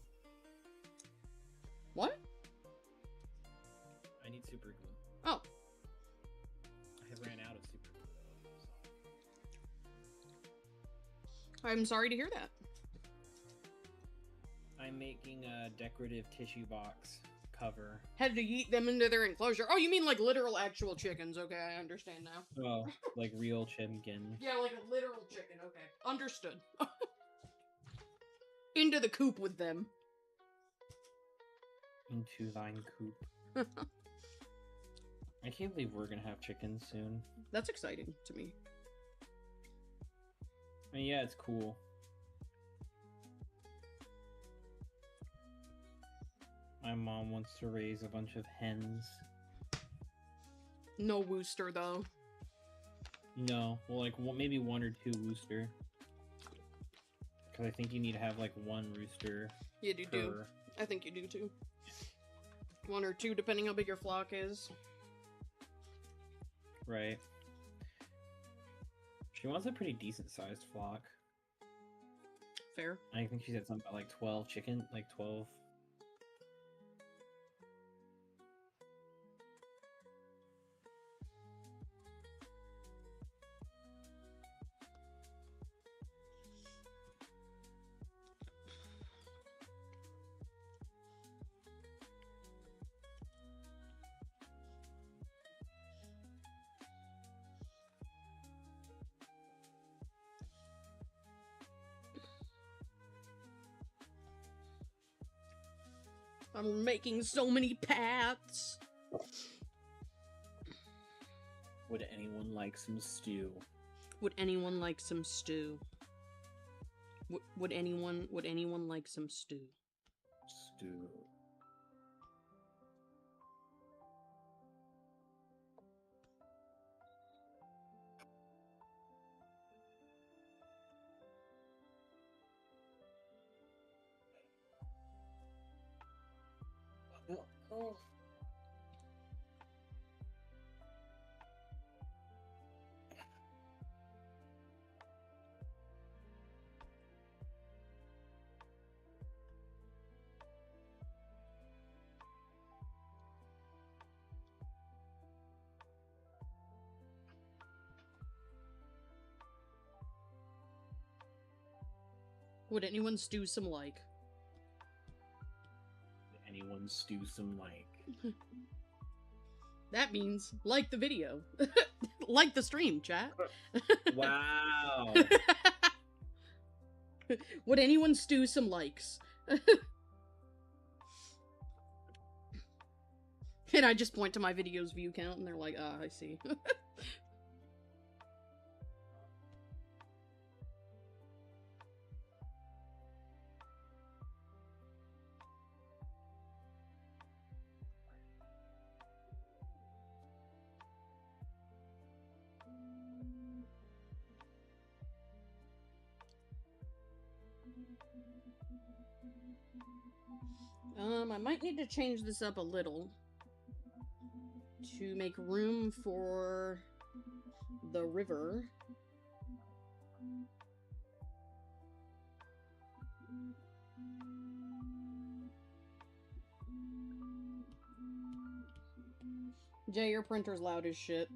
What? I need super glue. Oh. I have ran out of super glue, though, so... I'm sorry to hear that. I'm making a decorative tissue box cover. Had to yeet them into their enclosure. Oh, you mean like literal actual chickens. Okay, I understand now. Oh, like real chicken. Yeah, like a literal chicken. Okay. Understood. Into the coop with them. Into thine coop. I can't believe we're gonna have chickens soon. That's exciting to me. I mean, yeah, it's cool. My mom wants to raise a bunch of hens. No rooster, though. No, well, like maybe one or two rooster. Because I think you need to have like one rooster. Yeah, you do. I think you do too. One or two, depending how big your flock is. Right. She wants a pretty decent sized flock. Fair. I think she said something about like 12 chicken, like 12. I'm making so many paths. Would anyone like some stew? Would anyone like some stew? Would anyone like some stew? Stew. Oh. Would anyone stew some like? Anyone stew some like? That means like the video. Like the stream, chat. Wow. Would anyone stew some likes? And I just point to my video's view count and they're like, ah, I see. I might need to change this up a little. to make room for the river. Jay, your printer's loud as shit.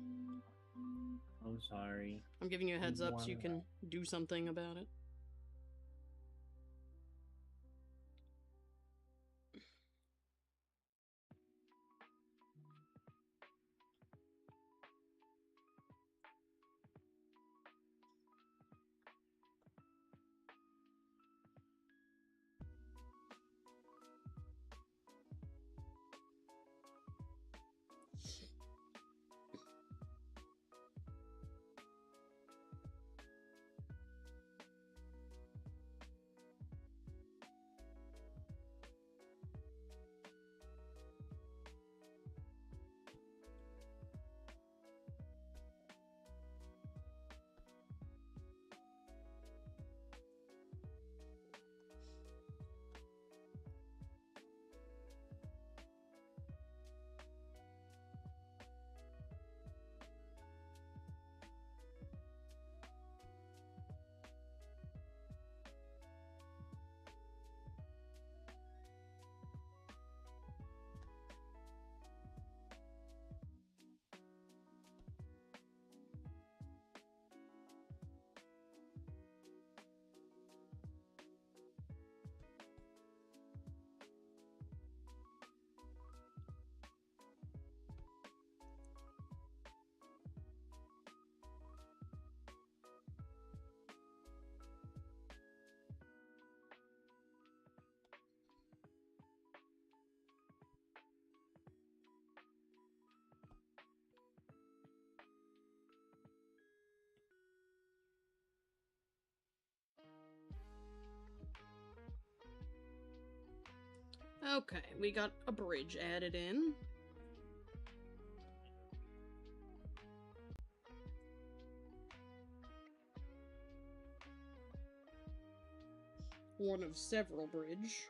I'm sorry. I'm giving you a heads up so you can do something about it. Okay, we got a bridge added in. One of several bridge.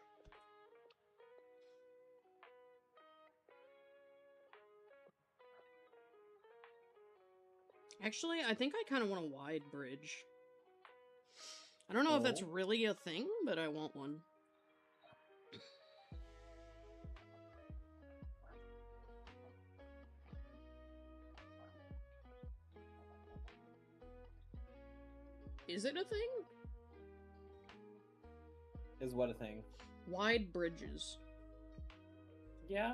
Actually, I think I kind of want a wide bridge. I don't know if that's really a thing, but I want one. Is it a thing? Is what a thing? Wide bridges. Yeah.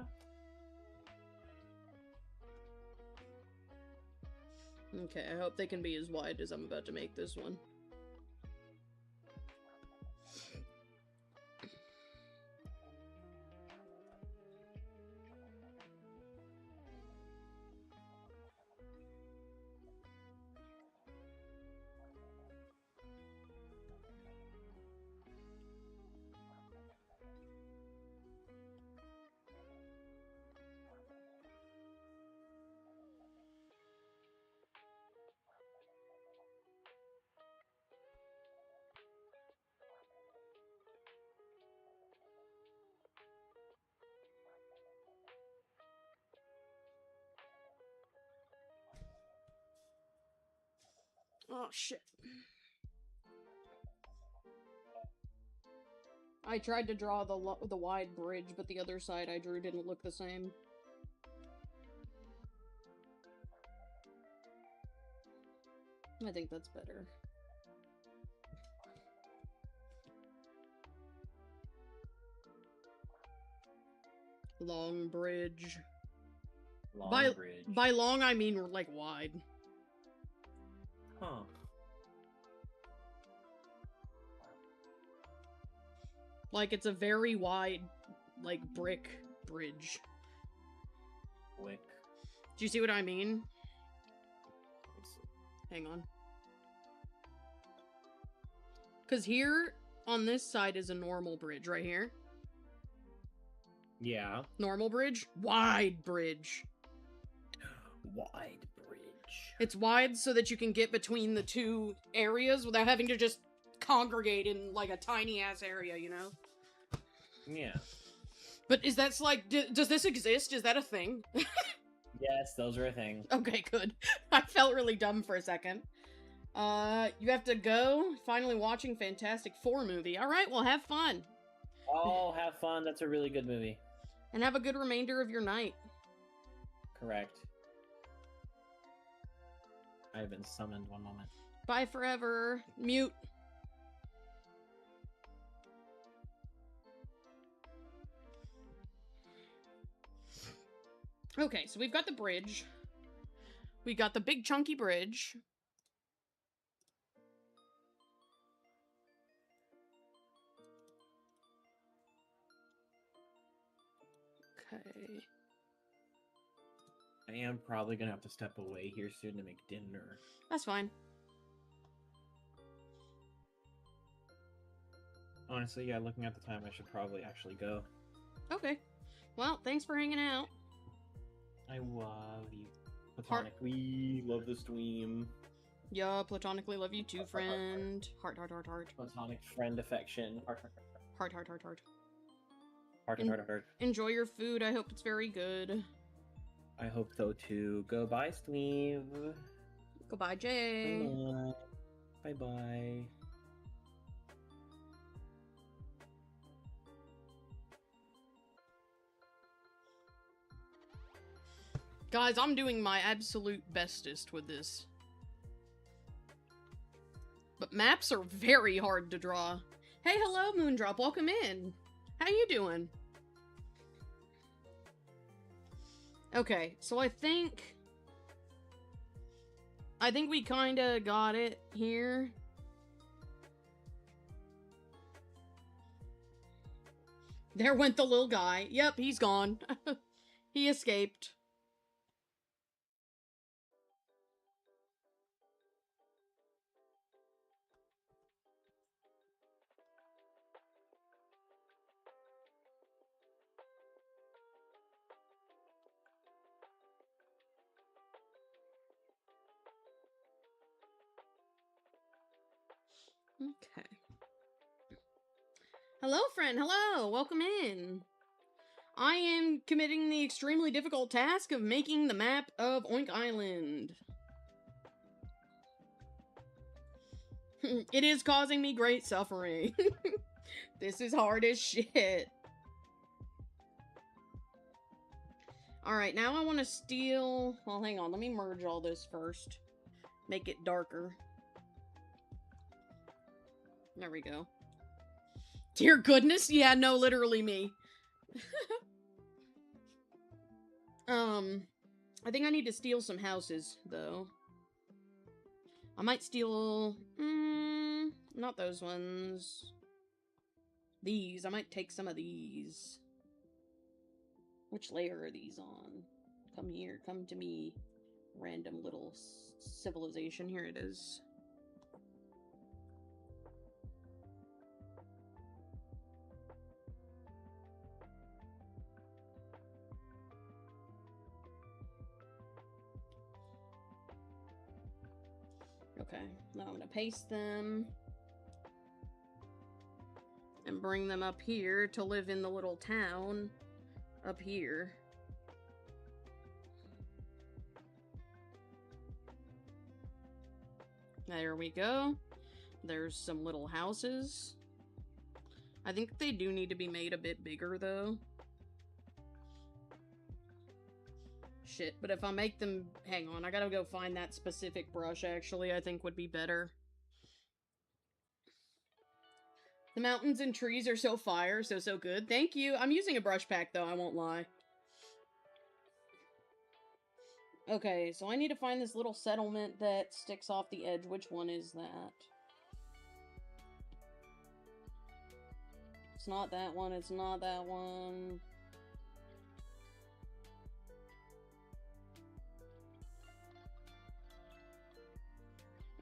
Okay, I hope they can be as wide as I'm about to make this one. Oh, shit. I tried to draw the wide bridge, but the other side I drew didn't look the same. I think that's better. Long bridge. Long bridge. By long, I mean, like, wide. Huh. Like, it's a very wide, like, brick bridge. Wick. Do you see what I mean? Hang on. Because here, on this side, is a normal bridge, right here. Yeah. Normal bridge, wide bridge. Wide bridge. It's wide so that you can get between the two areas without having to just congregate in, like, a tiny-ass area, you know? Yeah. But is that, like, does this exist? Is that a thing? Yes, those are a thing. Okay, good. I felt really dumb for a second. You have to go. Finally watching Fantastic Four movie. Alright, well, have fun. Oh, have fun. That's a really good movie. And have a good remainder of your night. Correct. I have been summoned. One moment. Bye forever. Mute. Okay, so we've got the bridge. We got the big chunky bridge. Okay. I am probably gonna have to step away here soon to make dinner. That's fine. Honestly, yeah, looking at the time, I should probably actually go. Okay. Well, thanks for hanging out. I love you. Platonic. We love the stream. Yeah, platonically love you too, friend. Heart, heart, heart, heart. Platonic friend affection. Heart, heart, Heart, heart, heart, heart. heart, heart, heart, heart. Enjoy your food. I hope it's very good. I hope so too. Goodbye, Steve. Goodbye, Jay. Bye bye. Guys, I'm doing my absolute bestest with this. But maps are very hard to draw. Hey, hello, Moondrop. Welcome in. How you doing? Okay, so I think we kinda got it here. There went the little guy. Yep, he's gone. He escaped. Okay. Hello, friend. Hello. Welcome in. I am committing the extremely difficult task of making the map of Oink Island. It is causing me great suffering. This is hard as shit. Alright, now I want to steal... Well, hang on. Let me merge all this first. Make it darker. There we go. Dear goodness, yeah, no, literally me. I think I need to steal some houses, though. I might steal... not those ones. These. I might take some of these. Which layer are these on? Come here, come to me. Random little civilization. Here it is. Okay, now I'm gonna paste them and bring them up here to live in the little town up here. There we go. There's some little houses. I think they do need to be made a bit bigger, though. Shit, but if I make them... Hang on, I gotta go find that specific brush, actually, I think would be better. The mountains and trees are so fire, so good. Thank you! I'm using a brush pack, though, I won't lie. Okay, so I need to find this little settlement that sticks off the edge. Which one is that? It's not that one, it's not that one...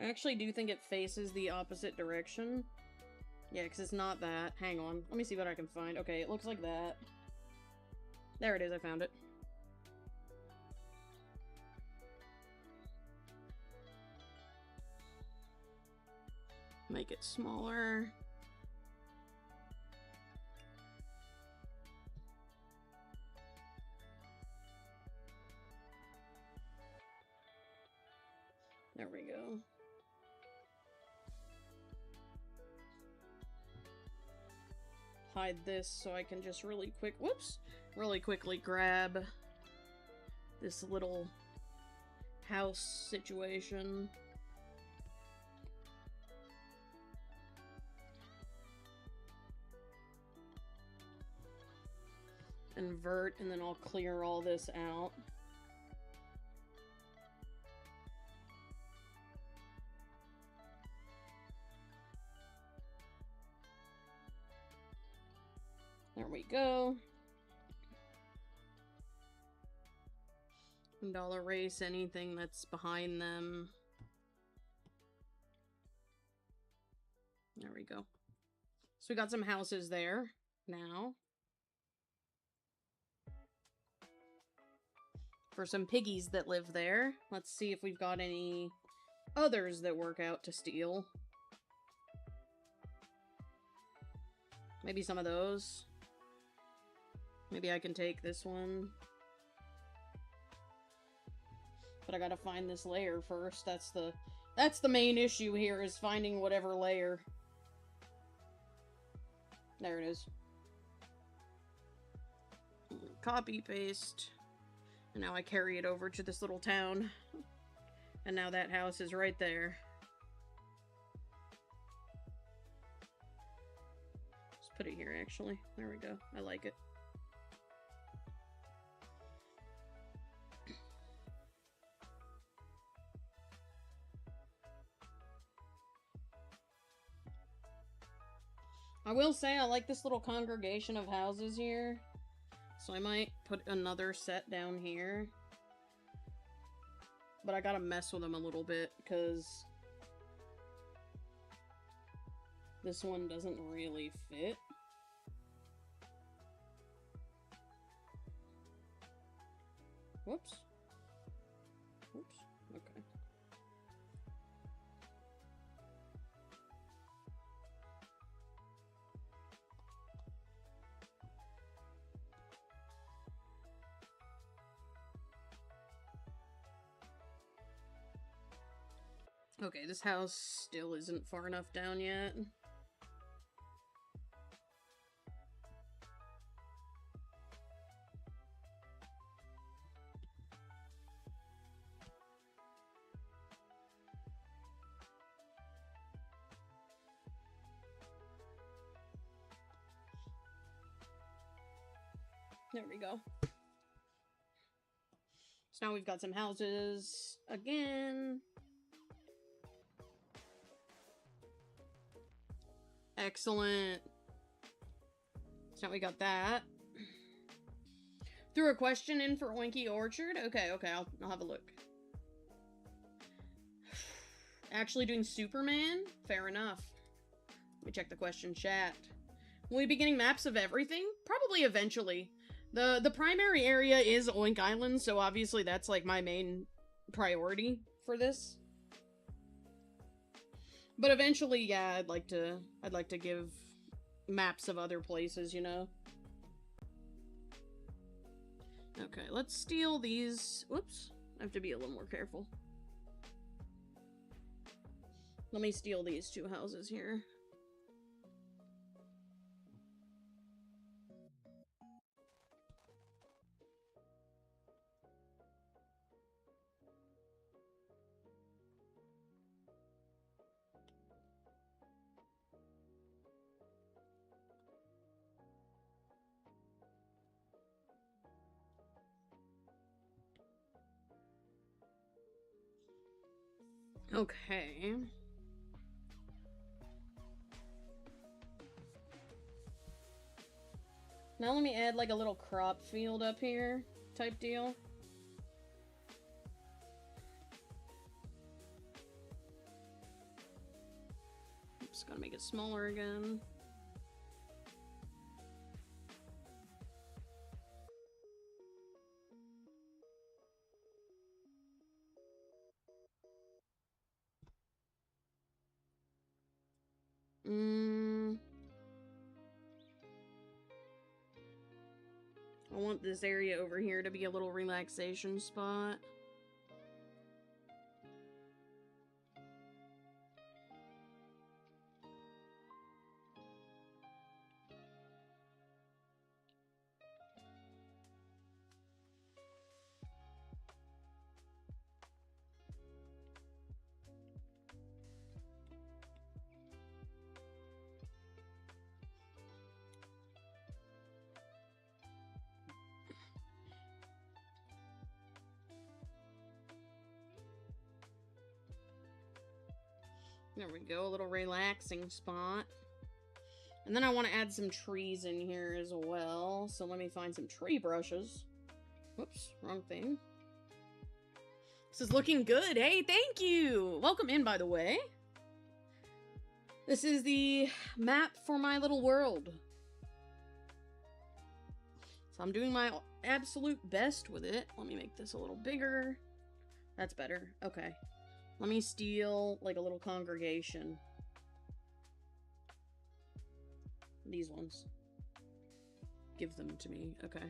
I actually do think it faces the opposite direction. Yeah, because it's not that. Hang on. Let me see what I can find. Okay, it looks like that. There it is, I found it. Make it smaller. There we go. Hide this so I can just really quickly grab this little house situation. Invert, and then I'll clear all this out. There we go. And I'll erase anything that's behind them. There we go. So we got some houses there now. For some piggies that live there. Let's see if we've got any others that work out to steal. Maybe some of those. Maybe I can take this one. But I gotta find this layer first. That's the main issue here, is finding whatever layer. There it is. Copy, paste. And now I carry it over to this little town. And now that house is right there. Just put it here, actually. There we go. I like it. I will say I like this little congregation of houses here. So I might put another set down here. But I gotta mess with them a little bit, because this one doesn't really fit. Whoops. Whoops. Okay. Okay, this house still isn't far enough down yet. There we go. So now we've got some houses again. Excellent. So now we got that. Threw a question in for Oinky Orchard? Okay, I'll have a look. Actually doing Superman? Fair enough. Let me check the question chat. Will we be getting maps of everything? Probably eventually. The primary area is Oink Island, so obviously that's like my main priority for this. But eventually, yeah, I'd like to give maps of other places, you know? Okay, let's steal these. Whoops. I have to be a little more careful. Let me steal these two houses here. Okay. Now let me add like a little crop field up here type deal. I'm just gonna make it smaller again. I want this area over here to be a little relaxation spot. There we go, a little relaxing spot. And then I want to add some trees in here as well. So let me find some tree brushes. Whoops, wrong thing. This is looking good. Hey, thank you! Welcome in, by the way. This is the map for my little world. So I'm doing my absolute best with it. Let me make this a little bigger. That's better. Okay. Let me steal, like, a little congregation. These ones. Give them to me. Okay.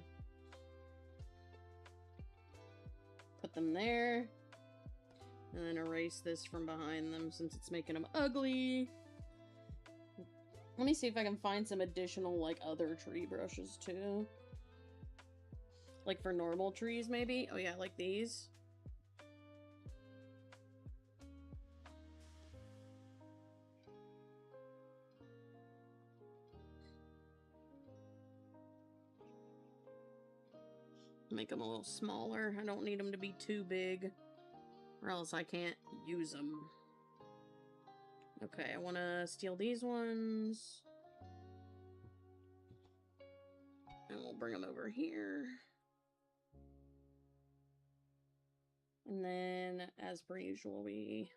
Put them there. And then erase this from behind them since it's making them ugly. Let me see if I can find some additional, like, other tree brushes, too. Like, for normal trees, maybe? Oh, yeah, like these. Make them a little smaller. I don't need them to be too big, or else I can't use them. Okay, I want to steal these ones. And we'll bring them over here. And then, as per usual, we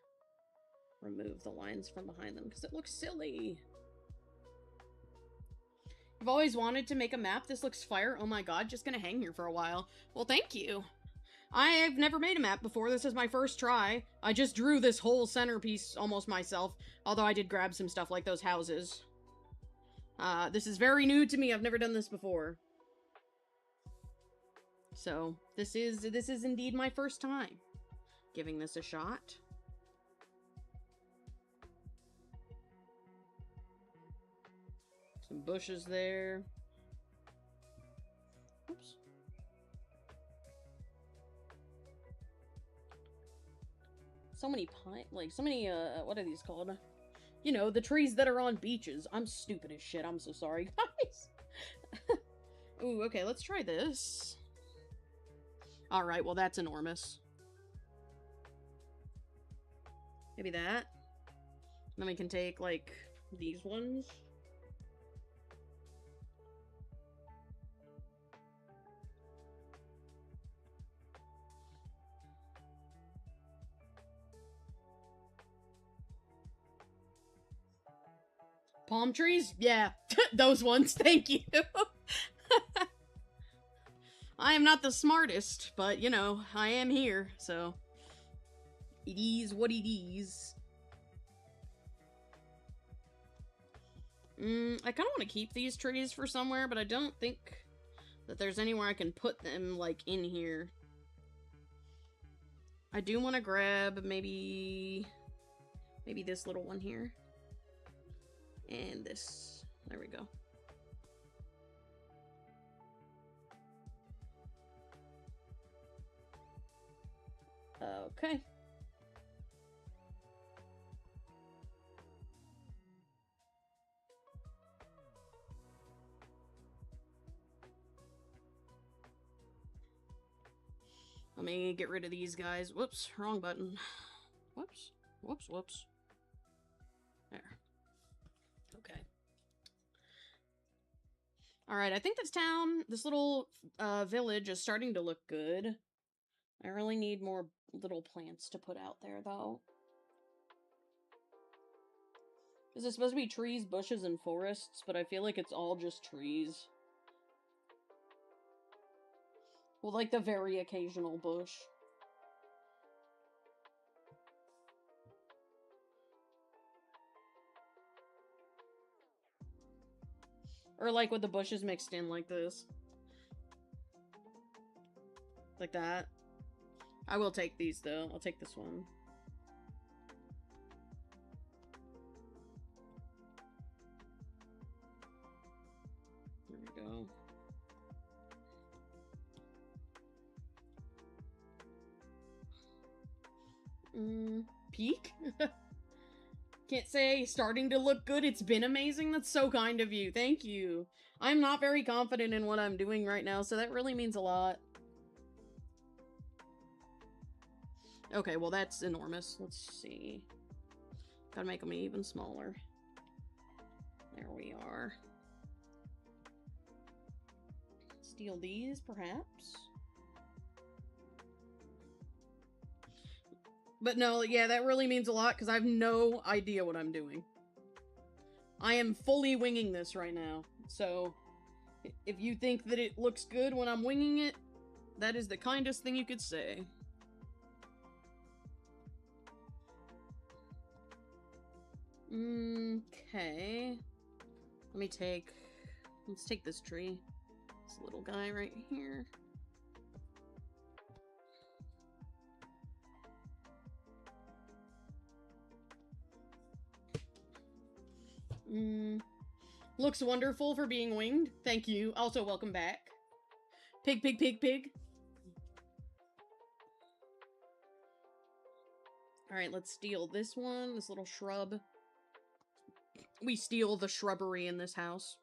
remove the lines from behind them because it looks silly. I've always wanted to make a map. This looks fire. Oh my god, just gonna hang here for a while. Well, thank you. I've never made a map before. This is my first try. I just drew this whole centerpiece almost myself, although I did grab some stuff like those houses. This is very new to me. I've never done this before. So, this is indeed my first time giving this a shot. Some bushes there. Oops. So many what are these called? You know, the trees that are on beaches. I'm stupid as shit. I'm so sorry, guys. Ooh, okay, let's try this. Alright, well, that's enormous. Maybe that. Then we can take, like, these ones. Palm trees? Yeah, those ones. Thank you. I am not the smartest, but, you know, I am here, so it is what it is. I kind of want to keep these trees for somewhere, but I don't think that there's anywhere I can put them, like, in here. I do want to grab maybe this little one here. And this. There we go. Okay. Let me get rid of these guys. Whoops, wrong button. Whoops, whoops, whoops. There. Okay. Alright, I think this little village is starting to look good. I really need more little plants to put out there, though. This is supposed to be trees, bushes, and forests, but I feel like it's all just trees. Well, like the very occasional bush. Or like with the bushes mixed in like this. Like that. I will take these, though. I'll take this one. There we go. Peak? Can't say starting to look good. It's been amazing. That's so kind of you. Thank you. I'm not very confident in what I'm doing right now, so that really means a lot. Okay, well, that's enormous. Let's see. Gotta make them even smaller. There we are. Steal these, perhaps? But no, yeah, that really means a lot, because I have no idea what I'm doing. I am fully winging this right now, so if you think that it looks good when I'm winging it, that is the kindest thing you could say. Okay. Let's take this tree. This little guy right here. Looks wonderful for being winged. Thank you. Also, welcome back. Pig, pig, pig, pig. Alright, let's steal this one, this little shrub. We steal the shrubbery in this house.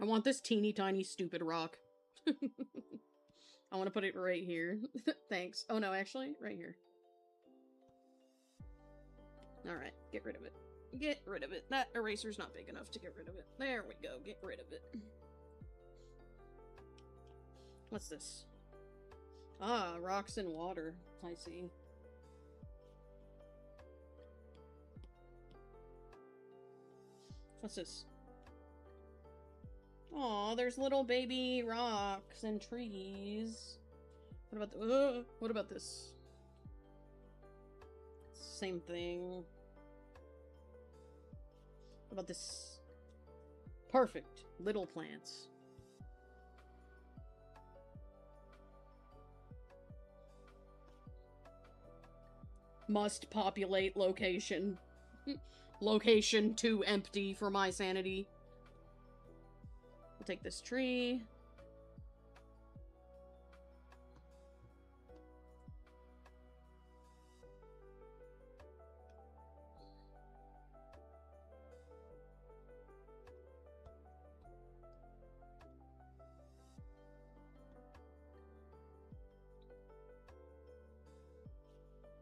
I want this teeny tiny stupid rock. I want to put it right here. Thanks. Oh no, actually, right here. Alright, get rid of it. Get rid of it. That eraser's not big enough to get rid of it. There we go, get rid of it. What's this? Ah, rocks and water. I see. What's this? Aw, there's little baby rocks and trees. What about this? Same thing. What about this? Perfect. Little plants. Must populate location. Location too empty for my sanity. We'll take this tree.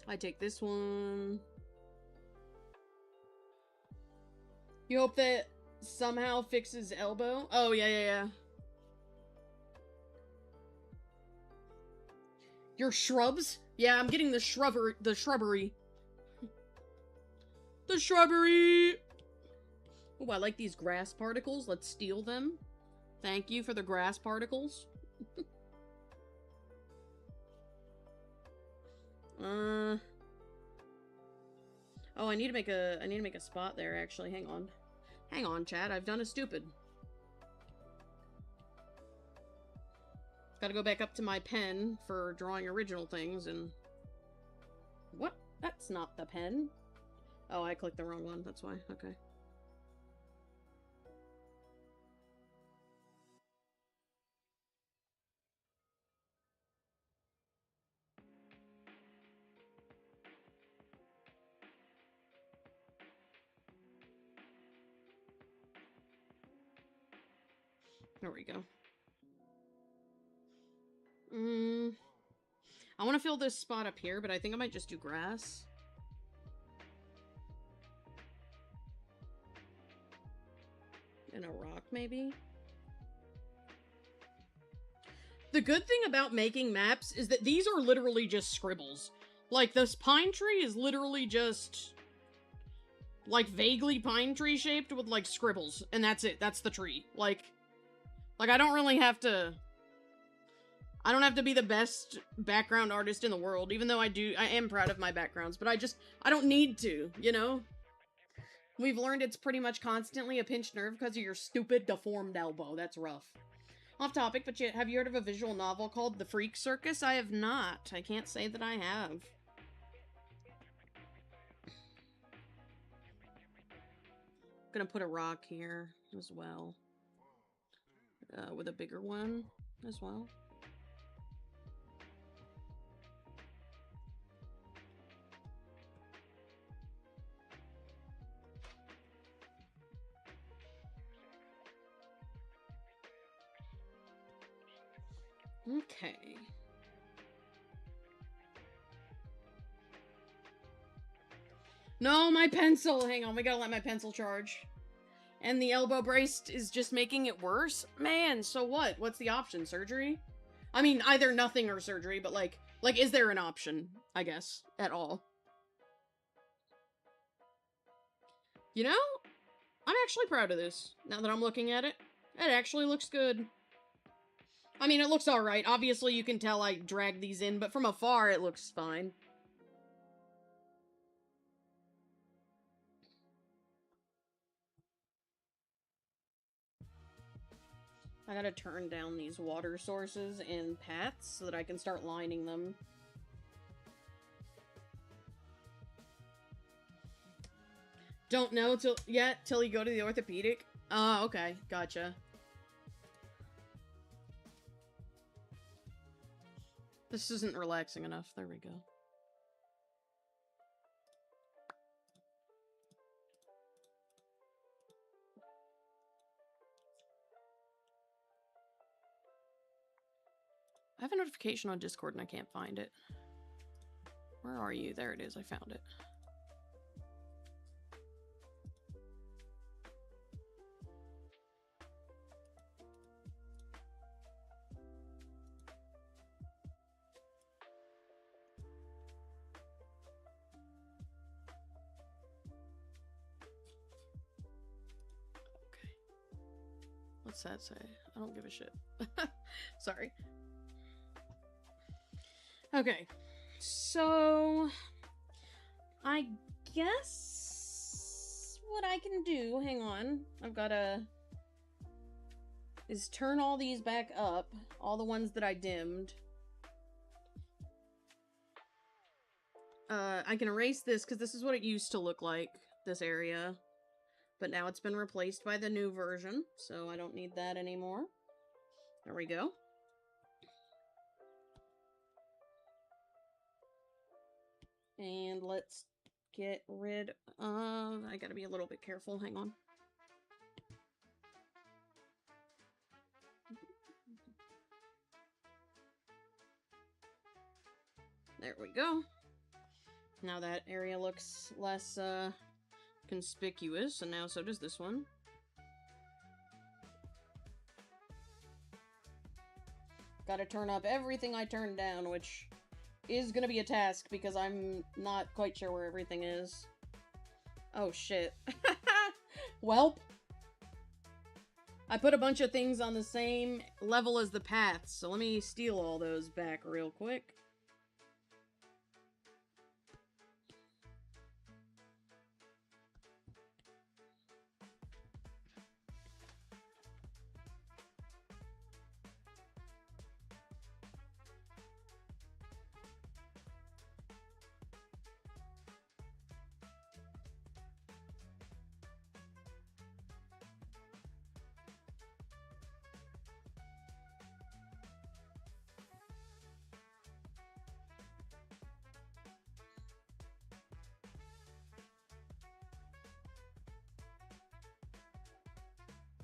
I take this one. You hope that somehow fixes elbow? Oh, yeah. Your shrubs? Yeah, I'm getting the shrubbery. The shrubbery. Oh, I like these grass particles. Let's steal them. Thank you for the grass particles. Oh, I need to make a spot there, actually. Hang on, chat. I've done a stupid. Gotta go back up to my pen for drawing original things, and... What? That's not the pen. Oh, I clicked the wrong one. That's why. Okay. There we go. I want to fill this spot up here, but I think I might just do grass. And a rock, maybe? The good thing about making maps is that these are literally just scribbles. Like, this pine tree is literally just... like, vaguely pine tree shaped with, like, scribbles. And that's it. That's the tree. Like, I don't really have to... I don't have to be the best background artist in the world, even though I am proud of my backgrounds, but I don't need to, you know? We've learned it's pretty much constantly a pinched nerve because of your stupid, deformed elbow. That's rough. Off topic, but have you heard of a visual novel called The Freak Circus? I have not. I can't say that I have. I'm gonna put a rock here as well. With a bigger one as well. Okay. No, my pencil! Hang on, we gotta let my pencil charge. And the elbow brace is just making it worse? Man, so what? What's the option? Surgery? I mean, either nothing or surgery, but like, is there an option, I guess, at all? You know, I'm actually proud of this, now that I'm looking at it. It actually looks good. I mean, it looks alright. Obviously, you can tell I dragged these in, but from afar, it looks fine. I gotta turn down these water sources and paths so that I can start lining them. Don't know till you go to the orthopedic? Oh, okay. Gotcha. This isn't relaxing enough. There we go. I have a notification on Discord and I can't find it. Where are you? There it is. I found it. What's that say? I don't give a shit. Sorry. Okay. So, I guess what I can do, hang on, I've gotta, is turn all these back up, all the ones that I dimmed. I can erase this because this is what it used to look like, this area. But now it's been replaced by the new version, so I don't need that anymore. There we go. And let's get rid of... I gotta be a little bit careful, hang on. There we go. Now that area looks less, conspicuous, and now so does this one. Gotta turn up everything I turned down, which is gonna be a task because I'm not quite sure where everything is. Oh shit. Welp. I put a bunch of things on the same level as the paths, so let me steal all those back real quick.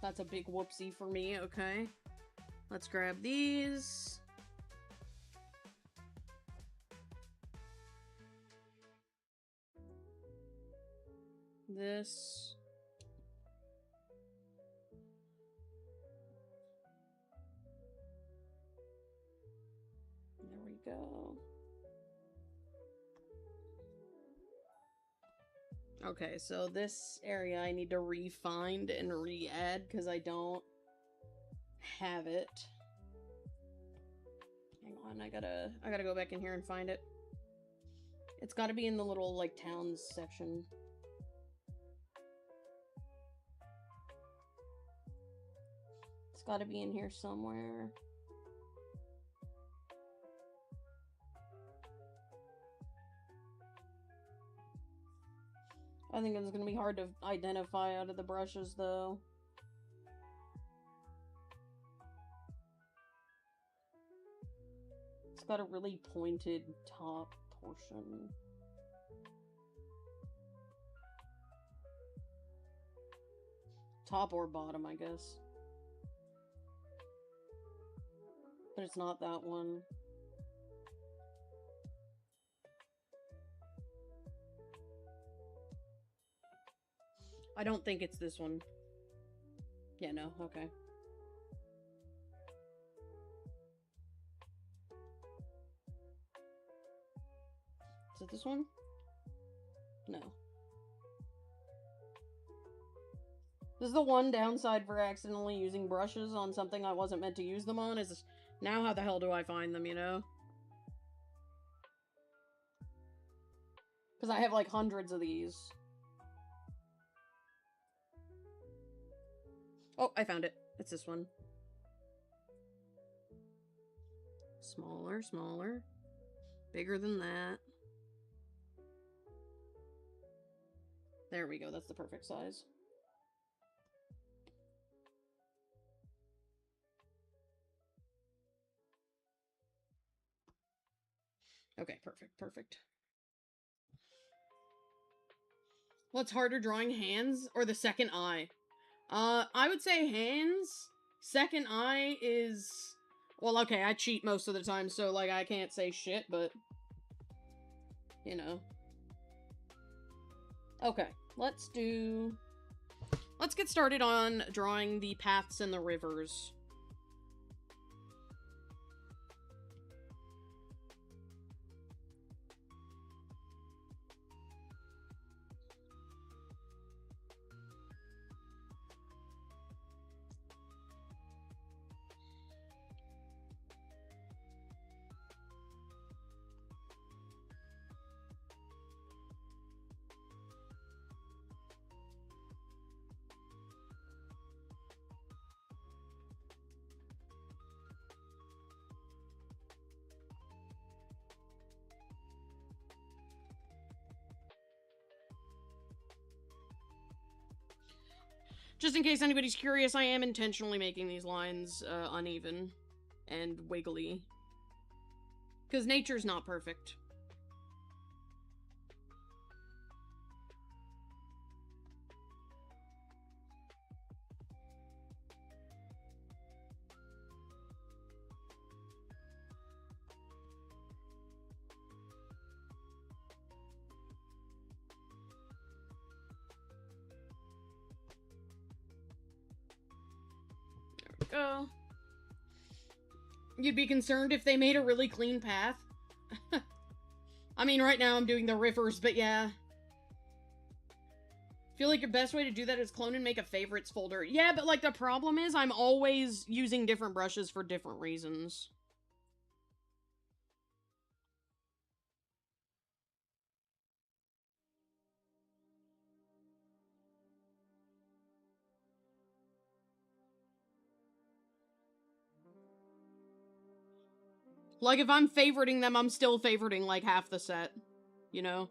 That's a big whoopsie for me, okay. Let's grab these. This. There we go. Okay, so this area I need to re-find and re-add because I don't have it. Hang on, I gotta go back in here and find it. It's gotta be in the little, like, towns section. It's gotta be in here somewhere. I think it's gonna be hard to identify out of the brushes, though. It's got a really pointed top portion. Top or bottom, I guess. But it's not that one. I don't think it's this one. Yeah, no, okay. Is it this one? No. This is the one downside for accidentally using brushes on something I wasn't meant to use them on, is now how the hell do I find them, you know? Because I have like hundreds of these. Oh, I found it. It's this one. Smaller, smaller. Bigger than that. There we go, that's the perfect size. Okay, perfect, perfect. What's harder, drawing hands or the second eye? I would say hands. Second eye is... Well, okay, I cheat most of the time, so, like, I can't say shit, but... You know. Okay, let's get started on drawing the paths and the rivers. Just in case anybody's curious, I am intentionally making these lines uneven and wiggly. Because nature's not perfect. Go. You'd be concerned if they made a really clean path? I mean, right now I'm doing the rivers, but yeah. Feel like your best way to do that is clone and make a favorites folder. Yeah, but like the problem is I'm always using different brushes for different reasons. Like, if I'm favoriting them, I'm still favoriting, like, half the set. You know?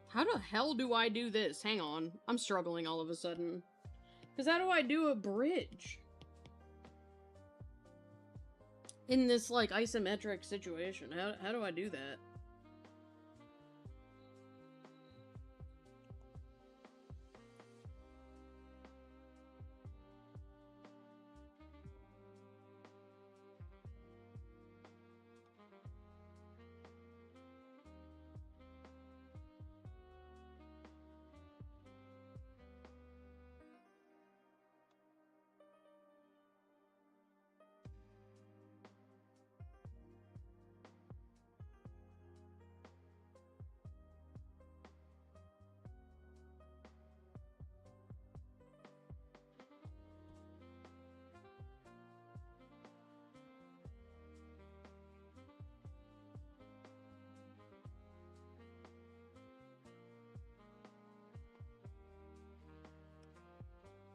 How the hell do I do this? Hang on. I'm struggling all of a sudden. Because how do I do a bridge? In this, like, isometric situation. How do I do that?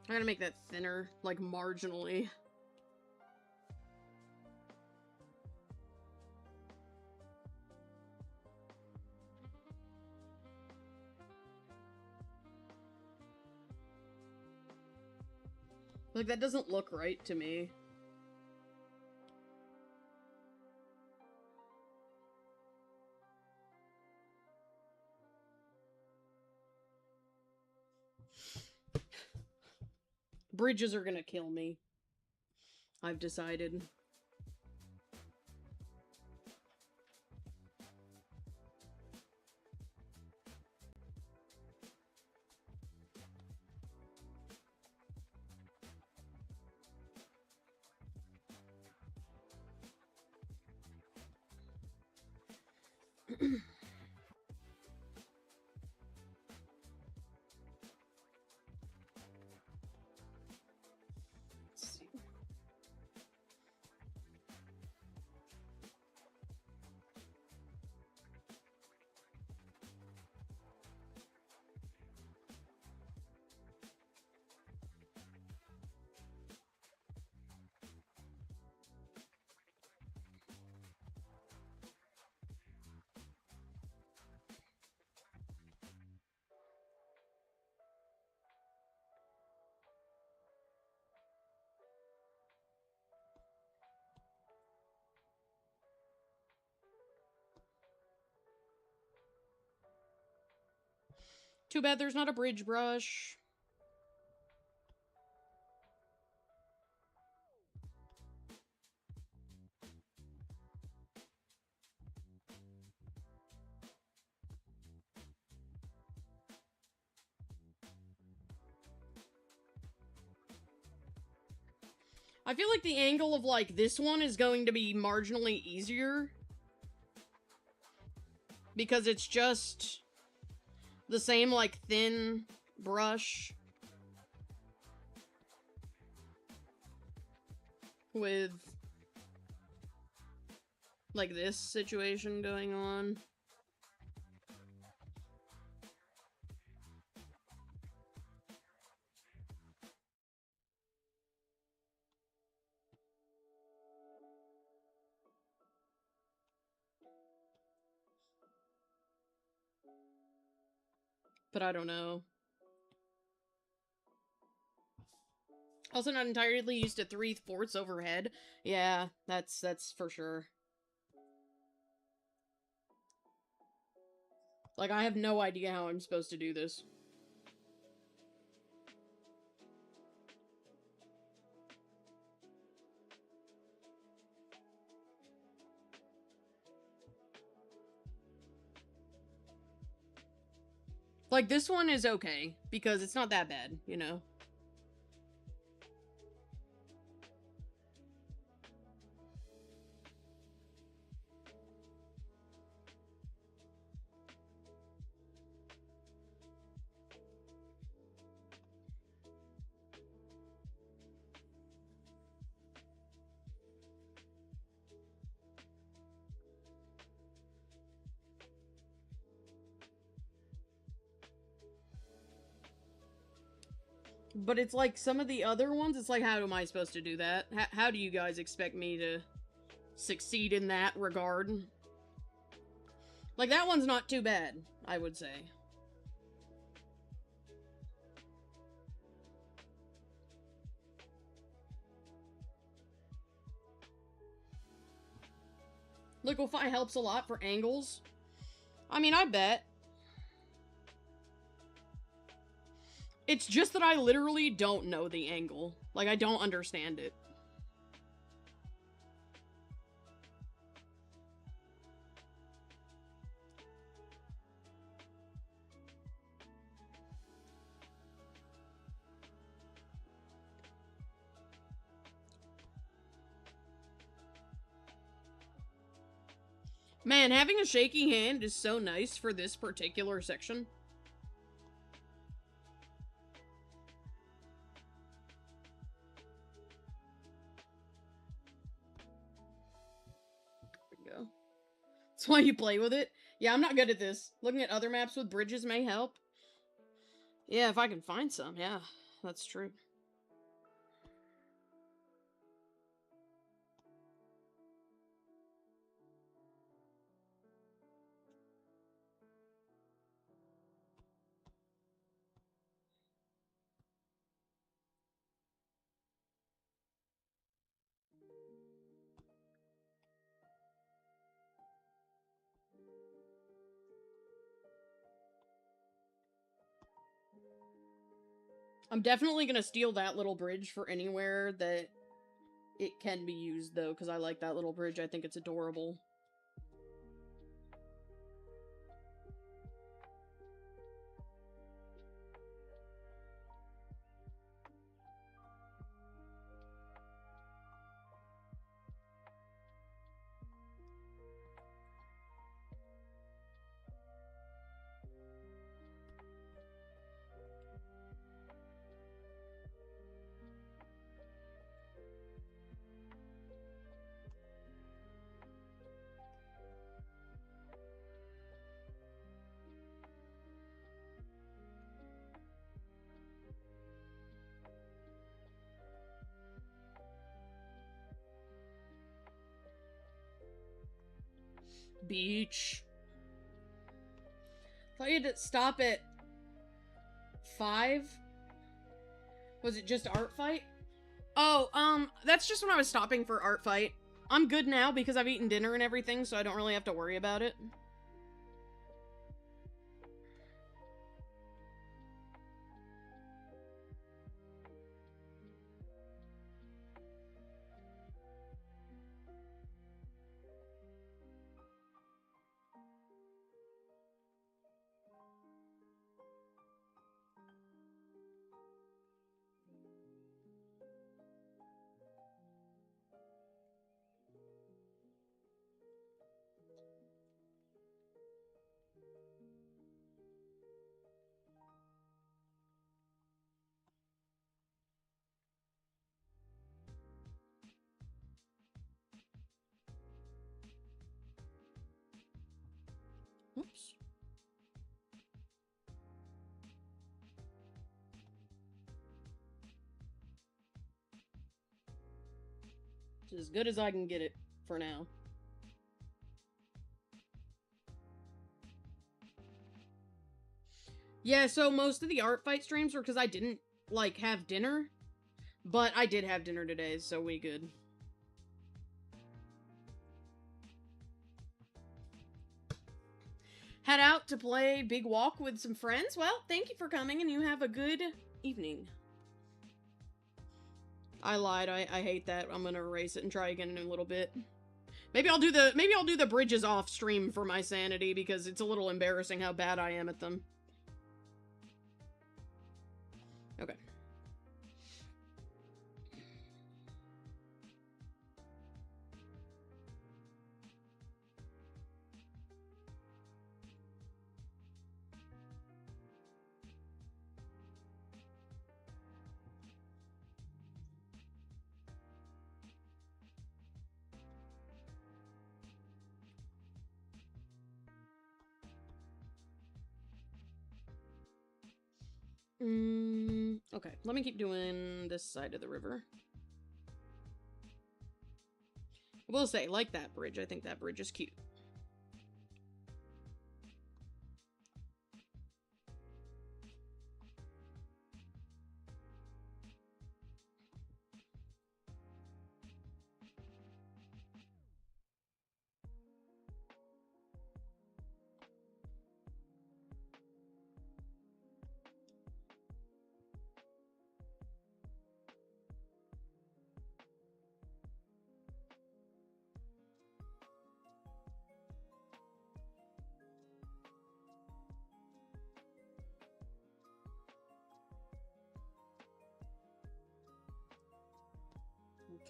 I gotta make that thinner, like, marginally. Like, that doesn't look right to me. Bridges are gonna kill me. I've decided. Let's see. Too bad there's not a bridge brush. I feel like the angle of, like, this one is going to be marginally easier. Because it's just the same, like, thin brush. With, like, this situation going on. But I don't know. Also not entirely used to 3/4 overhead. Yeah, that's for sure. Like, I have no idea how I'm supposed to do this. Like, this one is okay, because it's not that bad, you know? But it's like some of the other ones, it's like, how am I supposed to do that? How do you guys expect me to succeed in that regard? Like, that one's not too bad, I would say. Liquify helps a lot for angles. I mean, I bet. It's just that I literally don't know the angle. Like, I don't understand it. Man, having a shaky hand is so nice for this particular section. There we go. That's why you play with it. Yeah, I'm not good at this. Looking at other maps with bridges may help. Yeah, if I can find some, yeah, that's true. I'm definitely gonna steal that little bridge for anywhere that it can be used, though, because I like that little bridge. I think it's adorable. Beach. I thought you had to stop at 5? Was it just ArtFight? Oh, that's just when I was stopping for ArtFight. I'm good now because I've eaten dinner and everything, so I don't really have to worry about it. Oops. It's as good as I can get it for now. Yeah, so most of the ArtFight streams were because I didn't, like, have dinner. But I did have dinner today, so we good. Head out to play Big Walk with some friends? Well, thank you for coming, and you have a good evening. I lied. I hate that. I'm gonna erase it and try again in a little bit. Maybe I'll do the bridges off stream for my sanity, because it's a little embarrassing how bad I am at them. Okay. Okay, let me keep doing this side of the river. I will say, like that bridge, I think that bridge is cute.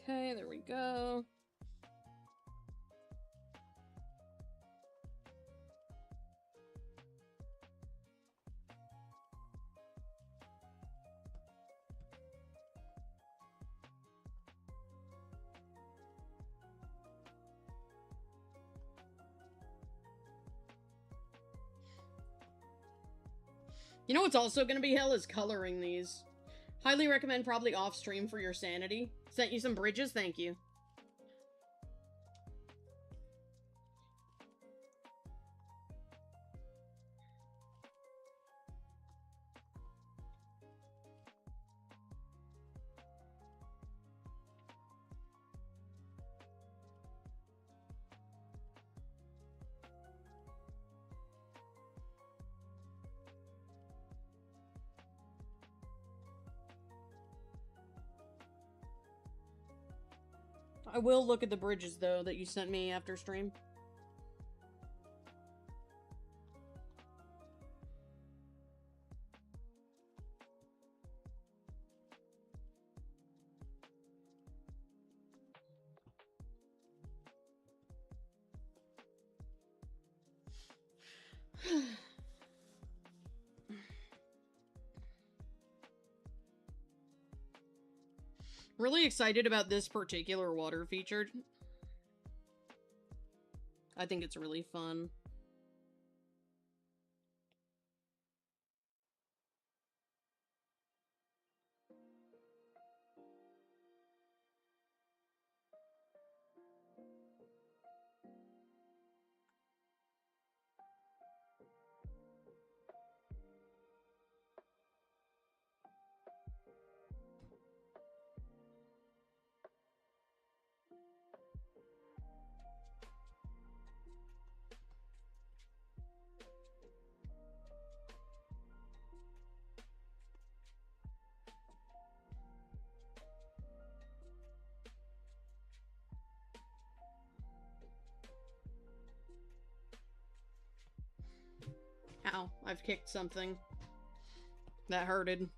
Okay, there we go. You know what's also gonna be hell is coloring these. Highly recommend probably off stream for your sanity. Sent you some bridges, thank you. I will look at the bridges, though, that you sent me after stream. Really excited about this particular water feature. I think it's really fun. Ow, I've kicked something. That hurted.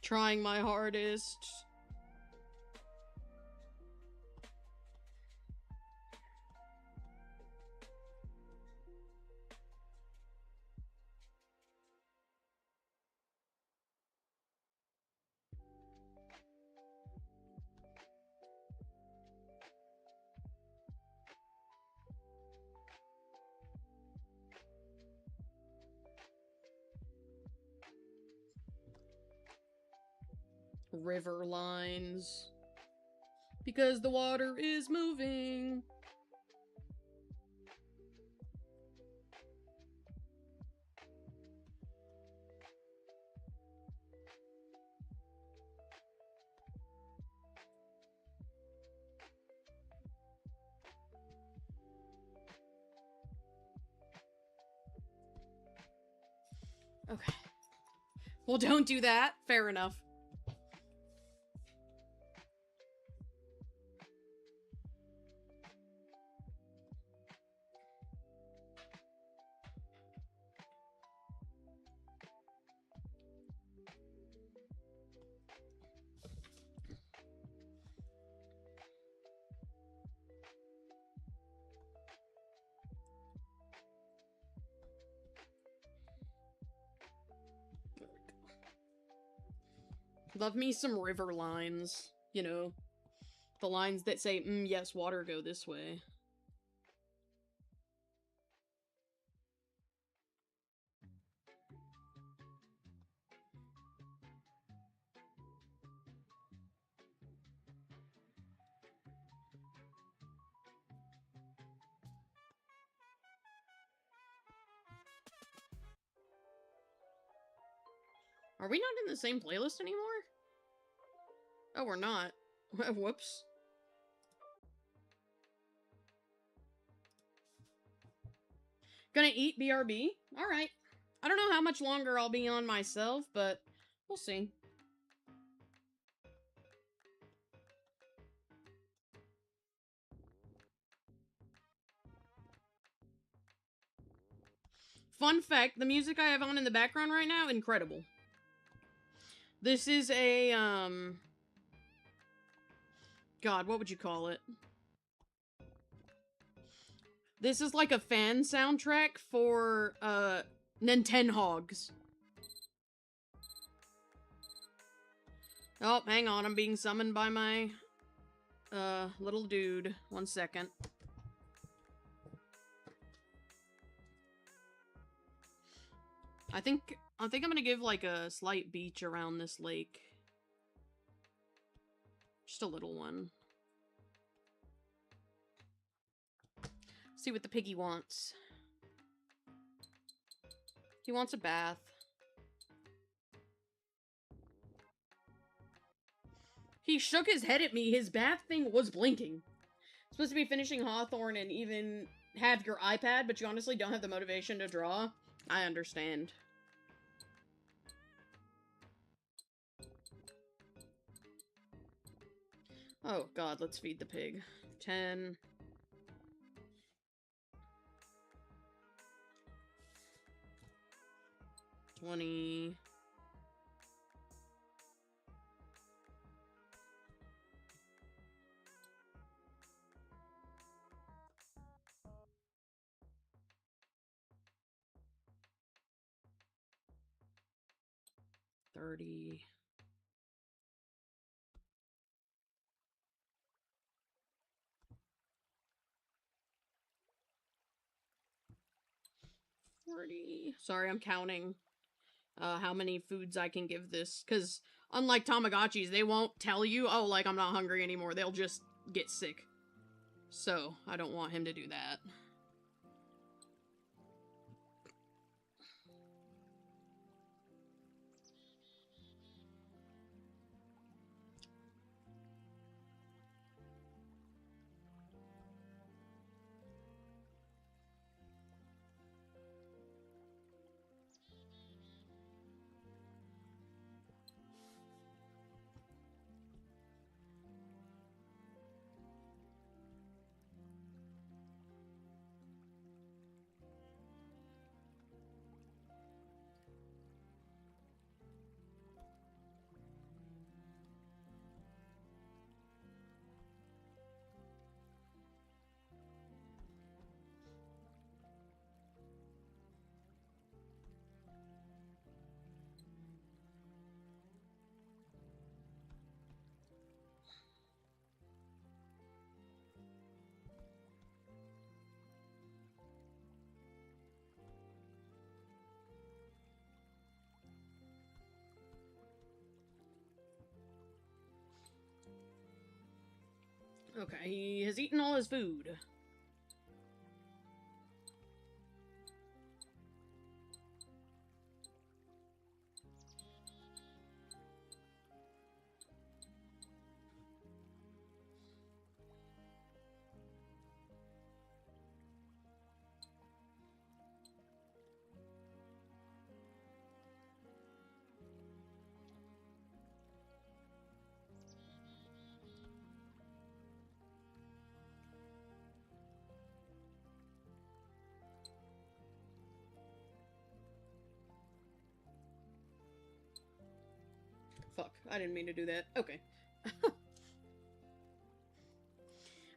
Trying my hardest. River lines. Because the water is moving. Okay. Well, don't do that. Fair enough. Love me some river lines. You know, the lines that say, yes, water, go this way. Are we not in the same playlist anymore? Oh, we're not. Whoops. Gonna eat BRB? Alright. I don't know how much longer I'll be on myself, but we'll see. Fun fact, the music I have on in the background right now, incredible. This is a, God, what would you call it? This is like a fan soundtrack for, Nintendogs. Oh, hang on, I'm being summoned by my, little dude. 1 second. I think I think I'm gonna give like a slight beach around this lake. Just a little one. See what the piggy wants. He wants a bath. He shook his head at me. His bath thing was blinking. Supposed to be finishing Hawthorne and even have your iPad, but you honestly don't have the motivation to draw. I understand. Oh god, let's feed the pig. 10. 20. 30. 40. Sorry, I'm counting how many foods I can give this, because unlike Tamagotchis, they won't tell you, oh, like, I'm not hungry anymore. They'll just get sick. So, I don't want him to do that. Okay, he has eaten all his food. Fuck, I didn't mean to do that. Okay.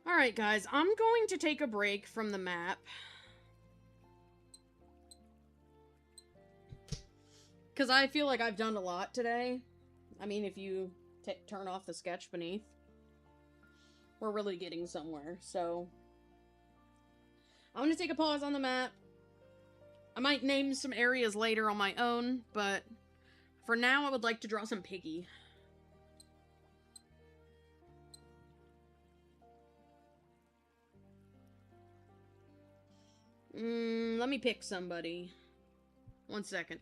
Alright, guys, I'm going to take a break from the map. Because I feel like I've done a lot today. I mean, if you turn off the sketch beneath, we're really getting somewhere. So, I'm going to take a pause on the map. I might name some areas later on my own, but for now I would like to draw some piggy. Let me pick somebody. 1 second.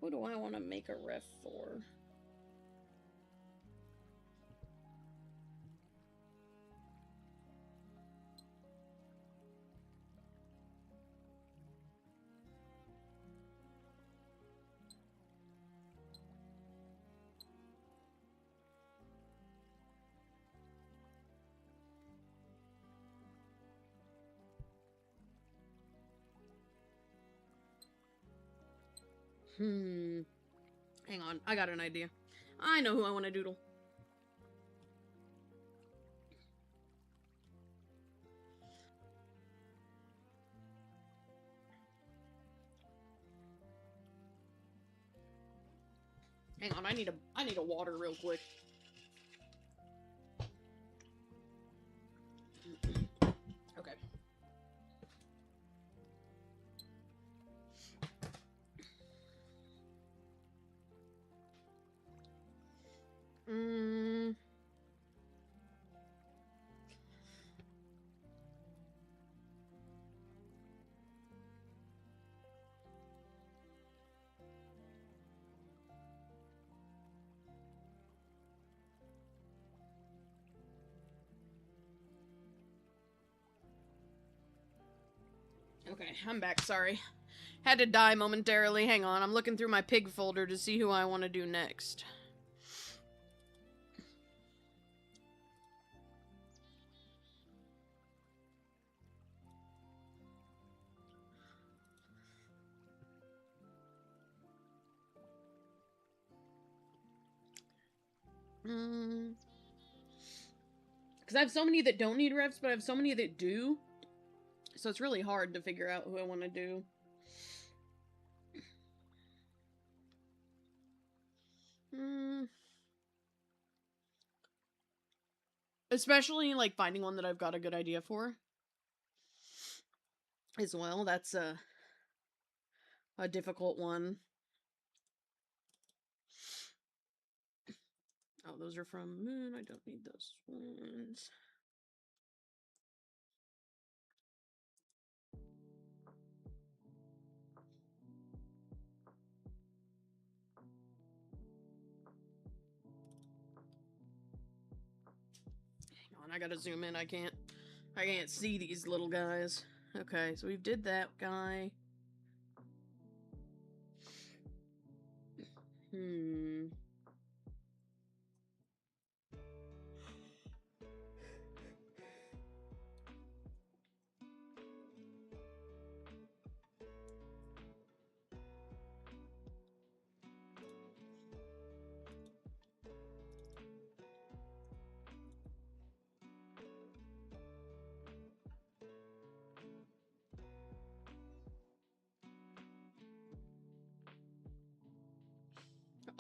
Who do I want to make a ref for? Hang on, I got an idea. I know who I want to doodle. Hang on, I need a water real quick. Okay. Okay, I'm back, sorry. Had to die momentarily. Hang on, I'm looking through my pig folder to see who I want to do next. Because I have so many that don't need refs, but I have so many that do. So it's really hard to figure out who I want to do. Especially, like, finding one that I've got a good idea for. As well, that's a difficult one. Oh, those are from Moon. I don't need those ones. Hang on, I gotta zoom in. I can't see these little guys. Okay, so we did that guy.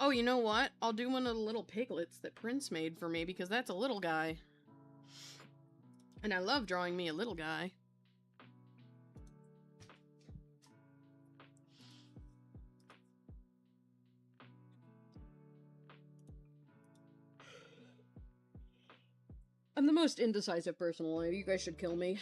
Oh, you know what? I'll do one of the little piglets that Prince made for me because that's a little guy. And I love drawing me a little guy. I'm the most indecisive person alive. You guys should kill me.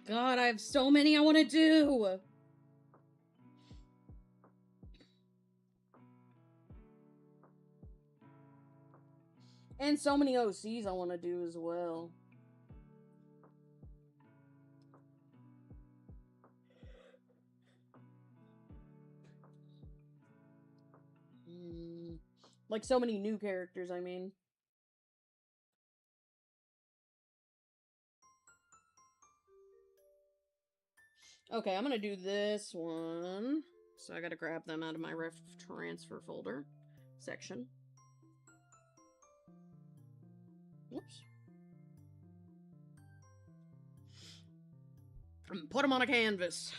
God, I have so many I want to do! And so many OCs I want to do as well. Like, so many new characters, I mean. Okay, I'm gonna do this one. So I gotta grab them out of my ref transfer folder section. Whoops. And put them on a canvas.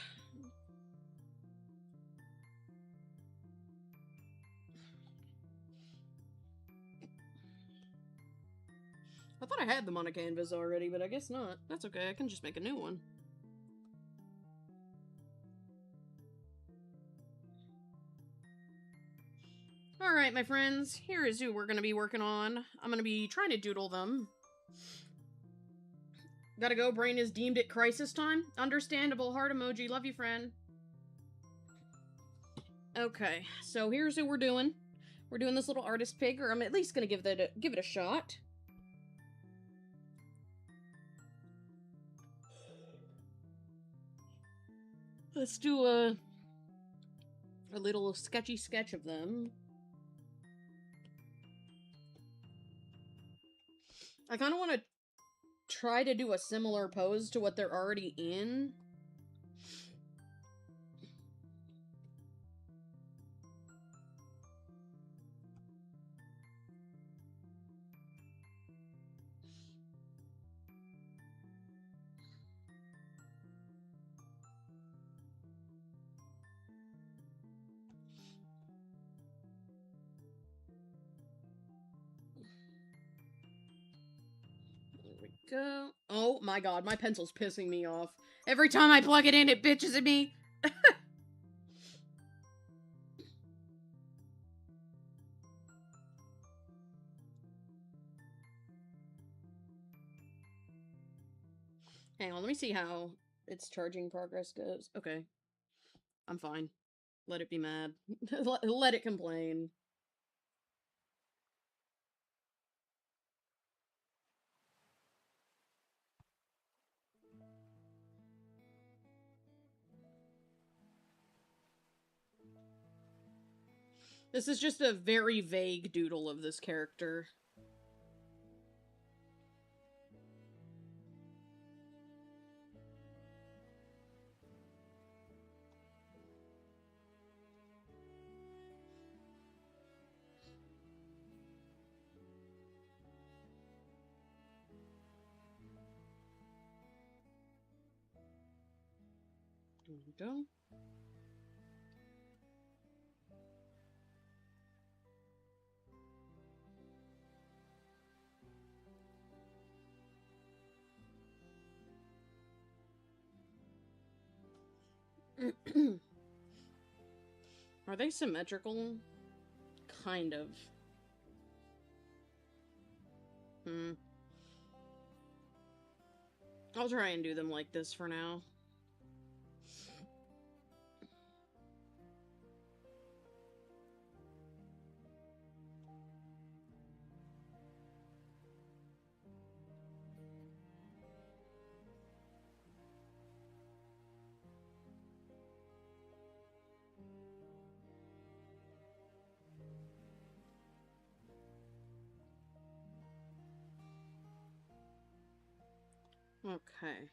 I thought I had them on a canvas already, but I guess not. That's okay, I can just make a new one. Alright, my friends, here is who we're going to be working on. I'm going to be trying to doodle them. Gotta go, brain is deemed it crisis time. Understandable, heart emoji, love you, friend. Okay, so here's who we're doing. We're doing this little artist pig, or I'm at least going to give it a shot. Let's do a little sketchy sketch of them. I kind of want to try to do a similar pose to what they're already in. Go. Oh my god, my pencil's pissing me off. Every time I plug it in, it bitches at me. Hang on, let me see how its charging progress goes. Okay. I'm fine. Let it be mad. Let it complain. This is just a very vague doodle of this character. There we go. Are they symmetrical? Kind of. I'll try and do them like this for now. Okay.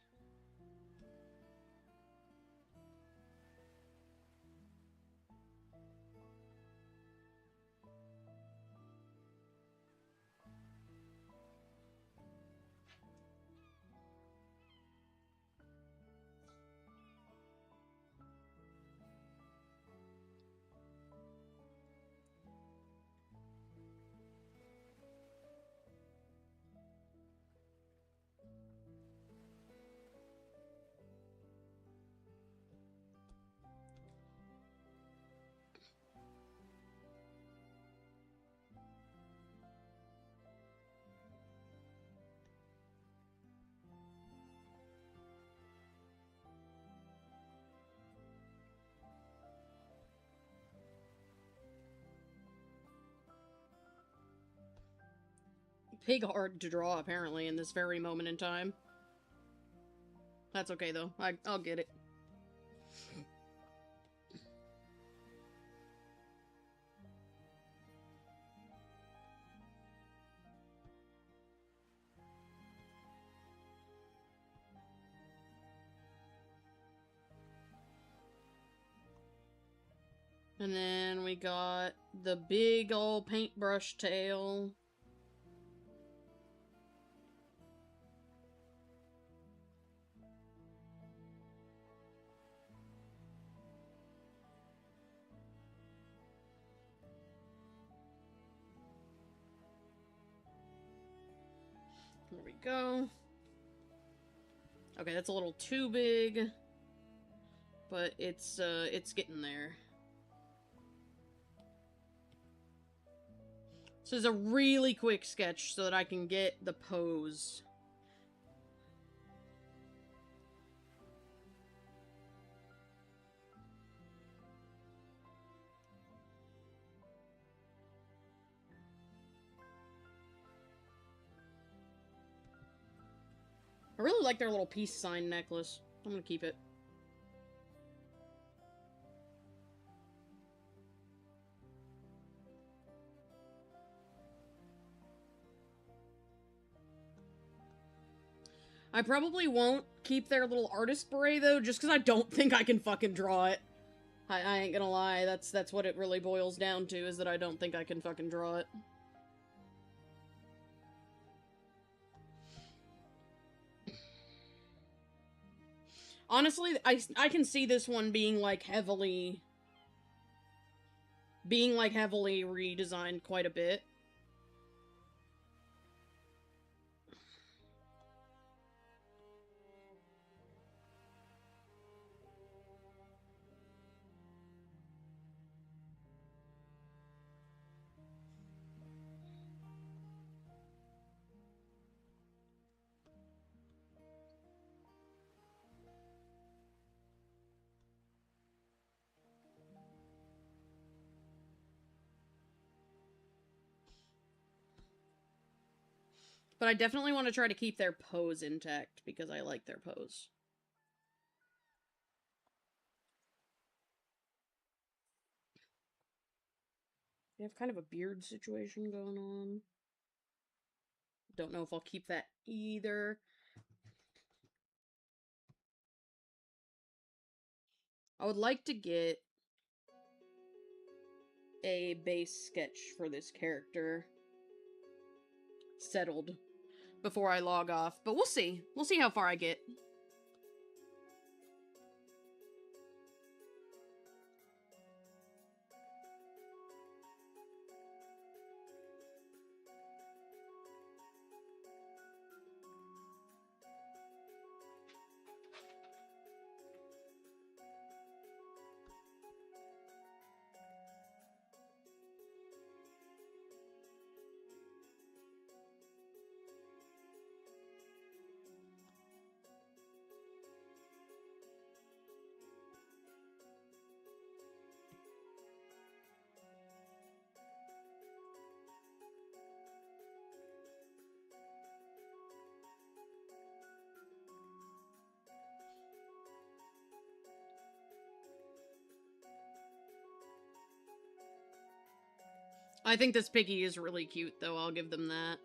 Pig hard to draw, apparently, in this very moment in time. That's okay, though. I'll get it. And then we got the big old paintbrush tail. There we go. Okay, that's a little too big, but it's getting there. This is a really quick sketch so that I can get the pose. I really like their little peace sign necklace. I'm gonna keep it. I probably won't keep their little artist beret, though, just because I don't think I can fucking draw it. I ain't gonna lie, that's what it really boils down to, is that I don't think I can fucking draw it. Honestly, I can see this one being, like, heavily redesigned quite a bit. But I definitely want to try to keep their pose intact, because I like their pose. They have kind of a beard situation going on. Don't know if I'll keep that either. I would like to get a base sketch for this character settled before I log off, but we'll see. We'll see how far I get. I think this piggy is really cute, though. I'll give them that.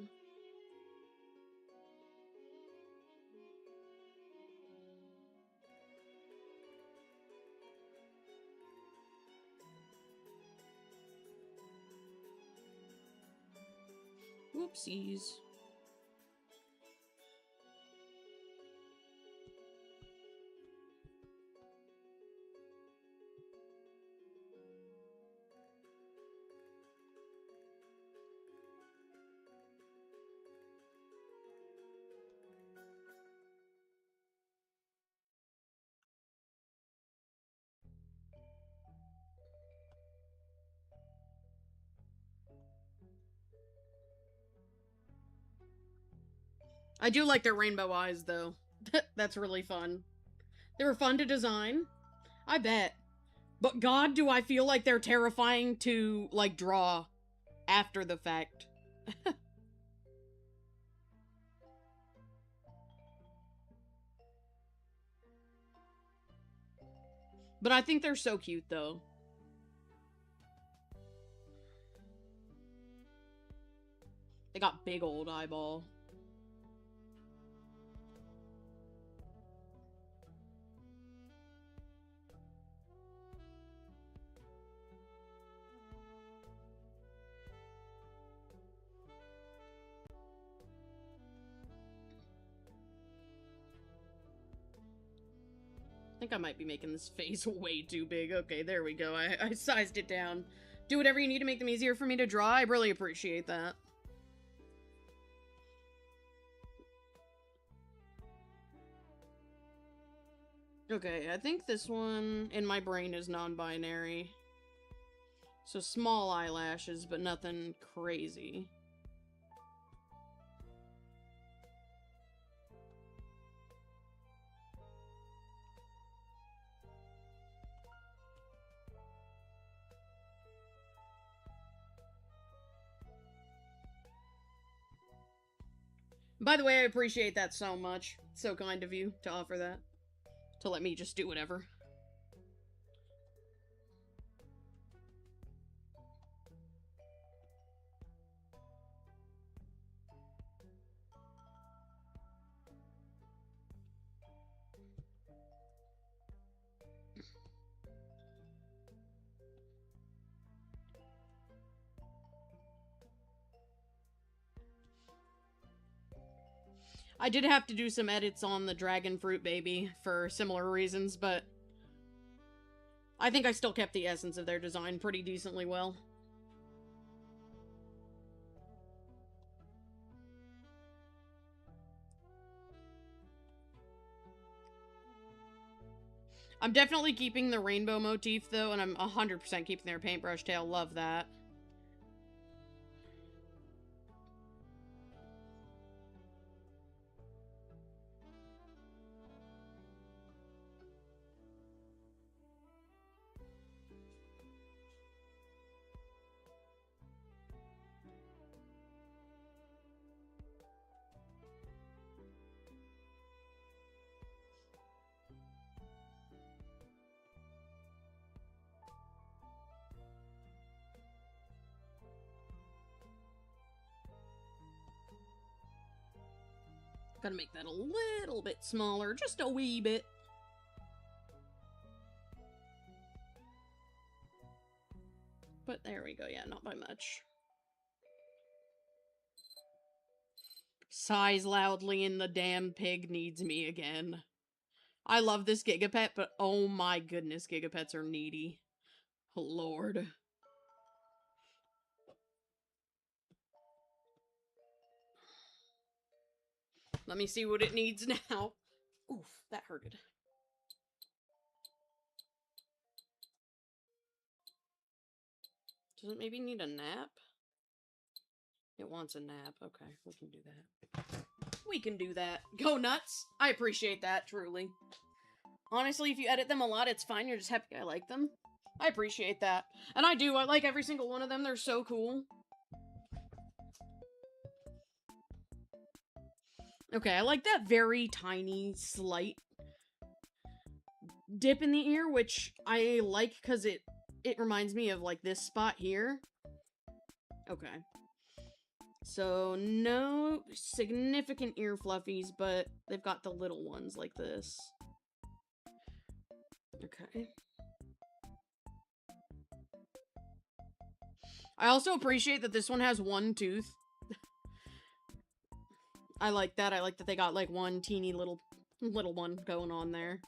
Whoopsies. I do like their rainbow eyes, though. That's really fun. They were fun to design. I bet. But God, do I feel like they're terrifying to, like, draw after the fact. But I think they're so cute, though. They got big old eyeball. I think I might be making this face way too big. Okay, there we go. I sized it down. Do whatever you need to make them easier for me to draw. I really appreciate that. Okay, I think this one in my brain is non-binary. So small eyelashes, but nothing crazy. By the way, I appreciate that so much. It's so kind of you to offer that. To let me just do whatever. I did have to do some edits on the Dragon Fruit Baby for similar reasons, but I think I still kept the essence of their design pretty decently well. I'm definitely keeping the rainbow motif, though, and I'm 100% keeping their paintbrush tail. Love that. Gotta make that a little bit smaller, just a wee bit. But there we go, yeah, not by much. Sighs loudly and the damn pig needs me again. I love this Gigapet, but oh my goodness, Gigapets are needy. Lord. Let me see what it needs now. Oof, that hurted. Does it maybe need a nap? It wants a nap. Okay, we can do that. We can do that. Go nuts! I appreciate that, truly. Honestly, if you edit them a lot, it's fine. You're just happy I like them. I appreciate that. And I do. I like every single one of them. They're so cool. Okay, I like that very tiny, slight dip in the ear, which I like because it reminds me of, like, this spot here. Okay. So, no significant ear fluffies, but they've got the little ones like this. Okay. I also appreciate that this one has one tooth. I like that. I like that they got, like, one teeny little one going on there.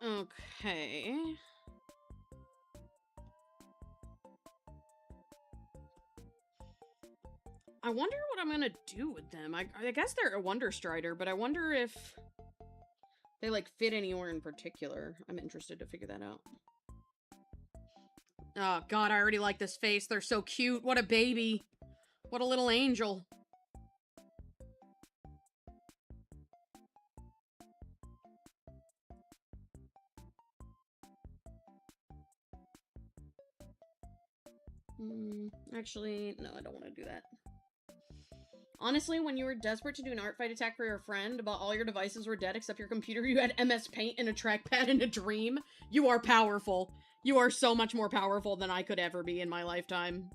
Okay. I wonder what I'm gonna do with them. I guess they're a Wonder Strider, but I wonder if they, like, fit anywhere in particular. I'm interested to figure that out. Oh, God, I already like this face. They're so cute. What a baby. What a little angel. Actually, no, I don't want to do that. Honestly, when you were desperate to do an art fight attack for your friend, but all your devices were dead except your computer, you had MS Paint and a trackpad in a dream. You are powerful. You are so much more powerful than I could ever be in my lifetime.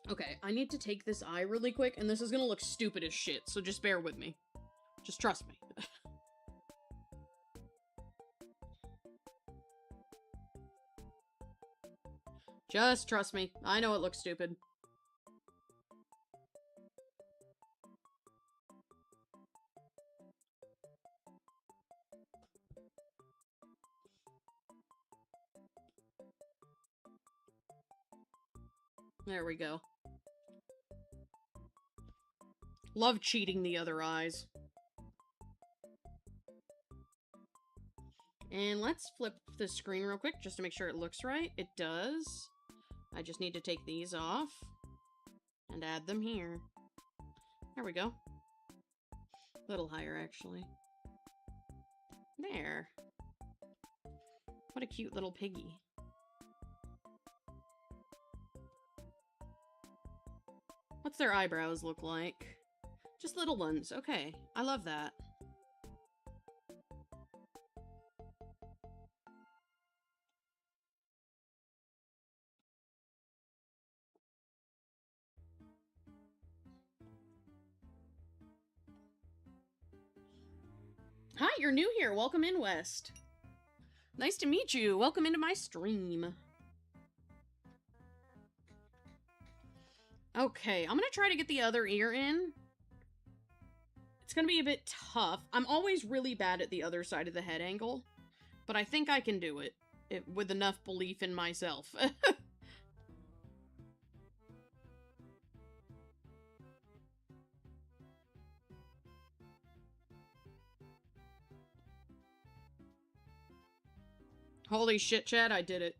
Okay, I need to take this eye really quick, and this is gonna look stupid as shit, so just bear with me. Just trust me. Just trust me. I know it looks stupid. There we go. Love cheating the other eyes. And let's flip the screen real quick just to make sure it looks right. It does. I just need to take these off and add them here. There we go. A little higher, actually. There. What a cute little piggy. What's their eyebrows look like? Just little ones. Okay. I love that. Hi, you're new here. Welcome in, West. Nice to meet you. Welcome into my stream. Okay, I'm gonna try to get the other ear in. It's gonna be a bit tough. I'm always really bad at the other side of the head angle, but I think I can do it with enough belief in myself. Holy shit, Chad, I did it.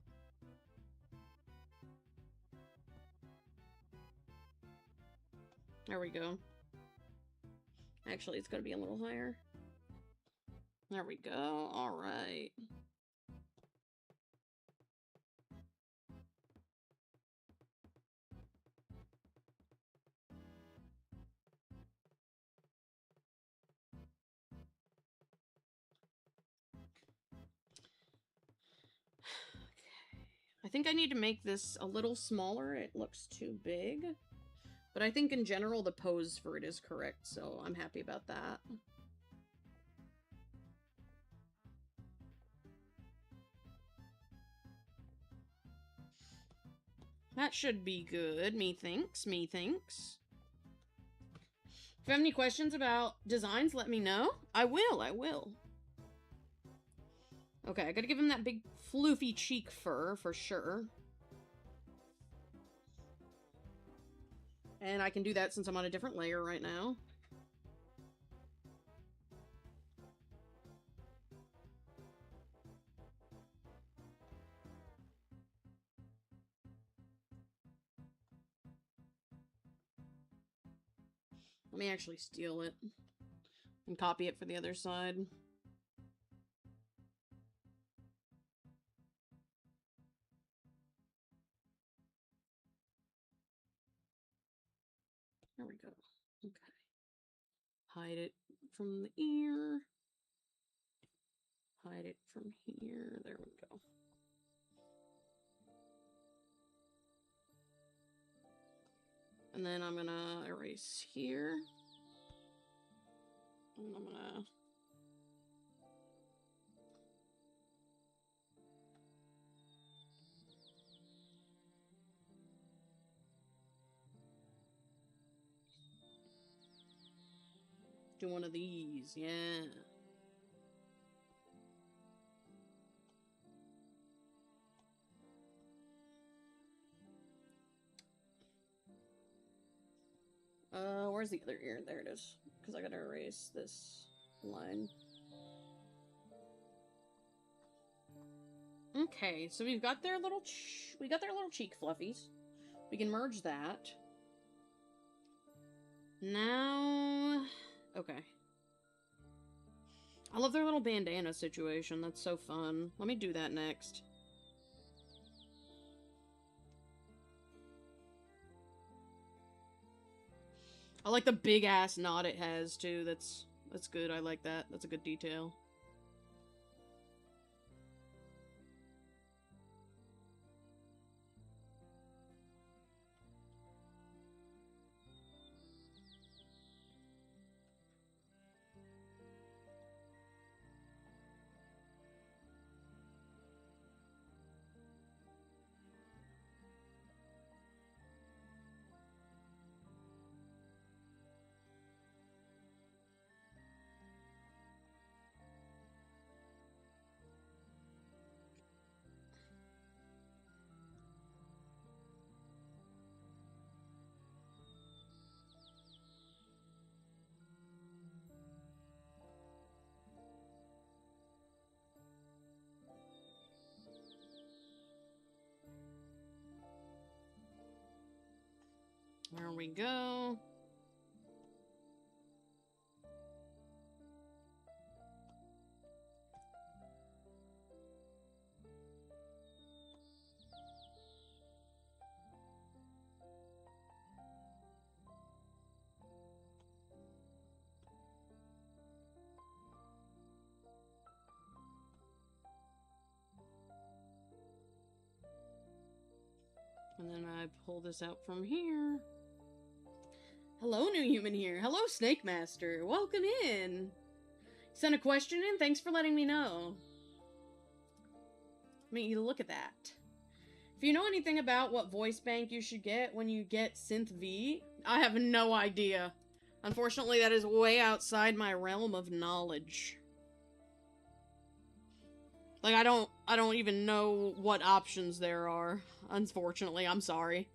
There we go. Actually, it's gonna be a little higher. There we go. Alright. I think I need to make this a little smaller. It looks too big. But I think in general the pose for it is correct, so I'm happy about that. That should be good, methinks. If you have any questions about designs, let me know. I will. Okay, I gotta give him that big floofy cheek fur for sure. And I can do that since I'm on a different layer right now. Let me actually steal it and copy it for the other side. There we go. Okay. Hide it from the ear. Hide it from here. There we go. And then I'm gonna erase here. And I'm gonna... do one of these, yeah. Where's the other ear? There it is. Because I gotta erase this line. Okay, so we've got their little cheek fluffies. We can merge that. Now, okay. I love their little bandana situation. That's so fun. Let me do that next. I like the big ass knot it has too. That's good. I like that. That's a good detail. There we go. And then I pull this out from here. Hello, new human here. Hello, Snake Master. Welcome in. Sent a question in. Thanks for letting me know. I mean, look at that. If you know anything about what voice bank you should get when you get Synth V, I have no idea. Unfortunately, that is way outside my realm of knowledge. Like, I don't even know what options there are. Unfortunately, I'm sorry.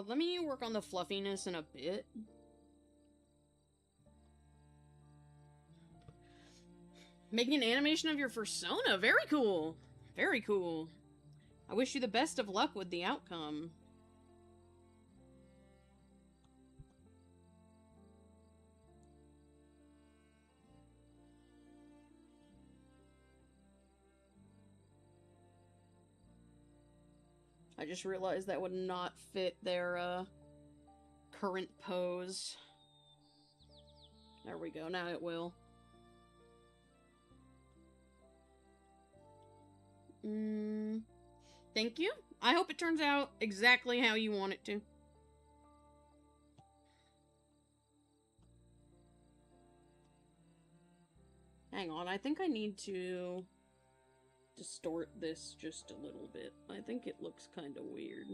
Let me work on the fluffiness in a bit. Making an animation of your persona. Very cool. Very cool. I wish you the best of luck with the outcome. I just realized that would not fit their, current pose. There we go, now it will. Thank you. I hope it turns out exactly how you want it to. Hang on, I think I need to distort this just a little bit. I think it looks kind of weird.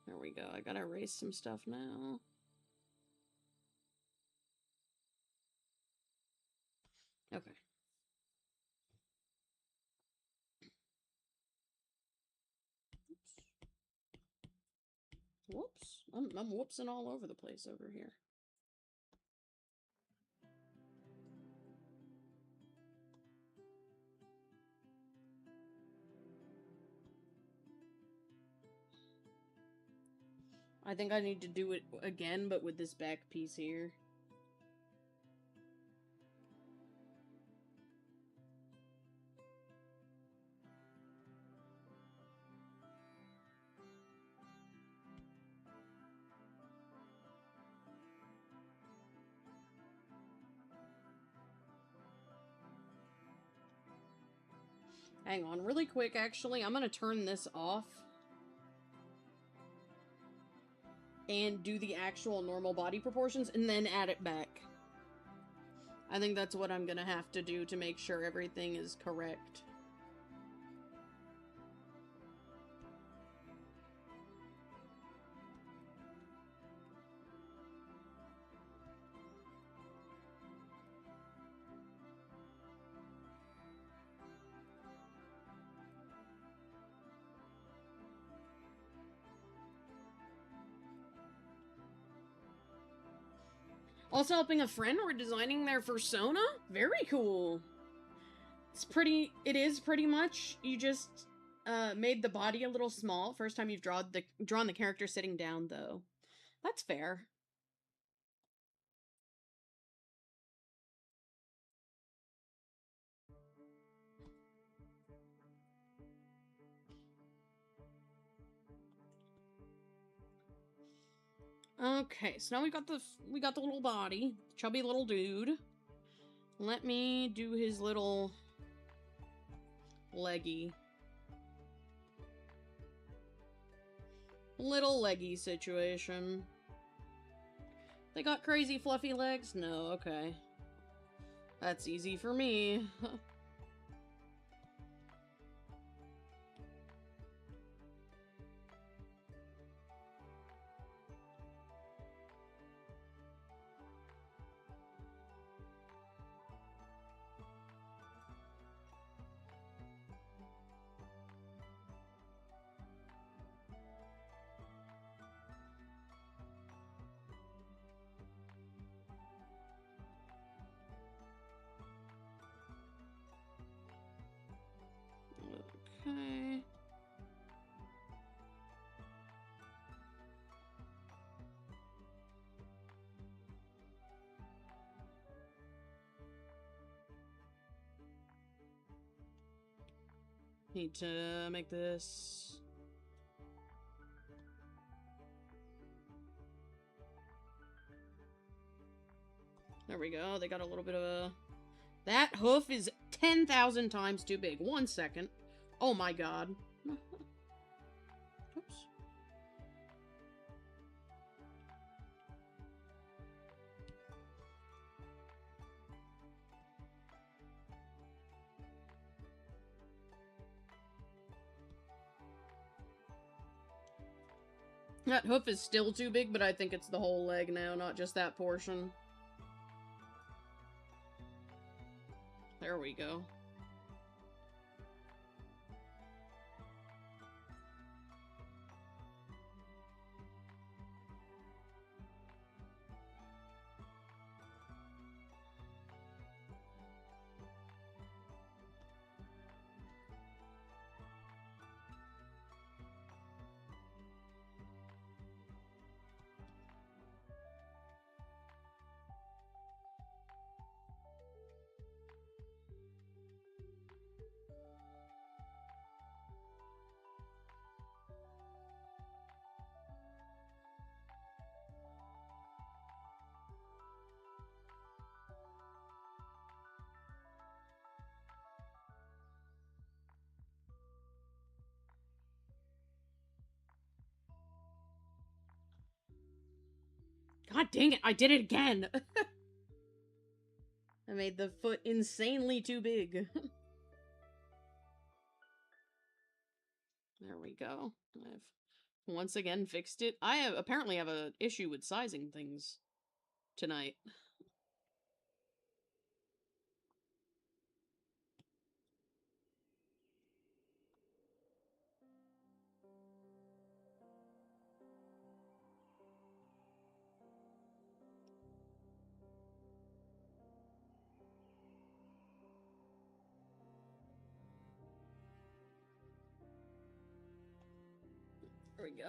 There we go. I gotta erase some stuff now. Okay. Whoops. I'm whoopsing all over the place over here. I think I need to do it again, but with this back piece here. Hang on, really quick, actually, I'm gonna turn this off and do the actual normal body proportions and then add it back. I think that's what I'm gonna have to do to make sure everything is correct. Also helping a friend redesigning their persona? Very cool. It is pretty much, you just made the body a little small. First time you've drawn the character sitting down, though. That's fair. Okay, so now we got the little body, chubby little dude. Let me do his little leggy situation. They got crazy fluffy legs? No, okay. That's easy for me. Need to make this... There we go. They got a little bit of a... That hoof is 10,000 times too big. 1 second. Oh my god. Oops. That hoof is still too big, but I think it's the whole leg now, not just that portion. There we go. God dang it, I did it again! I made the foot insanely too big. There we go. I've once again fixed it. I apparently have an issue with sizing things tonight. There we go.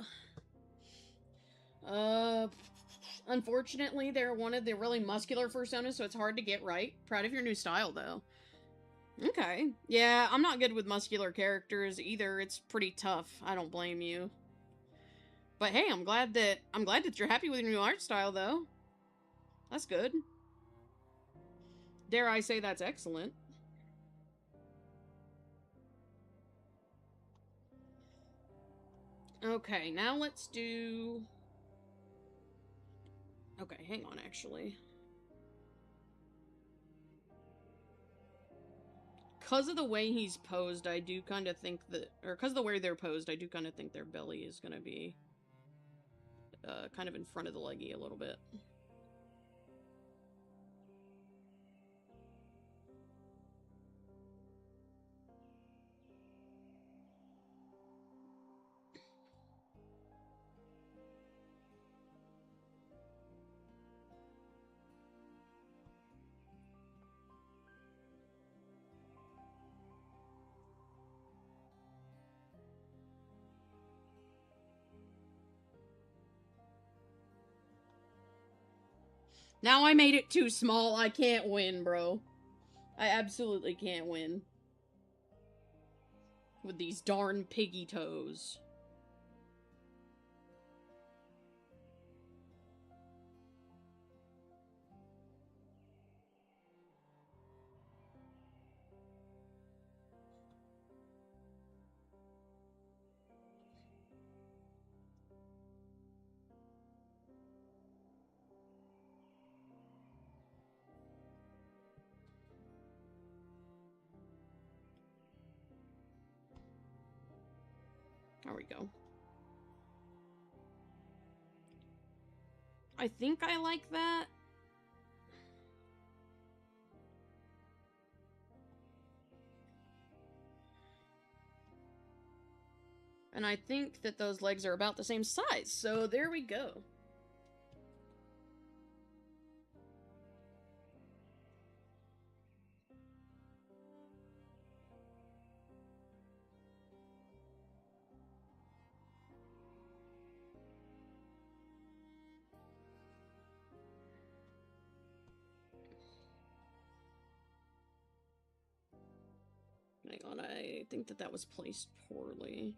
Unfortunately, they're one of the really muscular fursonas, so it's hard to get right. Proud of your new style, though. Okay. Yeah, I'm not good with muscular characters either. It's pretty tough. I don't blame you. But hey, I'm glad that you're happy with your new art style, though. That's good. Dare I say that's excellent. Okay, now let's do... Okay, hang on, actually. Because of the way he's posed, I do kind of think that... Or because of the way they're posed, I do kind of think their belly is going to be... kind of in front of the leggy a little bit. Now I made it too small. I can't win, bro. I absolutely can't win. With these darn piggy toes. There we go. I think I like that. And I think that those legs are about the same size, so there we go. Hang on, I think that was placed poorly.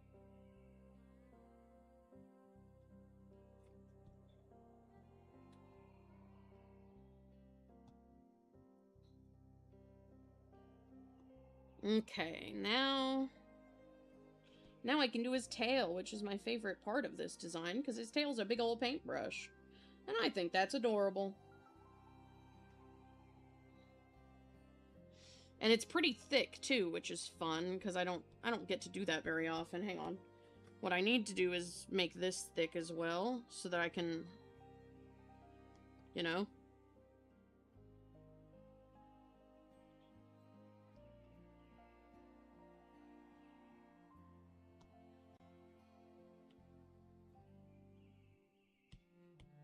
Okay, now I can do his tail, which is my favorite part of this design, because his tail's a big old paintbrush. And I think that's adorable. And it's pretty thick, too, which is fun, because I don't get to do that very often. Hang on. What I need to do is make this thick as well, so that I can, you know.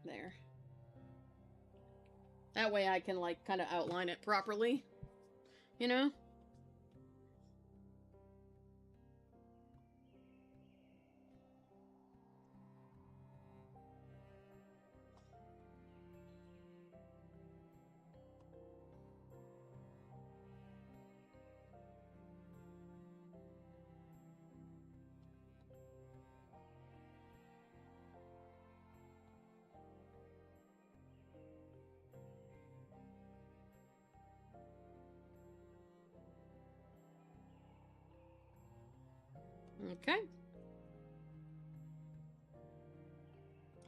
There. That way I can, like, kind of outline it properly, you know? Okay.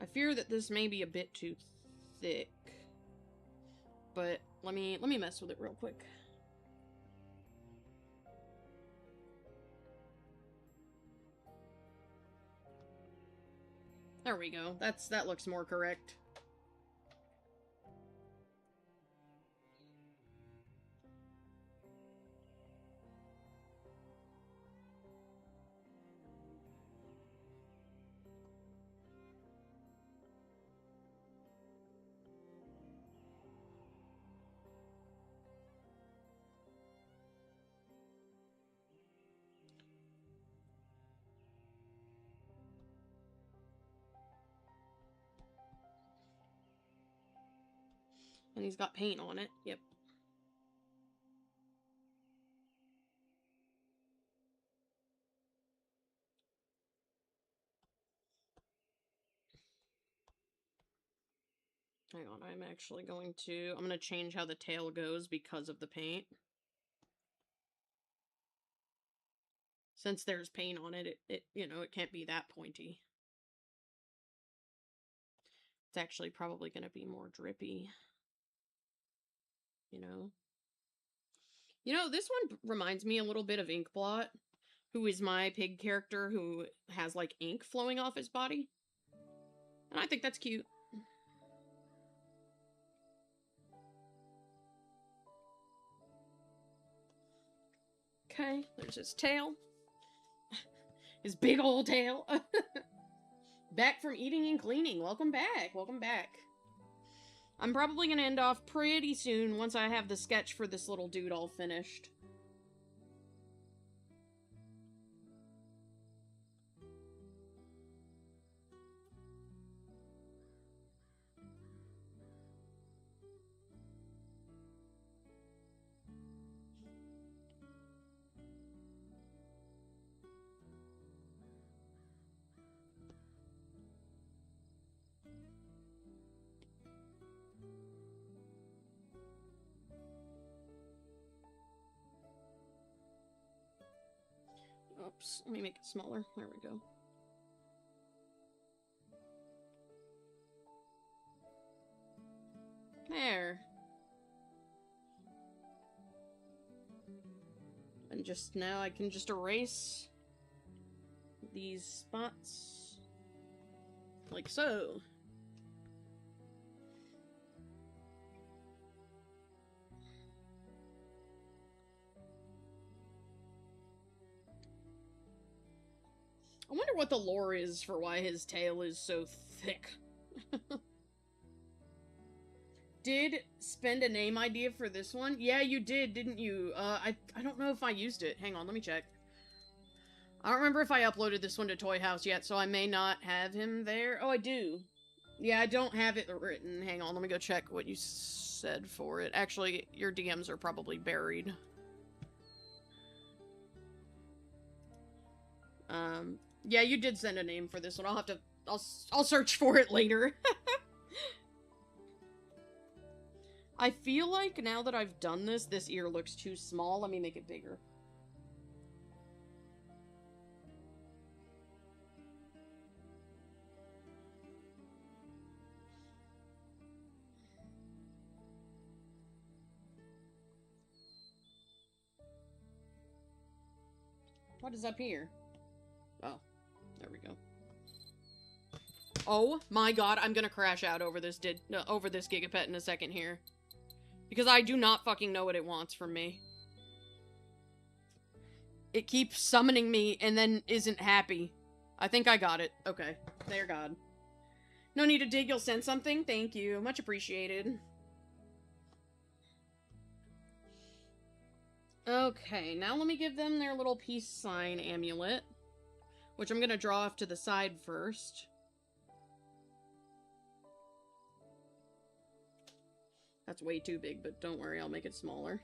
I fear that this may be a bit too thick, but let me mess with it real quick. There we go. That looks more correct. And he's got paint on it. Yep. Hang on, I'm going to change how the tail goes because of the paint. Since there's paint on it, it can't be that pointy. It's actually probably going to be more drippy. You know? This one reminds me a little bit of Inkblot, who is my pig character who has, like, ink flowing off his body. And I think that's cute. Okay, there's his tail. His big old tail. Back from eating and cleaning. Welcome back. Welcome back. I'm probably going to end off pretty soon once I have the sketch for this little dude all finished. Oops, let me make it smaller. There we go. There. And just now I can just erase these spots like so. I wonder what the lore is for why his tail is so thick. Did spend a name idea for this one? Yeah, you did, didn't you? I don't know if I used it. Hang on, let me check. I don't remember if I uploaded this one to Toy House yet, so I may not have him there. Oh, I do. Yeah, I don't have it written. Hang on, let me go check what you said for it. Actually, your DMs are probably buried. Yeah, you did send a name for this one. I'll search for it later. I feel like now that I've done this ear looks too small. Let me make it bigger. What is up here? Oh, there we go. Oh my god, I'm gonna crash out over this Gigapet in a second here. Because I do not fucking know what it wants from me. It keeps summoning me and then isn't happy. I think I got it. Okay. There, God. No need to dig, you'll send something? Thank you. Much appreciated. Okay, now let me give them their little peace sign amulet. Which I'm gonna draw off to the side first. That's way too big, but don't worry, I'll make it smaller.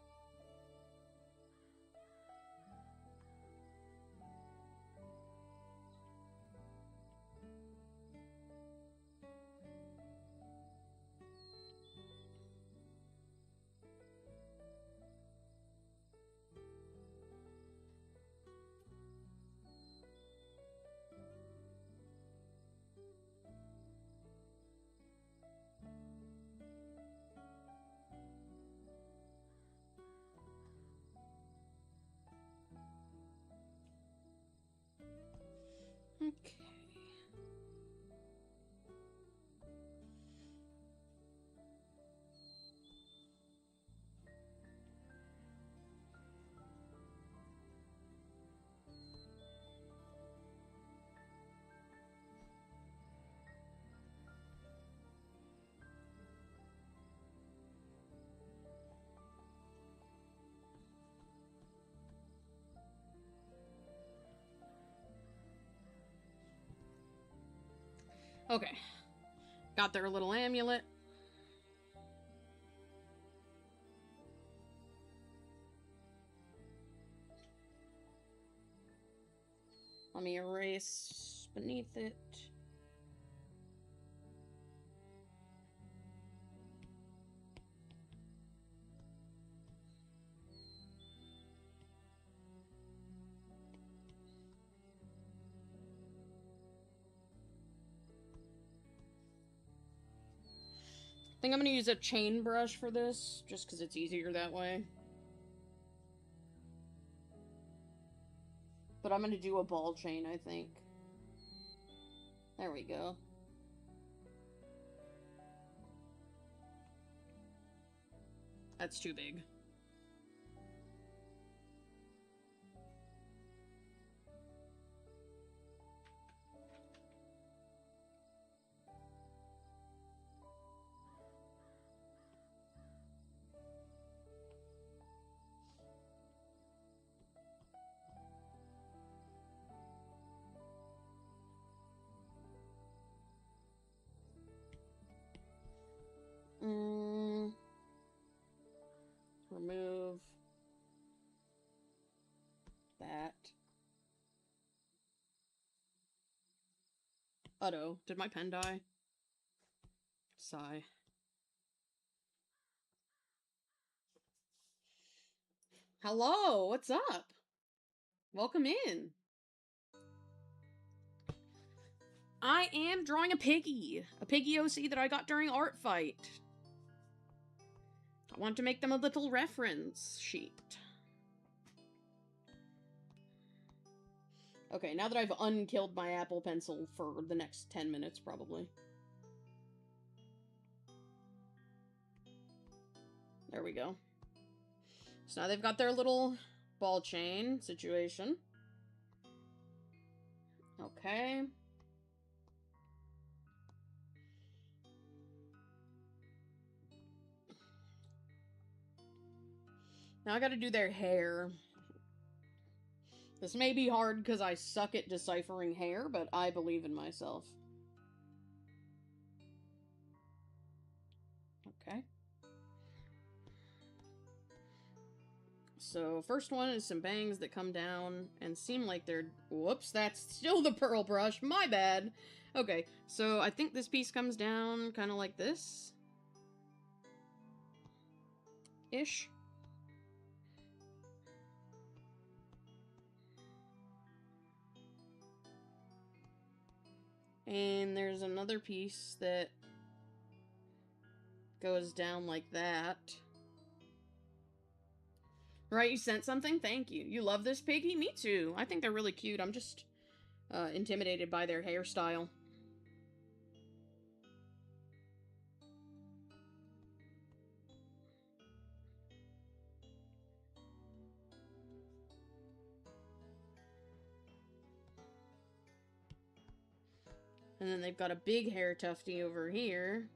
Okay. Okay. Got their little amulet. Let me erase beneath it. I think I'm gonna use a chain brush for this, just because it's easier that way. But I'm gonna do a ball chain, I think. There we go. That's too big. Remove that. Uh-oh, did my pen die? Sigh. Hello, what's up? Welcome in. I am drawing a piggy OC that I got during ArtFight. I want to make them a little reference sheet. Okay, now that I've unkilled my Apple Pencil for the next 10 minutes, probably. There we go. So now they've got their little ball chain situation. Okay. Now I gotta do their hair. This may be hard because I suck at deciphering hair, but I believe in myself. Okay. so first one is some bangs that come down and seem like they're... Whoops, that's still the pearl brush. My bad. Okay, so I think this piece comes down kind of like this. Ish. And there's another piece that goes down like that. Right, you sent something? Thank you. You love this piggy? Me too. I think they're really cute. I'm just intimidated by their hairstyle. And then they've got a big hair tufty over here.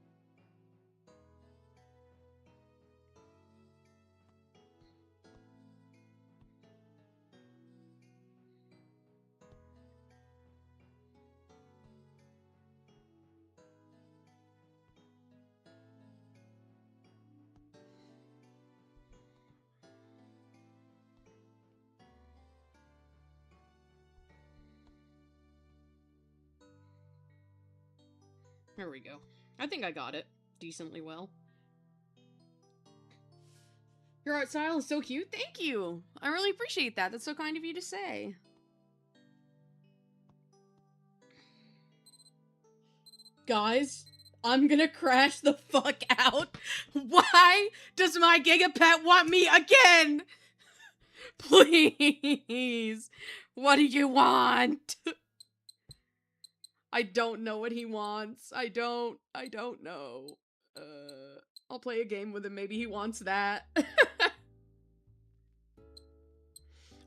There we go. I think I got it decently well. Your art style is so cute. Thank you. I really appreciate that. That's so kind of you to say. Guys, I'm gonna crash the fuck out. Why does my Gigapet want me again? Please. What do you want? I don't know what he wants. I don't know. I'll play a game with him. Maybe he wants that.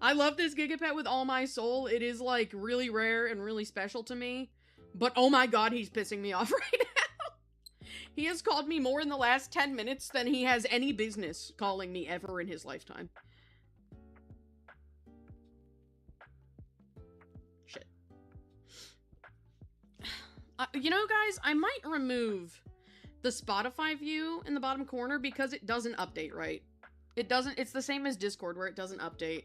I love this Gigapet with all my soul. It is, like, really rare and really special to me. But oh my god, he's pissing me off right now. He has called me more in the last 10 minutes than he has any business calling me ever in his lifetime. Shit. You know, guys, I might remove the Spotify view in the bottom corner because it doesn't update right. It's the same as Discord where it doesn't update.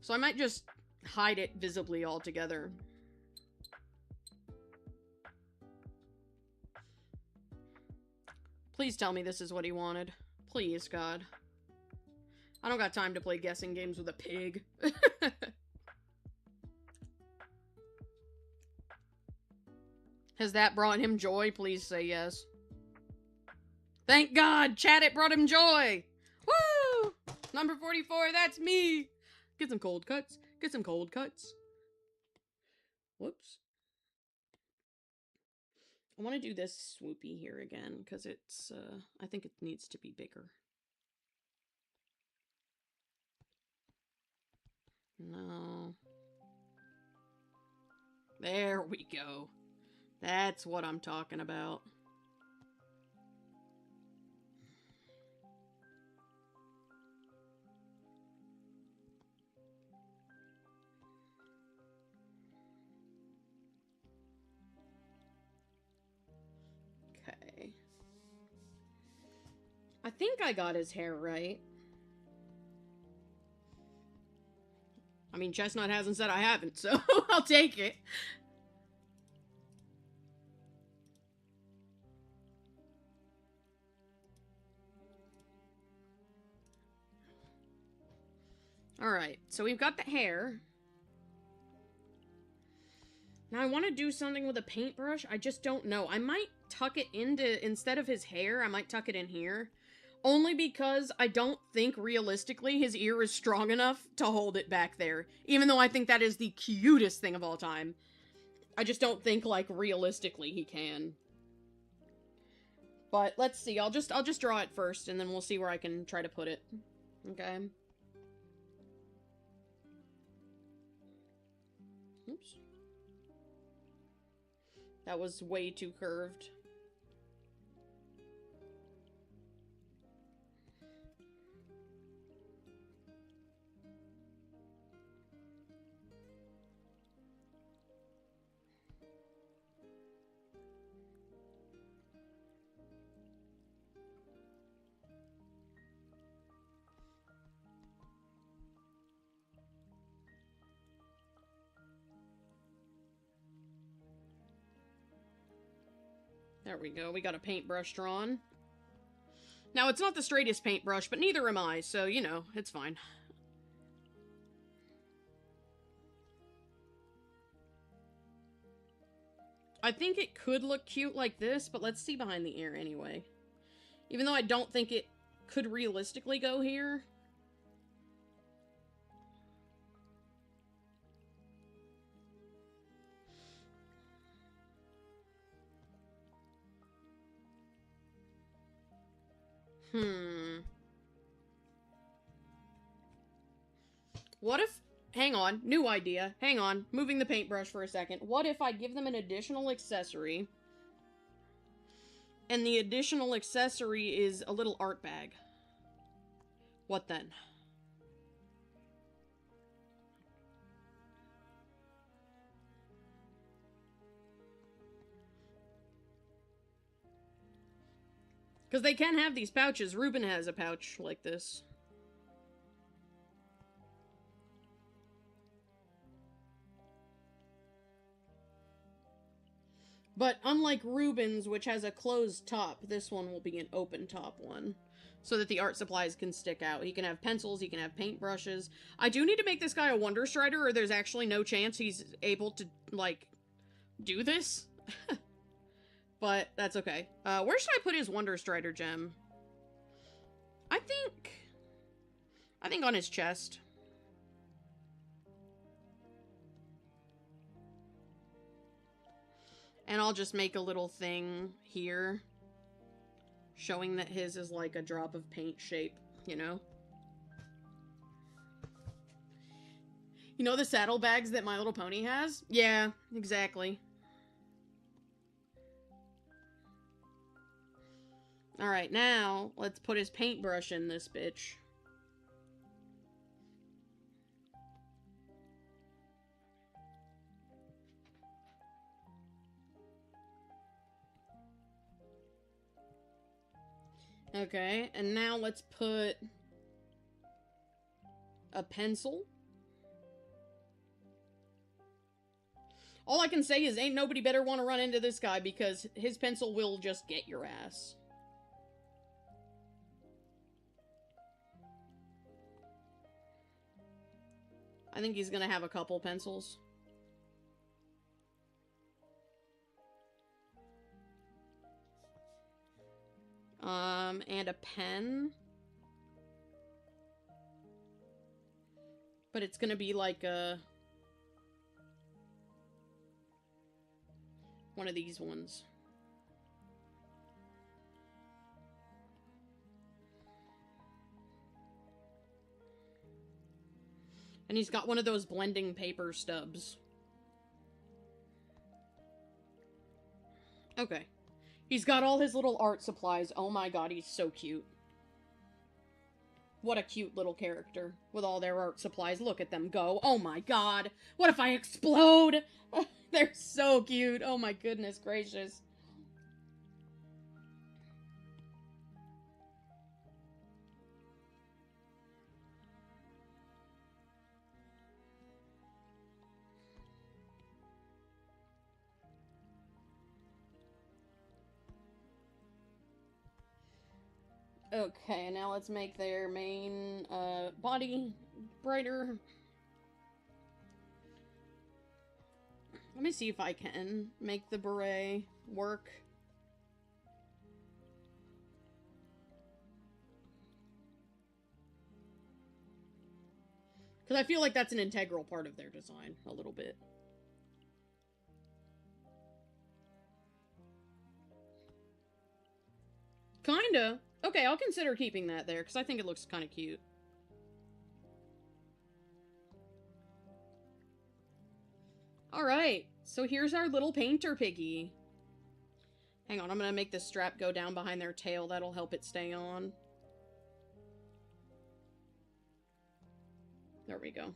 So I might just hide it visibly altogether. Please tell me this is what he wanted. Please, God. I don't got time to play guessing games with a pig. Has that brought him joy? Please say yes. Thank God! Chat, it brought him joy! Woo! Number 44, that's me! Get some cold cuts. Get some cold cuts. Whoops. I want to do this swoopy here again, because it's, I think it needs to be bigger. No. There we go. That's what I'm talking about. Okay. I think I got his hair right. I mean, Chestnut hasn't said I haven't, so I'll take it. Alright, so we've got the hair. Now I want to do something with a paintbrush. I just don't know. I might tuck it into, instead of his hair, I might tuck it in here. Only because I don't think, realistically, his ear is strong enough to hold it back there. Even though I think that is the cutest thing of all time. I just don't think, like, realistically he can. But, let's see. I'll just draw it first, and then we'll see where I can try to put it. Okay? Oops. That was way too curved. There we go. We got a paintbrush drawn. Now, it's not the straightest paintbrush, but neither am I, so, you know, it's fine. I think it could look cute like this, but let's see behind the ear anyway. Even though I don't think it could realistically go here. What if... Hang on. New idea. Hang on. Moving the paintbrush for a second. What if I give them an additional accessory? And the additional accessory is a little art bag. What then? Because they can have these pouches. Ruben has a pouch like this. But unlike Ruben's, which has a closed top, this one will be an open top one. So that the art supplies can stick out. He can have pencils, he can have paintbrushes. I do need to make this guy a Wonder Strider, or there's actually no chance he's able to, like, do this. But that's okay. Where should I put his Wonder Strider gem? I think on his chest. And I'll just make a little thing here showing that his is like a drop of paint shape, you know? You know the saddlebags that My Little Pony has? Yeah, exactly. Alright, now let's put his paintbrush in this bitch. Okay, and now let's put a pencil. All I can say is ain't nobody better want to run into this guy because his pencil will just get your ass. I think he's gonna have a couple pencils. And a pen. But it's gonna be like a... one of these ones. And he's got one of those blending paper stubs. Okay. He's got all his little art supplies. Oh my god, he's so cute. What a cute little character with all their art supplies. Look at them go. Oh my god. What if I explode? They're so cute. Oh my goodness gracious. Okay, now let's make their main body brighter. Let me see if I can make the beret work. Because I feel like that's an integral part of their design, a little bit. Kinda. Okay, I'll consider keeping that there, because I think it looks kind of cute. Alright, so here's our little painter piggy. Hang on, I'm gonna make this strap go down behind their tail. That'll help it stay on. There we go.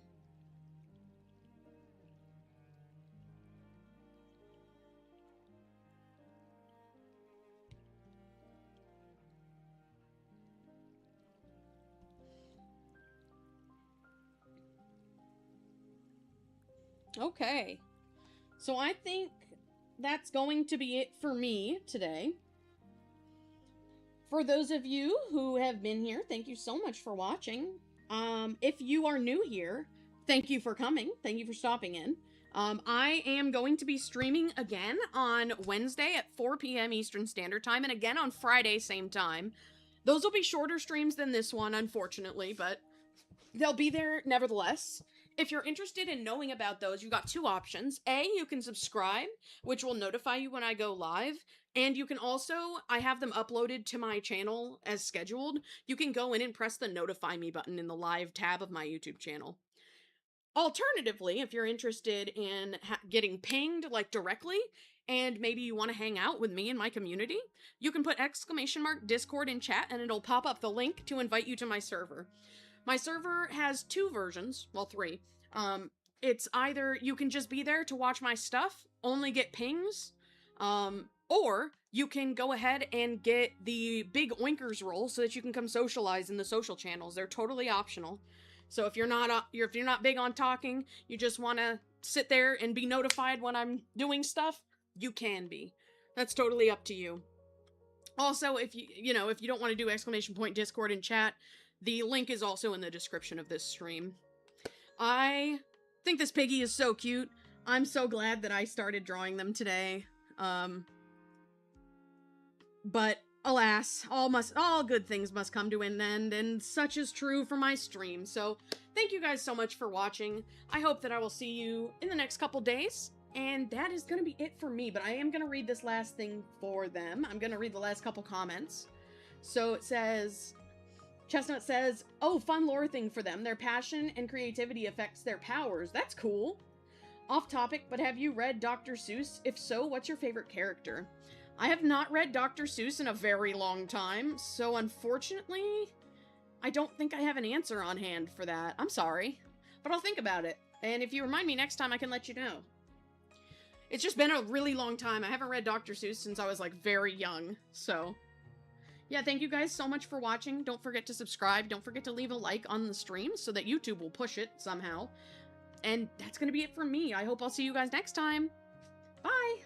Okay. So I think that's going to be it for me today. For those of you who have been here, thank you so much for watching. If you are new here, thank you for coming. Thank you for stopping in. I am going to be streaming again on Wednesday at 4 p.m. Eastern Standard Time, and again on Friday, same time. Those will be shorter streams than this one, unfortunately, but they'll be there nevertheless. If you're interested in knowing about those, you got two options. A, you can subscribe, which will notify you when I go live. And you can also, I have them uploaded to my channel as scheduled. You can go in and press the notify me button in the live tab of my YouTube channel. Alternatively, if you're interested in getting pinged, like, directly, and maybe you want to hang out with me in my community, you can put !Discord in chat and it'll pop up the link to invite you to my server. My server has two versions, well, three. It's either you can just be there to watch my stuff, only get pings, or you can go ahead and get the big Oinkers role so that you can come socialize in the social channels. They're totally optional. So if you're not big on talking, you just want to sit there and be notified when I'm doing stuff, you can be. That's totally up to you. Also, if you don't want to do !Discord in chat, the link is also in the description of this stream. I think this piggy is so cute. I'm so glad that I started drawing them today. But alas, all good things must come to an end, and such is true for my stream. So thank you guys so much for watching. I hope that I will see you in the next couple days. And that is going to be it for me, but I am going to read this last thing for them. I'm going to read the last couple comments. So it says... Chestnut says, oh, fun lore thing for them. Their passion and creativity affects their powers. That's cool. Off topic, but have you read Dr. Seuss? If so, what's your favorite character? I have not read Dr. Seuss in a very long time, so unfortunately, I don't think I have an answer on hand for that. I'm sorry, but I'll think about it. And if you remind me next time, I can let you know. It's just been a really long time. I haven't read Dr. Seuss since I was, like, very young, so... Yeah, thank you guys so much for watching. Don't forget to subscribe. Don't forget to leave a like on the stream so that YouTube will push it somehow. And that's going to be it for me. I hope I'll see you guys next time. Bye!